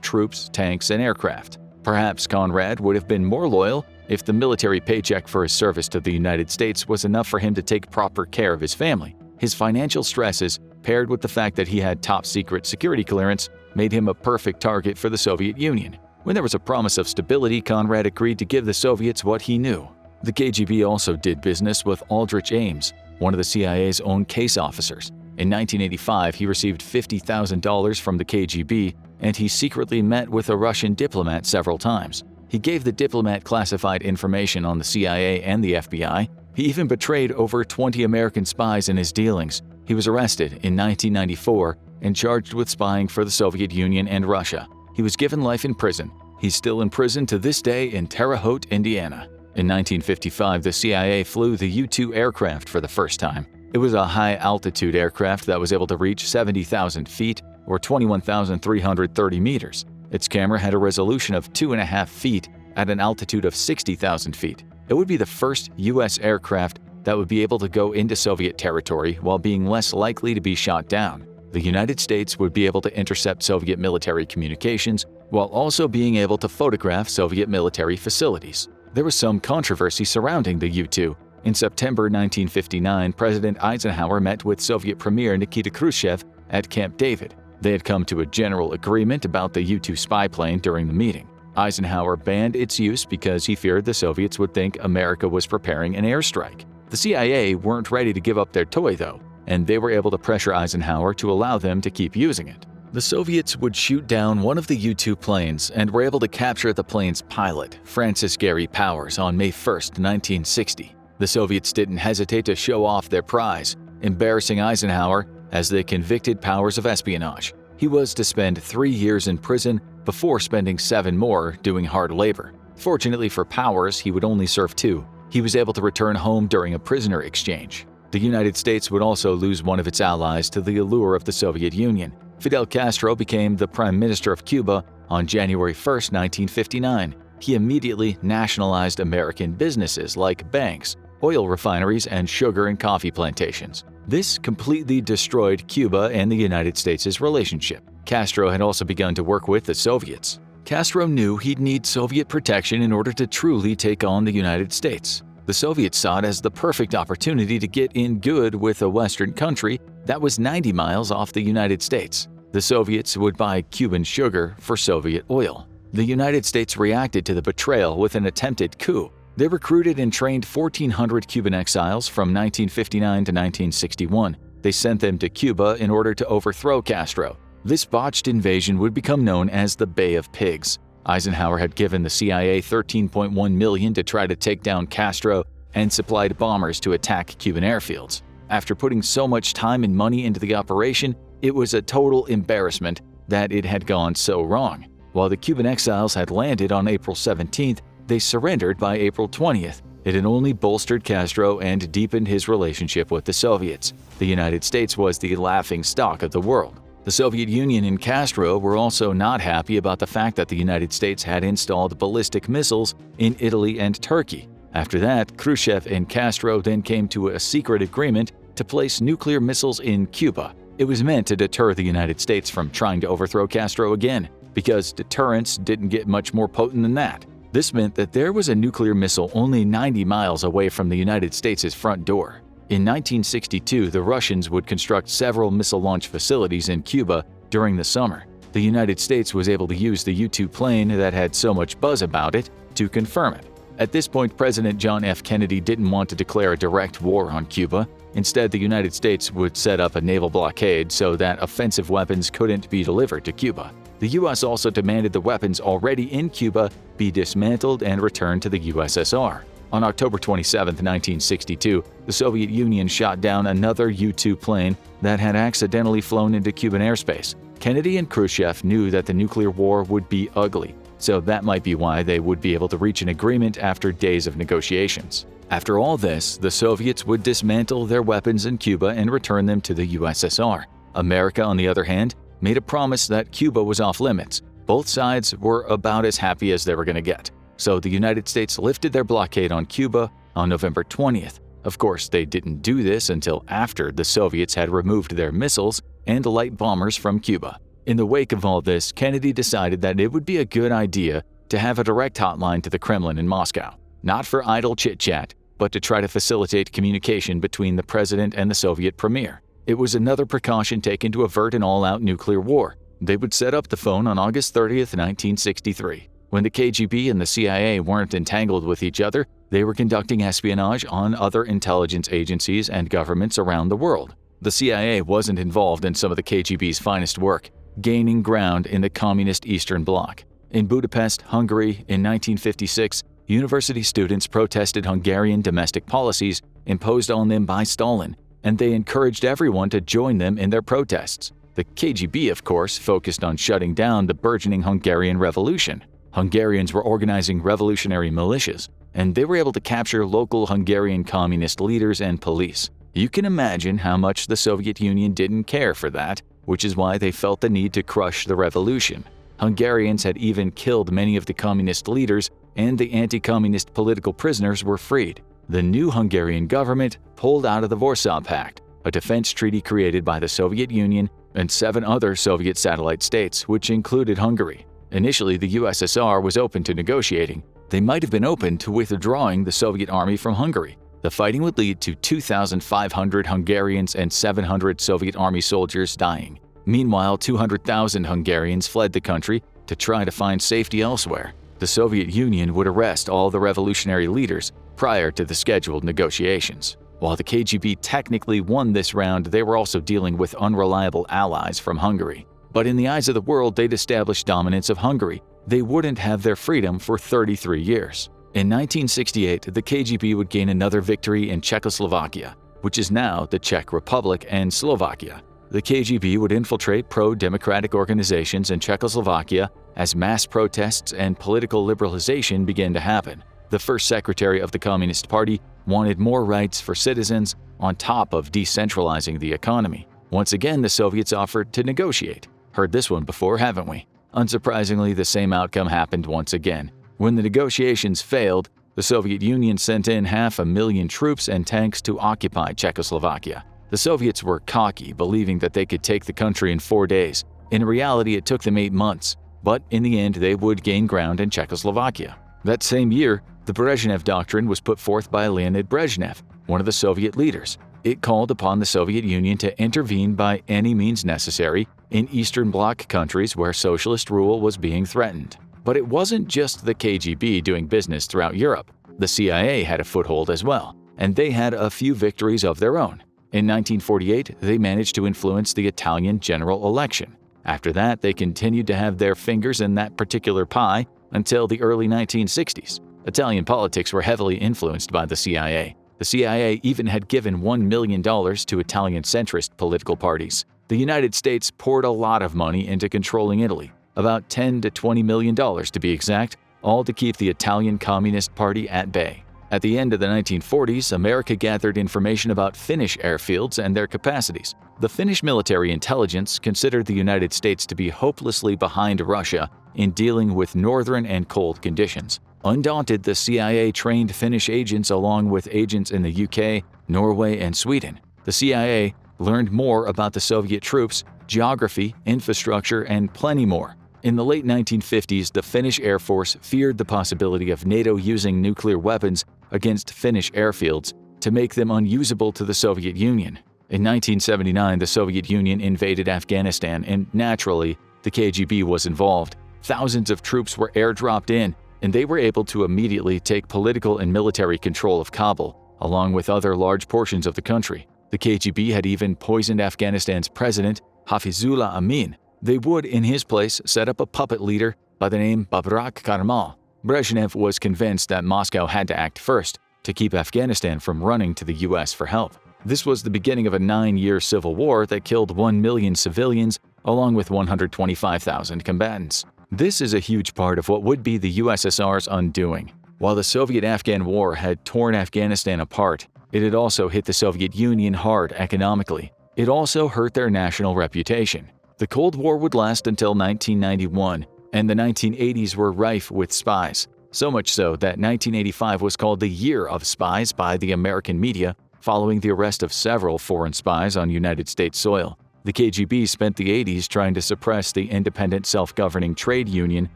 troops, tanks, and aircraft. Perhaps Conrad would have been more loyal if the military paycheck for his service to the United States was enough for him to take proper care of his family. His financial stresses, paired with the fact that he had top-secret security clearance, made him a perfect target for the Soviet Union. When there was a promise of stability, Conrad agreed to give the Soviets what he knew. The KGB also did business with Aldrich Ames, one of the CIA's own case officers. In 1985, he received $50,000 from the KGB, and he secretly met with a Russian diplomat several times. He gave the diplomat classified information on the CIA and the FBI. He even betrayed over 20 American spies in his dealings. He was arrested in 1994 and charged with spying for the Soviet Union and Russia. He was given life in prison. He's still in prison to this day in Terre Haute, Indiana. In 1955, the CIA flew the U-2 aircraft for the first time. It was a high-altitude aircraft that was able to reach 70,000 feet or 21,330 meters. Its camera had a resolution of 2.5 feet at an altitude of 60,000 feet. It would be the first U.S. aircraft that would be able to go into Soviet territory while being less likely to be shot down. The United States would be able to intercept Soviet military communications while also being able to photograph Soviet military facilities. There was some controversy surrounding the U-2. In September 1959, President Eisenhower met with Soviet Premier Nikita Khrushchev at Camp David. They had come to a general agreement about the U-2 spy plane during the meeting. Eisenhower banned its use because he feared the Soviets would think America was preparing an airstrike. The CIA weren't ready to give up their toy, though, and they were able to pressure Eisenhower to allow them to keep using it. The Soviets would shoot down one of the U-2 planes and were able to capture the plane's pilot, Francis Gary Powers, on May 1, 1960. The Soviets didn't hesitate to show off their prize, embarrassing Eisenhower as they convicted Powers of espionage. He was to spend 3 years in prison before spending 7 more doing hard labor. Fortunately for Powers, he would only serve 2. He was able to return home during a prisoner exchange. The United States would also lose one of its allies to the allure of the Soviet Union. Fidel Castro became the Prime Minister of Cuba on January 1, 1959. He immediately nationalized American businesses like banks, oil refineries, and sugar and coffee plantations. This completely destroyed Cuba and the United States' relationship. Castro had also begun to work with the Soviets. Castro knew he'd need Soviet protection in order to truly take on the United States. The Soviets saw it as the perfect opportunity to get in good with a Western country that was 90 miles off the United States. The Soviets would buy Cuban sugar for Soviet oil. The United States reacted to the betrayal with an attempted coup. They recruited and trained 1,400 Cuban exiles from 1959 to 1961. They sent them to Cuba in order to overthrow Castro. This botched invasion would become known as the Bay of Pigs. Eisenhower had given the CIA $13.1 million to try to take down Castro and supplied bombers to attack Cuban airfields. After putting so much time and money into the operation, it was a total embarrassment that it had gone so wrong. While the Cuban exiles had landed on April 17th, they surrendered by April 20th. It had only bolstered Castro and deepened his relationship with the Soviets. The United States was the laughingstock of the world. The Soviet Union and Castro were also not happy about the fact that the United States had installed ballistic missiles in Italy and Turkey. After that, Khrushchev and Castro then came to a secret agreement to place nuclear missiles in Cuba. It was meant to deter the United States from trying to overthrow Castro again, because deterrence didn't get much more potent than that. This meant that there was a nuclear missile only 90 miles away from the United States' front door. In 1962, the Russians would construct several missile launch facilities in Cuba during the summer. The United States was able to use the U-2 plane that had so much buzz about it to confirm it. At this point, President John F. Kennedy didn't want to declare a direct war on Cuba. Instead, the United States would set up a naval blockade so that offensive weapons couldn't be delivered to Cuba. The U.S. also demanded the weapons already in Cuba be dismantled and returned to the USSR. On October 27, 1962, the Soviet Union shot down another U-2 plane that had accidentally flown into Cuban airspace. Kennedy and Khrushchev knew that the nuclear war would be ugly, so that might be why they would be able to reach an agreement after days of negotiations. After all this, the Soviets would dismantle their weapons in Cuba and return them to the USSR. America, on the other hand, made a promise that Cuba was off limits. Both sides were about as happy as they were going to get. So the United States lifted their blockade on Cuba on November 20th. Of course, they didn't do this until after the Soviets had removed their missiles and light bombers from Cuba. In the wake of all this, Kennedy decided that it would be a good idea to have a direct hotline to the Kremlin in Moscow, not for idle chit-chat, but to try to facilitate communication between the president and the Soviet premier. It was another precaution taken to avert an all-out nuclear war. They would set up the phone on August 30th, 1963. When the KGB and the CIA weren't entangled with each other, they were conducting espionage on other intelligence agencies and governments around the world. The CIA wasn't involved in some of the KGB's finest work, gaining ground in the communist Eastern Bloc. In Budapest, Hungary, in 1956, university students protested Hungarian domestic policies imposed on them by Stalin, and they encouraged everyone to join them in their protests. The KGB, of course, focused on shutting down the burgeoning Hungarian Revolution. Hungarians were organizing revolutionary militias, and they were able to capture local Hungarian communist leaders and police. You can imagine how much the Soviet Union didn't care for that, which is why they felt the need to crush the revolution. Hungarians had even killed many of the communist leaders, and the anti-communist political prisoners were freed. The new Hungarian government pulled out of the Warsaw Pact, a defense treaty created by the Soviet Union and 7 other Soviet satellite states, which included Hungary. Initially, the USSR was open to negotiating. They might have been open to withdrawing the Soviet army from Hungary. The fighting would lead to 2,500 Hungarians and 700 Soviet army soldiers dying. Meanwhile, 200,000 Hungarians fled the country to try to find safety elsewhere. The Soviet Union would arrest all the revolutionary leaders prior to the scheduled negotiations. While the KGB technically won this round, they were also dealing with unreliable allies from Hungary. But in the eyes of the world, they'd established dominance of Hungary. They wouldn't have their freedom for 33 years. In 1968, the KGB would gain another victory in Czechoslovakia, which is now the Czech Republic and Slovakia. The KGB would infiltrate pro-democratic organizations in Czechoslovakia as mass protests and political liberalization began to happen. The first secretary of the Communist Party wanted more rights for citizens on top of decentralizing the economy. Once again, the Soviets offered to negotiate. Heard this one before, haven't we? Unsurprisingly, the same outcome happened once again. When the negotiations failed, the Soviet Union sent in 500,000 troops and tanks to occupy Czechoslovakia. The Soviets were cocky, believing that they could take the country in 4 days. In reality, it took them 8 months, but in the end, they would gain ground in Czechoslovakia. That same year, the Brezhnev Doctrine was put forth by Leonid Brezhnev, one of the Soviet leaders. It called upon the Soviet Union to intervene by any means necessary in Eastern Bloc countries where socialist rule was being threatened. But it wasn't just the KGB doing business throughout Europe. The CIA had a foothold as well, and they had a few victories of their own. In 1948, they managed to influence the Italian general election. After that, they continued to have their fingers in that particular pie until the early 1960s. Italian politics were heavily influenced by the CIA. The CIA even had given $1 million to Italian centrist political parties. The United States poured a lot of money into controlling Italy, about $10 to $20 million to be exact, all to keep the Italian Communist Party at bay. At the end of the 1940s, America gathered information about Finnish airfields and their capacities. The Finnish military intelligence considered the United States to be hopelessly behind Russia in dealing with northern and cold conditions. Undaunted, the CIA trained Finnish agents along with agents in the UK, Norway, and Sweden. The CIA learned more about the Soviet troops, geography, infrastructure, and plenty more. In the late 1950s, the Finnish Air Force feared the possibility of NATO using nuclear weapons against Finnish airfields to make them unusable to the Soviet Union. In 1979, the Soviet Union invaded Afghanistan, and naturally, the KGB was involved. Thousands of troops were airdropped in, and they were able to immediately take political and military control of Kabul, along with other large portions of the country. The KGB had even poisoned Afghanistan's president, Hafizullah Amin. They would, in his place, set up a puppet leader by the name Babrak Karmal. Brezhnev was convinced that Moscow had to act first to keep Afghanistan from running to the US for help. This was the beginning of a 9-year civil war that killed 1 million civilians along with 125,000 combatants. This is a huge part of what would be the USSR's undoing. While the Soviet-Afghan War had torn Afghanistan apart, it had also hit the Soviet Union hard economically. It also hurt their national reputation. The Cold War would last until 1991, and the 1980s were rife with spies. So much so that 1985 was called the Year of Spies by the American media, following the arrest of several foreign spies on United States soil. The KGB spent the 80s trying to suppress the independent self-governing trade union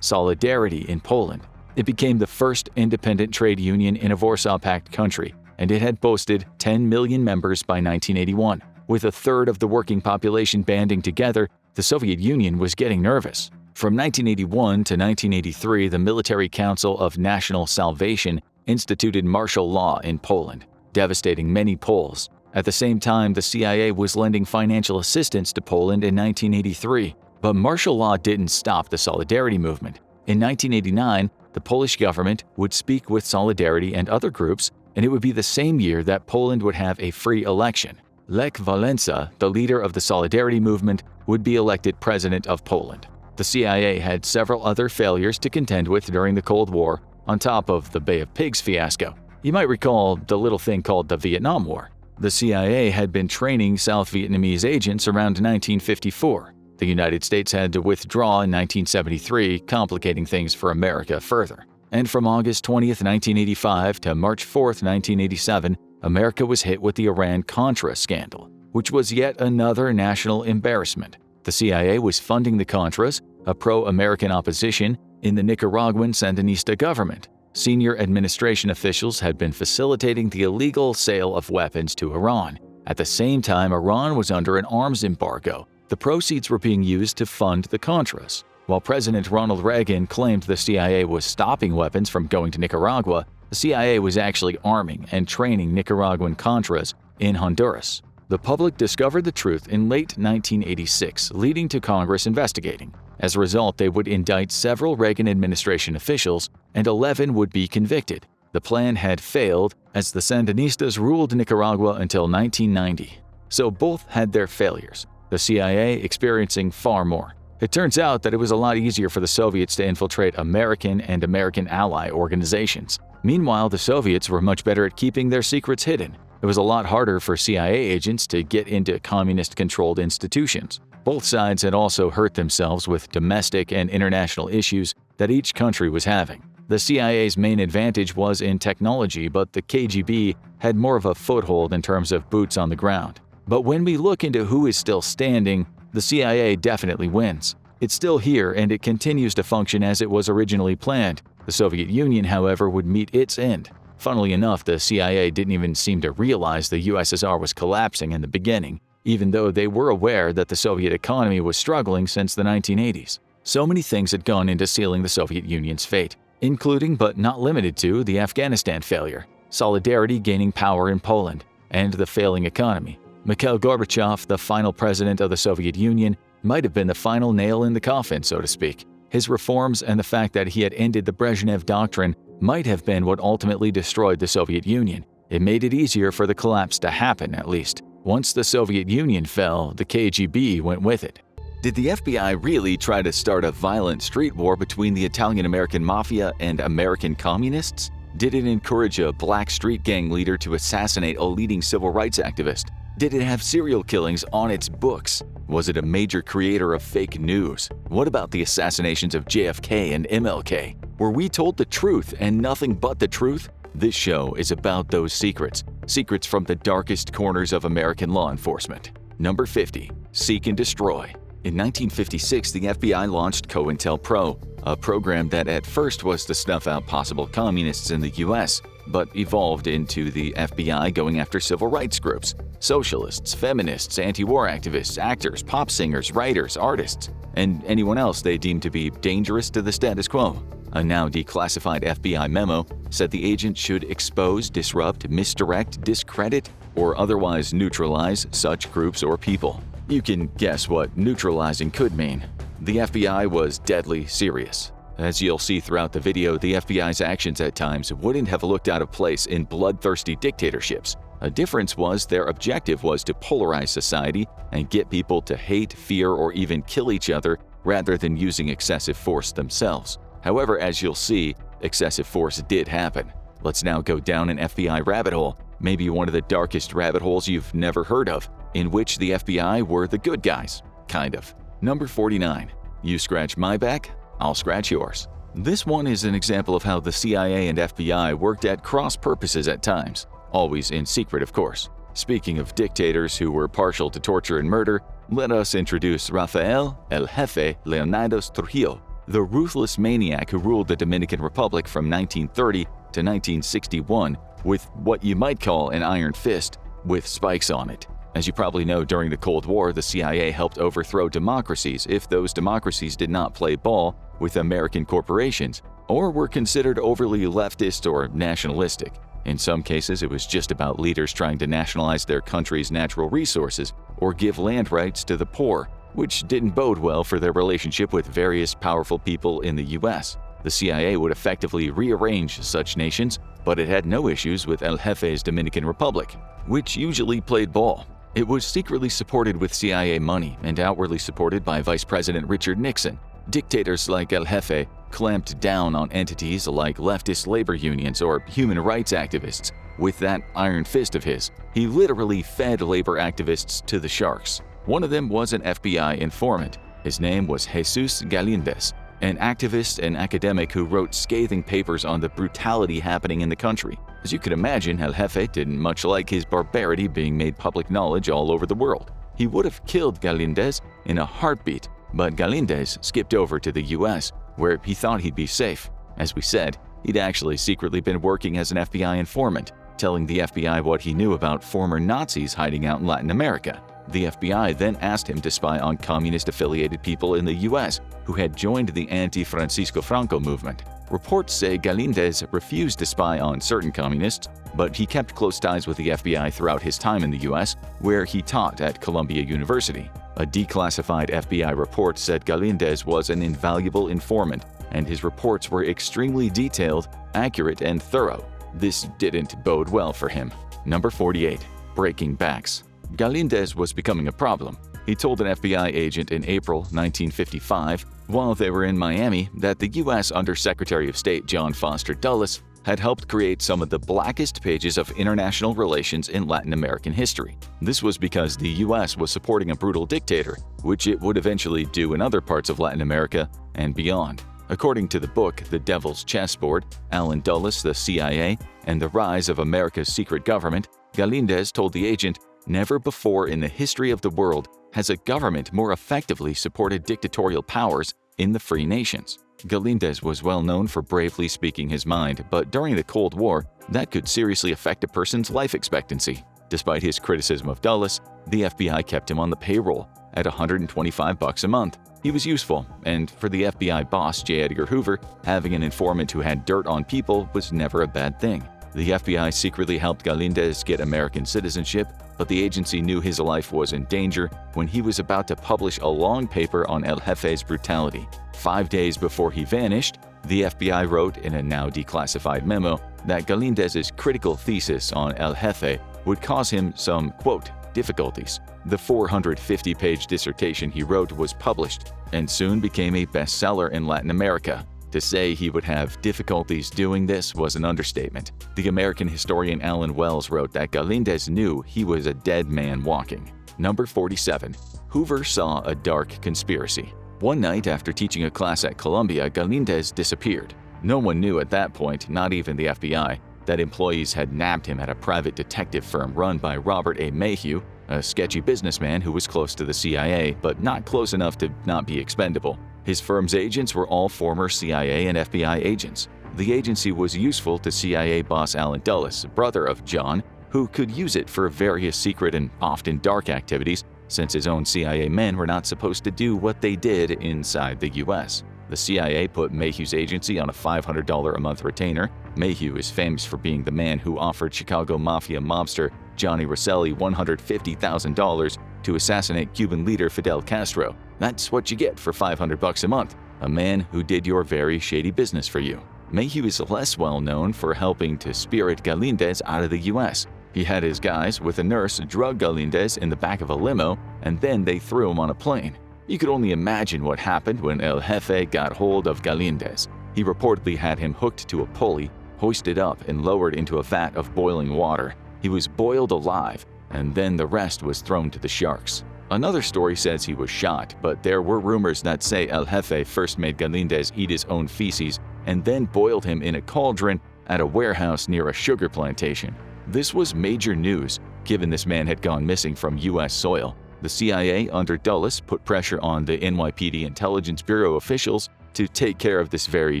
Solidarity in Poland. It became the first independent trade union in a Warsaw Pact country, and it had boasted 10 million members by 1981. With a third of the working population banding together, the Soviet Union was getting nervous. From 1981 to 1983, the Military Council of National Salvation instituted martial law in Poland, devastating many Poles. At the same time, the CIA was lending financial assistance to Poland in 1983. But martial law didn't stop the Solidarity movement. In 1989, the Polish government would speak with Solidarity and other groups, and it would be the same year that Poland would have a free election. Lech Wałęsa, the leader of the Solidarity movement, would be elected president of Poland. The CIA had several other failures to contend with during the Cold War, on top of the Bay of Pigs fiasco. You might recall the little thing called the Vietnam War. The CIA had been training South Vietnamese agents around 1954. The United States had to withdraw in 1973, complicating things for America further. And from August 20th, 1985 to March 4th, 1987, America was hit with the Iran-Contra scandal, which was yet another national embarrassment. The CIA was funding the Contras, a pro-American opposition, in the Nicaraguan Sandinista government. Senior administration officials had been facilitating the illegal sale of weapons to Iran. At the same time, Iran was under an arms embargo The proceeds were being used to fund the Contras. While President Ronald Reagan claimed the CIA was stopping weapons from going to Nicaragua, the CIA was actually arming and training Nicaraguan Contras in Honduras. The public discovered the truth in late 1986, leading to Congress investigating. As a result, they would indict several Reagan administration officials, and 11 would be convicted. The plan had failed, as the Sandinistas ruled Nicaragua until 1990. So both had their failures, the CIA experiencing far more. It turns out that it was a lot easier for the Soviets to infiltrate American and American ally organizations. Meanwhile, the Soviets were much better at keeping their secrets hidden. It was a lot harder for CIA agents to get into communist-controlled institutions. Both sides had also hurt themselves with domestic and international issues that each country was having. The CIA's main advantage was in technology, but the KGB had more of a foothold in terms of boots on the ground. But when we look into who is still standing, the CIA definitely wins. It's still here, and it continues to function as it was originally planned. The Soviet Union, however, would meet its end. Funnily enough, the CIA didn't even seem to realize the USSR was collapsing in the beginning, even though they were aware that the Soviet economy was struggling since the 1980s. So many things had gone into sealing the Soviet Union's fate, including but not limited to the Afghanistan failure, Solidarity gaining power in Poland, and the failing economy. Mikhail Gorbachev, the final president of the Soviet Union, might have been the final nail in the coffin, so to speak. His reforms and the fact that he had ended the Brezhnev Doctrine might have been what ultimately destroyed the Soviet Union. It made it easier for the collapse to happen, at least. Once the Soviet Union fell, the KGB went with it. Did the FBI really try to start a violent street war between the Italian-American Mafia and American communists? Did it encourage a black street gang leader to assassinate a leading civil rights activist? Did it have serial killings on its books? Was it a major creator of fake news? What about the assassinations of JFK and MLK? Were we told the truth and nothing but the truth? This show is about those secrets. Secrets from the darkest corners of American law enforcement. Number 50. Seek and Destroy. In 1956, the FBI launched COINTELPRO, a program that at first was to snuff out possible communists in the US, but evolved into the FBI going after civil rights groups, socialists, feminists, anti-war activists, actors, pop singers, writers, artists, and anyone else they deemed to be dangerous to the status quo. A now declassified FBI memo said the agent should expose, disrupt, misdirect, discredit, or otherwise neutralize such groups or people. You can guess what neutralizing could mean. The FBI was deadly serious. As you'll see throughout the video, the FBI's actions at times wouldn't have looked out of place in bloodthirsty dictatorships. A difference was their objective was to polarize society and get people to hate, fear, or even kill each other rather than using excessive force themselves. However, as you'll see, excessive force did happen. Let's now go down an FBI rabbit hole, maybe one of the darkest rabbit holes you've never heard of, in which the FBI were the good guys. Kind of. Number 49. You scratch my back, I'll scratch yours. This one is an example of how the CIA and FBI worked at cross purposes at times, always in secret, of course. Speaking of dictators who were partial to torture and murder, let us introduce Rafael El Jefe Leonidas Trujillo, the ruthless maniac who ruled the Dominican Republic from 1930 to 1961 with what you might call an iron fist with spikes on it. As you probably know, during the Cold War, the CIA helped overthrow democracies if those democracies did not play ball with American corporations or were considered overly leftist or nationalistic. In some cases, it was just about leaders trying to nationalize their country's natural resources or give land rights to the poor, which didn't bode well for their relationship with various powerful people in the US. The CIA would effectively rearrange such nations, but it had no issues with El Jefe's Dominican Republic, which usually played ball. It was secretly supported with CIA money and outwardly supported by Vice President Richard Nixon. Dictators like El Jefe clamped down on entities like leftist labor unions or human rights activists. With that iron fist of his, he literally fed labor activists to the sharks. One of them was an FBI informant. His name was Jesus Galindez, an activist and academic who wrote scathing papers on the brutality happening in the country. As you can imagine, El Jefe didn't much like his barbarity being made public knowledge all over the world. He would have killed Galindez in a heartbeat, but Galindez skipped over to the US, where he thought he'd be safe. As we said, he'd actually secretly been working as an FBI informant, telling the FBI what he knew about former Nazis hiding out in Latin America. The FBI then asked him to spy on communist-affiliated people in the U.S. who had joined the anti-Francisco Franco movement. Reports say Galíndez refused to spy on certain communists, but he kept close ties with the FBI throughout his time in the U.S., where he taught at Columbia University. A declassified FBI report said Galíndez was an invaluable informant, and his reports were extremely detailed, accurate, and thorough. This didn't bode well for him. Number 48. Breaking backs. Galíndez was becoming a problem. He told an FBI agent in April 1955, while they were in Miami, that the U.S. Under-Secretary of State John Foster Dulles had helped create some of the blackest pages of international relations in Latin American history. This was because the U.S. was supporting a brutal dictator, which it would eventually do in other parts of Latin America and beyond. According to the book The Devil's Chessboard, Allen Dulles, the CIA, and the Rise of America's Secret Government, Galíndez told the agent, "Never before in the history of the world has a government more effectively supported dictatorial powers in the free nations." Galíndez was well known for bravely speaking his mind, but during the Cold War, that could seriously affect a person's life expectancy. Despite his criticism of Dulles, the FBI kept him on the payroll at $125 a month. He was useful, and for the FBI boss, J. Edgar Hoover, having an informant who had dirt on people was never a bad thing. The FBI secretly helped Galíndez get American citizenship, but the agency knew his life was in danger when he was about to publish a long paper on El Jefe's brutality. 5 days before he vanished, the FBI wrote in a now declassified memo that Galíndez's critical thesis on El Jefe would cause him some, quote, difficulties. The 450-page dissertation he wrote was published and soon became a bestseller in Latin America. To say he would have difficulties doing this was an understatement. The American historian Alan Wells wrote that Galíndez knew he was a dead man walking. Number 47. Hoover saw a dark conspiracy. One night after teaching a class at Columbia, Galíndez disappeared. No one knew at that point, not even the FBI, that employees had nabbed him at a private detective firm run by Robert A. Mayhew, a sketchy businessman who was close to the CIA but not close enough to not be expendable. His firm's agents were all former CIA and FBI agents. The agency was useful to CIA boss Allen Dulles, brother of John, who could use it for various secret and often dark activities, since his own CIA men were not supposed to do what they did inside the U.S. The CIA put Mayhew's agency on a $500 a month retainer. Mayhew is famous for being the man who offered Chicago Mafia mobster Johnny Rosselli $150,000 to assassinate Cuban leader Fidel Castro. That's what you get for $500 a month, a man who did your very shady business for you. Mayhew is less well known for helping to spirit Galíndez out of the U.S. He had his guys with a nurse drug Galíndez in the back of a limo, and then they threw him on a plane. You could only imagine what happened when El Jefe got hold of Galíndez. He reportedly had him hooked to a pulley, hoisted up, and lowered into a vat of boiling water. He was boiled alive, and then the rest was thrown to the sharks. Another story says he was shot, but there were rumors that say El Jefe first made Galíndez eat his own feces and then boiled him in a cauldron at a warehouse near a sugar plantation. This was major news, given this man had gone missing from U.S. soil. The CIA under Dulles put pressure on the NYPD Intelligence Bureau officials to take care of this very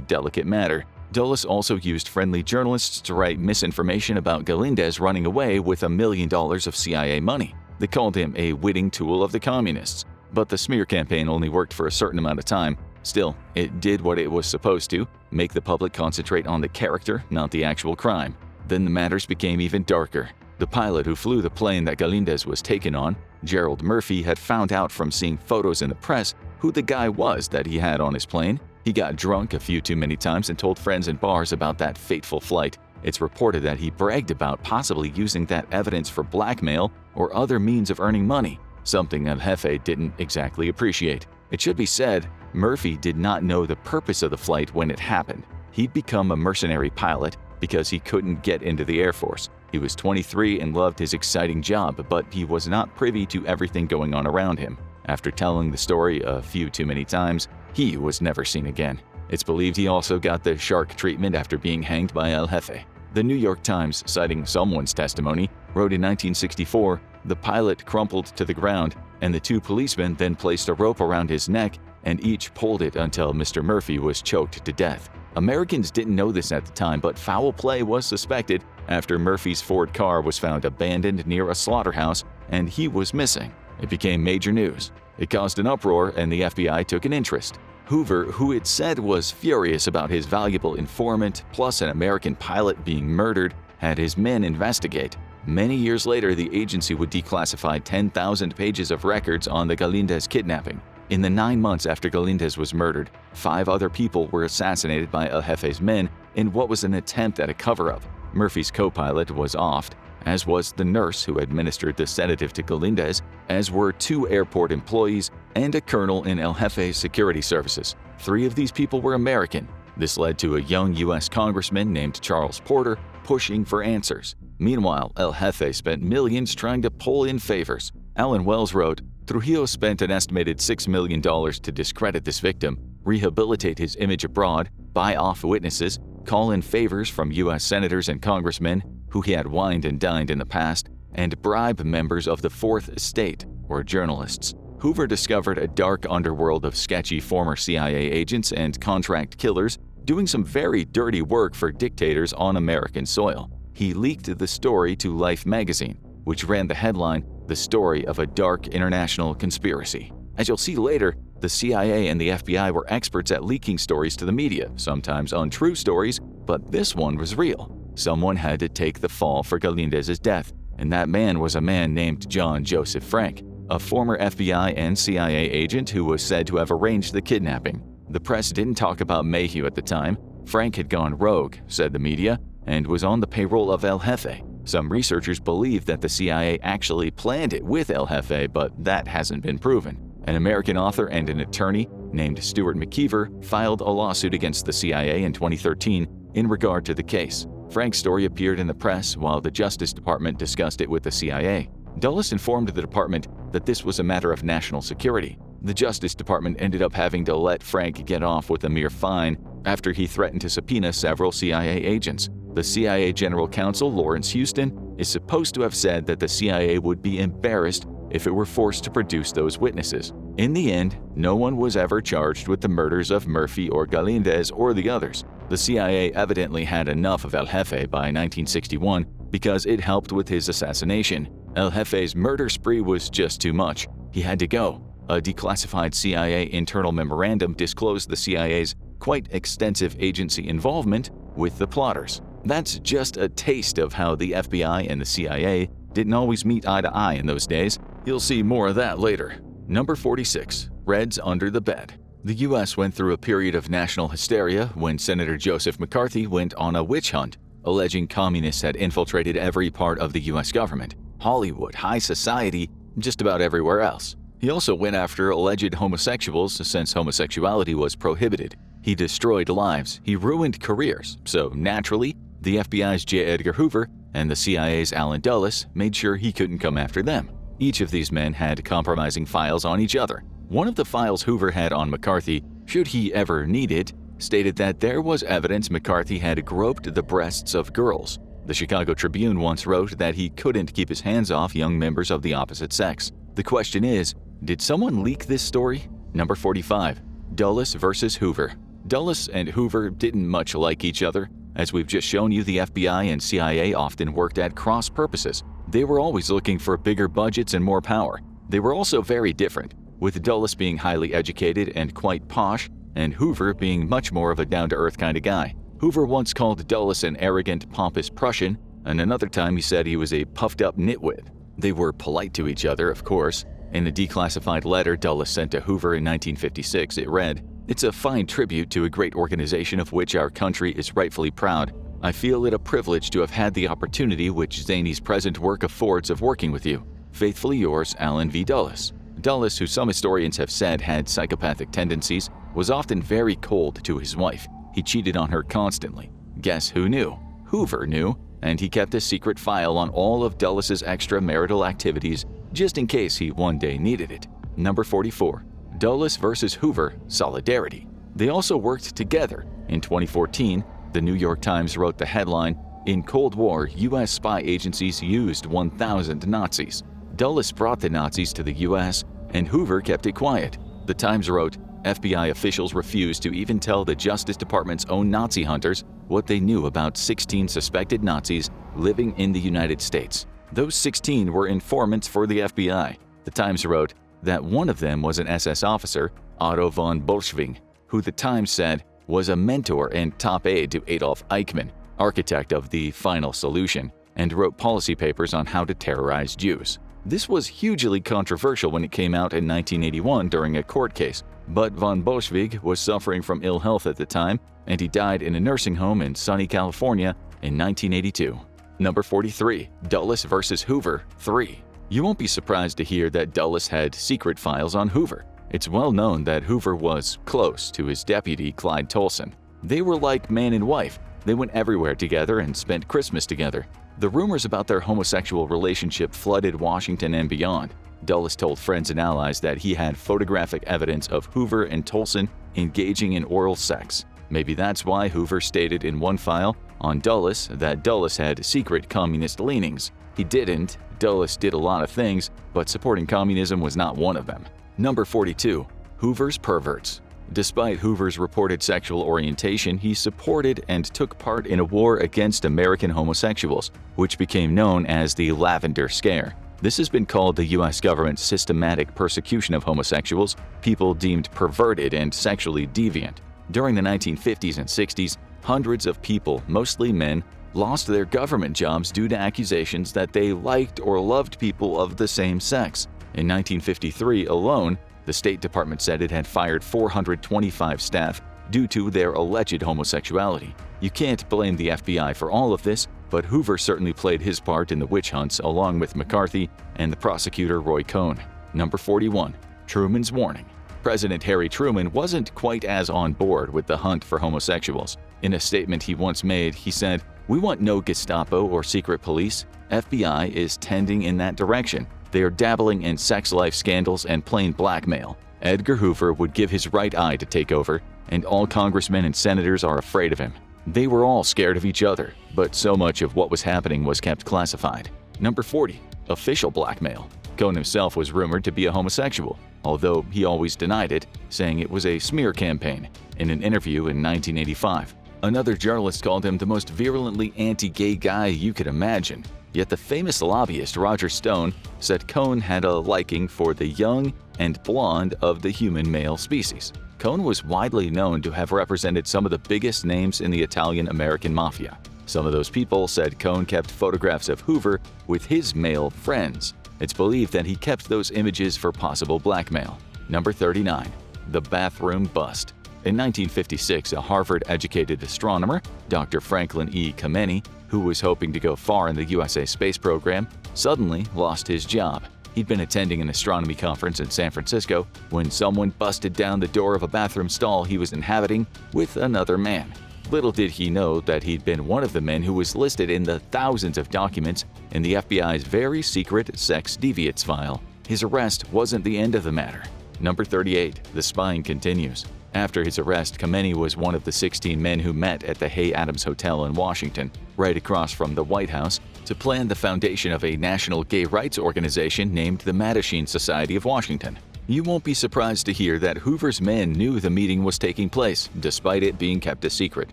delicate matter. Dulles also used friendly journalists to write misinformation about Galíndez running away with $1 million of CIA money. They called him a witting tool of the communists. But the smear campaign only worked for a certain amount of time. Still, it did what it was supposed to, make the public concentrate on the character, not the actual crime. Then the matters became even darker. The pilot who flew the plane that Galíndez was taken on, Gerald Murphy, had found out from seeing photos in the press who the guy was that he had on his plane. He got drunk a few too many times and told friends in bars about that fateful flight. It's reported that he bragged about possibly using that evidence for blackmail or other means of earning money, something El Jefe didn't exactly appreciate. It should be said, Murphy did not know the purpose of the flight when it happened. He'd become a mercenary pilot because he couldn't get into the Air Force. He was 23 and loved his exciting job, but he was not privy to everything going on around him. After telling the story a few too many times, he was never seen again. It's believed he also got the shark treatment after being hanged by El Jefe. The New York Times, citing someone's testimony, wrote in 1964, "The pilot crumpled to the ground, and the two policemen then placed a rope around his neck and each pulled it until Mr. Murphy was choked to death." Americans didn't know this at the time, but foul play was suspected after Murphy's Ford car was found abandoned near a slaughterhouse and he was missing. It became major news. It caused an uproar and the FBI took an interest. Hoover, who it said was furious about his valuable informant plus an American pilot being murdered, had his men investigate. Many years later, the agency would declassify 10,000 pages of records on the Galindez kidnapping. In the 9 months after Galindez was murdered, 5 other people were assassinated by El Jefe's men in what was an attempt at a cover-up. Murphy's co-pilot was offed, as was the nurse who administered the sedative to Galindez, as were 2 airport employees and a colonel in El Jefe's security services. 3 of these people were American. This led to a young U.S. congressman named Charles Porter pushing for answers. Meanwhile, El Jefe spent millions trying to pull in favors. Alan Wells wrote, "Trujillo spent an estimated $6 million to discredit this victim, rehabilitate his image abroad, buy off witnesses, call in favors from U.S. senators and congressmen who he had wined and dined in the past, and bribe members of the Fourth Estate or journalists." Hoover discovered a dark underworld of sketchy former CIA agents and contract killers doing some very dirty work for dictators on American soil. He leaked the story to Life magazine, which ran the headline, "The Story of a Dark International Conspiracy." As you'll see later, the CIA and the FBI were experts at leaking stories to the media, sometimes untrue stories, but this one was real. Someone had to take the fall for Galindez's death, and that man was a man named John Joseph Frank, a former FBI and CIA agent who was said to have arranged the kidnapping. The press didn't talk about Mayhew at the time. Frank had gone rogue, said the media, and was on the payroll of El Jefe. Some researchers believe that the CIA actually planned it with El Jefe, but that hasn't been proven. An American author and an attorney named Stuart McKeever filed a lawsuit against the CIA in 2013 in regard to the case. Frank's story appeared in the press while the Justice Department discussed it with the CIA. Dulles informed the department that this was a matter of national security. The Justice Department ended up having to let Frank get off with a mere fine after he threatened to subpoena several CIA agents. The CIA General Counsel, Lawrence Houston, is supposed to have said that the CIA would be embarrassed if it were forced to produce those witnesses. In the end, no one was ever charged with the murders of Murphy or Galindez or the others. The CIA evidently had enough of El Jefe by 1961 because it helped with his assassination. El Jefe's murder spree was just too much. He had to go. A declassified CIA internal memorandum disclosed the CIA's quite extensive agency involvement with the plotters. That's just a taste of how the FBI and the CIA didn't always meet eye to eye in those days. You'll see more of that later. Number 46. Reds under the bed. The U.S. went through a period of national hysteria when Senator Joseph McCarthy went on a witch hunt, alleging communists had infiltrated every part of the U.S. government, Hollywood, high society, just about everywhere else. He also went after alleged homosexuals since homosexuality was prohibited. He destroyed lives, he ruined careers, so naturally, the FBI's J. Edgar Hoover and the CIA's Allen Dulles made sure he couldn't come after them. Each of these men had compromising files on each other. One of the files Hoover had on McCarthy, should he ever need it, stated that there was evidence McCarthy had groped the breasts of girls. The Chicago Tribune once wrote that he couldn't keep his hands off young members of the opposite sex. The question is, did someone leak this story? Number 45. Dulles versus Hoover. Dulles and Hoover didn't much like each other. As we've just shown you, the FBI and CIA often worked at cross purposes. They were always looking for bigger budgets and more power. They were also very different, with Dulles being highly educated and quite posh, and Hoover being much more of a down-to-earth kind of guy. Hoover once called Dulles an arrogant, pompous Prussian, and another time he said he was a puffed-up nitwit. They were polite to each other, of course. In a declassified letter Dulles sent to Hoover in 1956, it read, "It's a fine tribute to a great organization of which our country is rightfully proud. I feel it a privilege to have had the opportunity which Zany's present work affords of working with you. Faithfully yours, Allen V. Dulles." Dulles, who some historians have said had psychopathic tendencies, was often very cold to his wife. He cheated on her constantly. Guess who knew? Hoover knew, and he kept a secret file on all of Dulles's extramarital activities just in case he one day needed it. Number 44. Dulles versus Hoover, solidarity. They also worked together. In 2014, the New York Times wrote the headline, "In Cold War, U.S. spy agencies used 1,000 Nazis." Dulles brought the Nazis to the U.S., and Hoover kept it quiet. The Times wrote, FBI officials refused to even tell the Justice Department's own Nazi hunters what they knew about 16 suspected Nazis living in the United States. Those 16 were informants for the FBI. The Times wrote that one of them was an SS officer, Otto von Bolschwing, who the Times said was a mentor and top aide to Adolf Eichmann, architect of the Final Solution, and wrote policy papers on how to terrorize Jews. This was hugely controversial when it came out in 1981 during a court case, but von Bolschwig was suffering from ill health at the time, and he died in a nursing home in sunny California in 1982. Number 43. Dulles vs. Hoover 3. You won't be surprised to hear that Dulles had secret files on Hoover. It's well known that Hoover was close to his deputy, Clyde Tolson. They were like man and wife. They went everywhere together and spent Christmas together. The rumors about their homosexual relationship flooded Washington and beyond. Dulles told friends and allies that he had photographic evidence of Hoover and Tolson engaging in oral sex. Maybe that's why Hoover stated in one file on Dulles that Dulles had secret communist leanings. He didn't. Dulles did a lot of things, but supporting communism was not one of them. Number 42. Hoover's perverts. Despite Hoover's reported sexual orientation, he supported and took part in a war against American homosexuals, which became known as the Lavender Scare. This has been called the U.S. government's systematic persecution of homosexuals, people deemed perverted and sexually deviant. During the 1950s and 60s, hundreds of people, mostly men, lost their government jobs due to accusations that they liked or loved people of the same sex. In 1953 alone, the State Department said it had fired 425 staff due to their alleged homosexuality. You can't blame the FBI for all of this, but Hoover certainly played his part in the witch hunts along with McCarthy and the prosecutor Roy Cohn. Number 41. Truman's warning. President Harry Truman wasn't quite as on board with the hunt for homosexuals. In a statement he once made, he said, "We want no Gestapo or secret police. FBI is tending in that direction. They are dabbling in sex life scandals and plain blackmail. Edgar Hoover would give his right eye to take over, and all congressmen and senators are afraid of him." They were all scared of each other, but so much of what was happening was kept classified. Number 40. Official blackmail. Cohn himself was rumored to be a homosexual, although he always denied it, saying it was a smear campaign. In an interview in 1985, another journalist called him the most virulently anti-gay guy you could imagine. Yet the famous lobbyist Roger Stone said Cohn had a liking for the young and blonde of the human male species. Cohn was widely known to have represented some of the biggest names in the Italian-American mafia. Some of those people said Cohn kept photographs of Hoover with his male friends. It's believed that he kept those images for possible blackmail. Number 39. The bathroom bust. In 1956, a Harvard-educated astronomer, Dr. Franklin E. Kameny, who was hoping to go far in the USA space program, suddenly lost his job. He'd been attending an astronomy conference in San Francisco when someone busted down the door of a bathroom stall he was inhabiting with another man. Little did he know that he'd been one of the men who was listed in the thousands of documents in the FBI's very secret sex deviates file. His arrest wasn't the end of the matter. Number 38. The spying continues. After his arrest, Kameny was one of the 16 men who met at the Hay Adams Hotel in Washington, right across from the White House, to plan the foundation of a national gay rights organization named the Mattachine Society of Washington. You won't be surprised to hear that Hoover's men knew the meeting was taking place, despite it being kept a secret.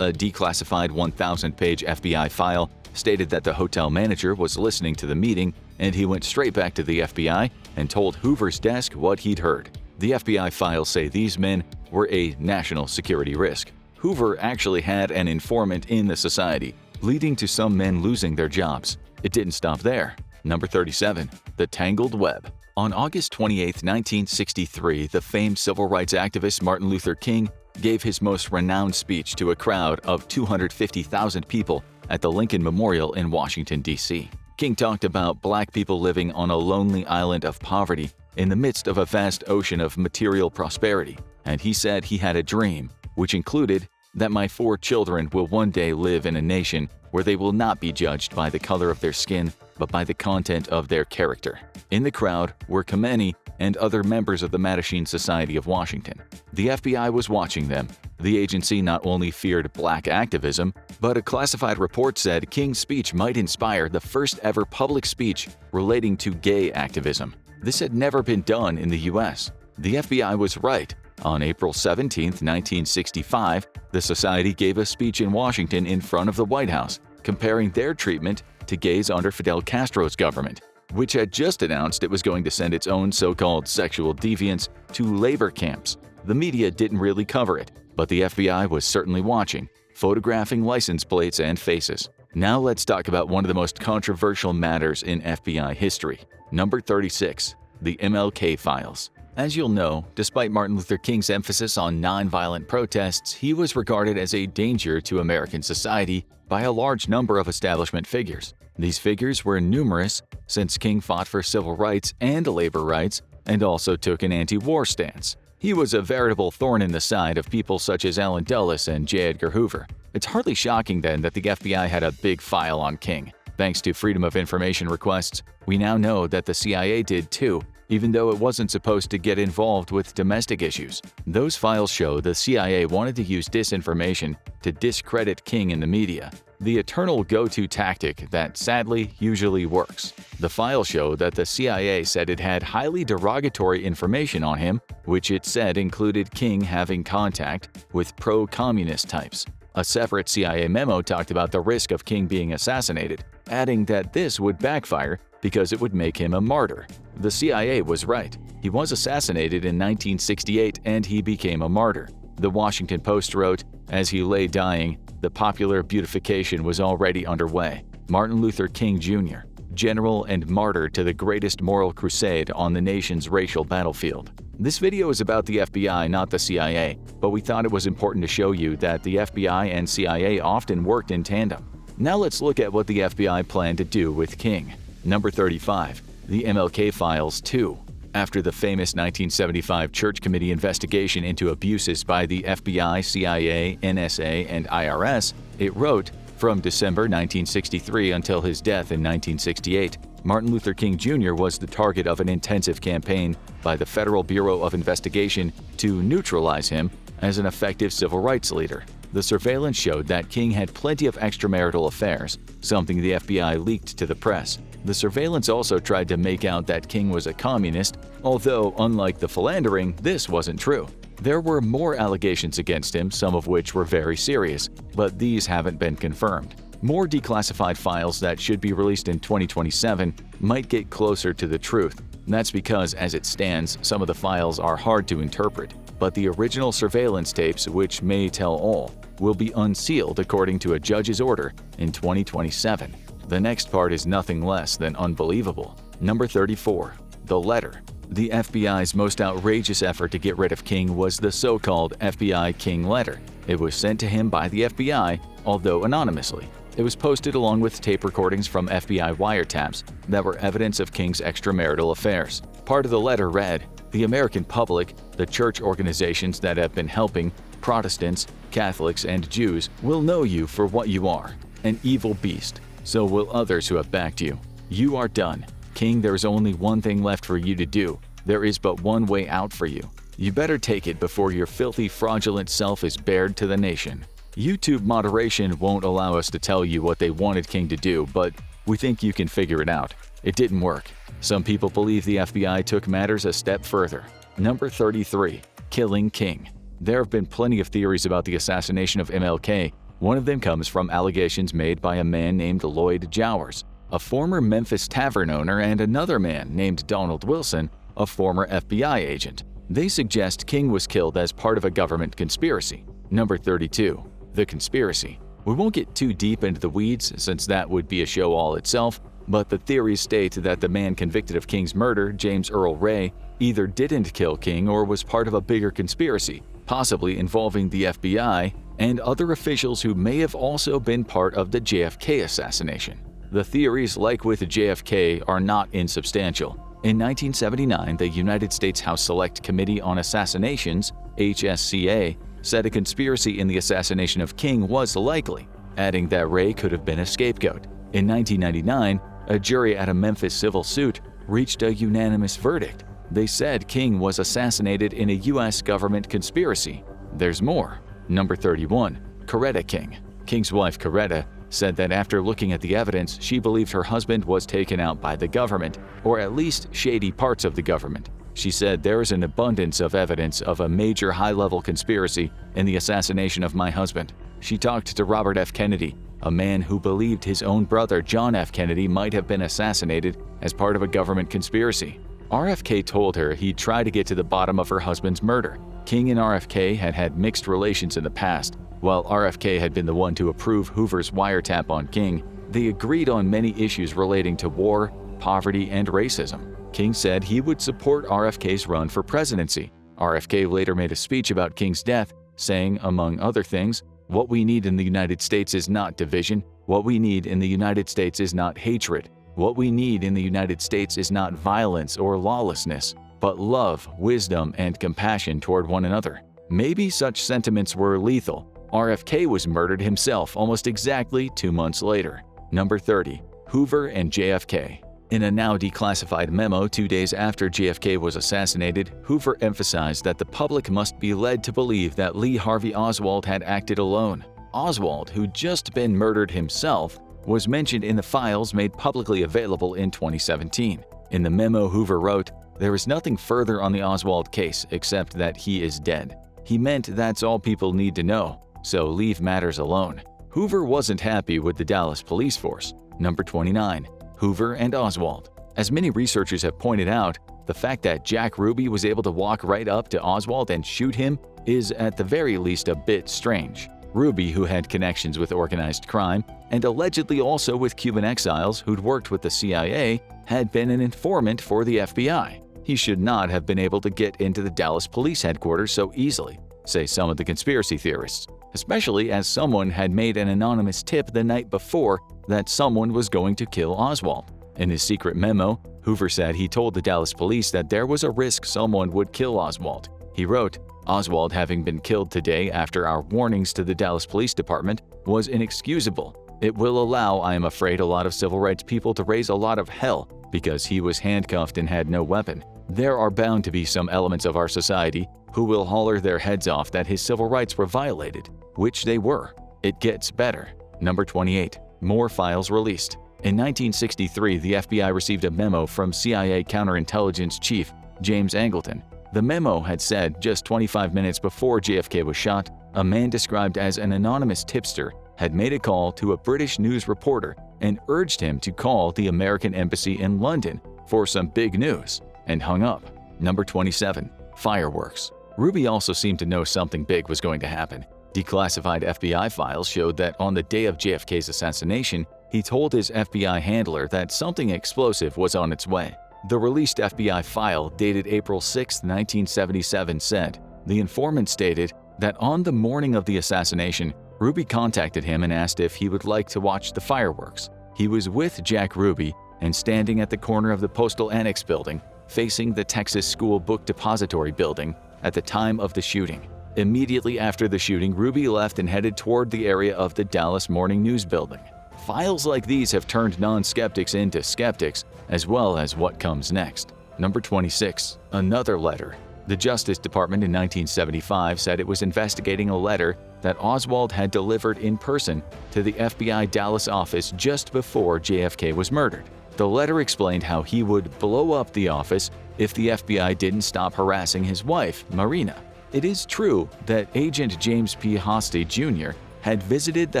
A declassified 1,000-page FBI file stated that the hotel manager was listening to the meeting, and he went straight back to the FBI and told Hoover's desk what he'd heard. The FBI files say these men were a national security risk. Hoover actually had an informant in the society, leading to some men losing their jobs. It didn't stop there. Number 37. The Tangled Web. On August 28, 1963, the famed civil rights activist Martin Luther King gave his most renowned speech to a crowd of 250,000 people at the Lincoln Memorial in Washington, D.C. King talked about black people living on a lonely island of poverty in the midst of a vast ocean of material prosperity, and he said he had a dream, which included that my 4 children will one day live in a nation where they will not be judged by the color of their skin, but by the content of their character. In the crowd were Kameny and other members of the Mattachine Society of Washington. The FBI was watching them. The agency not only feared black activism, but a classified report said King's speech might inspire the first ever public speech relating to gay activism. This had never been done in the U.S. The FBI was right. On April 17, 1965, the Society gave a speech in Washington in front of the White House, comparing their treatment to gays under Fidel Castro's government. which had just announced it was going to send its own so-called sexual deviants to labor camps. The media didn't really cover it, but the FBI was certainly watching, photographing license plates and faces. Now let's talk about one of the most controversial matters in FBI history. Number 36. The MLK Files. As you'll know, despite Martin Luther King's emphasis on nonviolent protests, he was regarded as a danger to American society by a large number of establishment figures. These figures were numerous, since King fought for civil rights and labor rights, and also took an anti-war stance. He was a veritable thorn in the side of people such as Allen Dulles and J. Edgar Hoover. It's hardly shocking then that the FBI had a big file on King. Thanks to Freedom of Information requests, we now know that the CIA did too, even though it wasn't supposed to get involved with domestic issues. Those files show the CIA wanted to use disinformation to discredit King in the media, the eternal go-to tactic that sadly usually works. The files show that the CIA said it had highly derogatory information on him, which it said included King having contact with pro-communist types. A separate CIA memo talked about the risk of King being assassinated, adding that this would backfire because it would make him a martyr. The CIA was right. He was assassinated in 1968 and he became a martyr. The Washington Post wrote, as he lay dying, the popular beatification was already underway. Martin Luther King Jr., general and martyr to the greatest moral crusade on the nation's racial battlefield. This video is about the FBI, not the CIA, but we thought it was important to show you that the FBI and CIA often worked in tandem. Now let's look at what the FBI planned to do with King. Number 35. The MLK Files 2. After the famous 1975 Church Committee investigation into abuses by the FBI, CIA, NSA, and IRS, it wrote, from December 1963 until his death in 1968, Martin Luther King Jr. was the target of an intensive campaign by the Federal Bureau of Investigation to neutralize him as an effective civil rights leader. The surveillance showed that King had plenty of extramarital affairs, something the FBI leaked to the press. The surveillance also tried to make out that King was a communist, although, unlike the philandering, this wasn't true. There were more allegations against him, some of which were very serious, but these haven't been confirmed. More declassified files that should be released in 2027 might get closer to the truth. That's because, as it stands, some of the files are hard to interpret, but the original surveillance tapes, which may tell all, will be unsealed according to a judge's order in 2027. The next part is nothing less than unbelievable. Number 34. The Letter. The FBI's most outrageous effort to get rid of King was the so-called FBI King Letter. It was sent to him by the FBI, although anonymously. It was posted along with tape recordings from FBI wiretaps that were evidence of King's extramarital affairs. Part of the letter read, "The American public, the church organizations that have been helping, Protestants, Catholics, and Jews will know you for what you are, an evil beast. So will others who have backed you. You are done. King, there is only one thing left for you to do. There is but one way out for you. You better take it before your filthy, fraudulent self is bared to the nation." YouTube moderation won't allow us to tell you what they wanted King to do, but we think you can figure it out. It didn't work. Some people believe the FBI took matters a step further. Number 33. Killing King. There have been plenty of theories about the assassination of MLK. One of them comes from allegations made by a man named Lloyd Jowers, a former Memphis tavern owner, and another man named Donald Wilson, a former FBI agent. They suggest King was killed as part of a government conspiracy. Number 32. The Conspiracy. We won't get too deep into the weeds since that would be a show all itself, but the theories state that the man convicted of King's murder, James Earl Ray, either didn't kill King or was part of a bigger conspiracy, possibly involving the FBI and other officials who may have also been part of the JFK assassination. The theories, like with JFK, are not insubstantial. In 1979, the United States House Select Committee on Assassinations, HSCA, said a conspiracy in the assassination of King was likely, adding that Ray could have been a scapegoat. In 1999, a jury at a Memphis civil suit reached a unanimous verdict. They said King was assassinated in a U.S. government conspiracy. There's more. Number 31. Coretta King. King's wife, Coretta, said that after looking at the evidence, she believed her husband was taken out by the government, or at least shady parts of the government. She said, "There is an abundance of evidence of a major high-level conspiracy in the assassination of my husband." She talked to Robert F. Kennedy, a man who believed his own brother John F. Kennedy might have been assassinated as part of a government conspiracy. RFK told her he'd try to get to the bottom of her husband's murder. King and RFK had had mixed relations in the past. While RFK had been the one to approve Hoover's wiretap on King, they agreed on many issues relating to war, poverty, and racism. King said he would support RFK's run for presidency. RFK later made a speech about King's death, saying, among other things, "What we need in the United States is not division. What we need in the United States is not hatred. What we need in the United States is not violence or lawlessness, but love, wisdom, and compassion toward one another." Maybe such sentiments were lethal. RFK was murdered himself almost exactly 2 months later. Number 30. Hoover and JFK. In a now declassified memo 2 days after JFK was assassinated, Hoover emphasized that the public must be led to believe that Lee Harvey Oswald had acted alone. Oswald, who'd just been murdered himself, was mentioned in the files made publicly available in 2017. In the memo, Hoover wrote, "There is nothing further on the Oswald case except that he is dead. He meant that's all people need to know, so leave matters alone." Hoover wasn't happy with the Dallas police force. Number 29. Hoover and Oswald. As many researchers have pointed out, the fact that Jack Ruby was able to walk right up to Oswald and shoot him is at the very least a bit strange. Ruby, who had connections with organized crime and allegedly also with Cuban exiles who'd worked with the CIA, had been an informant for the FBI. He should not have been able to get into the Dallas police headquarters so easily, say some of the conspiracy theorists, especially as someone had made an anonymous tip the night before that someone was going to kill Oswald. In his secret memo, Hoover said he told the Dallas police that there was a risk someone would kill Oswald. He wrote, "Oswald having been killed today after our warnings to the Dallas Police Department was inexcusable. It will allow, I am afraid, a lot of civil rights people to raise a lot of hell because he was handcuffed and had no weapon. There are bound to be some elements of our society who will holler their heads off that his civil rights were violated," which they were. It gets better. Number 28. More files released. In 1963, the FBI received a memo from CIA counterintelligence chief James Angleton. The memo had said just 25 minutes before JFK was shot, a man described as an anonymous tipster had made a call to a British news reporter and urged him to call the American embassy in London for some big news, and hung up. Number 27. Fireworks. Ruby also seemed to know something big was going to happen. Declassified FBI files showed that on the day of JFK's assassination, he told his FBI handler that something explosive was on its way. The released FBI file dated April 6, 1977 said, the informant stated that on the morning of the assassination, Ruby contacted him and asked if he would like to watch the fireworks. He was with Jack Ruby and standing at the corner of the Postal Annex building, facing the Texas School Book Depository building at the time of the shooting. Immediately after the shooting, Ruby left and headed toward the area of the Dallas Morning News building. Files like these have turned non-skeptics into skeptics, as well as what comes next. Number 26. Another letter. The Justice Department in 1975 said it was investigating a letter that Oswald had delivered in person to the FBI Dallas office just before JFK was murdered. The letter explained how he would blow up the office if the FBI didn't stop harassing his wife, Marina. It is true that Agent James P. Hosty Jr. had visited the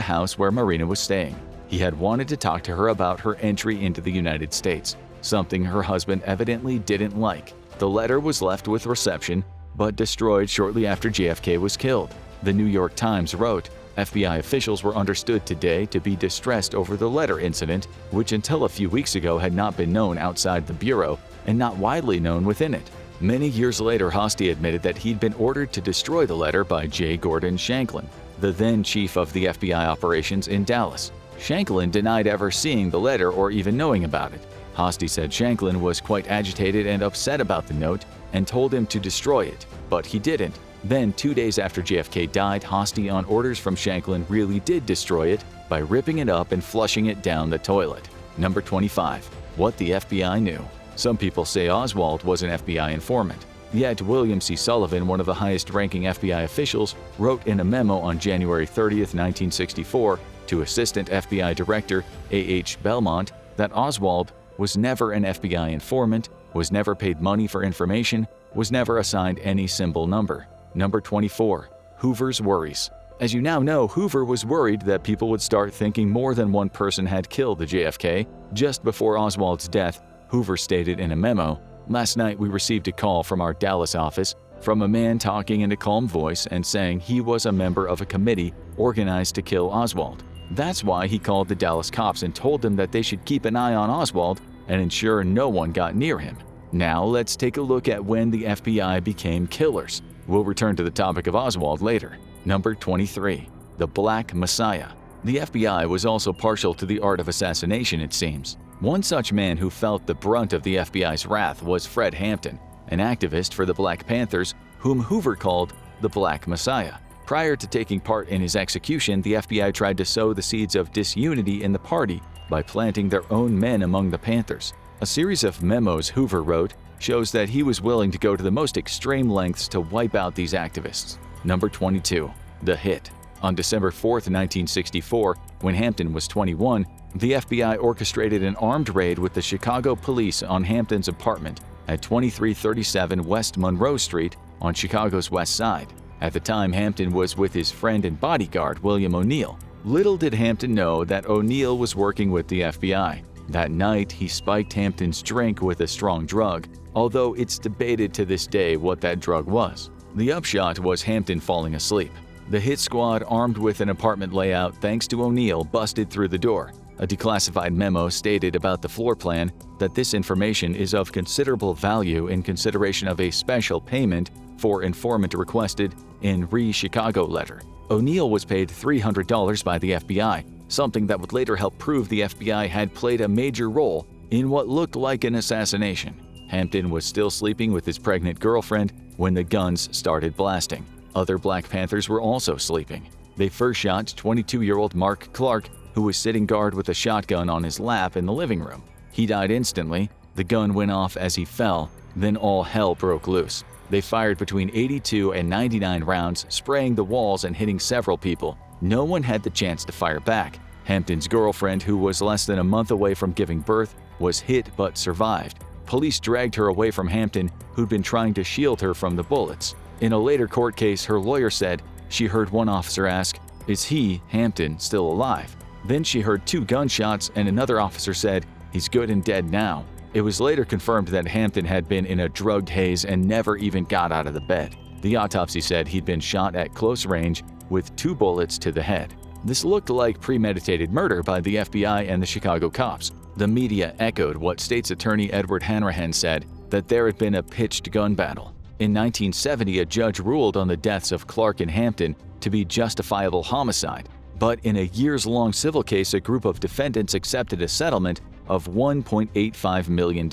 house where Marina was staying. He had wanted to talk to her about her entry into the United States, something her husband evidently didn't like. The letter was left with reception, but destroyed shortly after JFK was killed. The New York Times wrote, FBI officials were understood today to be distressed over the letter incident, which until a few weeks ago had not been known outside the Bureau and not widely known within it. Many years later, Hosty admitted that he'd been ordered to destroy the letter by J. Gordon Shanklin, the then chief of the FBI operations in Dallas. Shanklin denied ever seeing the letter or even knowing about it. Hosty said Shanklin was quite agitated and upset about the note and told him to destroy it, but he didn't. Then, 2 days after JFK died, Hosty, on orders from Shanklin, really did destroy it by ripping it up and flushing it down the toilet. Number 25. What the FBI knew. Some people say Oswald was an FBI informant. Yet William C. Sullivan, one of the highest-ranking FBI officials, wrote in a memo on January 30, 1964, to Assistant FBI Director A.H. Belmont that Oswald was never an FBI informant, was never paid money for information, was never assigned any symbol number. Number 24. Hoover's worries. As you now know, Hoover was worried that people would start thinking more than one person had killed the JFK. Just before Oswald's death, Hoover stated in a memo, "Last night we received a call from our Dallas office from a man talking in a calm voice and saying he was a member of a committee organized to kill Oswald. That's why he called the Dallas cops and told them that they should keep an eye on Oswald and ensure no one got near him." Now let's take a look at when the FBI became killers. We'll return to the topic of Oswald later. Number 23. The Black Messiah. The FBI was also partial to the art of assassination, it seems. One such man who felt the brunt of the FBI's wrath was Fred Hampton, an activist for the Black Panthers whom Hoover called the Black Messiah. Prior to taking part in his execution, the FBI tried to sow the seeds of disunity in the party by planting their own men among the Panthers. A series of memos Hoover wrote shows that he was willing to go to the most extreme lengths to wipe out these activists. Number 22. The Hit. On December 4, 1964, when Hampton was 21, the FBI orchestrated an armed raid with the Chicago police on Hampton's apartment at 2337 West Monroe Street on Chicago's west side. At the time, Hampton was with his friend and bodyguard, William O'Neill. Little did Hampton know that O'Neill was working with the FBI. That night, he spiked Hampton's drink with a strong drug, although it's debated to this day what that drug was. The upshot was Hampton falling asleep. The hit squad, armed with an apartment layout thanks to O'Neill, busted through the door. A declassified memo stated about the floor plan that this information is of considerable value in consideration of a special payment for informant requested in re-Chicago letter. O'Neill was paid $300 by the FBI, something that would later help prove the FBI had played a major role in what looked like an assassination. Hampton was still sleeping with his pregnant girlfriend when the guns started blasting. Other Black Panthers were also sleeping. They first shot 22-year-old Mark Clark, who was sitting guard with a shotgun on his lap in the living room. He died instantly. The gun went off as he fell, then all hell broke loose. They fired between 82 and 99 rounds, spraying the walls and hitting several people. No one had the chance to fire back. Hampton's girlfriend, who was less than a month away from giving birth, was hit but survived. Police dragged her away from Hampton, who'd been trying to shield her from the bullets. In a later court case, her lawyer said she heard one officer ask, "Is he, Hampton, still alive?" Then she heard 2 gunshots and another officer said, "He's good and dead now." It was later confirmed that Hampton had been in a drugged haze and never even got out of the bed. The autopsy said he'd been shot at close range with 2 bullets to the head. This looked like premeditated murder by the FBI and the Chicago cops. The media echoed what State's Attorney Edward Hanrahan said, that there had been a pitched gun battle. In 1970, a judge ruled on the deaths of Clark and Hampton to be justifiable homicide, but in a years-long civil case, a group of defendants accepted a settlement of $1.85 million.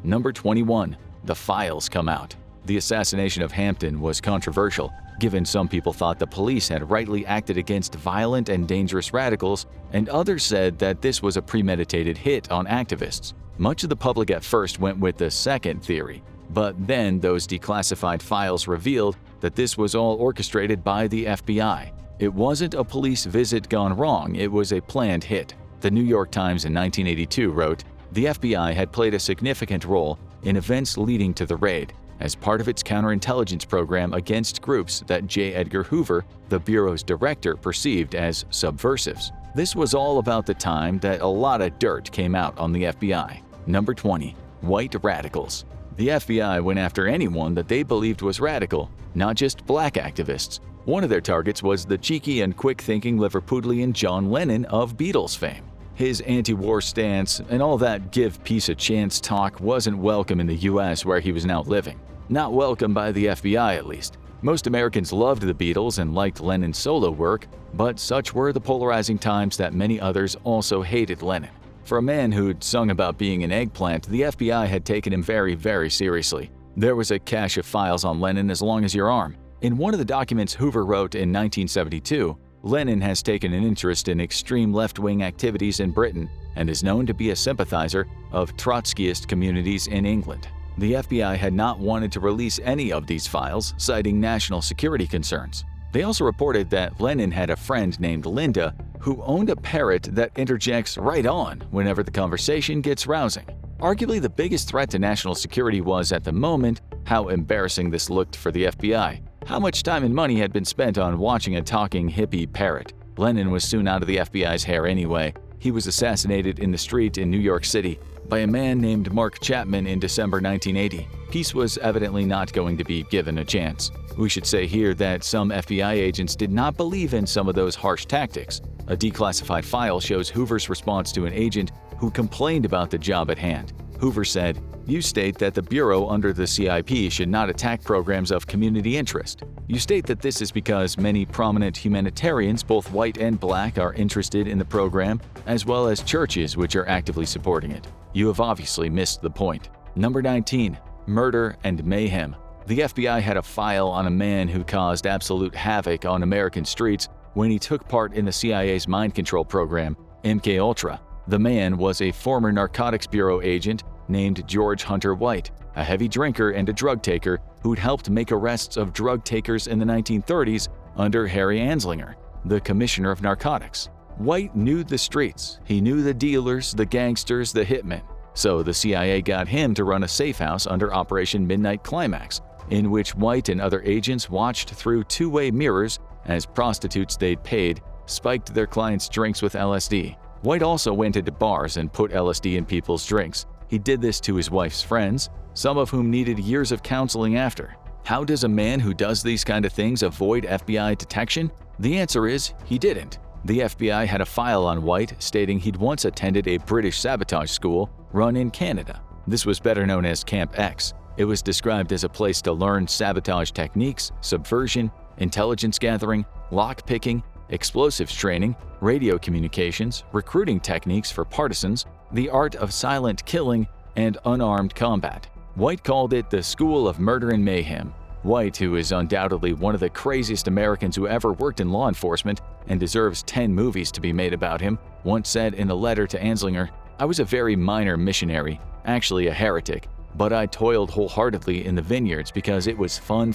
Number 21. The files come out. The assassination of Hampton was controversial, given some people thought the police had rightly acted against violent and dangerous radicals, and others said that this was a premeditated hit on activists. Much of the public at first went with the second theory, but then those declassified files revealed that this was all orchestrated by the FBI. It wasn't a police visit gone wrong, it was a planned hit. The New York Times in 1982 wrote, "The FBI had played a significant role in events leading to the raid, as part of its counterintelligence program against groups that J. Edgar Hoover, the Bureau's director, perceived as subversives." This was all about the time that a lot of dirt came out on the FBI. Number 20. White radicals. The FBI went after anyone that they believed was radical, not just black activists. One of their targets was the cheeky and quick-thinking Liverpudlian John Lennon of Beatles fame. His anti-war stance and all that give peace a chance talk wasn't welcome in the US where he was now living. Not welcome by the FBI, at least. Most Americans loved the Beatles and liked Lennon's solo work, but such were the polarizing times that many others also hated Lennon. For a man who'd sung about being an eggplant, the FBI had taken him very, very seriously. There was a cache of files on Lennon as long as your arm. In one of the documents Hoover wrote in 1972, Lennon has taken an interest in extreme left-wing activities in Britain and is known to be a sympathizer of Trotskyist communities in England. The FBI had not wanted to release any of these files, citing national security concerns. They also reported that Lennon had a friend named Linda who owned a parrot that interjects right on whenever the conversation gets rousing. Arguably the biggest threat to national security was, at the moment, how embarrassing this looked for the FBI. How much time and money had been spent on watching a talking hippie parrot? Lennon was soon out of the FBI's hair anyway. He was assassinated in the street in New York City by a man named Mark Chapman in December 1980. Peace was evidently not going to be given a chance. We should say here that some FBI agents did not believe in some of those harsh tactics. A declassified file shows Hoover's response to an agent who complained about the job at hand. Hoover said, "You state that the Bureau under the CIP should not attack programs of community interest. You state that this is because many prominent humanitarians, both white and black, are interested in the program, as well as churches which are actively supporting it. You have obviously missed the point." Number 19. Murder and mayhem. The FBI had a file on a man who caused absolute havoc on American streets when he took part in the CIA's mind control program, MKUltra. The man was a former Narcotics Bureau agent named George Hunter White, a heavy drinker and a drug taker who'd helped make arrests of drug takers in the 1930s under Harry Anslinger, the Commissioner of Narcotics. White knew the streets. He knew the dealers, the gangsters, the hitmen. So the CIA got him to run a safe house under Operation Midnight Climax, in which White and other agents watched through two-way mirrors as prostitutes they'd paid spiked their clients' drinks with LSD. White also went into bars and put LSD in people's drinks. He did this to his wife's friends, some of whom needed years of counseling after. How does a man who does these kind of things avoid FBI detection? The answer is he didn't. The FBI had a file on White stating he'd once attended a British sabotage school run in Canada. This was better known as Camp X. It was described as a place to learn sabotage techniques, subversion, intelligence gathering, lock-picking, explosives training, radio communications, recruiting techniques for partisans, the art of silent killing, and unarmed combat. White called it the School of Murder and Mayhem. White, who is undoubtedly one of the craziest Americans who ever worked in law enforcement and deserves 10 movies to be made about him, once said in a letter to Anslinger, "I was a very minor missionary, actually a heretic, but I toiled wholeheartedly in the vineyards because it was fun.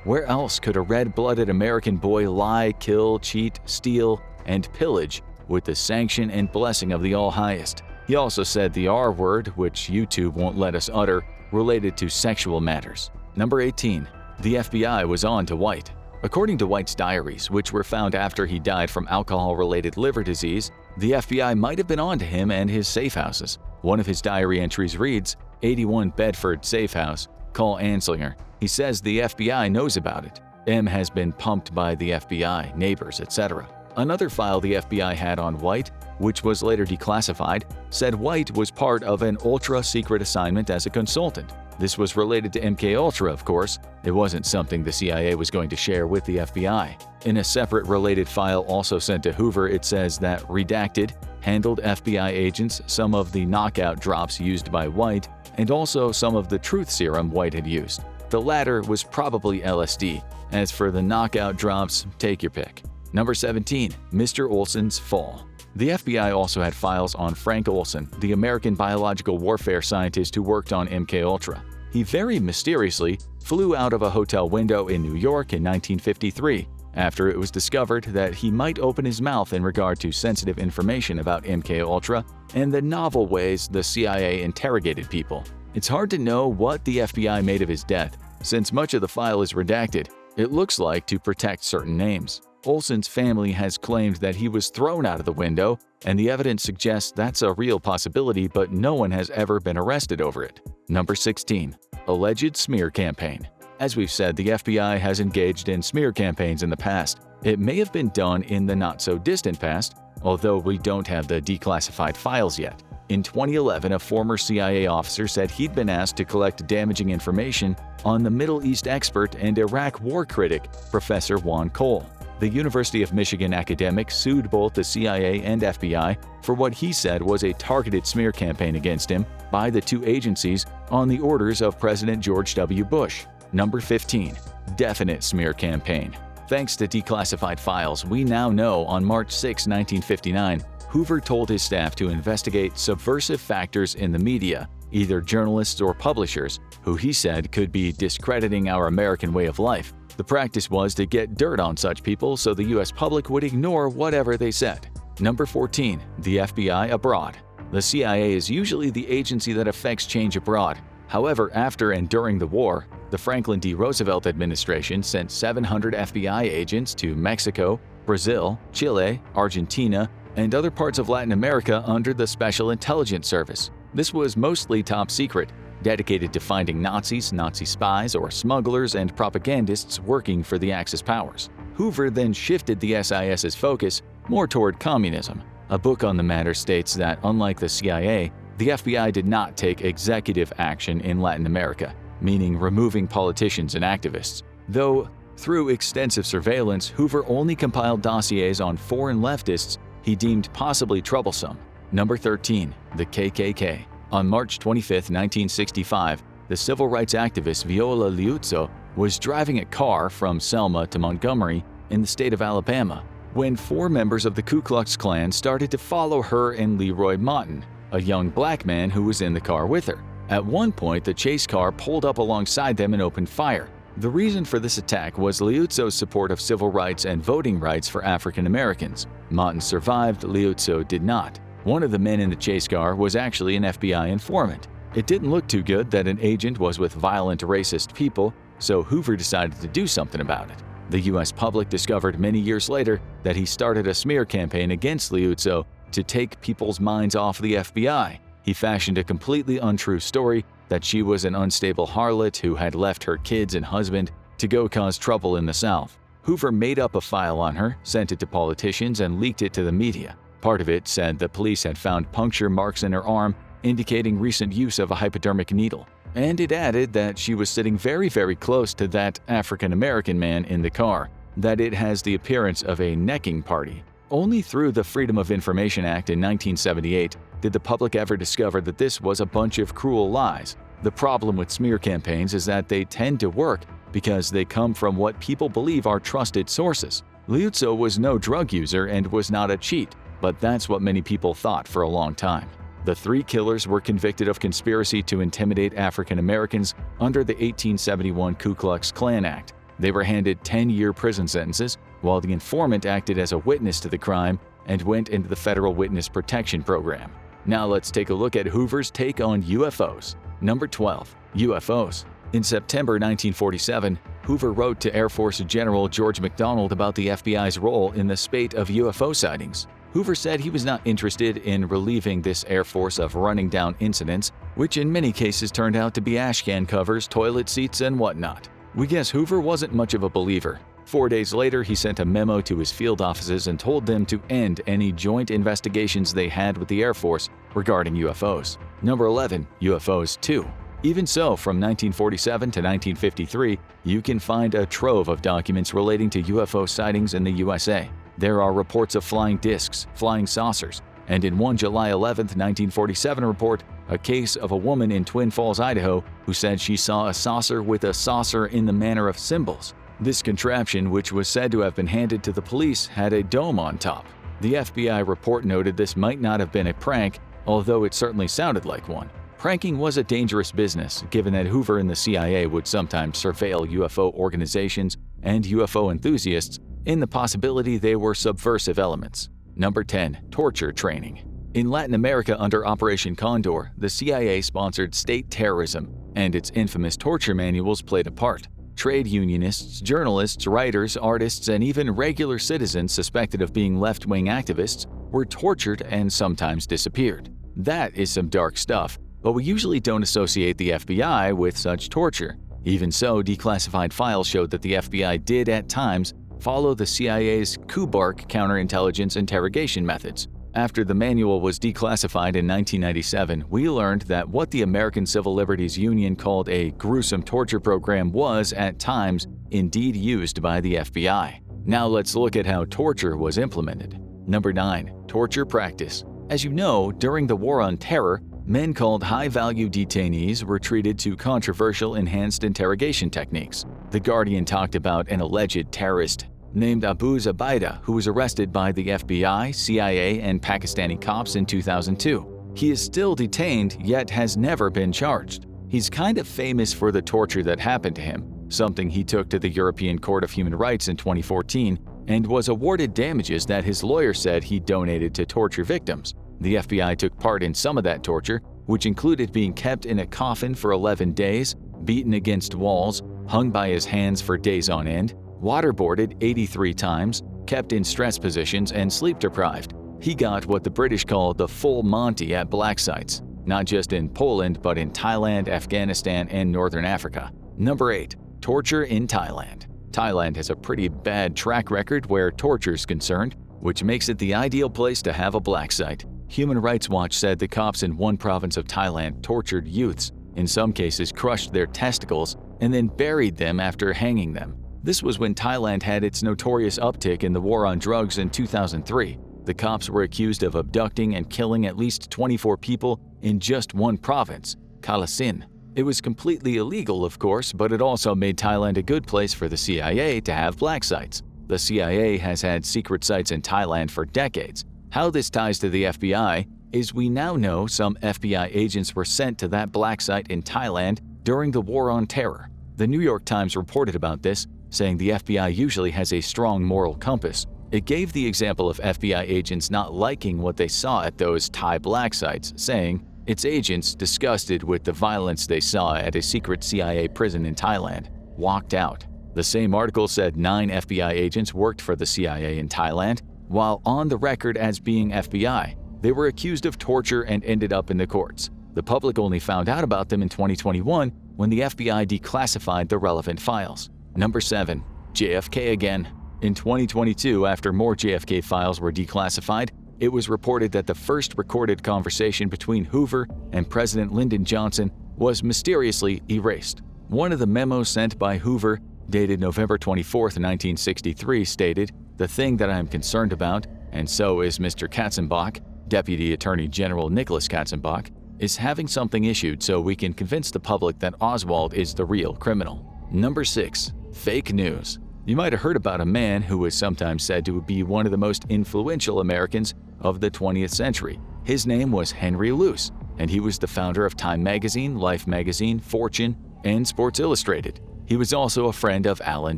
Where else could a red-blooded American boy lie, kill, cheat, steal, and pillage with the sanction and blessing of the All-Highest?" He also said the R word, which YouTube won't let us utter, related to sexual matters. Number 18. The FBI was on to White. According to White's diaries, which were found after he died from alcohol-related liver disease, the FBI might have been on to him and his safe houses. One of his diary entries reads, 81 Bedford Safe House, call Anslinger. He says the FBI knows about it. M has been pumped by the FBI, neighbors, etc. Another file the FBI had on White, which was later declassified, said White was part of an ultra-secret assignment as a consultant. This was related to MKUltra, of course. It wasn't something the CIA was going to share with the FBI. In a separate related file also sent to Hoover, it says that Redacted handled FBI agents some of the knockout drops used by White and also some of the truth serum White had used. The latter was probably LSD. As for the knockout drops, take your pick. Number 17. Mr. Olson's fall. The FBI also had files on Frank Olson, the American biological warfare scientist who worked on MKUltra. He very mysteriously flew out of a hotel window in New York in 1953 after it was discovered that he might open his mouth in regard to sensitive information about MKUltra and the novel ways the CIA interrogated people. It's hard to know what the FBI made of his death, since much of the file is redacted. It looks like to protect certain names. Olson's family has claimed that he was thrown out of the window, and the evidence suggests that's a real possibility, but no one has ever been arrested over it. Number 16. Alleged smear campaign. As we've said, the FBI has engaged in smear campaigns in the past. It may have been done in the not-so-distant past, although we don't have the declassified files yet. In 2011, a former CIA officer said he'd been asked to collect damaging information on the Middle East expert and Iraq war critic, Professor Juan Cole. The University of Michigan academic sued both the CIA and FBI for what he said was a targeted smear campaign against him by the two agencies on the orders of President George W. Bush. Number 15. Definite smear campaign. Thanks to declassified files, we now know on March 6, 1959, Hoover told his staff to investigate subversive factors in the media, either journalists or publishers, who he said could be discrediting our American way of life. The practice was to get dirt on such people so the U.S. public would ignore whatever they said. Number 14. The FBI abroad. The CIA is usually the agency that affects change abroad. However, after and during the war, The Franklin D. Roosevelt administration sent 700 FBI agents to Mexico, Brazil, Chile, Argentina, and other parts of Latin America under the Special Intelligence Service. This was mostly top secret, dedicated to finding Nazis, Nazi spies, or smugglers and propagandists working for the Axis powers. Hoover then shifted the SIS's focus more toward communism. A book on the matter states that, unlike the CIA, the FBI did not take executive action in Latin America, meaning removing politicians and activists. Though, through extensive surveillance, Hoover only compiled dossiers on foreign leftists he deemed possibly troublesome. Number 13. The KKK. On March 25, 1965, the civil rights activist Viola Liuzzo was driving a car from Selma to Montgomery in the state of Alabama when 4 members of the Ku Klux Klan started to follow her and Leroy Motton, a young black man who was in the car with her. At one point, the chase car pulled up alongside them and opened fire. The reason for this attack was Liuzzo's support of civil rights and voting rights for African Americans. Motton survived, Liuzzo did not. One of the men in the chase car was actually an FBI informant. It didn't look too good that an agent was with violent racist people, so Hoover decided to do something about it. The U.S. public discovered many years later that he started a smear campaign against Liuzzo to take people's minds off the FBI. He fashioned a completely untrue story that she was an unstable harlot who had left her kids and husband to go cause trouble in the South. Hoover made up a file on her, sent it to politicians, and leaked it to the media. Part of it said the police had found puncture marks in her arm, indicating recent use of a hypodermic needle. And it added that she was sitting very, very close to that African-American man in the car, that it has the appearance of a necking party. Only through the Freedom of Information Act in 1978 did the public ever discover that this was a bunch of cruel lies. The problem with smear campaigns is that they tend to work because they come from what people believe are trusted sources. Liuzzo was no drug user and was not a cheat, but that's what many people thought for a long time. The 3 killers were convicted of conspiracy to intimidate African Americans under the 1871 Ku Klux Klan Act. They were handed 10-year prison sentences, while the informant acted as a witness to the crime and went into the Federal Witness Protection Program. Now let's take a look at Hoover's take on UFOs. Number 12. UFOs. In September 1947, Hoover wrote to Air Force General George McDonnell about the FBI's role in the spate of UFO sightings. Hoover said he was not interested in relieving this Air Force of running down incidents, which in many cases turned out to be ashcan covers, toilet seats, and whatnot. We guess Hoover wasn't much of a believer. 4 days later, he sent a memo to his field offices and told them to end any joint investigations they had with the Air Force regarding UFOs. Number 11. UFOs 2. Even so, from 1947 to 1953, you can find a trove of documents relating to UFO sightings in the USA. There are reports of flying discs, flying saucers, and in one July 11, 1947 report, a case of a woman in Twin Falls, Idaho, who said she saw a saucer with a saucer in the manner of symbols. This contraption, which was said to have been handed to the police, had a dome on top. The FBI report noted this might not have been a prank, although it certainly sounded like one. Pranking was a dangerous business, given that Hoover and the CIA would sometimes surveil UFO organizations and UFO enthusiasts in the possibility they were subversive elements. Number 10. Torture training. In Latin America under Operation Condor, the CIA sponsored state terrorism, and its infamous torture manuals played a part. Trade unionists, journalists, writers, artists, and even regular citizens suspected of being left-wing activists were tortured and sometimes disappeared. That is some dark stuff, but we usually don't associate the FBI with such torture. Even so, declassified files showed that the FBI did at times follow the CIA's Kubark counterintelligence interrogation methods. After the manual was declassified in 1997, we learned that what the American Civil Liberties Union called a gruesome torture program was, at times, indeed used by the FBI. Now let's look at how torture was implemented. Number 9. Torture practice. As you know, during the War on Terror, men called high-value detainees were treated to controversial enhanced interrogation techniques. The Guardian talked about an alleged terrorist named Abu Zubaydah, who was arrested by the FBI, CIA, and Pakistani cops in 2002. He is still detained, yet has never been charged. He's kind of famous for the torture that happened to him, something he took to the European Court of Human Rights in 2014, and was awarded damages that his lawyer said he donated to torture victims. The FBI took part in some of that torture, which included being kept in a coffin for 11 days, beaten against walls, hung by his hands for days on end, waterboarded 83 times, kept in stress positions, and sleep-deprived. He got what the British called the full Monty at black sites, not just in Poland but in Thailand, Afghanistan, and Northern Africa. Number 8. Torture in Thailand. Thailand has a pretty bad track record where torture is concerned, which makes it the ideal place to have a black site. Human Rights Watch said the cops in one province of Thailand tortured youths, in some cases crushed their testicles, and then buried them after hanging them. This was when Thailand had its notorious uptick in the war on drugs in 2003. The cops were accused of abducting and killing at least 24 people in just one province, Kalasin. It was completely illegal, of course, but it also made Thailand a good place for the CIA to have black sites. The CIA has had secret sites in Thailand for decades. How this ties to the FBI is we now know some FBI agents were sent to that black site in Thailand during the War on Terror. The New York Times reported about this, saying the FBI usually has a strong moral compass. It gave the example of FBI agents not liking what they saw at those Thai black sites, saying its agents, disgusted with the violence they saw at a secret CIA prison in Thailand, walked out. The same article said 9 FBI agents worked for the CIA in Thailand. While on the record as being FBI, they were accused of torture and ended up in the courts. The public only found out about them in 2021 when the FBI declassified the relevant files. Number 7. JFK again. In 2022, after more JFK files were declassified, it was reported that the first recorded conversation between Hoover and President Lyndon Johnson was mysteriously erased. One of the memos sent by Hoover, dated November 24, 1963, stated, "The thing that I am concerned about, and so is Mr. Katzenbach, Deputy Attorney General Nicholas Katzenbach, is having something issued so we can convince the public that Oswald is the real criminal." Number 6. Fake news. You might have heard about a man who is sometimes said to be one of the most influential Americans of the 20th century. His name was Henry Luce, and he was the founder of Time Magazine, Life Magazine, Fortune, and Sports Illustrated. He was also a friend of Allen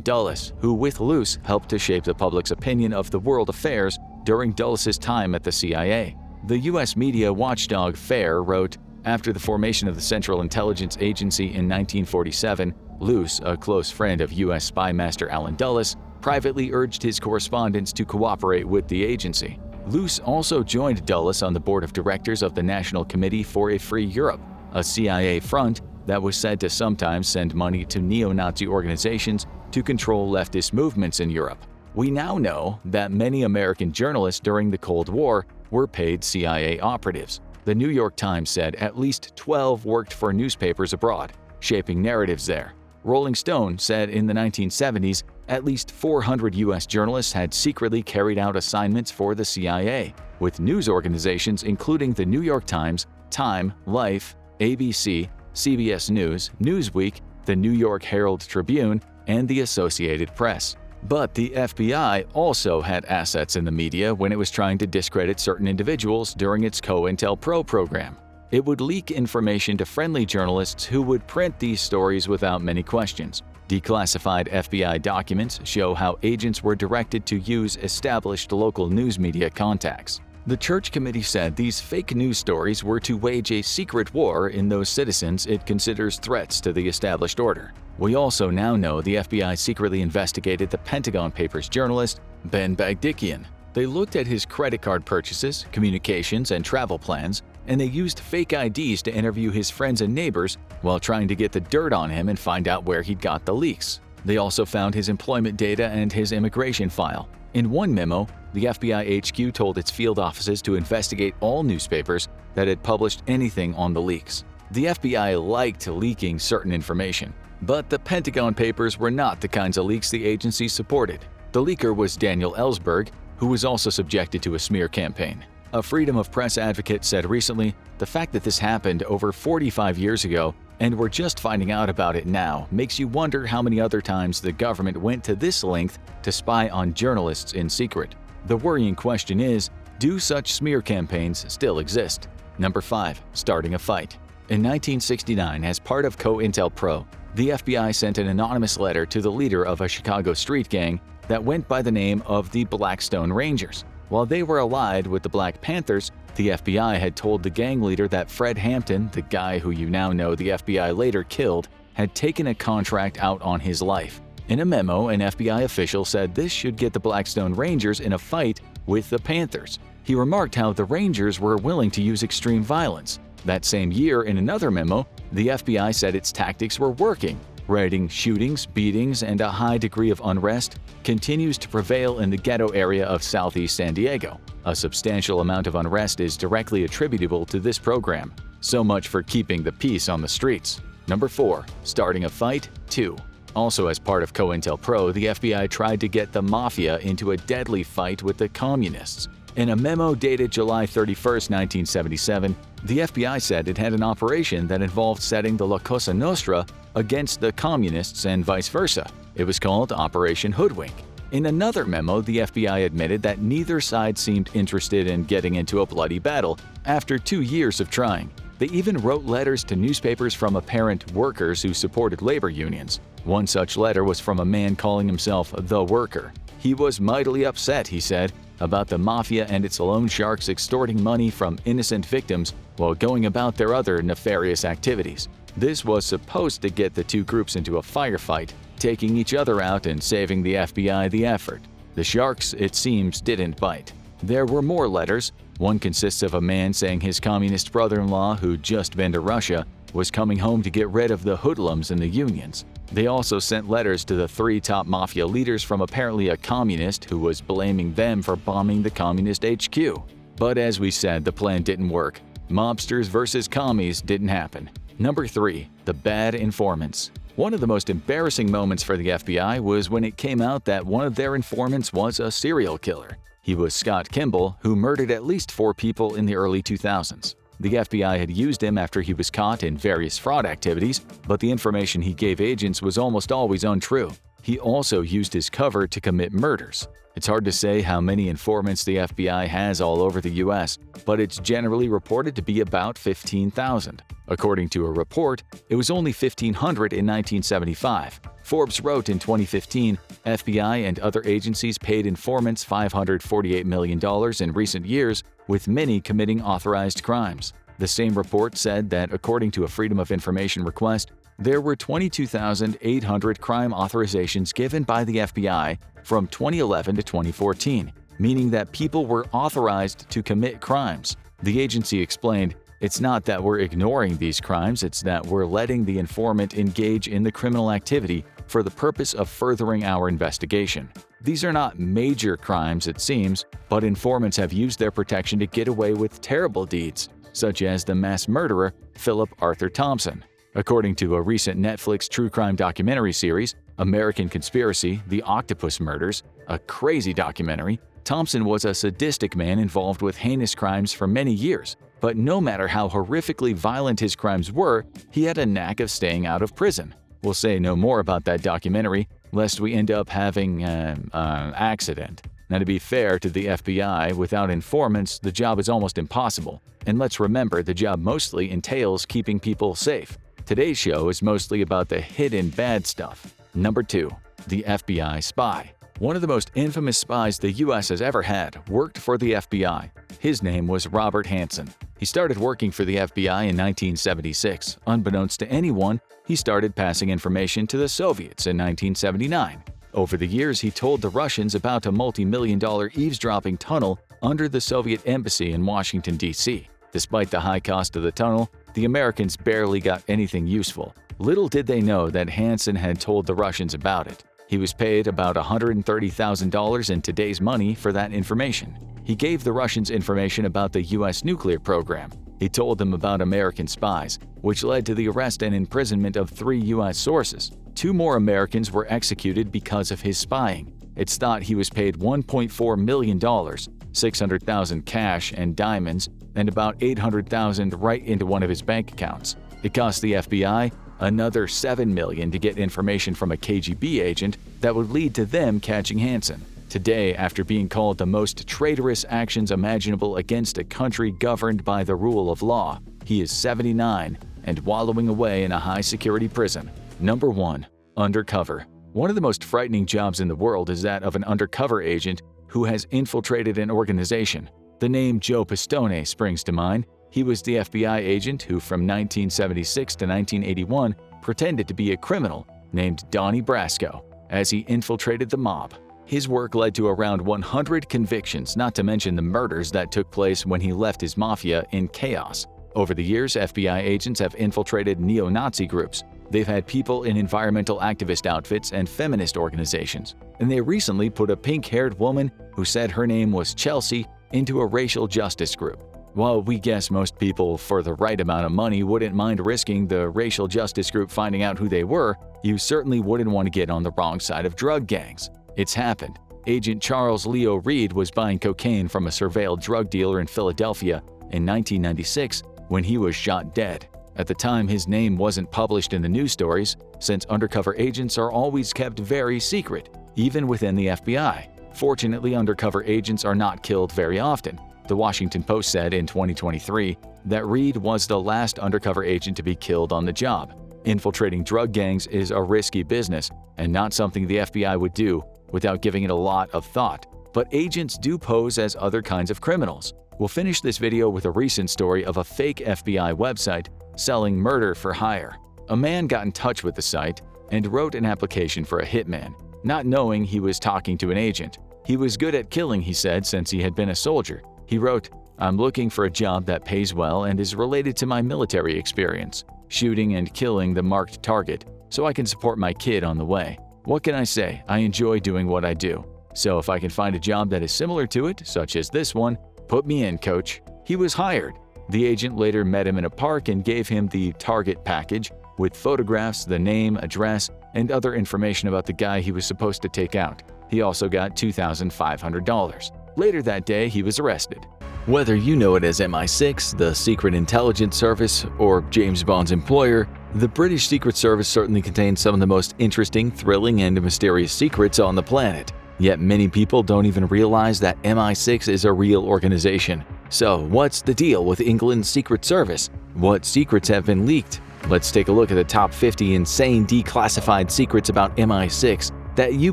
Dulles, who with Luce helped to shape the public's opinion of the world affairs during Dulles' time at the CIA. The U.S. media watchdog FAIR wrote, "After the formation of the Central Intelligence Agency in 1947, Luce, a close friend of U.S. spy master Allen Dulles, privately urged his correspondents to cooperate with the agency." Luce also joined Dulles on the board of directors of the National Committee for a Free Europe, a CIA front that was said to sometimes send money to neo-Nazi organizations to control leftist movements in Europe. We now know that many American journalists during the Cold War were paid CIA operatives. The New York Times said at least 12 worked for newspapers abroad, shaping narratives there. Rolling Stone said in the 1970s, at least 400 U.S. journalists had secretly carried out assignments for the CIA, with news organizations including the New York Times, Time, Life, ABC, CBS News, Newsweek, the New York Herald Tribune, and the Associated Press. But the FBI also had assets in the media when it was trying to discredit certain individuals during its COINTELPRO program. It would leak information to friendly journalists who would print these stories without many questions. Declassified FBI documents show how agents were directed to use established local news media contacts. The Church Committee said these fake news stories were to wage a secret war in those citizens it considers threats to the established order. We also now know the FBI secretly investigated the Pentagon Papers journalist Ben Bagdikian. They looked at his credit card purchases, communications, and travel plans, and they used fake IDs to interview his friends and neighbors while trying to get the dirt on him and find out where he'd got the leaks. They also found his employment data and his immigration file. In one memo, the FBI HQ told its field offices to investigate all newspapers that had published anything on the leaks. The FBI liked leaking certain information, but the Pentagon Papers were not the kinds of leaks the agency supported. The leaker was Daniel Ellsberg, who was also subjected to a smear campaign. A freedom of press advocate said recently, "The fact that this happened over 45 years ago and we're just finding out about it now makes you wonder how many other times the government went to this length to spy on journalists in secret." The worrying question is, do such smear campaigns still exist? Number 5. Starting a fight. In 1969, as part of COINTELPRO, the FBI sent an anonymous letter to the leader of a Chicago street gang that went by the name of the Blackstone Rangers. While they were allied with the Black Panthers, the FBI had told the gang leader that Fred Hampton, the guy who you now know the FBI later killed, had taken a contract out on his life. In a memo, an FBI official said this should get the Blackstone Rangers in a fight with the Panthers. He remarked how the Rangers were willing to use extreme violence. That same year, in another memo, the FBI said its tactics were working, writing shootings, beatings, and a high degree of unrest continues to prevail in the ghetto area of southeast San Diego. A substantial amount of unrest is directly attributable to this program. So much for keeping the peace on the streets. Number 4. Starting a fight 2. Also as part of COINTELPRO, the FBI tried to get the Mafia into a deadly fight with the Communists. In a memo dated July 31, 1977, the FBI said it had an operation that involved setting the La Cosa Nostra against the Communists and vice versa. It was called Operation Hoodwink. In another memo, the FBI admitted that neither side seemed interested in getting into a bloody battle after 2 years of trying. They even wrote letters to newspapers from apparent workers who supported labor unions. One such letter was from a man calling himself The Worker. He was mightily upset, he said, about the Mafia and its loan sharks extorting money from innocent victims while going about their other nefarious activities. This was supposed to get the two groups into a firefight, taking each other out and saving the FBI the effort. The sharks, it seems, didn't bite. There were more letters. One consists of a man saying his communist brother-in-law, who'd just been to Russia, was coming home to get rid of the hoodlums and the unions. They also sent letters to the 3 top Mafia leaders from apparently a communist who was blaming them for bombing the communist HQ. But as we said, the plan didn't work. Mobsters versus commies didn't happen. Number 3. The bad informants. One of the most embarrassing moments for the FBI was when it came out that one of their informants was a serial killer. He was Scott Kimball, who murdered at least 4 people in the early 2000s. The FBI had used him after he was caught in various fraud activities, but the information he gave agents was almost always untrue. He also used his cover to commit murders. It's hard to say how many informants the FBI has all over the U.S., but it's generally reported to be about 15,000. According to a report, it was only 1,500 in 1975. Forbes wrote in 2015, FBI and other agencies paid informants $548 million in recent years, with many committing authorized crimes. The same report said that, according to a Freedom of Information request, there were 22,800 crime authorizations given by the FBI from 2011 to 2014, meaning that people were authorized to commit crimes. The agency explained, "It's not that we're ignoring these crimes, it's that we're letting the informant engage in the criminal activity for the purpose of furthering our investigation. These are not major crimes, it seems, but informants have used their protection to get away with terrible deeds, such as the mass murderer Philip Arthur Thompson." According to a recent Netflix true crime documentary series, American Conspiracy: The Octopus Murders, a crazy documentary, Thompson was a sadistic man involved with heinous crimes for many years. But no matter how horrifically violent his crimes were, he had a knack of staying out of prison. We'll say no more about that documentary, lest we end up having an accident. Now, to be fair to the FBI, without informants, the job is almost impossible. And let's remember, the job mostly entails keeping people safe. Today's show is mostly about the hidden bad stuff. Number 2. The FBI spy. One of the most infamous spies the U.S. has ever had worked for the FBI. His name was Robert Hanssen. He started working for the FBI in 1976. Unbeknownst to anyone, he started passing information to the Soviets in 1979. Over the years, he told the Russians about a multi-million-dollar eavesdropping tunnel under the Soviet embassy in Washington, D.C. Despite the high cost of the tunnel, the Americans barely got anything useful. Little did they know that Hanssen had told the Russians about it. He was paid about $130,000 in today's money for that information. He gave the Russians information about the U.S. nuclear program. He told them about American spies, which led to the arrest and imprisonment of 3 U.S. sources. 2 more Americans were executed because of his spying. It's thought he was paid $1.4 million, $600,000 cash and diamonds, and about $800,000 right into one of his bank accounts. It cost the FBI another $7 million to get information from a KGB agent that would lead to them catching Hanssen. Today, after being called the most traitorous actions imaginable against a country governed by the rule of law, he is 79 and wallowing away in a high-security prison. Number 1. Undercover. One of the most frightening jobs in the world is that of an undercover agent who has infiltrated an organization. The name Joe Pistone springs to mind. He was the FBI agent who, from 1976 to 1981, pretended to be a criminal named Donnie Brasco as he infiltrated the mob. His work led to around 100 convictions, not to mention the murders that took place when he left his mafia in chaos. Over the years, FBI agents have infiltrated neo-Nazi groups. They've had people in environmental activist outfits and feminist organizations. And they recently put a pink-haired woman who said her name was Chelsea into a racial justice group. While we guess most people, for the right amount of money, wouldn't mind risking the racial justice group finding out who they were, you certainly wouldn't want to get on the wrong side of drug gangs. It's happened. Agent Charles Leo Reed was buying cocaine from a surveilled drug dealer in Philadelphia in 1996 when he was shot dead. At the time, his name wasn't published in the news stories, since undercover agents are always kept very secret, even within the FBI. Fortunately, undercover agents are not killed very often. The Washington Post said in 2023 that Reed was the last undercover agent to be killed on the job. Infiltrating drug gangs is a risky business and not something the FBI would do without giving it a lot of thought. But agents do pose as other kinds of criminals. We'll finish this video with a recent story of a fake FBI website selling murder for hire. A man got in touch with the site and wrote an application for a hitman, not knowing he was talking to an agent. He was good at killing, he said, since he had been a soldier. He wrote, "I'm looking for a job that pays well and is related to my military experience, shooting and killing the marked target, so I can support my kid on the way. What can I say? I enjoy doing what I do. So if I can find a job that is similar to it, such as this one, put me in, coach." He was hired. The agent later met him in a park and gave him the target package with photographs, the name, address, and other information about the guy he was supposed to take out. He also got $2,500. Later that day, he was arrested. Whether you know it as MI6, the Secret Intelligence Service, or James Bond's employer, the British Secret Service certainly contains some of the most interesting, thrilling, and mysterious secrets on the planet. Yet many people don't even realize that MI6 is a real organization. So, what's the deal with England's Secret Service? What secrets have been leaked? Let's take a look at the top 50 insane declassified secrets about MI6 that you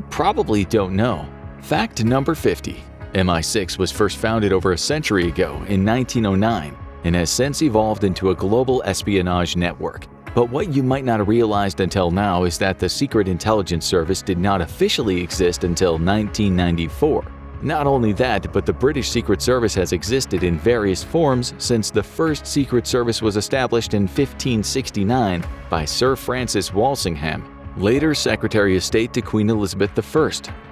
probably don't know. Fact number 50. MI6 was first founded over a century ago in 1909 and has since evolved into a global espionage network. But what you might not have realized until now is that the Secret Intelligence Service did not officially exist until 1994. Not only that, but the British Secret Service has existed in various forms since the first Secret Service was established in 1569 by Sir Francis Walsingham, later Secretary of State to Queen Elizabeth I.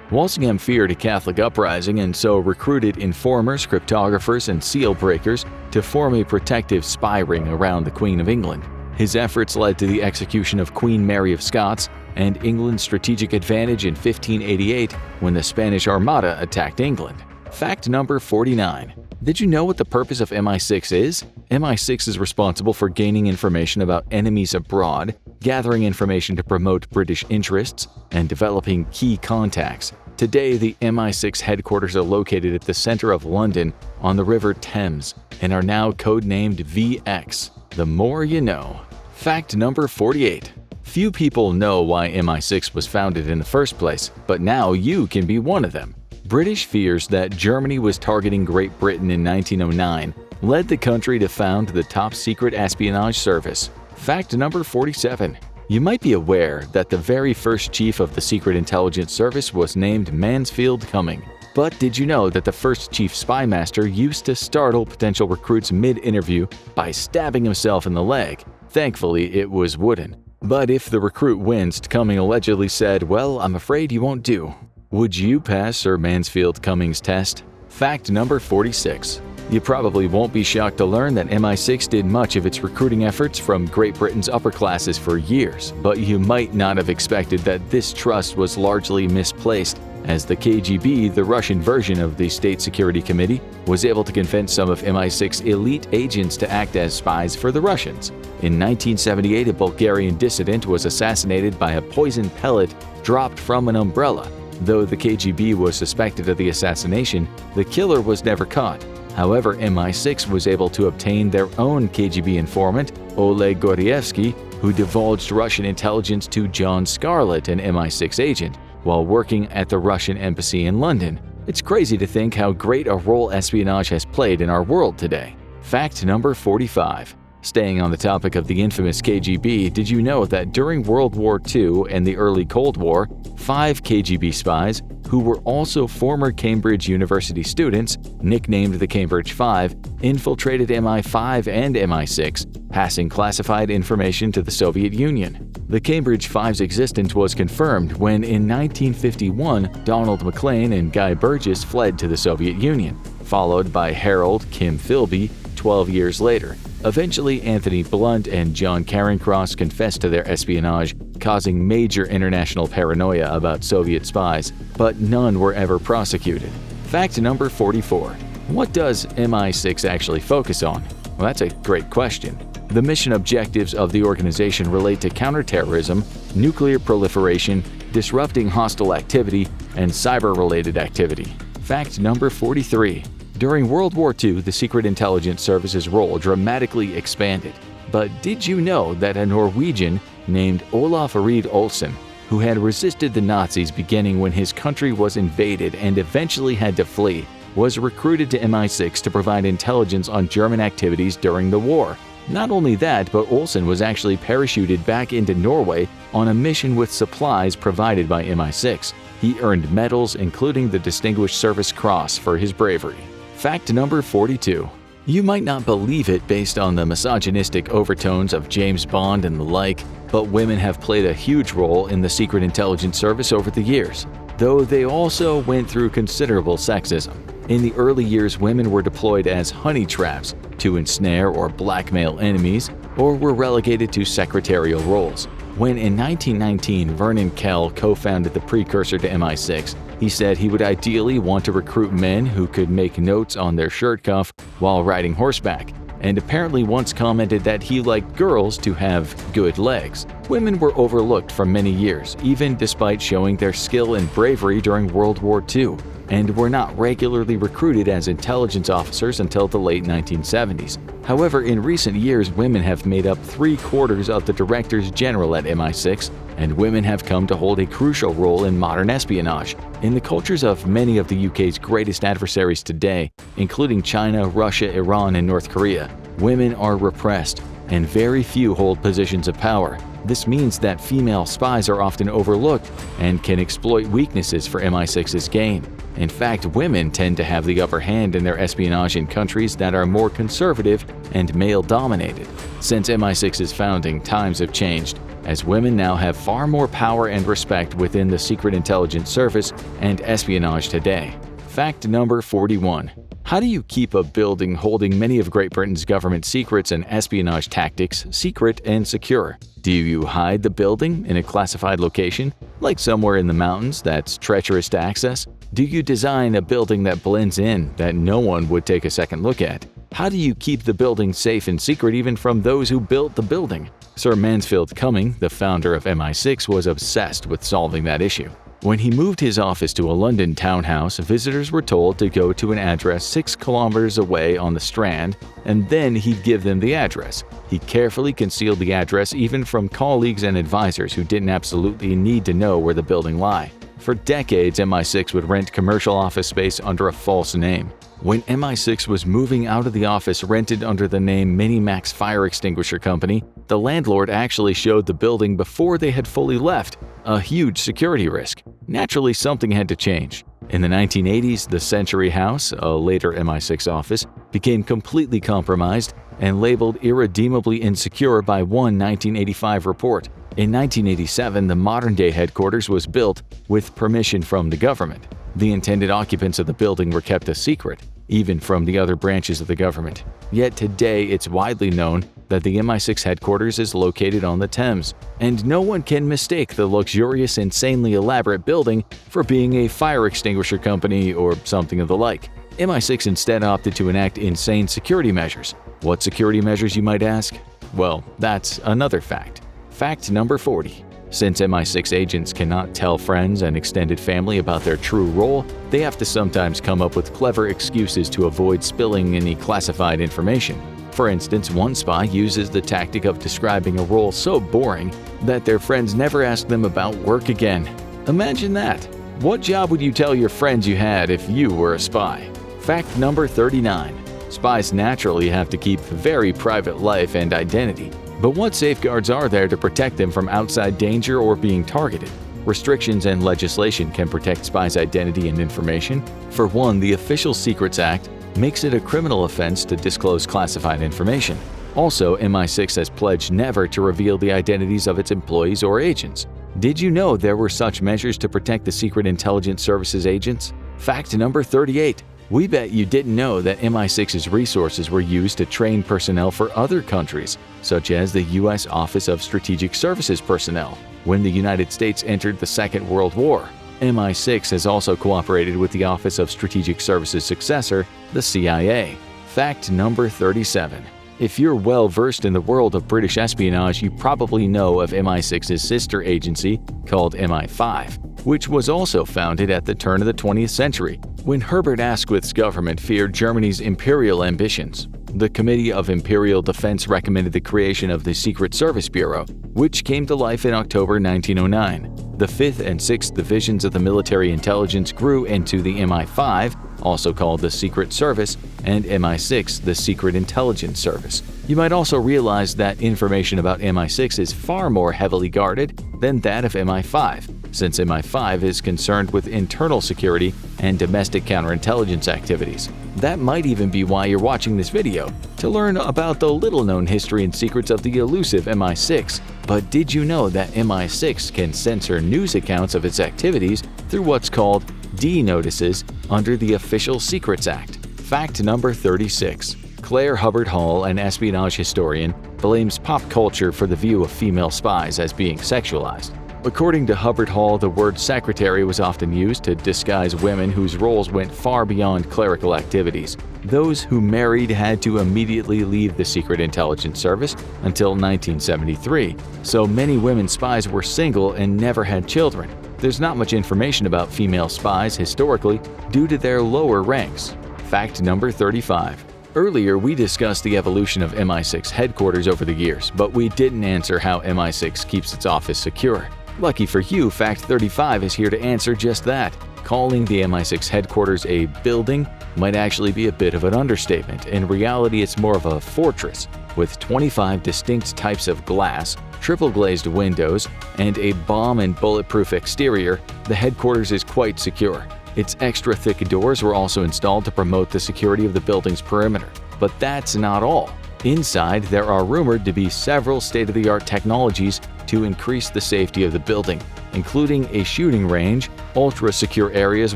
Walsingham feared a Catholic uprising and so recruited informers, cryptographers, and seal breakers to form a protective spy ring around the Queen of England. His efforts led to the execution of Queen Mary of Scots and England's strategic advantage in 1588 when the Spanish Armada attacked England. Fact number 49. Did you know what the purpose of MI6 is? MI6 is responsible for gaining information about enemies abroad, gathering information to promote British interests, and developing key contacts. Today, the MI6 headquarters are located at the center of London on the River Thames and are now codenamed VX. The more you know. Fact number 48. Few people know why MI6 was founded in the first place, but now you can be one of them. British fears that Germany was targeting Great Britain in 1909 led the country to found the top secret espionage service. Fact number 47. You might be aware that the very first chief of the Secret Intelligence Service was named Mansfield Cumming. But did you know that the first chief spy master used to startle potential recruits mid-interview by stabbing himself in the leg? Thankfully, it was wooden. But if the recruit winced, Cumming allegedly said, "Well, I'm afraid you won't do." Would you pass Sir Mansfield Cumming's test? Fact number 46. You probably won't be shocked to learn that MI6 did much of its recruiting efforts from Great Britain's upper classes for years, but you might not have expected that this trust was largely misplaced, as the KGB, the Russian version of the State Security Committee, was able to convince some of MI6 elite agents to act as spies for the Russians. In 1978, a Bulgarian dissident was assassinated by a poison pellet dropped from an umbrella. Though the KGB was suspected of the assassination, the killer was never caught. However, MI6 was able to obtain their own KGB informant, Oleg Gordievsky, who divulged Russian intelligence to John Scarlett, an MI6 agent, while working at the Russian embassy in London. It's crazy to think how great a role espionage has played in our world today. Fact number 45. Staying on the topic of the infamous KGB, did you know that during World War II and the early Cold War, 5 KGB spies, who were also former Cambridge University students, nicknamed the Cambridge Five, infiltrated MI5 and MI6, passing classified information to the Soviet Union? The Cambridge Five's existence was confirmed when, in 1951, Donald MacLean and Guy Burgess fled to the Soviet Union, followed by Harold Kim Philby 12 years later. Eventually, Anthony Blunt and John Carencross confessed to their espionage, causing major international paranoia about Soviet spies, but none were ever prosecuted. Fact number 44. What does MI6 actually focus on? Well, that's a great question. The mission objectives of the organization relate to counterterrorism, nuclear proliferation, disrupting hostile activity, and cyber-related activity. Fact number 43. During World War II, the Secret Intelligence Service's role dramatically expanded. But did you know that a Norwegian named Olaf Reed Olsen, who had resisted the Nazis beginning when his country was invaded and eventually had to flee, was recruited to MI6 to provide intelligence on German activities during the war? Not only that, but Olsen was actually parachuted back into Norway on a mission with supplies provided by MI6. He earned medals, including the Distinguished Service Cross, for his bravery. Fact number 42. You might not believe it based on the misogynistic overtones of James Bond and the like, but women have played a huge role in the Secret Intelligence Service over the years, though they also went through considerable sexism. In the early years, women were deployed as honey traps to ensnare or blackmail enemies, or were relegated to secretarial roles. When in 1919 Vernon Kell co-founded the precursor to MI6, he said he would ideally want to recruit men who could make notes on their shirt cuff while riding horseback, and apparently once commented that he liked girls to have good legs. Women were overlooked for many years, even despite showing their skill and bravery during World War II, and were not regularly recruited as intelligence officers until the late 1970s. However, in recent years, women have made up 3/4 of the directors general at MI6, and women have come to hold a crucial role in modern espionage. In the cultures of many of the UK's greatest adversaries today, including China, Russia, Iran, and North Korea, women are repressed, and very few hold positions of power. This means that female spies are often overlooked and can exploit weaknesses for MI6's gain. In fact, women tend to have the upper hand in their espionage in countries that are more conservative and male-dominated. Since MI6's founding, times have changed, as women now have far more power and respect within the Secret Intelligence Service and espionage today. Fact number 41. How do you keep a building holding many of Great Britain's government secrets and espionage tactics secret and secure? Do you hide the building in a classified location, like somewhere in the mountains that's treacherous to access? Do you design a building that blends in, that no one would take a second look at? How do you keep the building safe and secret even from those who built the building? Sir Mansfield Cumming, the founder of MI6, was obsessed with solving that issue. When he moved his office to a London townhouse, visitors were told to go to an address 6 kilometers away on the Strand, and then he'd give them the address. He carefully concealed the address even from colleagues and advisors who didn't absolutely need to know where the building lay. For decades, MI6 would rent commercial office space under a false name. When MI6 was moving out of the office rented under the name Minimax Fire Extinguisher Company, the landlord actually showed the building before they had fully left, a huge security risk. Naturally, something had to change. In the 1980s, the Century House, a later MI6 office, became completely compromised and labeled irredeemably insecure by one 1985 report. In 1987, the modern-day headquarters was built with permission from the government. The intended occupants of the building were kept a secret, even from the other branches of the government. Yet today, it's widely known that the MI6 headquarters is located on the Thames, and no one can mistake the luxurious, insanely elaborate building for being a fire extinguisher company or something of the like. MI6 instead opted to enact insane security measures. What security measures, you might ask? Well, that's another fact. Fact number 40. Since MI6 agents cannot tell friends and extended family about their true role, they have to sometimes come up with clever excuses to avoid spilling any classified information. For instance, one spy uses the tactic of describing a role so boring that their friends never ask them about work again. Imagine that! What job would you tell your friends you had if you were a spy? Fact number 39. Spies naturally have to keep very private life and identity. But what safeguards are there to protect them from outside danger or being targeted? Restrictions and legislation can protect spies' identity and information. For one, the Official Secrets Act makes it a criminal offense to disclose classified information. Also, MI6 has pledged never to reveal the identities of its employees or agents. Did you know there were such measures to protect the Secret Intelligence Service's agents? Fact number 38. We bet you didn't know that MI6's resources were used to train personnel for other countries, such as the U.S. Office of Strategic Services personnel. When the United States entered the Second World War, MI6 has also cooperated with the Office of Strategic Services' successor, the CIA. Fact number 37. If you're well versed in the world of British espionage, you probably know of MI6's sister agency called MI5, which was also founded at the turn of the 20th century, when Herbert Asquith's government feared Germany's imperial ambitions. The Committee of Imperial Defense recommended the creation of the Secret Service Bureau, which came to life in October 1909. The 5th and 6th Divisions of the Military Intelligence grew into the MI5, also called the Secret Service, and MI6, the Secret Intelligence Service. You might also realize that information about MI6 is far more heavily guarded than that of MI5, since MI5 is concerned with internal security and domestic counterintelligence activities. That might even be why you're watching this video, to learn about the little-known history and secrets of the elusive MI6. But did you know that MI6 can censor news accounts of its activities through what's called D notices under the Official Secrets Act? Fact number 36. Claire Hubbard Hall, an espionage historian, blames pop culture for the view of female spies as being sexualized. According to Hubbard Hall, the word secretary was often used to disguise women whose roles went far beyond clerical activities. Those who married had to immediately leave the Secret Intelligence Service until 1973, so many women spies were single and never had children. There's not much information about female spies historically due to their lower ranks. Fact number 35. Earlier, we discussed the evolution of MI6 headquarters over the years, but we didn't answer how MI6 keeps its office secure. Lucky for you, Fact 35 is here to answer just that. Calling the MI6 headquarters a building might actually be a bit of an understatement. In reality, it's more of a fortress, with 25 distinct types of glass, triple-glazed windows, and a bomb and bulletproof exterior. The headquarters is quite secure. Its extra thick doors were also installed to promote the security of the building's perimeter. But that's not all. Inside, there are rumored to be several state-of-the-art technologies to increase the safety of the building, including a shooting range, ultra-secure areas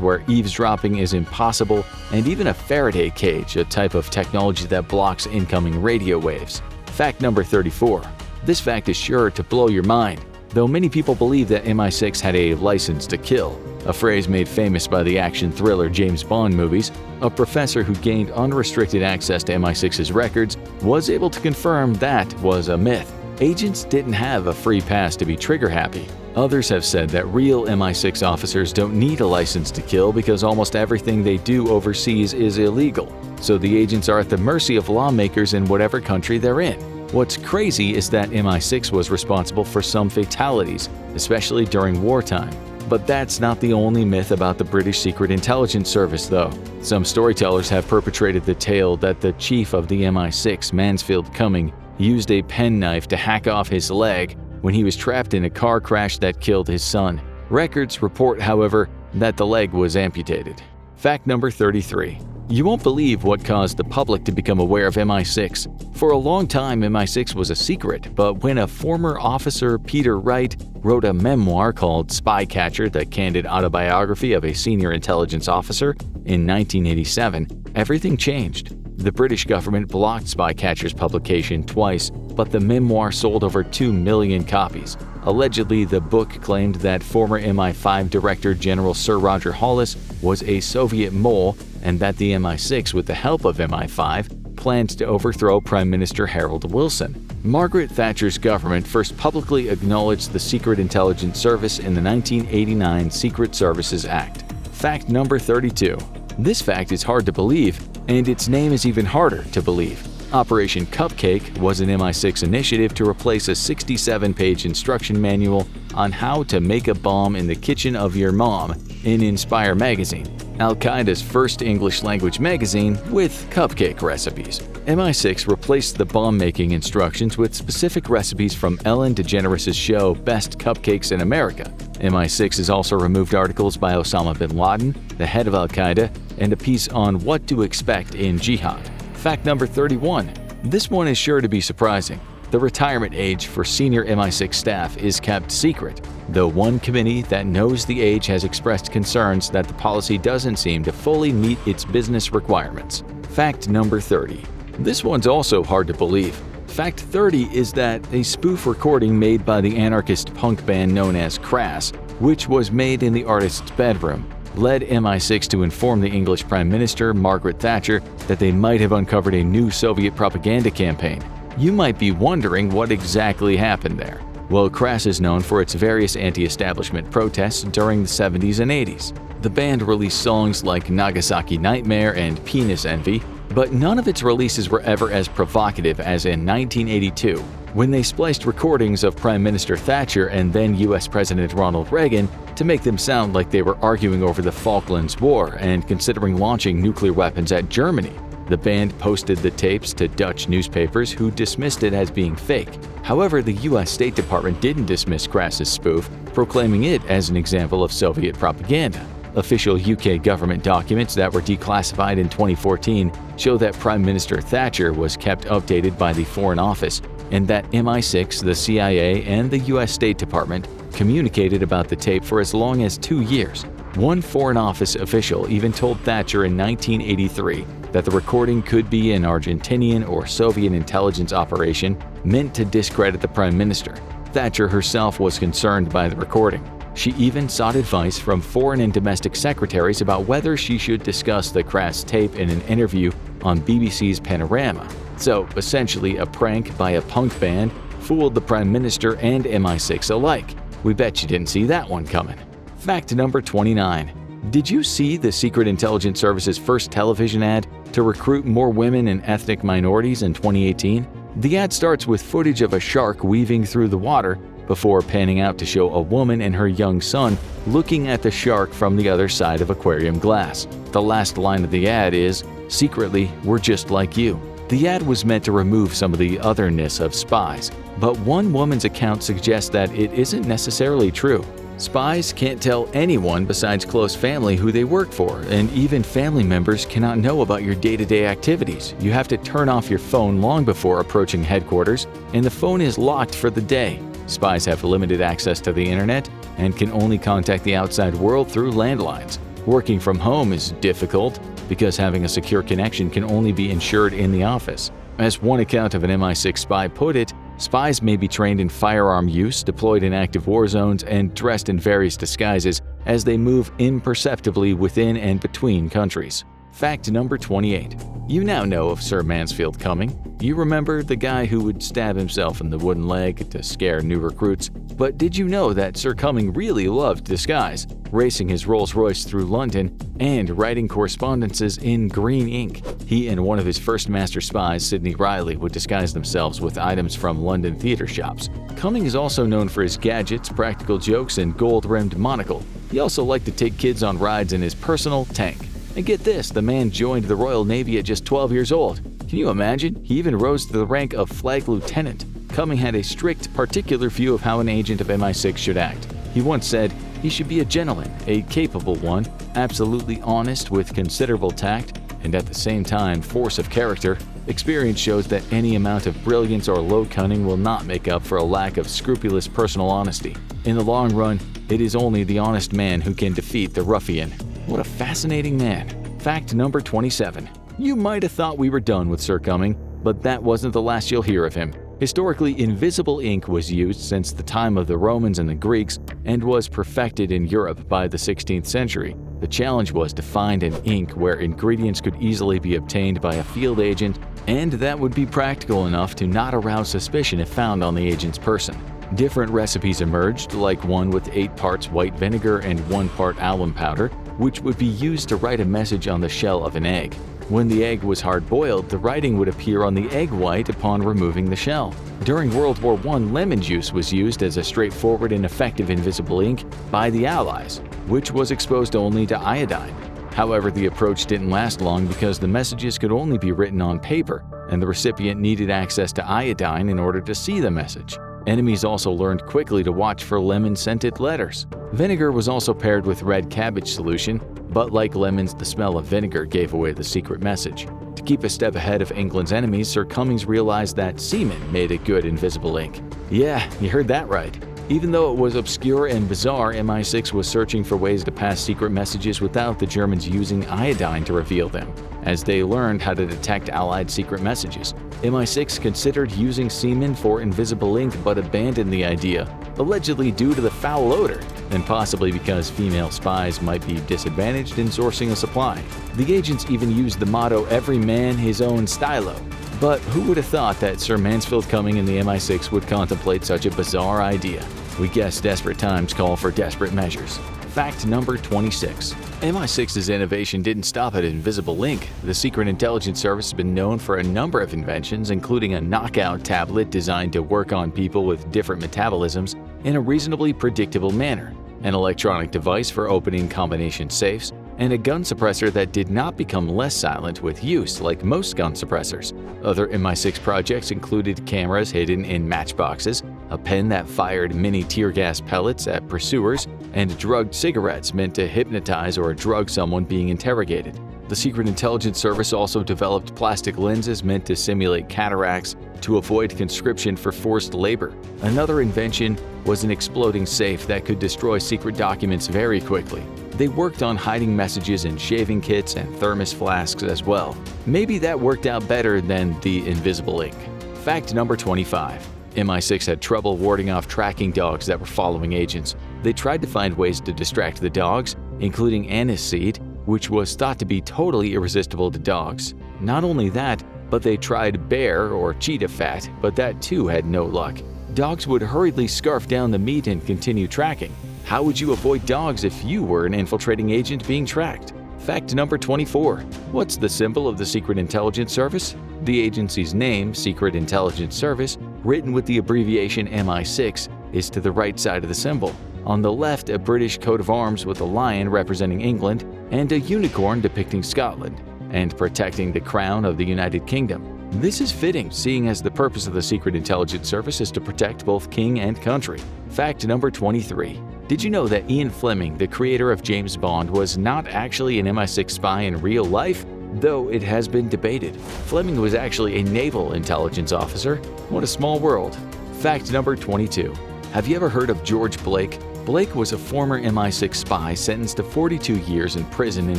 where eavesdropping is impossible, and even a Faraday cage, a type of technology that blocks incoming radio waves. Fact number 34. This fact is sure to blow your mind, though many people believe that MI6 had a license to kill, a phrase made famous by the action thriller James Bond movies. A professor who gained unrestricted access to MI6's records was able to confirm that was a myth. Agents didn't have a free pass to be trigger-happy. Others have said that real MI6 officers don't need a license to kill because almost everything they do overseas is illegal, so the agents are at the mercy of lawmakers in whatever country they're in. What's crazy is that MI6 was responsible for some fatalities, especially during wartime. But that's not the only myth about the British Secret Intelligence Service, though. Some storytellers have perpetrated the tale that the chief of the MI6, Mansfield Cumming, used a penknife to hack off his leg when he was trapped in a car crash that killed his son. Records report, however, that the leg was amputated. Fact number 33. You won't believe what caused the public to become aware of MI6. For a long time, MI6 was a secret, but when a former officer, Peter Wright, wrote a memoir called Spycatcher, the candid autobiography of a senior intelligence officer, in 1987, everything changed. The British government blocked Spycatcher's publication twice, but the memoir sold over 2 million copies. Allegedly, the book claimed that former MI5 Director General Sir Roger Hollis was a Soviet mole and that the MI6, with the help of MI5, planned to overthrow Prime Minister Harold Wilson. Margaret Thatcher's government first publicly acknowledged the Secret Intelligence Service in the 1989 Secret Services Act. Fact number 32. This fact is hard to believe, and its name is even harder to believe. Operation Cupcake was an MI6 initiative to replace a 67-page instruction manual on how to make a bomb in the kitchen of your mom in Inspire magazine, Al-Qaeda's first English-language magazine, with cupcake recipes. MI6 replaced the bomb-making instructions with specific recipes from Ellen DeGeneres' show Best Cupcakes in America. MI6 has also removed articles by Osama bin Laden, the head of Al-Qaeda, and a piece on what to expect in jihad. Fact number 31. This one is sure to be surprising. The retirement age for senior MI6 staff is kept secret, though one committee that knows the age has expressed concerns that the policy doesn't seem to fully meet its business requirements. Fact number 30. This one's also hard to believe. Fact 30 is that a spoof recording made by the anarchist punk band known as Crass, which was made in the artist's bedroom, led MI6 to inform the English Prime Minister Margaret Thatcher that they might have uncovered a new Soviet propaganda campaign. You might be wondering what exactly happened there. Well, Crass is known for its various anti-establishment protests during the 70s and 80s. The band released songs like Nagasaki Nightmare and Penis Envy, but none of its releases were ever as provocative as in 1982, when they spliced recordings of Prime Minister Thatcher and then US President Ronald Reagan to make them sound like they were arguing over the Falklands War and considering launching nuclear weapons at Germany. The band posted the tapes to Dutch newspapers, who dismissed it as being fake. However, the US State Department didn't dismiss Crass's spoof, proclaiming it as an example of Soviet propaganda. Official UK government documents that were declassified in 2014 show that Prime Minister Thatcher was kept updated by the Foreign Office, and that MI6, the CIA, and the US State Department communicated about the tape for as long as 2 years. One Foreign Office official even told Thatcher in 1983 that the recording could be an Argentinian or Soviet intelligence operation meant to discredit the Prime Minister. Thatcher herself was concerned by the recording. She even sought advice from foreign and domestic secretaries about whether she should discuss the Crass tape in an interview on BBC's Panorama. So, essentially, a prank by a punk band fooled the Prime Minister and MI6 alike. We bet you didn't see that one coming. Fact number 29. Did you see the Secret Intelligence Service's first television ad to recruit more women and ethnic minorities in 2018? The ad starts with footage of a shark weaving through the water before panning out to show a woman and her young son looking at the shark from the other side of aquarium glass. The last line of the ad is, "Secretly, we're just like you." The ad was meant to remove some of the otherness of spies, but one woman's account suggests that it isn't necessarily true. Spies can't tell anyone besides close family who they work for, and even family members cannot know about your day-to-day activities. You have to turn off your phone long before approaching headquarters, and the phone is locked for the day. Spies have limited access to the internet and can only contact the outside world through landlines. Working from home is difficult because having a secure connection can only be ensured in the office. As one account of an MI6 spy put it, spies may be trained in firearm use, deployed in active war zones, and dressed in various disguises as they move imperceptibly within and between countries. Fact number 28. You now know of Sir Mansfield Cumming. You remember the guy who would stab himself in the wooden leg to scare new recruits. But did you know that Sir Cumming really loved disguise, racing his Rolls-Royce through London and writing correspondences in green ink? He and one of his first master spies, Sidney Riley, would disguise themselves with items from London theater shops. Cumming is also known for his gadgets, practical jokes, and gold-rimmed monocle. He also liked to take kids on rides in his personal tank. And get this, the man joined the Royal Navy at just 12 years old. Can you imagine? He even rose to the rank of flag lieutenant. Cumming had a strict, particular view of how an agent of MI6 should act. He once said, he should be a gentleman, a capable one, absolutely honest with considerable tact, and at the same time force of character. Experience shows that any amount of brilliance or low cunning will not make up for a lack of scrupulous personal honesty. In the long run, it is only the honest man who can defeat the ruffian. What a fascinating man. Fact number 27. You might have thought we were done with Sir Cumming, but that wasn't the last you'll hear of him. Historically, invisible ink was used since the time of the Romans and the Greeks and was perfected in Europe by the 16th century. The challenge was to find an ink where ingredients could easily be obtained by a field agent and that would be practical enough to not arouse suspicion if found on the agent's person. Different recipes emerged, like one with 8 parts white vinegar and 1 part alum powder, which would be used to write a message on the shell of an egg. When the egg was hard-boiled, the writing would appear on the egg white upon removing the shell. During World War I, lemon juice was used as a straightforward and effective invisible ink by the Allies, which was exposed only to iodine. However, the approach didn't last long because the messages could only be written on paper, and the recipient needed access to iodine in order to see the message. Enemies also learned quickly to watch for lemon-scented letters. Vinegar was also paired with red cabbage solution, but like lemons, the smell of vinegar gave away the secret message. To keep a step ahead of England's enemies, Sir Cummings realized that semen made a good invisible ink. Yeah, you heard that right. Even though it was obscure and bizarre, MI6 was searching for ways to pass secret messages without the Germans using iodine to reveal them. As they learned how to detect Allied secret messages, MI6 considered using semen for invisible ink but abandoned the idea, allegedly due to the foul odor, and possibly because female spies might be disadvantaged in sourcing a supply. The agents even used the motto, "Every man his own stylo." But who would have thought that Sir Mansfield Cumming and the MI6 would contemplate such a bizarre idea? We guess desperate times call for desperate measures. Fact number 26. MI6's innovation didn't stop at invisible ink. The Secret Intelligence Service has been known for a number of inventions, including a knockout tablet designed to work on people with different metabolisms in a reasonably predictable manner, an electronic device for opening combination safes, and a gun suppressor that did not become less silent with use like most gun suppressors. Other MI6 projects included cameras hidden in matchboxes, a pen that fired mini tear gas pellets at pursuers, and drugged cigarettes meant to hypnotize or drug someone being interrogated. The Secret Intelligence Service also developed plastic lenses meant to simulate cataracts to avoid conscription for forced labor. Another invention was an exploding safe that could destroy secret documents very quickly. They worked on hiding messages in shaving kits and thermos flasks as well. Maybe that worked out better than the invisible ink. Fact number 25. MI6 had trouble warding off tracking dogs that were following agents. They tried to find ways to distract the dogs, including aniseed, which was thought to be totally irresistible to dogs. Not only that, but they tried bear or cheetah fat, but that too had no luck. Dogs would hurriedly scarf down the meat and continue tracking. How would you avoid dogs if you were an infiltrating agent being tracked? Fact number 24. What's the symbol of the Secret Intelligence Service? The agency's name, Secret Intelligence Service, written with the abbreviation MI6, is to the right side of the symbol. On the left, a British coat of arms with a lion representing England and a unicorn depicting Scotland, and protecting the crown of the United Kingdom. This is fitting, seeing as the purpose of the Secret Intelligence Service is to protect both king and country. Fact number 23. Did you know that Ian Fleming, the creator of James Bond, was not actually an MI6 spy in real life? Though it has been debated. Fleming was actually a naval intelligence officer. What a small world. Fact number 22. Have you ever heard of George Blake? Blake was a former MI6 spy sentenced to 42 years in prison in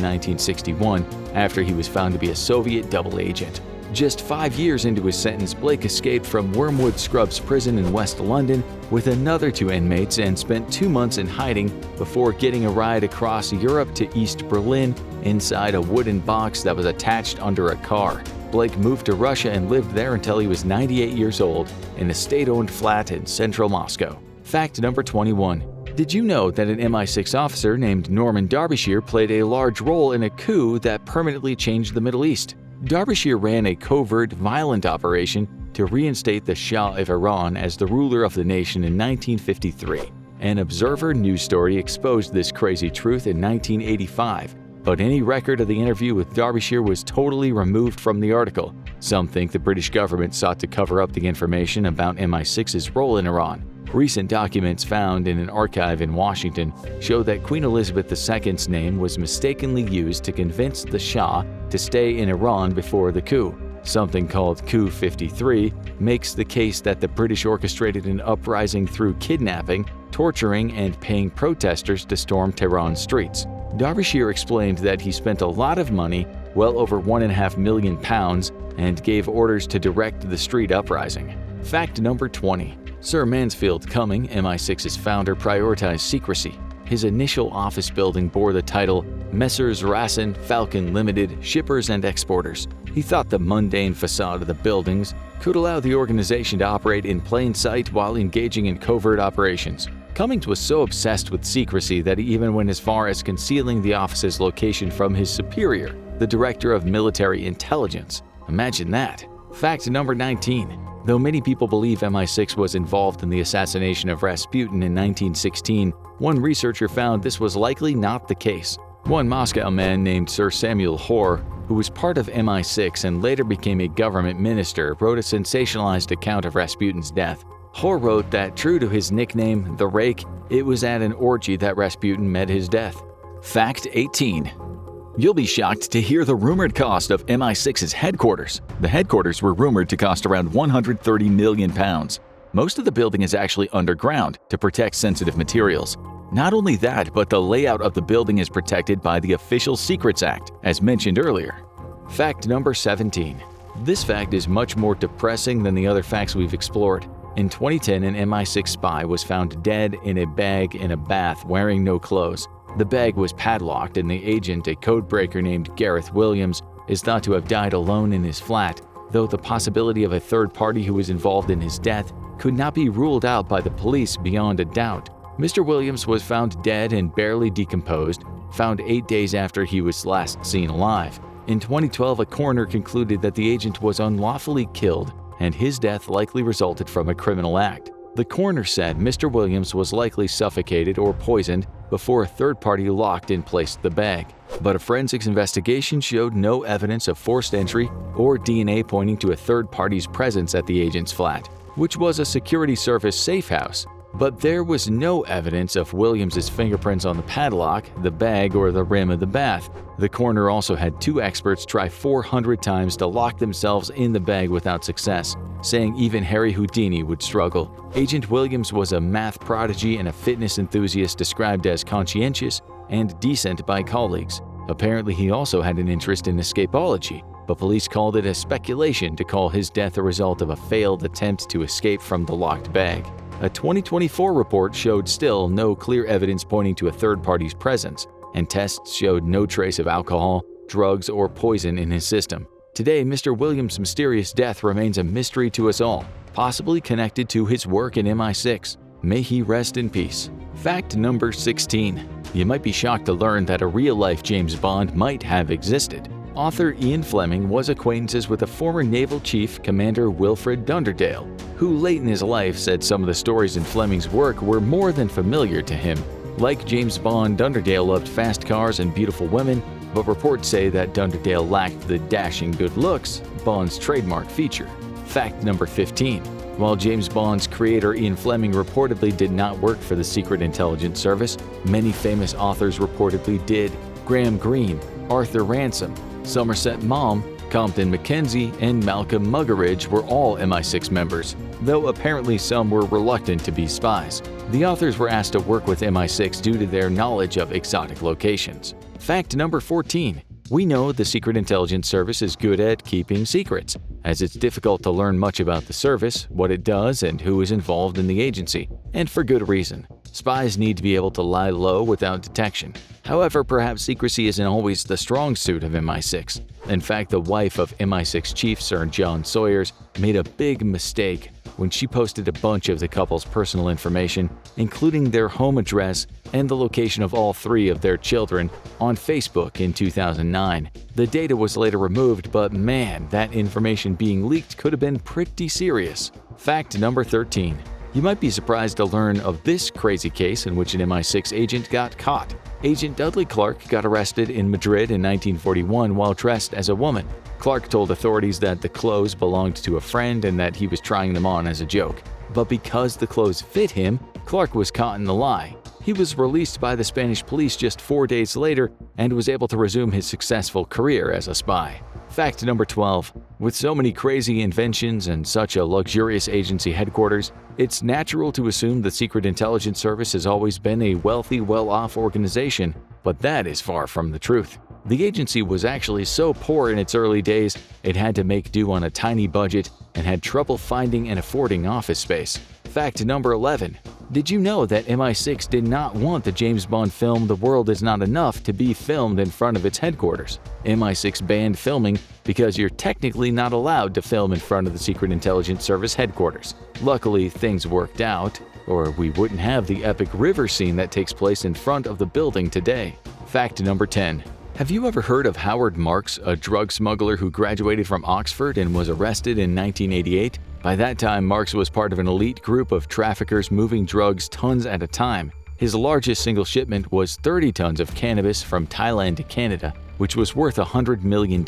1961 after he was found to be a Soviet double agent. Just 5 years into his sentence, Blake escaped from Wormwood Scrubs prison in West London with another 2 inmates and spent 2 months in hiding before getting a ride across Europe to East Berlin inside a wooden box that was attached under a car. Blake moved to Russia and lived there until he was 98 years old in a state-owned flat in central Moscow. Fact number 21. Did you know that an MI6 officer named Norman Derbyshire played a large role in a coup that permanently changed the Middle East? Derbyshire ran a covert, violent operation to reinstate the Shah of Iran as the ruler of the nation in 1953. An Observer news story exposed this crazy truth in 1985, but any record of the interview with Derbyshire was totally removed from the article. Some think the British government sought to cover up the information about MI6's role in Iran. Recent documents found in an archive in Washington show that Queen Elizabeth II's name was mistakenly used to convince the Shah to stay in Iran before the coup. Something called Coup 53 makes the case that the British orchestrated an uprising through kidnapping, torturing, and paying protesters to storm Tehran's streets. Derbyshire explained that he spent a lot of money, well over £1.5 million, and gave orders to direct the street uprising. Fact number 20. Sir Mansfield Cumming, MI6's founder, prioritized secrecy. His initial office building bore the title Messrs. Rasson Falcon Limited, Shippers and Exporters. He thought the mundane facade of the buildings could allow the organization to operate in plain sight while engaging in covert operations. Cummings was so obsessed with secrecy that he even went as far as concealing the office's location from his superior. the director of military intelligence. Imagine that. Fact number 19. Though many people believe MI6 was involved in the assassination of Rasputin in 1916, one researcher found this was likely not the case. One Moscow man named Sir Samuel Hoare, who was part of MI6 and later became a government minister, wrote a sensationalized account of Rasputin's death. Hoare wrote that, true to his nickname, the Rake, it was at an orgy that Rasputin met his death. Fact 18. You'll be shocked to hear the rumored cost of MI6's headquarters. The headquarters were rumored to cost around £130 million. Most of the building is actually underground to protect sensitive materials. Not only that, but the layout of the building is protected by the Official Secrets Act, as mentioned earlier. Fact number 17. This fact is much more depressing than the other facts we've explored. In 2010, an MI6 spy was found dead in a bag in a bath wearing no clothes. The bag was padlocked, and the agent, a codebreaker named Gareth Williams, is thought to have died alone in his flat, though the possibility of a third party who was involved in his death could not be ruled out by the police beyond a doubt. Mr. Williams was found dead and barely decomposed, found 8 days after he was last seen alive. In 2012, a coroner concluded that the agent was unlawfully killed, and his death likely resulted from a criminal act. The coroner said Mr. Williams was likely suffocated or poisoned before a third party locked and placed the bag. But a forensics investigation showed no evidence of forced entry or DNA pointing to a third party's presence at the agent's flat, which was a security service safe house. But there was no evidence of Williams's fingerprints on the padlock, the bag, or the rim of the bath. The coroner also had 2 experts try 400 times to lock themselves in the bag without success, saying even Harry Houdini would struggle. Agent Williams was a math prodigy and a fitness enthusiast described as conscientious and decent by colleagues. Apparently, he also had an interest in escapology, but police called it a speculation to call his death a result of a failed attempt to escape from the locked bag. A 2024 report showed still no clear evidence pointing to a third party's presence, and tests showed no trace of alcohol, drugs, or poison in his system. Today, Mr. Williams' mysterious death remains a mystery to us all, possibly connected to his work in MI6. May he rest in peace. Fact number 16. You might be shocked to learn that a real-life James Bond might have existed. Author Ian Fleming was acquaintances with a former naval chief, Commander Wilfred Dunderdale, who late in his life said some of the stories in Fleming's work were more than familiar to him. Like James Bond, Dunderdale loved fast cars and beautiful women, but reports say that Dunderdale lacked the dashing good looks, Bond's trademark feature. Fact number 15. While James Bond's creator Ian Fleming reportedly did not work for the Secret Intelligence Service, many famous authors reportedly did. Graham Greene, Arthur Ransom, Somerset Maugham, Compton Mackenzie, and Malcolm Muggeridge were all MI6 members, though apparently some were reluctant to be spies. The authors were asked to work with MI6 due to their knowledge of exotic locations. Fact number 14. We know the Secret Intelligence Service is good at keeping secrets, as it's difficult to learn much about the service, what it does, and who is involved in the agency, and for good reason. Spies need to be able to lie low without detection. However, perhaps secrecy isn't always the strong suit of MI6. In fact, the wife of MI6 chief Sir John Sawyers made a big mistake when she posted a bunch of the couple's personal information, including their home address and the location of all 3 of their children, on Facebook in 2009. The data was later removed, but man, that information being leaked could have been pretty serious. Fact number 13. You might be surprised to learn of this crazy case in which an MI6 agent got caught. Agent Dudley Clark got arrested in Madrid in 1941 while dressed as a woman. Clark told authorities that the clothes belonged to a friend and that he was trying them on as a joke. But because the clothes fit him, Clark was caught in the lie. He was released by the Spanish police just 4 days later and was able to resume his successful career as a spy. Fact number 12. With so many crazy inventions and such a luxurious agency headquarters, it's natural to assume the Secret Intelligence Service has always been a wealthy, well-off organization, but that is far from the truth. The agency was actually so poor in its early days, it had to make do on a tiny budget and had trouble finding and affording office space. Fact number 11. Did you know that MI6 did not want the James Bond film The World Is Not Enough to be filmed in front of its headquarters? MI6 banned filming because you're technically not allowed to film in front of the Secret Intelligence Service headquarters. Luckily, things worked out, or we wouldn't have the epic river scene that takes place in front of the building today. Fact number 10. Have you ever heard of Howard Marks, a drug smuggler who graduated from Oxford and was arrested in 1988? By that time, Marks was part of an elite group of traffickers moving drugs tons at a time. His largest single shipment was 30 tons of cannabis from Thailand to Canada, which was worth $100 million.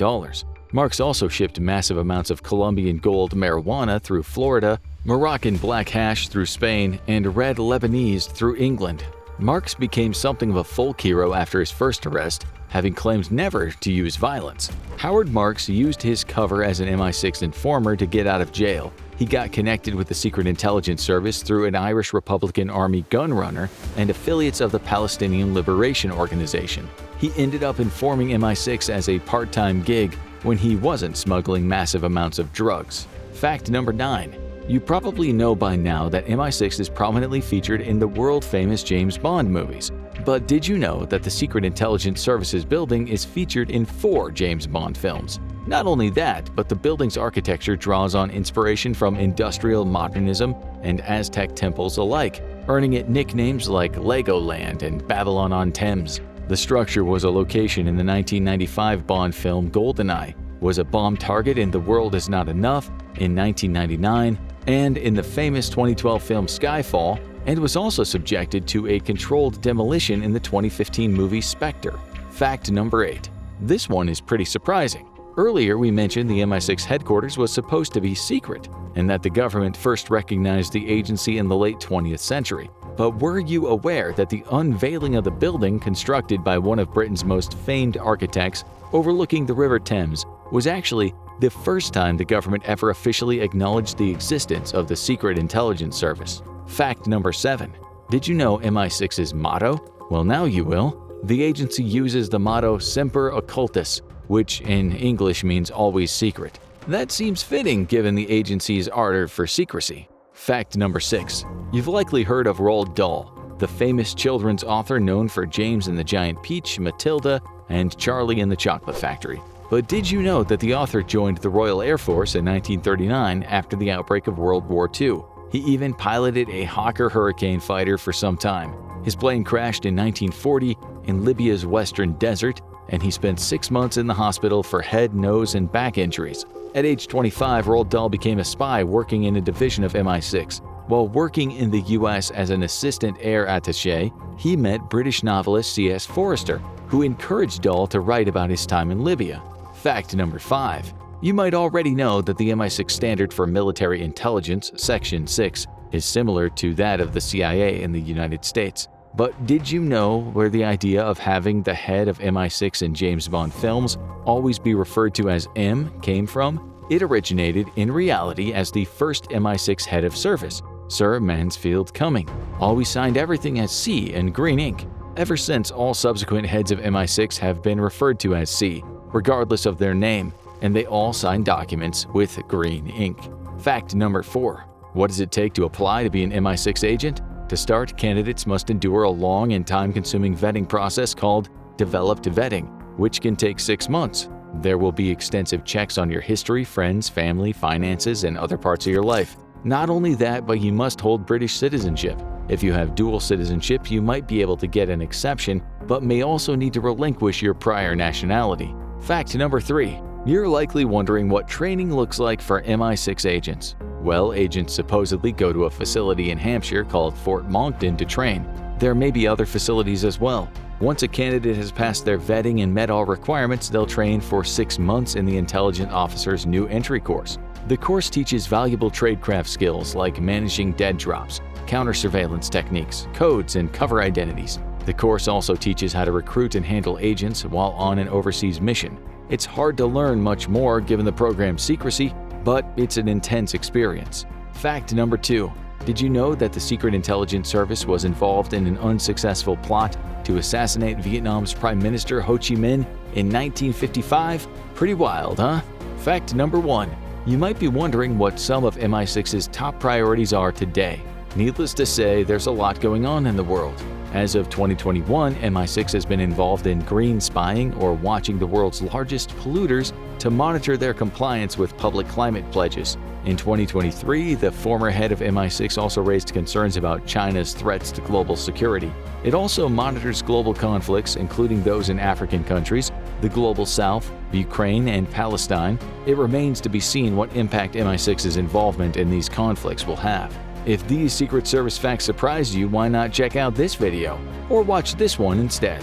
Marks also shipped massive amounts of Colombian gold marijuana through Florida, Moroccan black hash through Spain, and red Lebanese through England. Marks became something of a folk hero after his first arrest, having claimed never to use violence. Howard Marks used his cover as an MI6 informer to get out of jail. He got connected with the Secret Intelligence Service through an Irish Republican Army gunrunner and affiliates of the Palestinian Liberation Organization. He ended up informing MI6 as a part-time gig when he wasn't smuggling massive amounts of drugs. Fact number 9. You probably know by now that MI6 is prominently featured in the world-famous James Bond movies. But did you know that the Secret Intelligence Services building is featured in 4 James Bond films? Not only that, but the building's architecture draws on inspiration from industrial modernism and Aztec temples alike, earning it nicknames like Legoland and Babylon on Thames. The structure was a location in the 1995 Bond film GoldenEye, was a bomb target in The World Is Not Enough in 1999, and in the famous 2012 film Skyfall, and was also subjected to a controlled demolition in the 2015 movie Spectre. Fact number 8. This one is pretty surprising. Earlier we mentioned the MI6 headquarters was supposed to be secret, and that the government first recognized the agency in the late 20th century. But were you aware that the unveiling of the building, constructed by one of Britain's most famed architects overlooking the River Thames, was actually the first time the government ever officially acknowledged the existence of the Secret Intelligence Service? Fact number 7. Did you know MI6's motto? Well, now you will. The agency uses the motto Semper Occultus, which in English means always secret. That seems fitting given the agency's ardor for secrecy. Fact number 6. You've likely heard of Roald Dahl, the famous children's author known for James and the Giant Peach, Matilda, and Charlie and the Chocolate Factory. But did you know that the author joined the Royal Air Force in 1939 after the outbreak of World War II? He even piloted a Hawker Hurricane fighter for some time. His plane crashed in 1940 in Libya's western desert, and he spent 6 months in the hospital for head, nose, and back injuries. At age 25, Roald Dahl became a spy working in a division of MI6. While working in the US as an assistant air attaché, he met British novelist C.S. Forester, who encouraged Dahl to write about his time in Libya. Fact number 5. You might already know that the MI6 standard for military intelligence, Section 6, is similar to that of the CIA in the United States. But did you know where the idea of having the head of MI6 in James Bond films always be referred to as M came from? It originated in reality as the first MI6 head of service, Sir Mansfield Cumming. Always signed everything as C in green ink. Ever since, all subsequent heads of MI6 have been referred to as C, regardless of their name, and they all sign documents with green ink. Fact number 4. What does it take to apply to be an MI6 agent? To start, candidates must endure a long and time-consuming vetting process called developed vetting, which can take 6 months. There will be extensive checks on your history, friends, family, finances, and other parts of your life. Not only that, but you must hold British citizenship. If you have dual citizenship, you might be able to get an exception, but may also need to relinquish your prior nationality. Fact number 3. You're likely wondering what training looks like for MI6 agents. Well, agents supposedly go to a facility in Hampshire called Fort Monkton to train. There may be other facilities as well. Once a candidate has passed their vetting and met all requirements, they'll train for 6 months in the Intelligent Officer's New Entry course. The course teaches valuable tradecraft skills like managing dead drops, counter-surveillance techniques, codes, and cover identities. The course also teaches how to recruit and handle agents while on an overseas mission. It's hard to learn much more given the program's secrecy, but it's an intense experience. Fact number 2. Did you know that the Secret Intelligence Service was involved in an unsuccessful plot to assassinate Vietnam's Prime Minister Ho Chi Minh in 1955? Pretty wild, huh? Fact number 1. You might be wondering what some of MI6's top priorities are today. Needless to say, there's a lot going on in the world. As of 2021, MI6 has been involved in green spying, or watching the world's largest polluters to monitor their compliance with public climate pledges. In 2023, the former head of MI6 also raised concerns about China's threats to global security. It also monitors global conflicts, including those in African countries, the Global South, Ukraine, and Palestine, it remains to be seen what impact MI6's involvement in these conflicts will have. If these Secret Service facts surprised you, why not check out this video? Or watch this one instead.